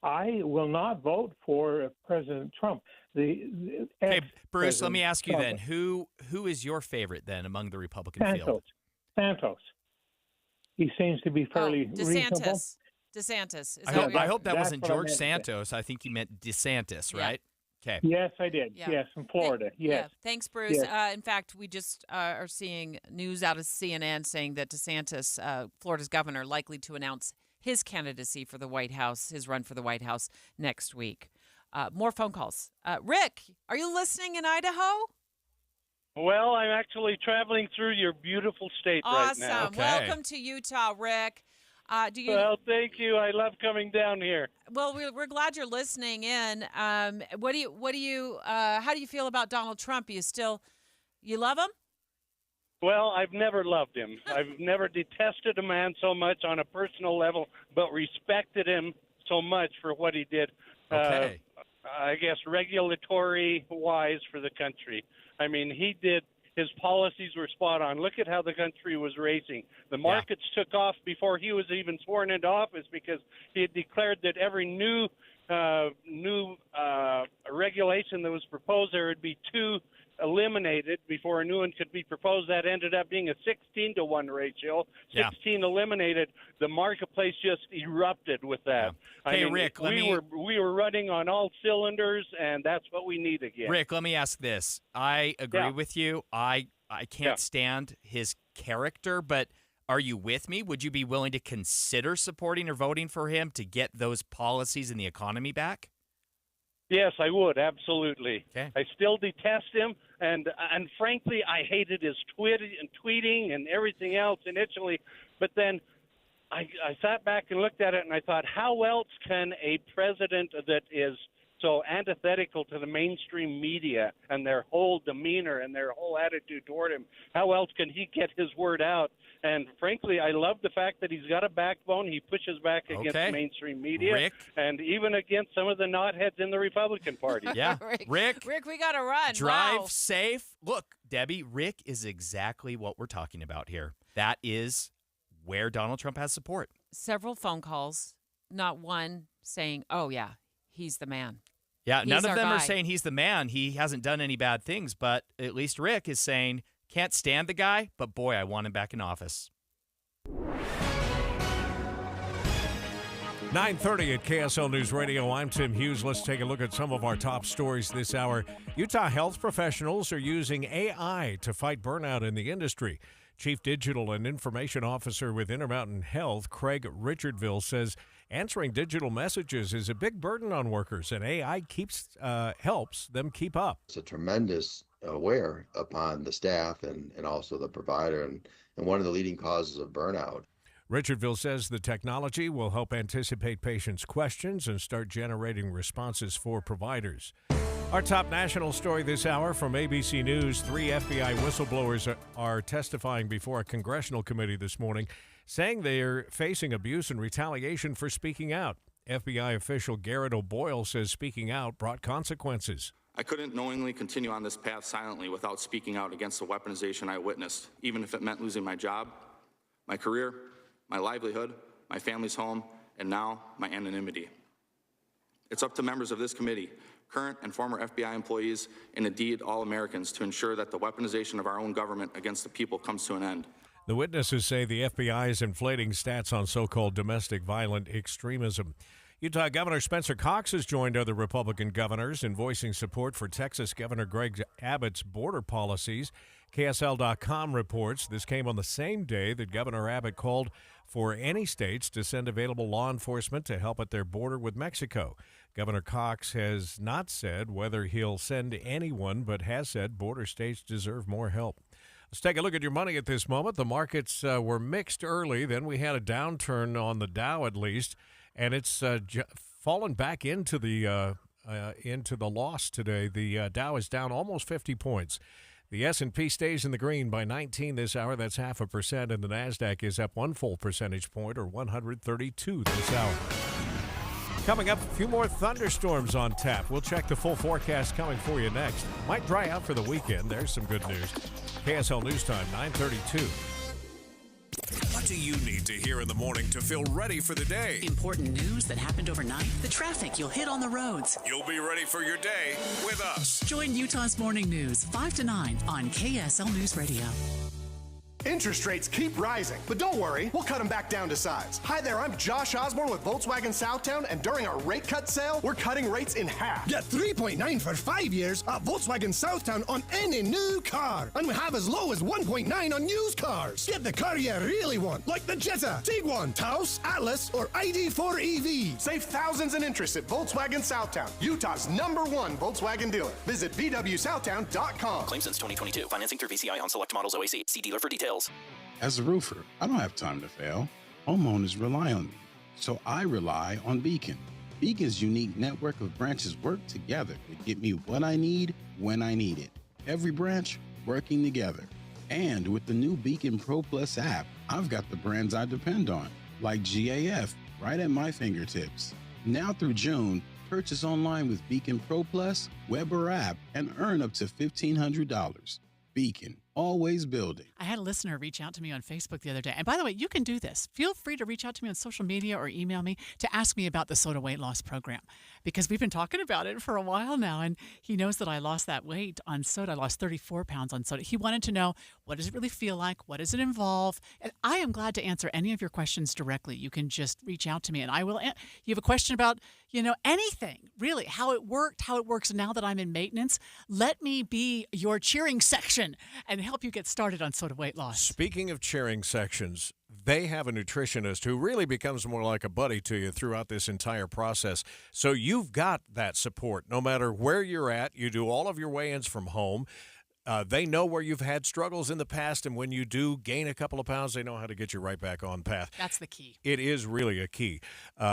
I will not vote for President Trump. Okay, Bruce, let me ask you then, who is your favorite then among the Republican field? Santos. He seems to be fairly reasonable. DeSantis. I hope that wasn't George Santos. I think you meant DeSantis, right? Okay. Yes, I did. Yeah. Yes, from Florida. Yes. Yeah. Thanks, Bruce. Yes. In fact, we just are seeing news out of CNN saying that DeSantis, Florida's governor, likely to announce his candidacy for the White House, his run for the White House next week. More phone calls. Rick, are you listening in Idaho? Well, I'm actually traveling through your beautiful state right now. Awesome. Welcome to Utah, Rick. Well, thank you. I love coming down here. Well, we're glad you're listening in. How do you feel about Donald Trump? You love him? Well, I've never loved him. I've never detested a man so much on a personal level, but respected him so much for what he did. Okay. I guess regulatory-wise for the country. I mean, his policies were spot on. Look at how the country was racing. The markets took off before he was even sworn into office because he had declared that every new regulation that was proposed, there would be 2 eliminated before a new one could be proposed. That ended up being a 16-to-1 ratio. 16 eliminated. The marketplace just erupted with that. Yeah. Hey, I mean, Rick, we were running on all cylinders, and that's what we need again. Rick, let me ask this. I agree with you. I can't stand his character, but are you with me? Would you be willing to consider supporting or voting for him to get those policies in the economy back? Yes, I would, absolutely. Okay. I still detest him, and frankly, I hated his tweeting and everything else initially, but then I sat back and looked at it, and I thought, how else can a president that is so antithetical to the mainstream media and their whole demeanor and their whole attitude toward him, how else can he get his word out? And frankly, I love the fact that he's got a backbone. He pushes back against mainstream media and even against some of the knotheads in the Republican Party. Yeah. Rick, we got to run. Drive safe. Look, Debbie, Rick is exactly what we're talking about here. That is where Donald Trump has support. Several phone calls, not one saying, oh, yeah, he's the man. Yeah, none of them are saying he's the man. He hasn't done any bad things, but at least Rick is saying, can't stand the guy, but boy, I want him back in office. 9:30 at KSL News Radio. I'm Tim Hughes. Let's take a look at some of our top stories this hour. Utah health professionals are using AI to fight burnout in the industry. Chief Digital and Information Officer with Intermountain Health, Craig Richardville, says answering digital messages is a big burden on workers, and AI helps them keep up. It's a tremendous wear upon the staff and also the provider, and one of the leading causes of burnout. Richardville says the technology will help anticipate patients' questions and start generating responses for providers. Our top national story this hour from ABC News. 3 FBI whistleblowers are testifying before a congressional committee this morning. saying they're facing abuse and retaliation for speaking out. FBI official Garrett O'Boyle says speaking out brought consequences. I couldn't knowingly continue on this path silently without speaking out against the weaponization I witnessed, even if it meant losing my job, my career, my livelihood, my family's home, and now my anonymity. It's up to members of this committee, current and former FBI employees, and indeed all Americans, to ensure that the weaponization of our own government against the people comes to an end. The witnesses say the FBI is inflating stats on so-called domestic violent extremism. Utah Governor Spencer Cox has joined other Republican governors in voicing support for Texas Governor Greg Abbott's border policies. KSL.com reports this came on the same day that Governor Abbott called for any states to send available law enforcement to help at their border with Mexico. Governor Cox has not said whether he'll send anyone, but has said border states deserve more help. Let's take a look at your money at this moment. The markets were mixed early. Then we had a downturn on the Dow at least, and it's fallen back into the loss today. The Dow is down almost 50 points. The S&P stays in the green by 19 this hour. That's 0.5%, and the Nasdaq is up 1 full percentage point, or 132 this hour. Coming up, a few more thunderstorms on tap. We'll check the full forecast coming for you next. Might dry out for the weekend. There's some good news. KSL News Time, 9:32. What do you need to hear in the morning to feel ready for the day? Important news that happened overnight, the traffic you'll hit on the roads. You'll be ready for your day with us. Join Utah's Morning News 5 to 9 on KSL News Radio. Interest rates keep rising, but don't worry, we'll cut them back down to size. Hi there, I'm Josh Osborne with Volkswagen Southtown, and during our rate cut sale, we're cutting rates in half. Get 3.9 for 5 years at Volkswagen Southtown on any new car, and we have as low as 1.9 on used cars. Get the car you really want, like the Jetta, Tiguan, Taos, Atlas, or ID4 EV. Save thousands in interest at Volkswagen Southtown, Utah's #1 Volkswagen dealer. Visit VWSouthtown.com. Claim since 2022. Financing through VCI on select models OAC. See dealer for details. As a roofer, I don't have time to fail. Homeowners rely on me, so I rely on Beacon. Beacon's unique network of branches work together to get me what I need when I need it. Every branch working together. And with the new Beacon Pro Plus app, I've got the brands I depend on, like GAF, right at my fingertips. Now through June, purchase online with Beacon Pro Plus, web or app, and earn up to $1,500. Beacon, always building. I had a listener reach out to me on Facebook the other day. And by the way, you can do this. Feel free to reach out to me on social media or email me to ask me about the soda weight loss program, because we've been talking about it for a while now. And he knows that I lost that weight on soda. I lost 34 pounds on soda. He wanted to know, what does it really feel like? What does it involve? And I am glad to answer any of your questions directly. You can just reach out to me and I will. You have a question about, anything, really, how it works now that I'm in maintenance. Let me be your cheering section and help you get started on soda weight loss. Speaking of cheering sections, they have a nutritionist who really becomes more like a buddy to you throughout this entire process. So you've got that support no matter where you're at. You do all of your weigh-ins from home. They know where you've had struggles in the past, and when you do gain a couple of pounds, they know how to get you right back on path. That's the key. It is really a key.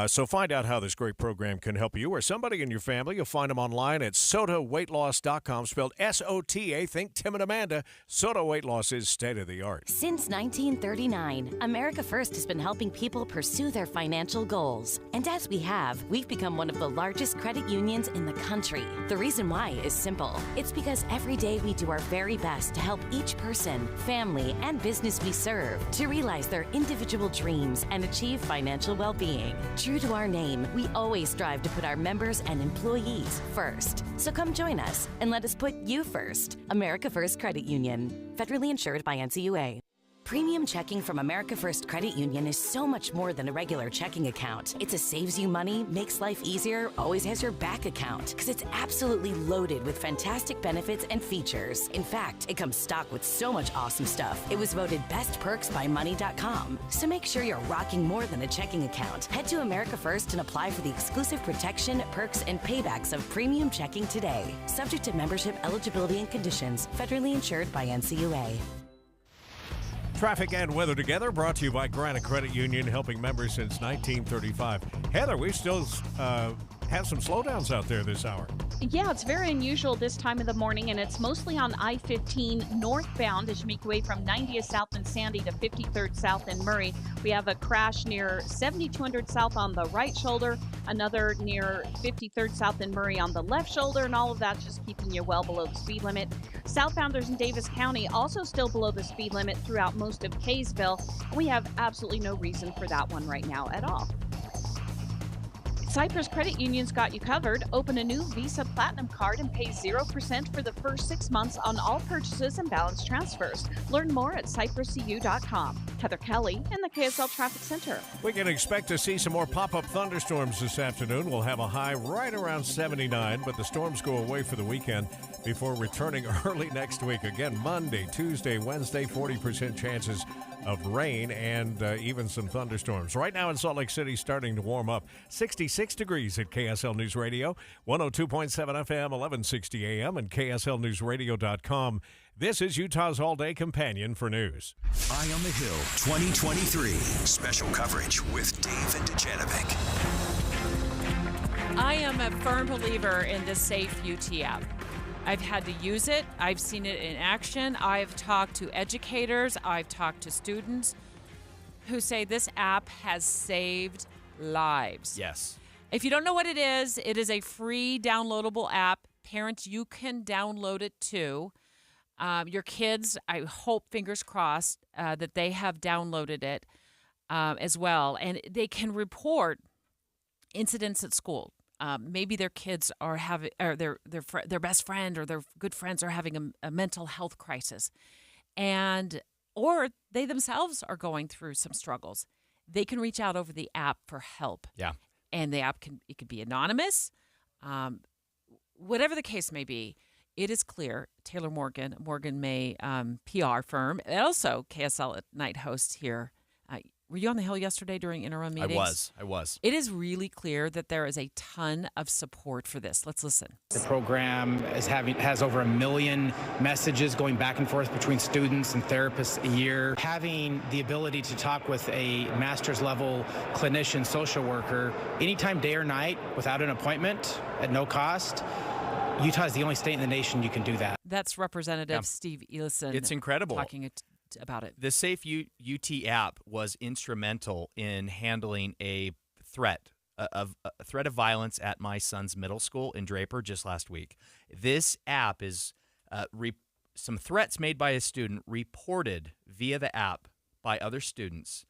So find out how this great program can help you or somebody in your family. You'll find them online at sodaweightloss.com, spelled S-O-T-A. Think Tim and Amanda. Soda Weight Loss is state-of-the-art. Since 1939, America First has been helping people pursue their financial goals. And as we've become one of the largest credit unions in the country. The reason why is simple. It's because every day we do our very best to help each person, family, and business we serve to realize their individual dreams and achieve financial well-being. True to our name, we always strive to put our members and employees first. So come join us and let us put you first. America First Credit Union, federally insured by NCUA. Premium checking from America First Credit Union is so much more than a regular checking account. It's a saves you money, makes life easier, always has your back account, because it's absolutely loaded with fantastic benefits and features. In fact, it comes stocked with so much awesome stuff. It was voted Best Perks by Money.com. So make sure you're rocking more than a checking account. Head to America First and apply for the exclusive protection, perks, and paybacks of premium checking today. Subject to membership eligibility and conditions. Federally insured by NCUA. Traffic and weather together, brought to you by Granite Credit Union, helping members since 1935. Heather, we still have some slowdowns out there this hour. Yeah, it's very unusual this time of the morning, and it's mostly on I-15 northbound as you make your way from 90th South in Sandy to 53rd South in Murray. We have a crash near 7200 South on the right shoulder, another near 53rd South in Murray on the left shoulder, and all of that's just keeping you well below the speed limit. Southbounders in Davis County also still below the speed limit throughout most of Kaysville. We have absolutely no reason for that one right now at all. Cyprus Credit Union's got you covered. Open a new Visa Platinum card and pay 0% for the first 6 months on all purchases and balance transfers. Learn more at cypruscu.com. Heather Kelly in the KSL Traffic Center. We can expect to see some more pop-up thunderstorms this afternoon. We'll have a high right around 79, but the storms go away for the weekend before returning early next week. Again, Monday, Tuesday, Wednesday, 40% chances of rain and even some thunderstorms. Right now in Salt Lake City, starting to warm up. 66 degrees at KSL News Radio, 102.7 FM, 1160 AM, and KSLNewsRadio.com. This is Utah's all-day companion for news. Eye on the Hill 2023. Special coverage with David Dujanovic. I am a firm believer in the Safe UT app. I've had to use it. I've seen it in action. I've talked to educators. I've talked to students who say this app has saved lives. Yes. If you don't know what it is a free downloadable app. Parents, you can download it too. Your kids, I hope, fingers crossed, that they have downloaded it as well. And they can report incidents at school. Maybe their kids are having, or their best friend or their good friends are having a mental health crisis, or they themselves are going through some struggles. They can reach out over the app for help. Yeah, and the app could be anonymous, whatever the case may be. It is clear. Taylor Morgan May PR firm, and also KSL at Night host here. Were you on the Hill yesterday during interim meetings? I was. It is really clear that there is a ton of support for this. Let's listen. The program has over 1 million messages going back and forth between students and therapists a year. Having the ability to talk with a master's level clinician, social worker, anytime, day or night, without an appointment, at no cost. Utah is the only state in the nation you can do that. That's Representative Steve Elison. It's incredible. Talking about it. The Safe UT app was instrumental in handling a threat of violence at my son's middle school in Draper just last week. This app is some threats made by a student reported via the app by other students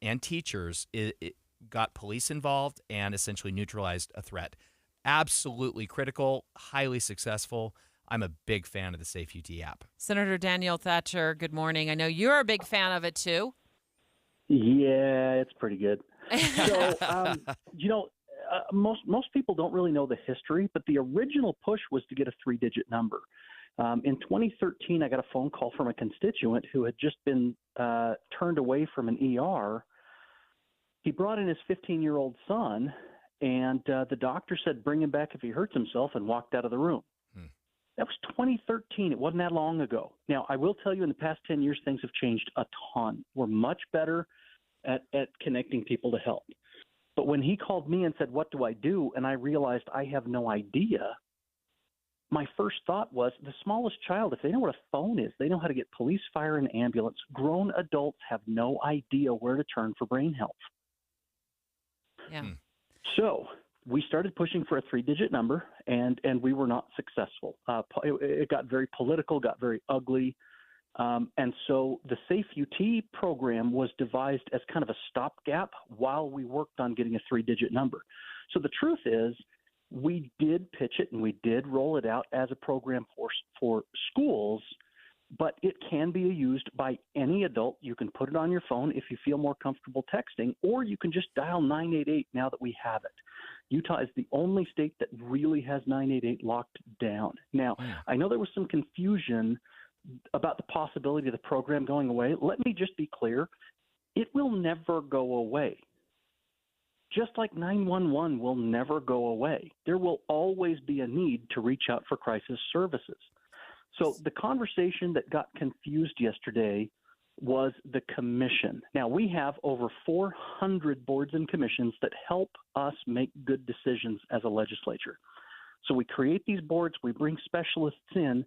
and teachers. It got police involved and essentially neutralized a threat. Absolutely critical, highly successful. I'm a big fan of the Safe UT app. Senator Daniel Thatcher, good morning. I know you're a big fan of it, too. Yeah, it's pretty good. So, most people don't really know the history, but the original push was to get a 3-digit number. In 2013, I got a phone call from a constituent who had just been turned away from an ER. He brought in his 15-year-old son, and the doctor said, bring him back if he hurts himself, and walked out of the room. That was 2013. It wasn't that long ago. Now, I will tell you in the past 10 years, things have changed a ton. We're much better at connecting people to help. But when he called me and said, what do I do? And I realized I have no idea. My first thought was the smallest child, if they know what a phone is, they know how to get police, fire, and ambulance. Grown adults have no idea where to turn for brain health. Yeah. So we started pushing for a 3-digit number, and we were not successful. It got very political, got very ugly. And so the Safe UT program was devised as kind of a stopgap while we worked on getting a 3-digit number. So the truth is we did pitch it and we did roll it out as a program for schools, but it can be used by any adult. You can put it on your phone if you feel more comfortable texting, or you can just dial 988 now that we have it. Utah is the only state that really has 988 locked down. Now, I know there was some confusion about the possibility of the program going away. Let me just be clear. It will never go away. Just like 911 will never go away. There will always be a need to reach out for crisis services. So the conversation that got confused yesterday was the commission. Now, we have over 400 boards and commissions that help us make good decisions as a legislature. So we create these boards, we bring specialists in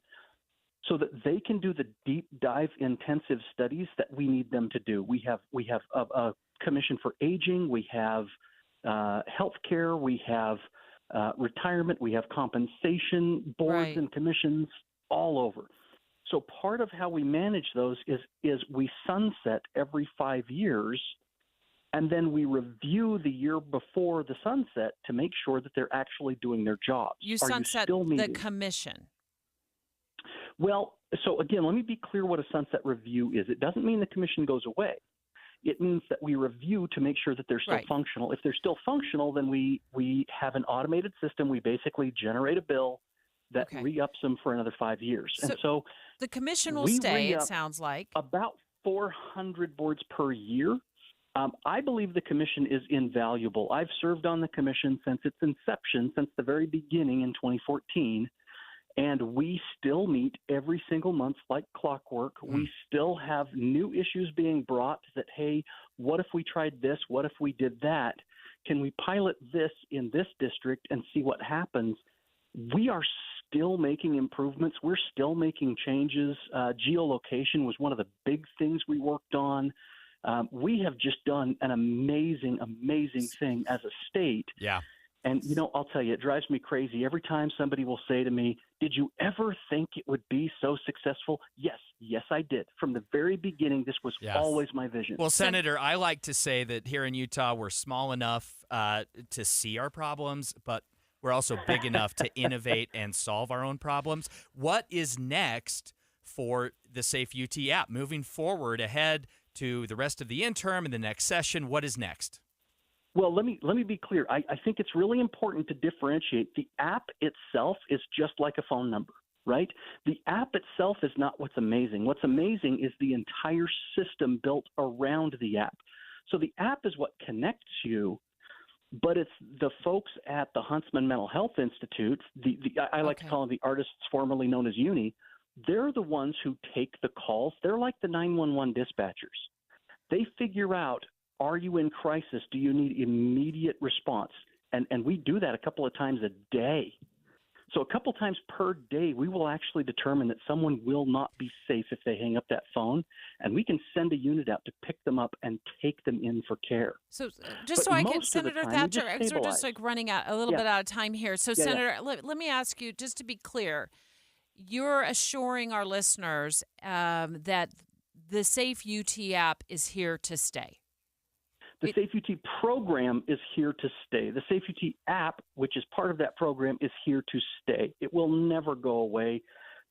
so that they can do the deep dive intensive studies that we need them to do. We have a commission for aging, we have healthcare, we have retirement, we have compensation boards and commissions all over. So part of how we manage those is we sunset every 5 years, and then we review the year before the sunset to make sure that they're actually doing their jobs. You sunset the commission. Well, so again, let me be clear what a sunset review is. It doesn't mean the commission goes away. It means that we review to make sure that they're still functional. If they're still functional, then we have an automated system. We basically generate a bill that re-ups them for another 5 years. And so the commission will stay, it sounds like. About 400 boards per year. I believe the commission is invaluable. I've served on the commission since its inception, since the very beginning in 2014. And we still meet every single month like clockwork. We still have new issues being brought that, hey, what if we tried this? What if we did that? Can we pilot this in this district and see what happens? We are still making improvements. We're still making changes. Geolocation was one of the big things we worked on. We have just done an amazing, amazing thing as a state. Yeah. And, I'll tell you, it drives me crazy. Every time somebody will say to me, did you ever think it would be so successful? Yes, I did. From the very beginning, this was always my vision. Well, Senator, I like to say that here in Utah, we're small enough to see our problems, but we're also big enough to innovate and solve our own problems. What is next for the Safe UT app? Moving forward ahead to the rest of the interim and the next session, what is next? Well, let me be clear. I think it's really important to differentiate. The app itself is just like a phone number, right? The app itself is not what's amazing. What's amazing is the entire system built around the app. So the app is what connects you, but it's the folks at the Huntsman Mental Health Institute, I like to call them the artists formerly known as UNI, they're the ones who take the calls. They're like the 911 dispatchers. They figure out, are you in crisis? Do you need immediate response? And we do that a couple of times a day. So a couple times per day, we will actually determine that someone will not be safe if they hang up that phone, and we can send a unit out to pick them up and take them in for care. So just so I can, Senator Thatcher, we're just like running out a little bit out of time here. So Senator, let me ask you, just to be clear, you're assuring our listeners that the Safe UT app is here to stay. The Safe UT program is here to stay. The Safe UT app, which is part of that program, is here to stay. It will never go away.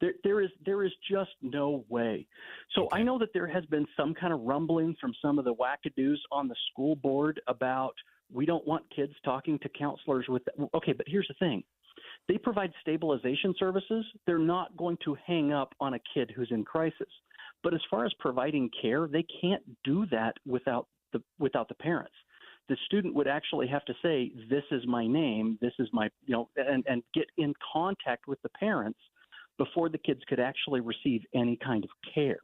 There is just no way. So I know that there has been some kind of rumbling from some of the wackadoos on the school board about we don't want kids talking to counselors with – okay, but here's the thing. They provide stabilization services. They're not going to hang up on a kid who's in crisis. But as far as providing care, they can't do that without the parents. The student would actually have to say, this is my name, this is my, and get in contact with the parents before the kids could actually receive any kind of care.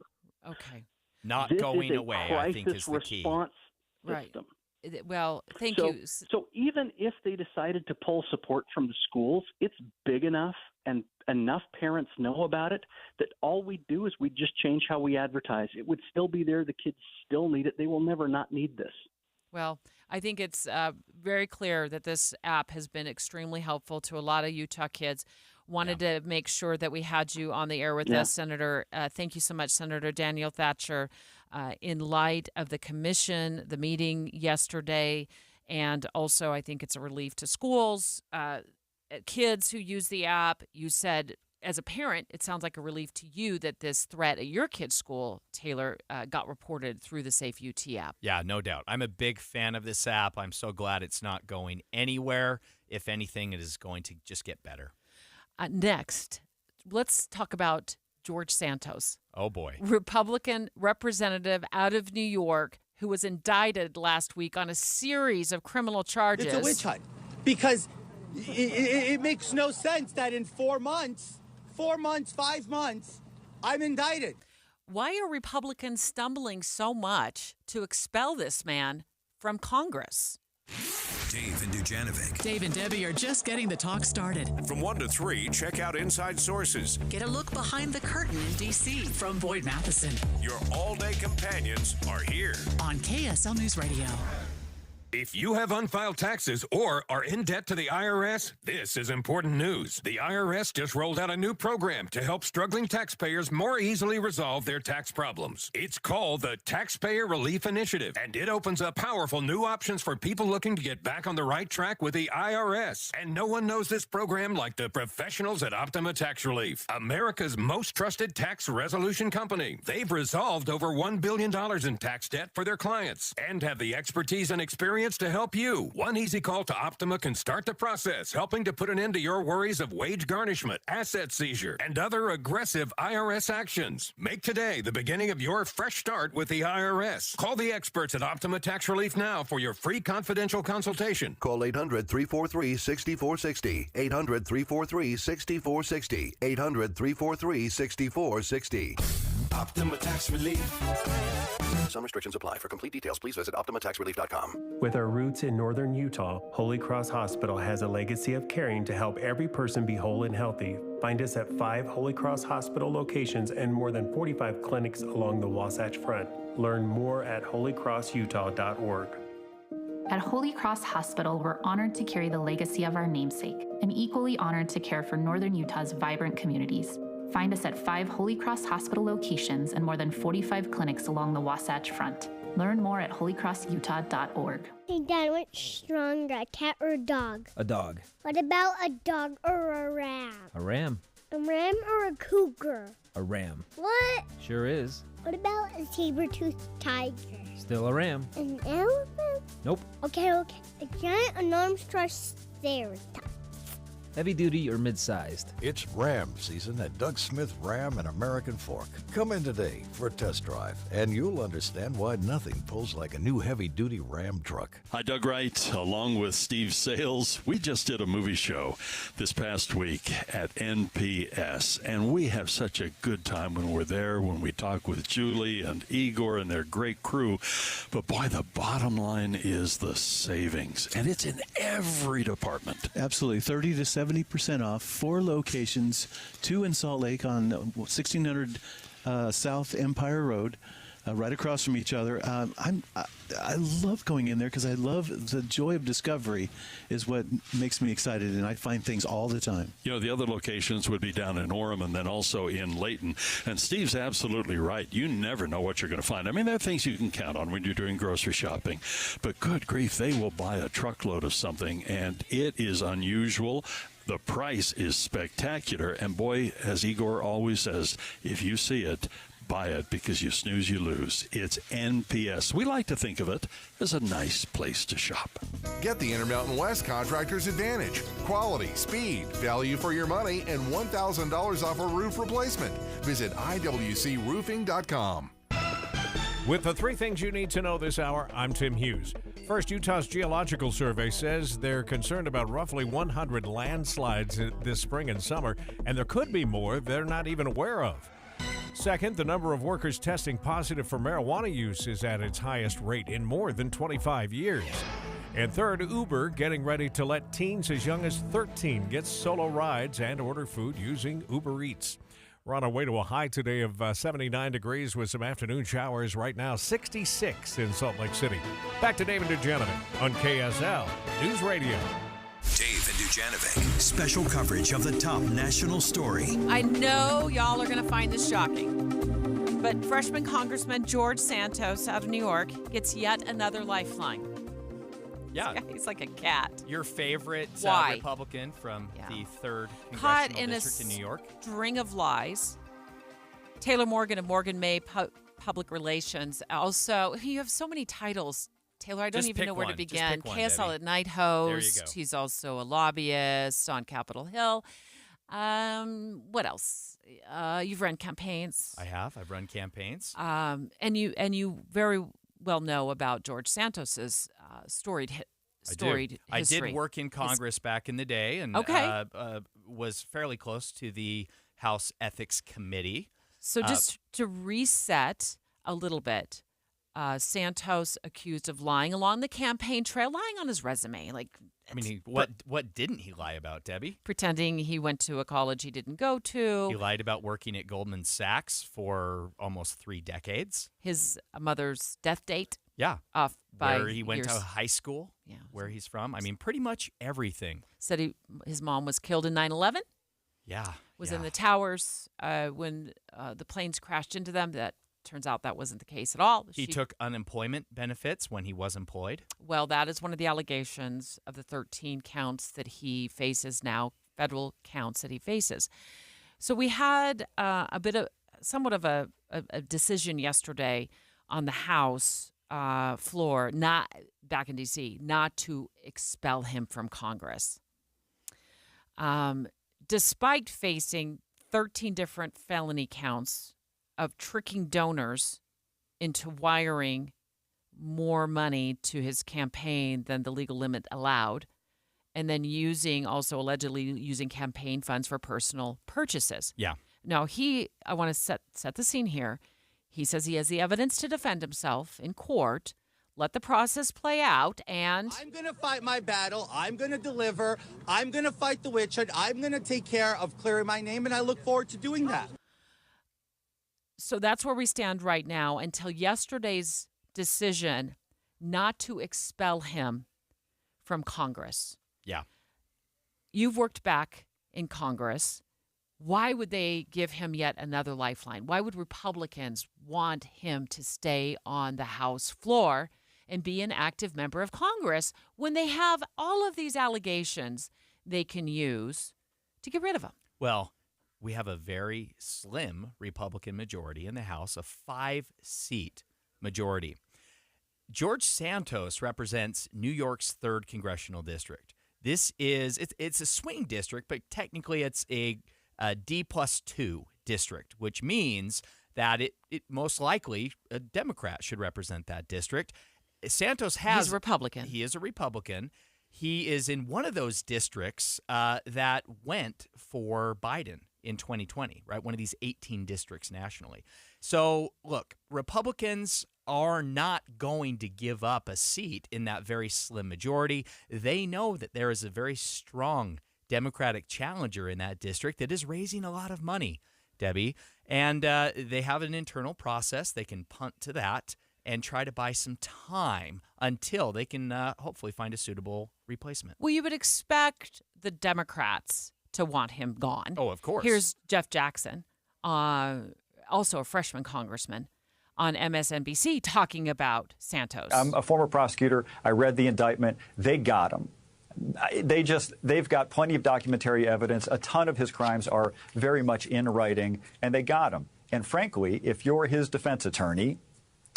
Okay. Not going away, I think, is the key. Response right. system. Well, thank you. So even if they decided to pull support from the schools, it's big enough and enough parents know about it that all we do is we just change how we advertise. It would still be there. The kids still need it. They will never not need this. Well, I think it's very clear that this app has been extremely helpful to a lot of Utah kids. Wanted to make sure that we had you on the air with us, Senator. Thank you so much, Senator Daniel Thatcher. In light of the commission, the meeting yesterday, and also I think it's a relief to schools, kids who use the app. You said, as a parent, it sounds like a relief to you that this threat at your kid's school, Taylor, got reported through the Safe UT app. Yeah, no doubt. I'm a big fan of this app. I'm so glad it's not going anywhere. If anything, it is going to just get better. Next, let's talk about George Santos. Oh, boy. Republican representative out of New York who was indicted last week on a series of criminal charges. It's a witch hunt because it makes no sense that in 4 months, 5 months, I'm indicted. Why are Republicans stumbling so much to expel this man from Congress? Dave and Dujanovic. Dave and Debbie are just getting the talk started. From 1 to 3, check out Inside Sources. Get a look behind the curtain in D.C. from Boyd Matheson. Your all-day companions are here on KSL News Radio. If you have unfiled taxes or are in debt to the IRS, this is important news. The IRS just rolled out a new program to help struggling taxpayers more easily resolve their tax problems. It's called the Taxpayer Relief Initiative, and it opens up powerful new options for people looking to get back on the right track with the IRS. And no one knows this program like the professionals at Optima Tax Relief, America's most trusted tax resolution company. They've resolved over $1 billion in tax debt for their clients and have the expertise and experience to help you. One easy call to Optima can start the process, helping to put an end to your worries of wage garnishment, asset seizure, and other aggressive IRS actions. Make today the beginning of your fresh start with the IRS. Call the experts at Optima Tax Relief now for your free confidential consultation. Call 800-343-6460. 800-343-6460. 800-343-6460. Optima Tax Relief. Some restrictions apply. For complete details, please visit OptimaTaxRelief.com. With our roots in northern Utah, Holy Cross Hospital has a legacy of caring to help every person be whole and healthy. Find us at 5 Holy Cross Hospital locations and more than 45 clinics along the Wasatch Front. Learn more at holycrossutah.org. At Holy Cross Hospital, we're honored to carry the legacy of our namesake and equally honored to care for northern Utah's vibrant communities. Find us at 5 Holy Cross Hospital locations and more than 45 clinics along the Wasatch Front. Learn more at holycrossutah.org. Hey, Dad, what's stronger, a cat or a dog? A dog. What about a dog or a ram? A ram. A ram or a cougar? A ram. What? Sure is. What about a saber-toothed tiger? Still a ram. An elephant? Nope. Okay. A giant enormous triceratops. Heavy duty or mid-sized? It's ram season at Doug Smith Ram and American Fork. Come in today for a test drive, and you'll understand why nothing pulls like a new heavy-duty Ram truck. Hi, Doug Wright, along with Steve Sales. We just did a movie show this past week at NPS, and we have such a good time when we're there, when we talk with Julie and Igor and their great crew. But boy, the bottom line is the savings, and it's in every department. Absolutely, 30 to 70% off, 4 locations, 2 in Salt Lake on 1600 South Empire Road, right across from each other. I love going in there because I love the joy of discovery is what makes me excited, and I find things all the time. You know, the other locations would be down in Orem and then also in Layton. And Steve's absolutely right. You never know what you're going to find. I mean, there are things you can count on when you're doing grocery shopping. But good grief, they will buy a truckload of something, and it is unusual. The price is spectacular. And boy, as Igor always says, if you see it, buy it, because you snooze, you lose. It's NPS. We like to think of it as a nice place to shop. Get the Intermountain West Contractor's Advantage. Quality, speed, value for your money, and $1,000 off a roof replacement. Visit IWCroofing.com. With the 3 things you need to know this hour, I'm Tim Hughes. First, Utah's Geological Survey says they're concerned about roughly 100 landslides this spring and summer, and there could be more they're not even aware of. Second, the number of workers testing positive for marijuana use is at its highest rate in more than 25 years. And third, Uber getting ready to let teens as young as 13 get solo rides and order food using Uber Eats. We're on our way to a high today of 79 degrees with some afternoon showers. Right now, 66 in Salt Lake City. Back to David Dujanovic on KSL News Radio. Dave and Dujanovic. Special coverage of the top national story. I know y'all are going to find this shocking, but freshman Congressman George Santos out of New York gets yet another lifeline. Yeah. He's like a cat. Your favorite Republican from the 3rd Congressional District in New York. String of lies. Taylor Morgan of Morgan May Public Relations. Also, you have so many titles. Taylor, I don't even know where to begin. KSL at Night host. He's also a lobbyist on Capitol Hill. What else? You've run campaigns. I have. I've run campaigns. And you very well know about George Santos's storied history. I did work in Congress back in the day, and was fairly close to the House Ethics Committee. So just to reset a little bit, Santos accused of lying along the campaign trail, lying on his resume. I mean, what didn't he lie about, Debbie? Pretending he went to a college he didn't go to. He lied about working at Goldman Sachs for almost 3 decades. His mother's death date. Yeah. Off by where he went years. to high school. Yeah. Where he's from. I mean, pretty much everything. Said his mom was killed in 9/11. Yeah. Was in the towers when the planes crashed into them. That turns out that wasn't the case at all. He took unemployment benefits when he was employed. Well, that is one of the allegations of the 13 counts that he faces now, federal counts that he faces. So we had somewhat of a decision yesterday on the House floor, not back in D.C., not to expel him from Congress. Despite facing 13 different felony counts of tricking donors into wiring more money to his campaign than the legal limit allowed, and then allegedly using campaign funds for personal purchases. Yeah. Now, I want to set the scene here. He says he has the evidence to defend himself in court. Let the process play out, and I'm going to fight my battle. I'm going to deliver. I'm going to fight the witch hunt. I'm going to take care of clearing my name, and I look forward to doing that. So that's where we stand right now until yesterday's decision not to expel him from Congress. Yeah. You've worked back in Congress. Why would they give him yet another lifeline? Why would Republicans want him to stay on the House floor and be an active member of Congress when they have all of these allegations they can use to get rid of him? Well, we have a very slim Republican majority in the House, a 5-seat majority. George Santos represents New York's 3rd congressional district. It's a swing district, but technically it's a D+2 district, which means that it most likely a Democrat should represent that district. Santos has... He's a Republican. He is a Republican. He is in one of those districts that went for Biden in 2020, right? One of these 18 districts nationally. So, look, Republicans are not going to give up a seat in that very slim majority. They know that there is a very strong Democratic challenger in that district that is raising a lot of money, Debbie. And they have an internal process. They can punt to that and try to buy some time until they can hopefully find a suitable replacement. Well, you would expect the Democrats to want him gone. Oh, of course. Here's Jeff Jackson, also a freshman congressman, on MSNBC talking about Santos. I'm a former prosecutor. I read the indictment. They got him. They've got plenty of documentary evidence. A ton of his crimes are very much in writing, and they got him. And frankly, if you're his defense attorney,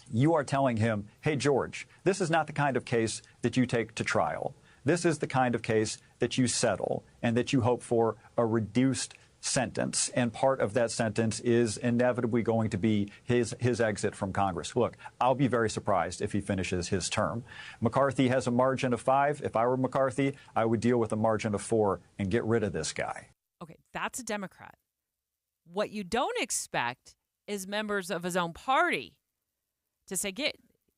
you are telling him, hey, George, this is not the kind of case that you take to trial. This is the kind of case that you settle and that you hope for a reduced sentence. And part of that sentence is inevitably going to be his exit from Congress. Look, I'll be very surprised if he finishes his term. McCarthy has a margin of 5. If I were McCarthy, I would deal with a margin of 4 and get rid of this guy. Okay, that's a Democrat. What you don't expect is members of his own party to say,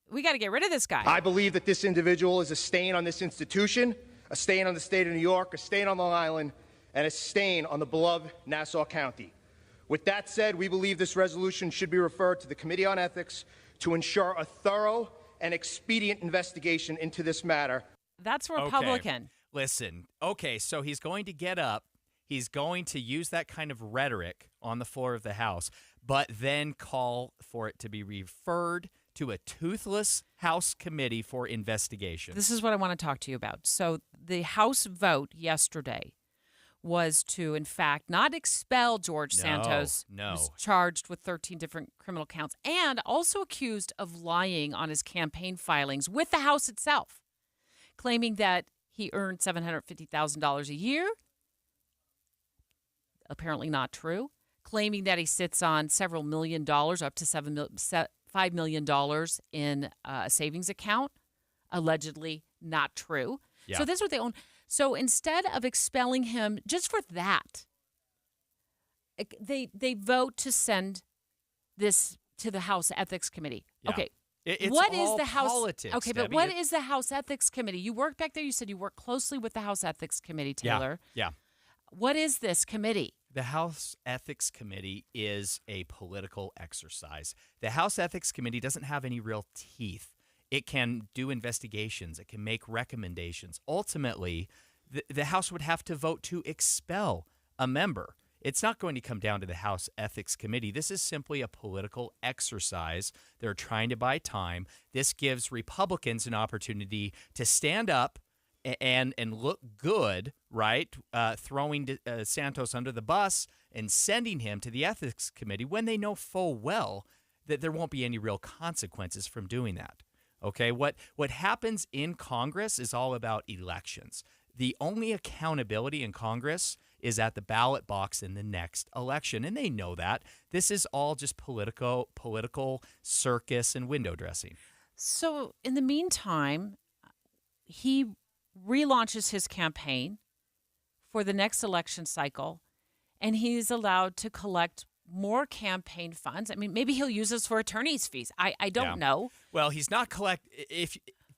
we got to get rid of this guy. I believe that this individual is a stain on this institution, a stain on the state of New York, a stain on Long Island, and a stain on the beloved Nassau County. With that said, we believe this resolution should be referred to the Committee on Ethics to ensure a thorough and expedient investigation into this matter. That's Republican. Okay. Listen, okay, so he's going to get up. He's going to use that kind of rhetoric on the floor of the House, but then call for it to be referred to a toothless House committee for investigation. This is what I want to talk to you about. So the House vote yesterday was to, in fact, not expel George Santos, who's charged with 13 different criminal counts and also accused of lying on his campaign filings with the House itself, claiming that he earned $750,000 a year. Apparently not true. Claiming that he sits on several $1 million, up to $5 million in a savings account. Allegedly not true. Yeah. So this is what they own. So instead of expelling him just for that, they vote to send this to the House Ethics Committee. Yeah. Okay. It's what all is the House? politics, Okay, Debbie. but what is the House Ethics Committee? You work back there. You said you work closely with the House Ethics Committee, Taylor. Yeah. What is this committee? The House Ethics Committee is a political exercise. The House Ethics Committee doesn't have any real teeth. It can do investigations. It can make recommendations. Ultimately, the House would have to vote to expel a member. It's not going to come down to the House Ethics Committee. This is simply a political exercise. They're trying to buy time. This gives Republicans an opportunity to stand up and look good, right? Throwing Santos under the bus and sending him to the Ethics Committee when they know full well that there won't be any real consequences from doing that. Okay, what happens in Congress is all about elections. The only accountability in Congress is at the ballot box in the next election, and they know that. This is all just political circus and window dressing. So in the meantime, he relaunches his campaign for the next election cycle, and he's allowed to collect more campaign funds. I mean, maybe he'll use this for attorney's fees. I don't know. Well, he's not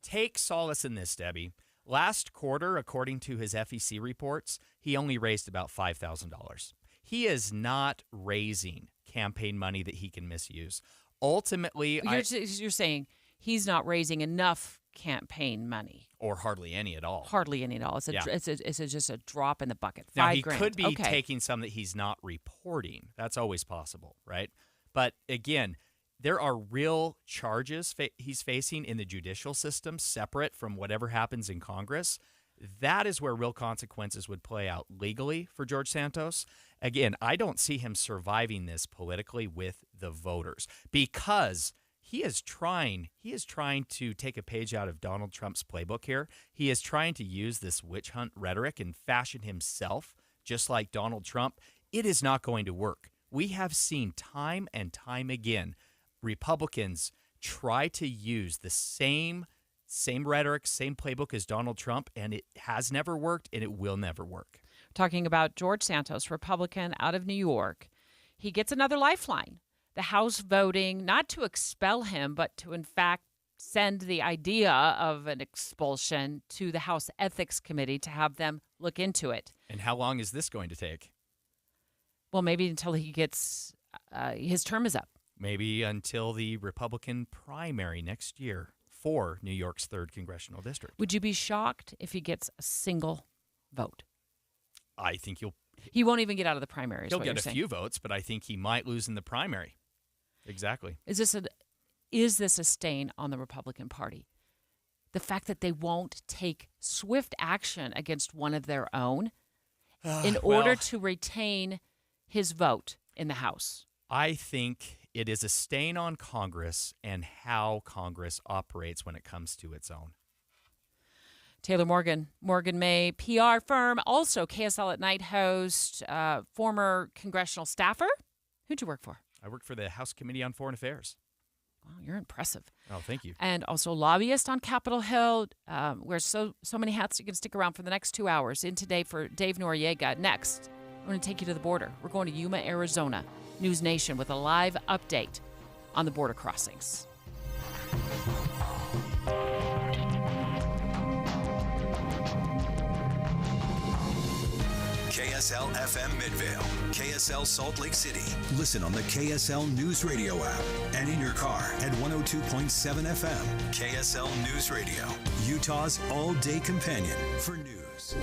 take solace in this, Debbie. Last quarter, according to his FEC reports, he only raised about $5,000. He is not raising campaign money that he can misuse. Ultimately, you're saying he's not raising enough campaign money, or hardly any at all. Hardly any at all. It's just a drop in the bucket. Now, he $5,000. could be taking some that he's not reporting. That's always possible, right? But again, there are real charges he's facing in the judicial system separate from whatever happens in Congress. That is where real consequences would play out legally for George Santos. Again, I don't see him surviving this politically with the voters because he is trying to take a page out of Donald Trump's playbook here. He is trying to use this witch hunt rhetoric and fashion himself just like Donald Trump. It is not going to work. We have seen time and time again Republicans try to use the same rhetoric, same playbook as Donald Trump, and it has never worked, and it will never work. Talking about George Santos, Republican out of New York, he gets another lifeline. The House voting not to expel him, but to, in fact, send the idea of an expulsion to the House Ethics Committee to have them look into it. And how long is this going to take? Well, maybe until he gets his term is up. Maybe until the Republican primary next year for New York's 3rd Congressional District. Would you be shocked if he gets a single vote? I think he won't even get out of the primary. He'll get a few votes, but I think he might lose in the primary. Exactly. Is this a stain on the Republican Party? The fact that they won't take swift action against one of their own in order to retain his vote in the House? I think it is a stain on Congress and how Congress operates when it comes to its own. Taylor Morgan May, PR firm, also KSL at Night host, former congressional staffer. Who'd you work for? I worked for the House Committee on Foreign Affairs. Wow, you're impressive. Oh, thank you. And also lobbyist on Capitol Hill. Wears so many hats. You can stick around for the next 2 hours. In today for Dave Noriega. Next, we're going to take you to the border. We're going to Yuma, Arizona. News Nation with a live update on the border crossings. KSL FM Midvale, KSL Salt Lake City. Listen on the KSL News Radio app and in your car at 102.7 FM. KSL News Radio, Utah's all-day companion for news.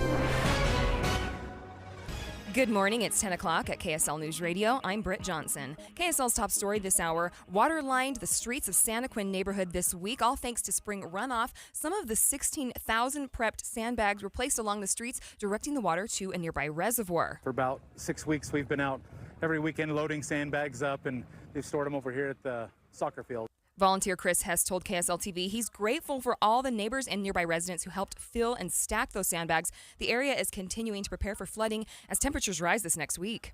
Good morning. It's 10 o'clock at KSL News Radio. I'm Britt Johnson. KSL's top story this hour, water lined the streets of Santaquin neighborhood this week, all thanks to spring runoff. Some of the 16,000 prepped sandbags were placed along the streets, directing the water to a nearby reservoir. For about 6 weeks, we've been out every weekend loading sandbags up, and they've stored them over here at the soccer field. Volunteer Chris Hess told KSL TV he's grateful for all the neighbors and nearby residents who helped fill and stack those sandbags. The area is continuing to prepare for flooding as temperatures rise this next week.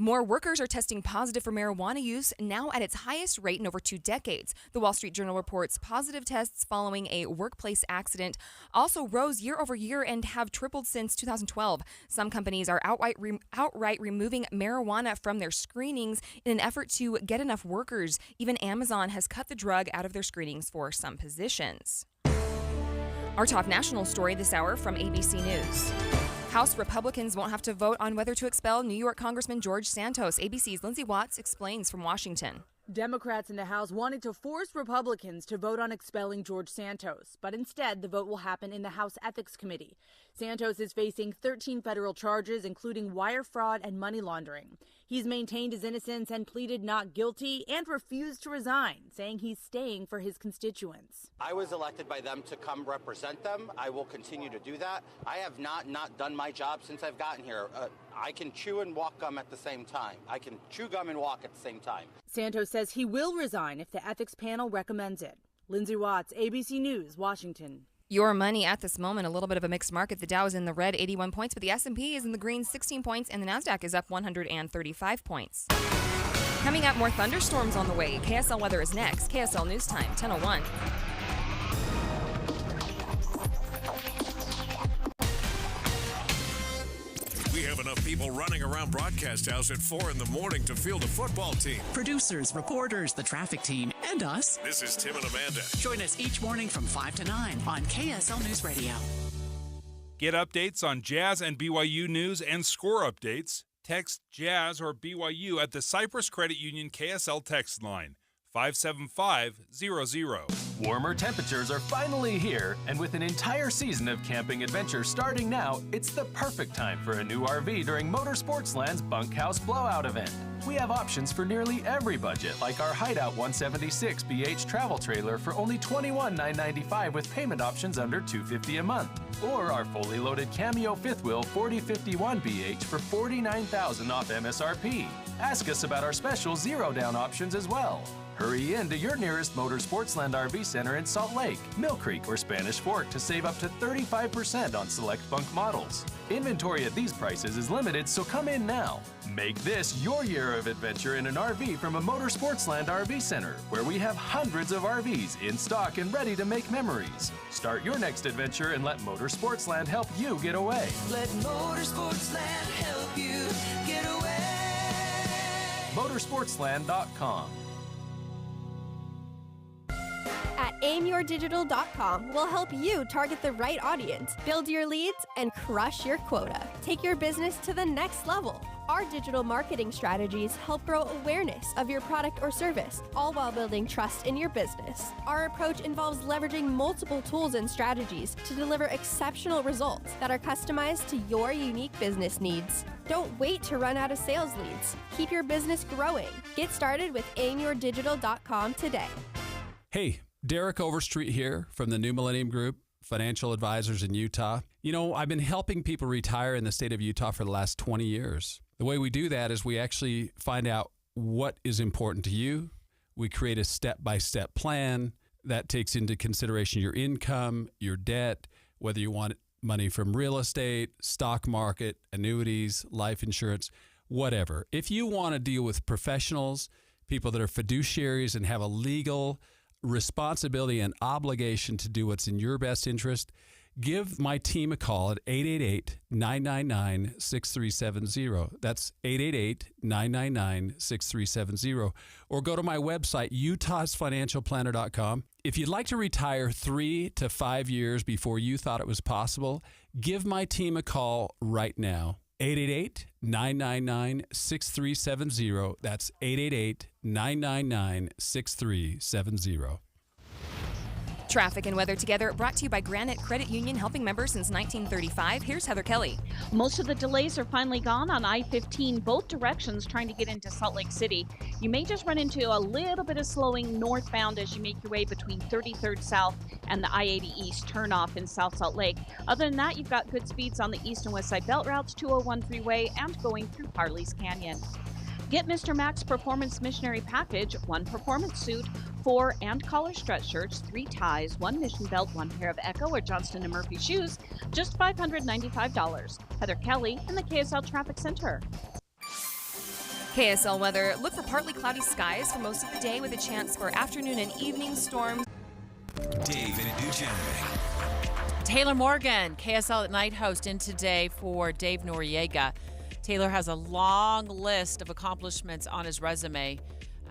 More workers are testing positive for marijuana use, now at its highest rate in over 2 decades. The Wall Street Journal reports positive tests following a workplace accident also rose year over year and have tripled since 2012. Some companies are outright removing marijuana from their screenings in an effort to get enough workers. Even Amazon has cut the drug out of their screenings for some positions. Our top national story this hour from ABC News. House Republicans won't have to vote on whether to expel New York Congressman George Santos. ABC's Lindsay Watts explains from Washington. Democrats in the House wanted to force Republicans to vote on expelling George Santos, but instead the vote will happen in the House Ethics Committee. Santos is facing 13 federal charges, including wire fraud and money laundering. He's maintained his innocence and pleaded not guilty and refused to resign, saying he's staying for his constituents. I was elected by them to come represent them. I will continue to do that. I have not done my job since I've gotten here. I can chew and walk gum at the same time. I can chew gum and walk at the same time. Santos says he will resign if the ethics panel recommends it. Lindsay Watts, ABC News, Washington. Your money at this moment, a little bit of a mixed market. The Dow is in the red, 81 points, but the S&P is in the green, 16 points, and the NASDAQ is up 135 points. Coming up, more thunderstorms on the way. KSL weather is next. KSL News Time, 10:01. We have enough people running around Broadcast House at 4 in the morning to field a football team. Producers, reporters, the traffic team, and us. This is Tim and Amanda. Join us each morning from 5 to 9 on KSL News Radio. Get updates on Jazz and BYU news and score updates. Text Jazz or BYU at the Cyprus Credit Union KSL text line, 57500. Warmer temperatures are finally here, and with an entire season of camping adventure starting now, it's the perfect time for a new RV during Motorsportsland's Bunkhouse Blowout event. We have options for nearly every budget, like our Hideout 176 BH travel trailer for only $21,995 with payment options under $250 a month, or our fully loaded Cameo fifth wheel 4051 BH for $49,000 off MSRP. Ask us about our special zero down options as well. Hurry in to your nearest Motorsportsland RV Center in Salt Lake, Mill Creek, or Spanish Fork to save up to 35% on select bunk models. Inventory at these prices is limited, so come in now. Make this your year of adventure in an RV from a Motorsportsland RV Center, where we have hundreds of RVs in stock and ready to make memories. Start your next adventure and let Motorsportsland help you get away. Let Motorsportsland help you get away. Motorsportsland.com. At aimyourdigital.com, we'll help you target the right audience, build your leads, and crush your quota. Take your business to the next level. Our digital marketing strategies help grow awareness of your product or service, all while building trust in your business. Our approach involves leveraging multiple tools and strategies to deliver exceptional results that are customized to your unique business needs. Don't wait to run out of sales leads. Keep your business growing. Get started with aimyourdigital.com today. Hey, Derek Overstreet here from the New Millennium Group, financial advisors in Utah. You know, I've been helping people retire in the state of Utah for the last 20 years. The way we do that is we actually find out what is important to you. We create a step-by-step plan that takes into consideration your income, your debt, whether you want money from real estate, stock market, annuities, life insurance, whatever. If you want to deal with professionals, people that are fiduciaries and have a legal responsibility and obligation to do what's in your best interest, give my team a call at 888-999-6370. That's 888-999-6370. Or go to my website, utahsfinancialplanner.com. If you'd like to retire 3 to 5 years before you thought it was possible, give my team a call right now. 888-999-6370. That's 888-999-6370. Traffic and weather together, brought to you by Granite Credit Union, helping members since 1935. Here's Heather Kelly. Most of the delays are finally gone on I-15, both directions trying to get into Salt Lake City. You may just run into a little bit of slowing northbound as you make your way between 33rd South and the I-80 East turnoff in South Salt Lake. Other than that, you've got good speeds on the east and west side belt routes, 201 freeway, and going through Harley's Canyon. Get Mr. Mac's Performance Missionary Package, 1 performance suit, 4 and collar stretch shirts, 3 ties, 1 mission belt, 1 pair of Echo or Johnston & Murphy shoes, just $595. Heather Kelly in the KSL Traffic Center. KSL weather. Look for partly cloudy skies for most of the day with a chance for afternoon and evening storms. Dave and Duchenne. Taylor Morgan, KSL at Night host, in today for Dave Noriega. Taylor has a long list of accomplishments on his resume.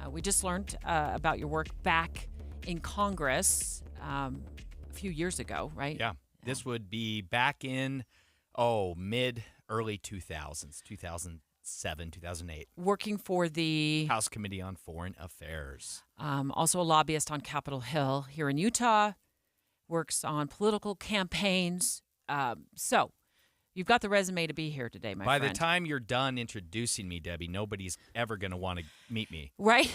We just learned about your work back in Congress a few years ago, right? Yeah. This would be back in, early 2000s, 2007, 2008. Working for the House Committee on Foreign Affairs. Also a lobbyist on Capitol Hill here in Utah. Works on political campaigns. So you've got the resume to be here today, my friend. By the time you're done introducing me, Debbie, nobody's ever going to want to meet me. Right.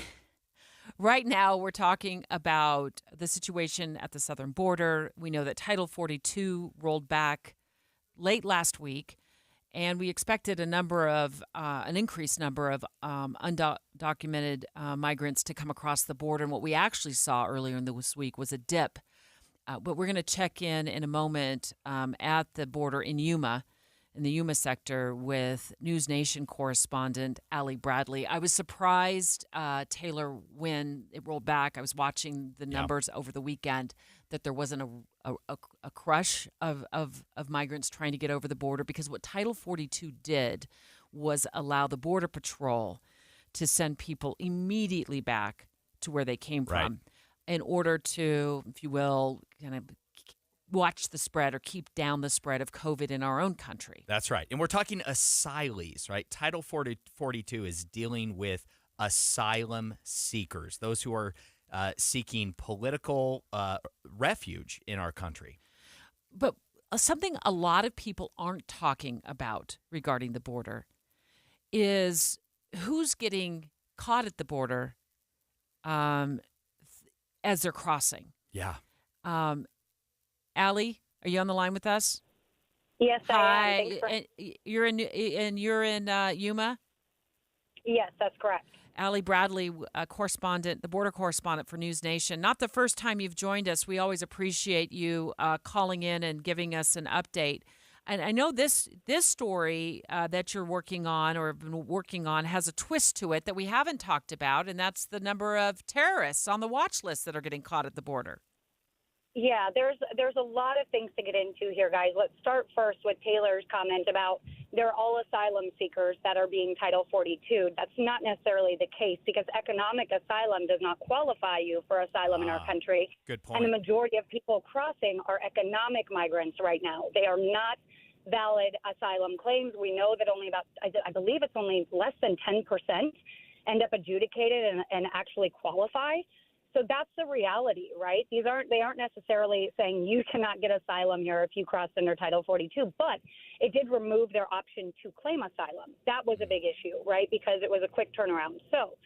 Right now, we're talking about the situation at the southern border. We know that Title 42 rolled back late last week, and we expected an increased number of undocumented migrants to come across the border. And what we actually saw earlier in this week was a dip. But we're going to check in a moment at the border in Yuma, in the Yuma sector, with News Nation correspondent Allie Bradley. I was surprised, Taylor, when it rolled back. I was watching the numbers over the weekend, that there wasn't a crush of migrants trying to get over the border, because what Title 42 did was allow the Border Patrol to send people immediately back to where they came from. In order to, if you will, kind of watch the spread or keep down the spread of COVID in our own country. That's right. And we're talking asylees, right? Title 42 is dealing with asylum seekers, those who are seeking political refuge in our country. But something a lot of people aren't talking about regarding the border is who's getting caught at the border as they're crossing. Yeah. Allie, are you on the line with us? Yes, Hi. I am. You're in Yuma? Yes, that's correct. Allie Bradley, correspondent, the border correspondent for News Nation. Not the first time you've joined us. We always appreciate you calling in and giving us an update. And I know this story that you're working on or have been working on has a twist to it that we haven't talked about, and that's the number of terrorists on the watch list that are getting caught at the border. Yeah, there's a lot of things to get into here, guys. Let's start first with Taylor's comment about they're all asylum seekers that are being Title 42. That's not necessarily the case, because economic asylum does not qualify you for asylum in our country. Good point. And the majority of people crossing are economic migrants right now. They are not valid asylum claims. We know that only about, I believe it's only less than 10% end up adjudicated and actually qualify. So that's the reality, right? They aren't necessarily saying you cannot get asylum here if you cross under Title 42, but it did remove their option to claim asylum. That was a big issue, right? Because it was a quick turnaround. So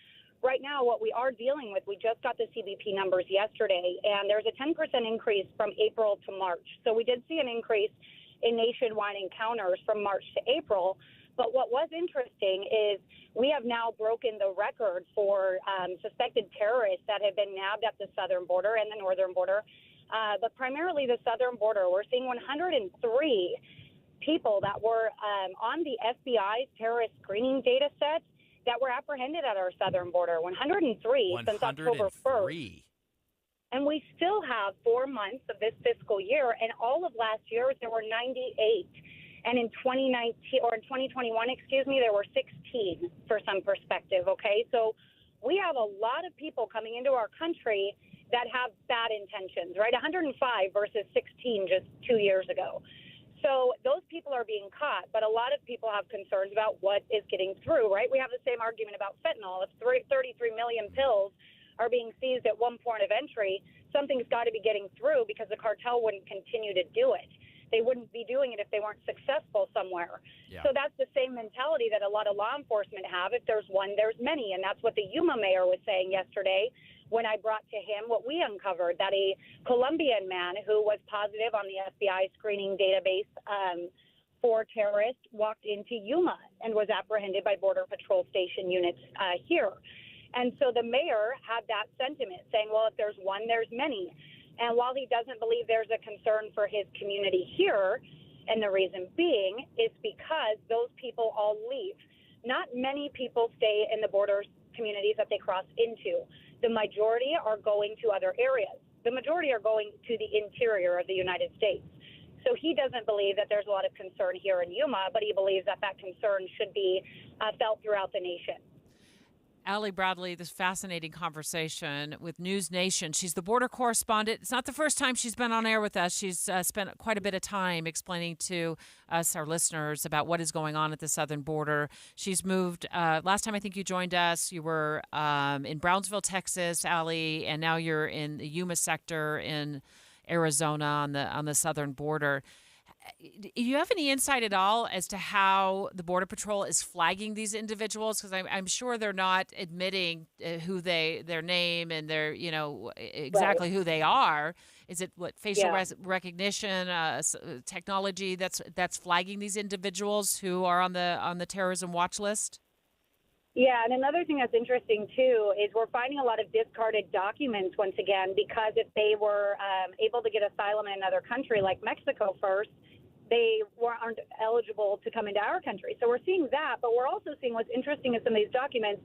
right now, what we are dealing with, we just got the CBP numbers yesterday, and there's a 10% increase from April to March. So we did see an increase in nationwide encounters from March to April. But what was interesting is we have now broken the record for suspected terrorists that have been nabbed at the southern border and the northern border, but primarily the southern border. We're seeing 103 people that were on the FBI's terrorist screening data set that were apprehended at our southern border. 103 since October 1st. And we still have 4 months of this fiscal year, and all of last year there were 98. And in 2019 or in 2021, there were 16 for some perspective. Okay, so we have a lot of people coming into our country that have bad intentions, right? 105 versus 16 just 2 years ago. So those people are being caught, but a lot of people have concerns about what is getting through, right? We have the same argument about fentanyl. If 33 million pills are being seized at one point of entry, something's got to be getting through, because the cartel wouldn't continue to do it. They wouldn't be doing it if they weren't successful somewhere. Yeah. So that's the same mentality that a lot of law enforcement have. If there's one, there's many. And that's what the Yuma mayor was saying yesterday when I brought to him what we uncovered, that a Colombian man who was positive on the FBI screening database for terrorists walked into Yuma and was apprehended by Border Patrol station units here. And so the mayor had that sentiment, saying, well, if there's one, there's many. And while he doesn't believe there's a concern for his community here, and the reason being is because those people all leave. not many people stay in the border communities that they cross into. The majority are going to other areas. The majority are going to the interior of the United States. So he doesn't believe that there's a lot of concern here in Yuma, but he believes that that concern should be felt throughout the nation. Allie Bradley, this fascinating conversation with News Nation. She's the border correspondent. It's not the first time she's been on air with us. She's spent quite a bit of time explaining to us, our listeners, about what is going on at the southern border. She's moved. Last time I think you joined us, you were in Brownsville, Texas, Allie, and now you're in the Yuma sector in Arizona on the southern border. Do you have any insight at all as to how the Border Patrol is flagging these individuals? Because I'm sure they're not admitting their name and their, exactly who they are. Is it facial recognition technology that's flagging these individuals who are on the terrorism watch list? Yeah, and another thing that's interesting, too, is we're finding a lot of discarded documents once again, because if they were able to get asylum in another country like Mexico first, they aren't eligible to come into our country. So we're seeing that, but we're also seeing what's interesting in some of these documents.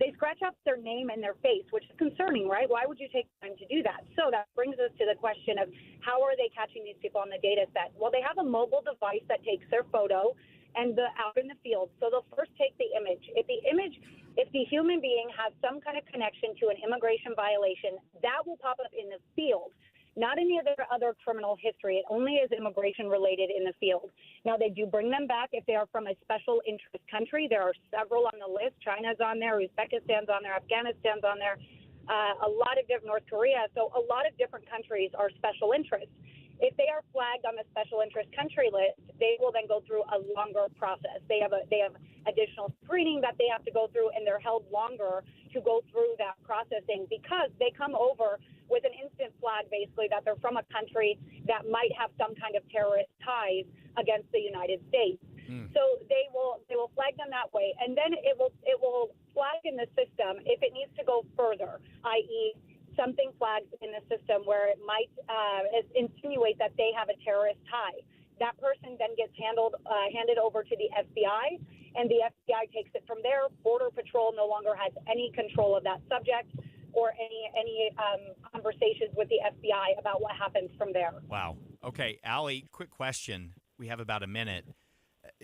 They scratch out their name and their face, which is concerning, right? Why would you take time to do that? So that brings us to the question of how are they catching these people on the data set? Well, they have a mobile device that takes their photo and out in the field. So they'll first take the image. If the human being has some kind of connection to an immigration violation, that will pop up in the field. Not any of their other criminal history. It only is immigration related in the field. Now, they do bring them back if they are from a special interest country. There are several on the list. China's on there, Uzbekistan's on there, Afghanistan's on there, a lot of different, North Korea. So a lot of different countries are special interests. If they are flagged on the special interest country list, they will then go through a longer process. They have additional screening that they have to go through, and they're held longer to go through that processing because they come over with an instant flag, basically, that they're from a country that might have some kind of terrorist ties against the United States. So they will flag them that way, and then it will flag in the system if it needs to go further, i.e., something flags in the system where it might insinuate that they have a terrorist tie. That person then gets handed over to the FBI, and the FBI takes it from there. Border Patrol no longer has any control of that subject or any conversations with the FBI about what happens from there. Wow. Okay, Allie, quick question. We have about a minute.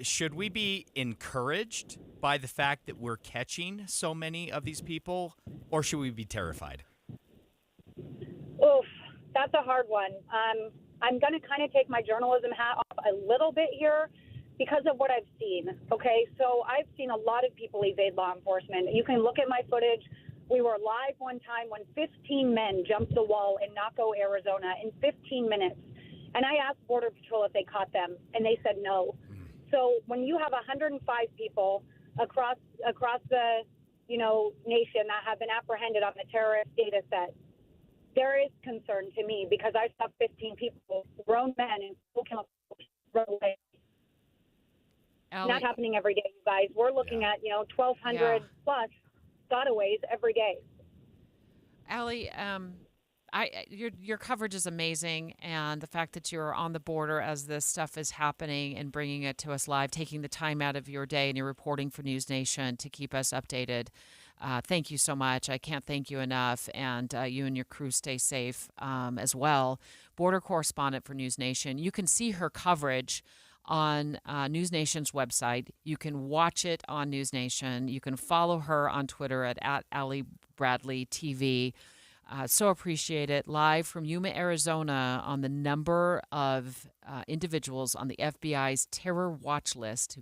Should we be encouraged by the fact that we're catching so many of these people, or should we be terrified? Oof, that's a hard one. I'm going to kind of take my journalism hat off a little bit here because of what I've seen. Okay, so I've seen a lot of people evade law enforcement. You can look at my footage. We were live one time when 15 men jumped the wall in Naco, Arizona in 15 minutes. And I asked Border Patrol if they caught them, and they said no. So when you have 105 people across the nation that have been apprehended on the terrorist data set, there is concern to me because I saw 15 people, grown men, and full chemical run away. Not happening every day, you guys. We're looking at 1,200 plus gotaways every day. Allie, your coverage is amazing, and the fact that you're on the border as this stuff is happening and bringing it to us live, taking the time out of your day and your reporting for News Nation to keep us updated. Thank you so much. I can't thank you enough, and you and your crew stay safe as well. Border correspondent for News Nation. You can see her coverage on News Nation's website. You can watch it on News Nation. You can follow her on Twitter at Allie Bradley TV. So appreciate it. Live from Yuma, Arizona, on the number of individuals on the FBI's terror watch list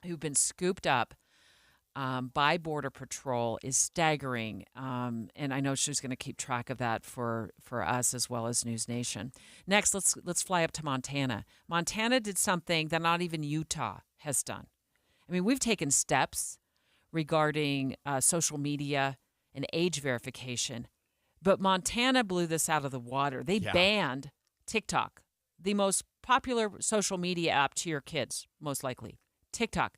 who've been scooped up by Border Patrol is staggering. And I know she's going to keep track of that for us as well as News Nation. Next, let's fly up to Montana. Montana did something that not even Utah has done. I mean, we've taken steps regarding social media and age verification, but Montana blew this out of the water. They banned TikTok, the most popular social media app to your kids, most likely. TikTok.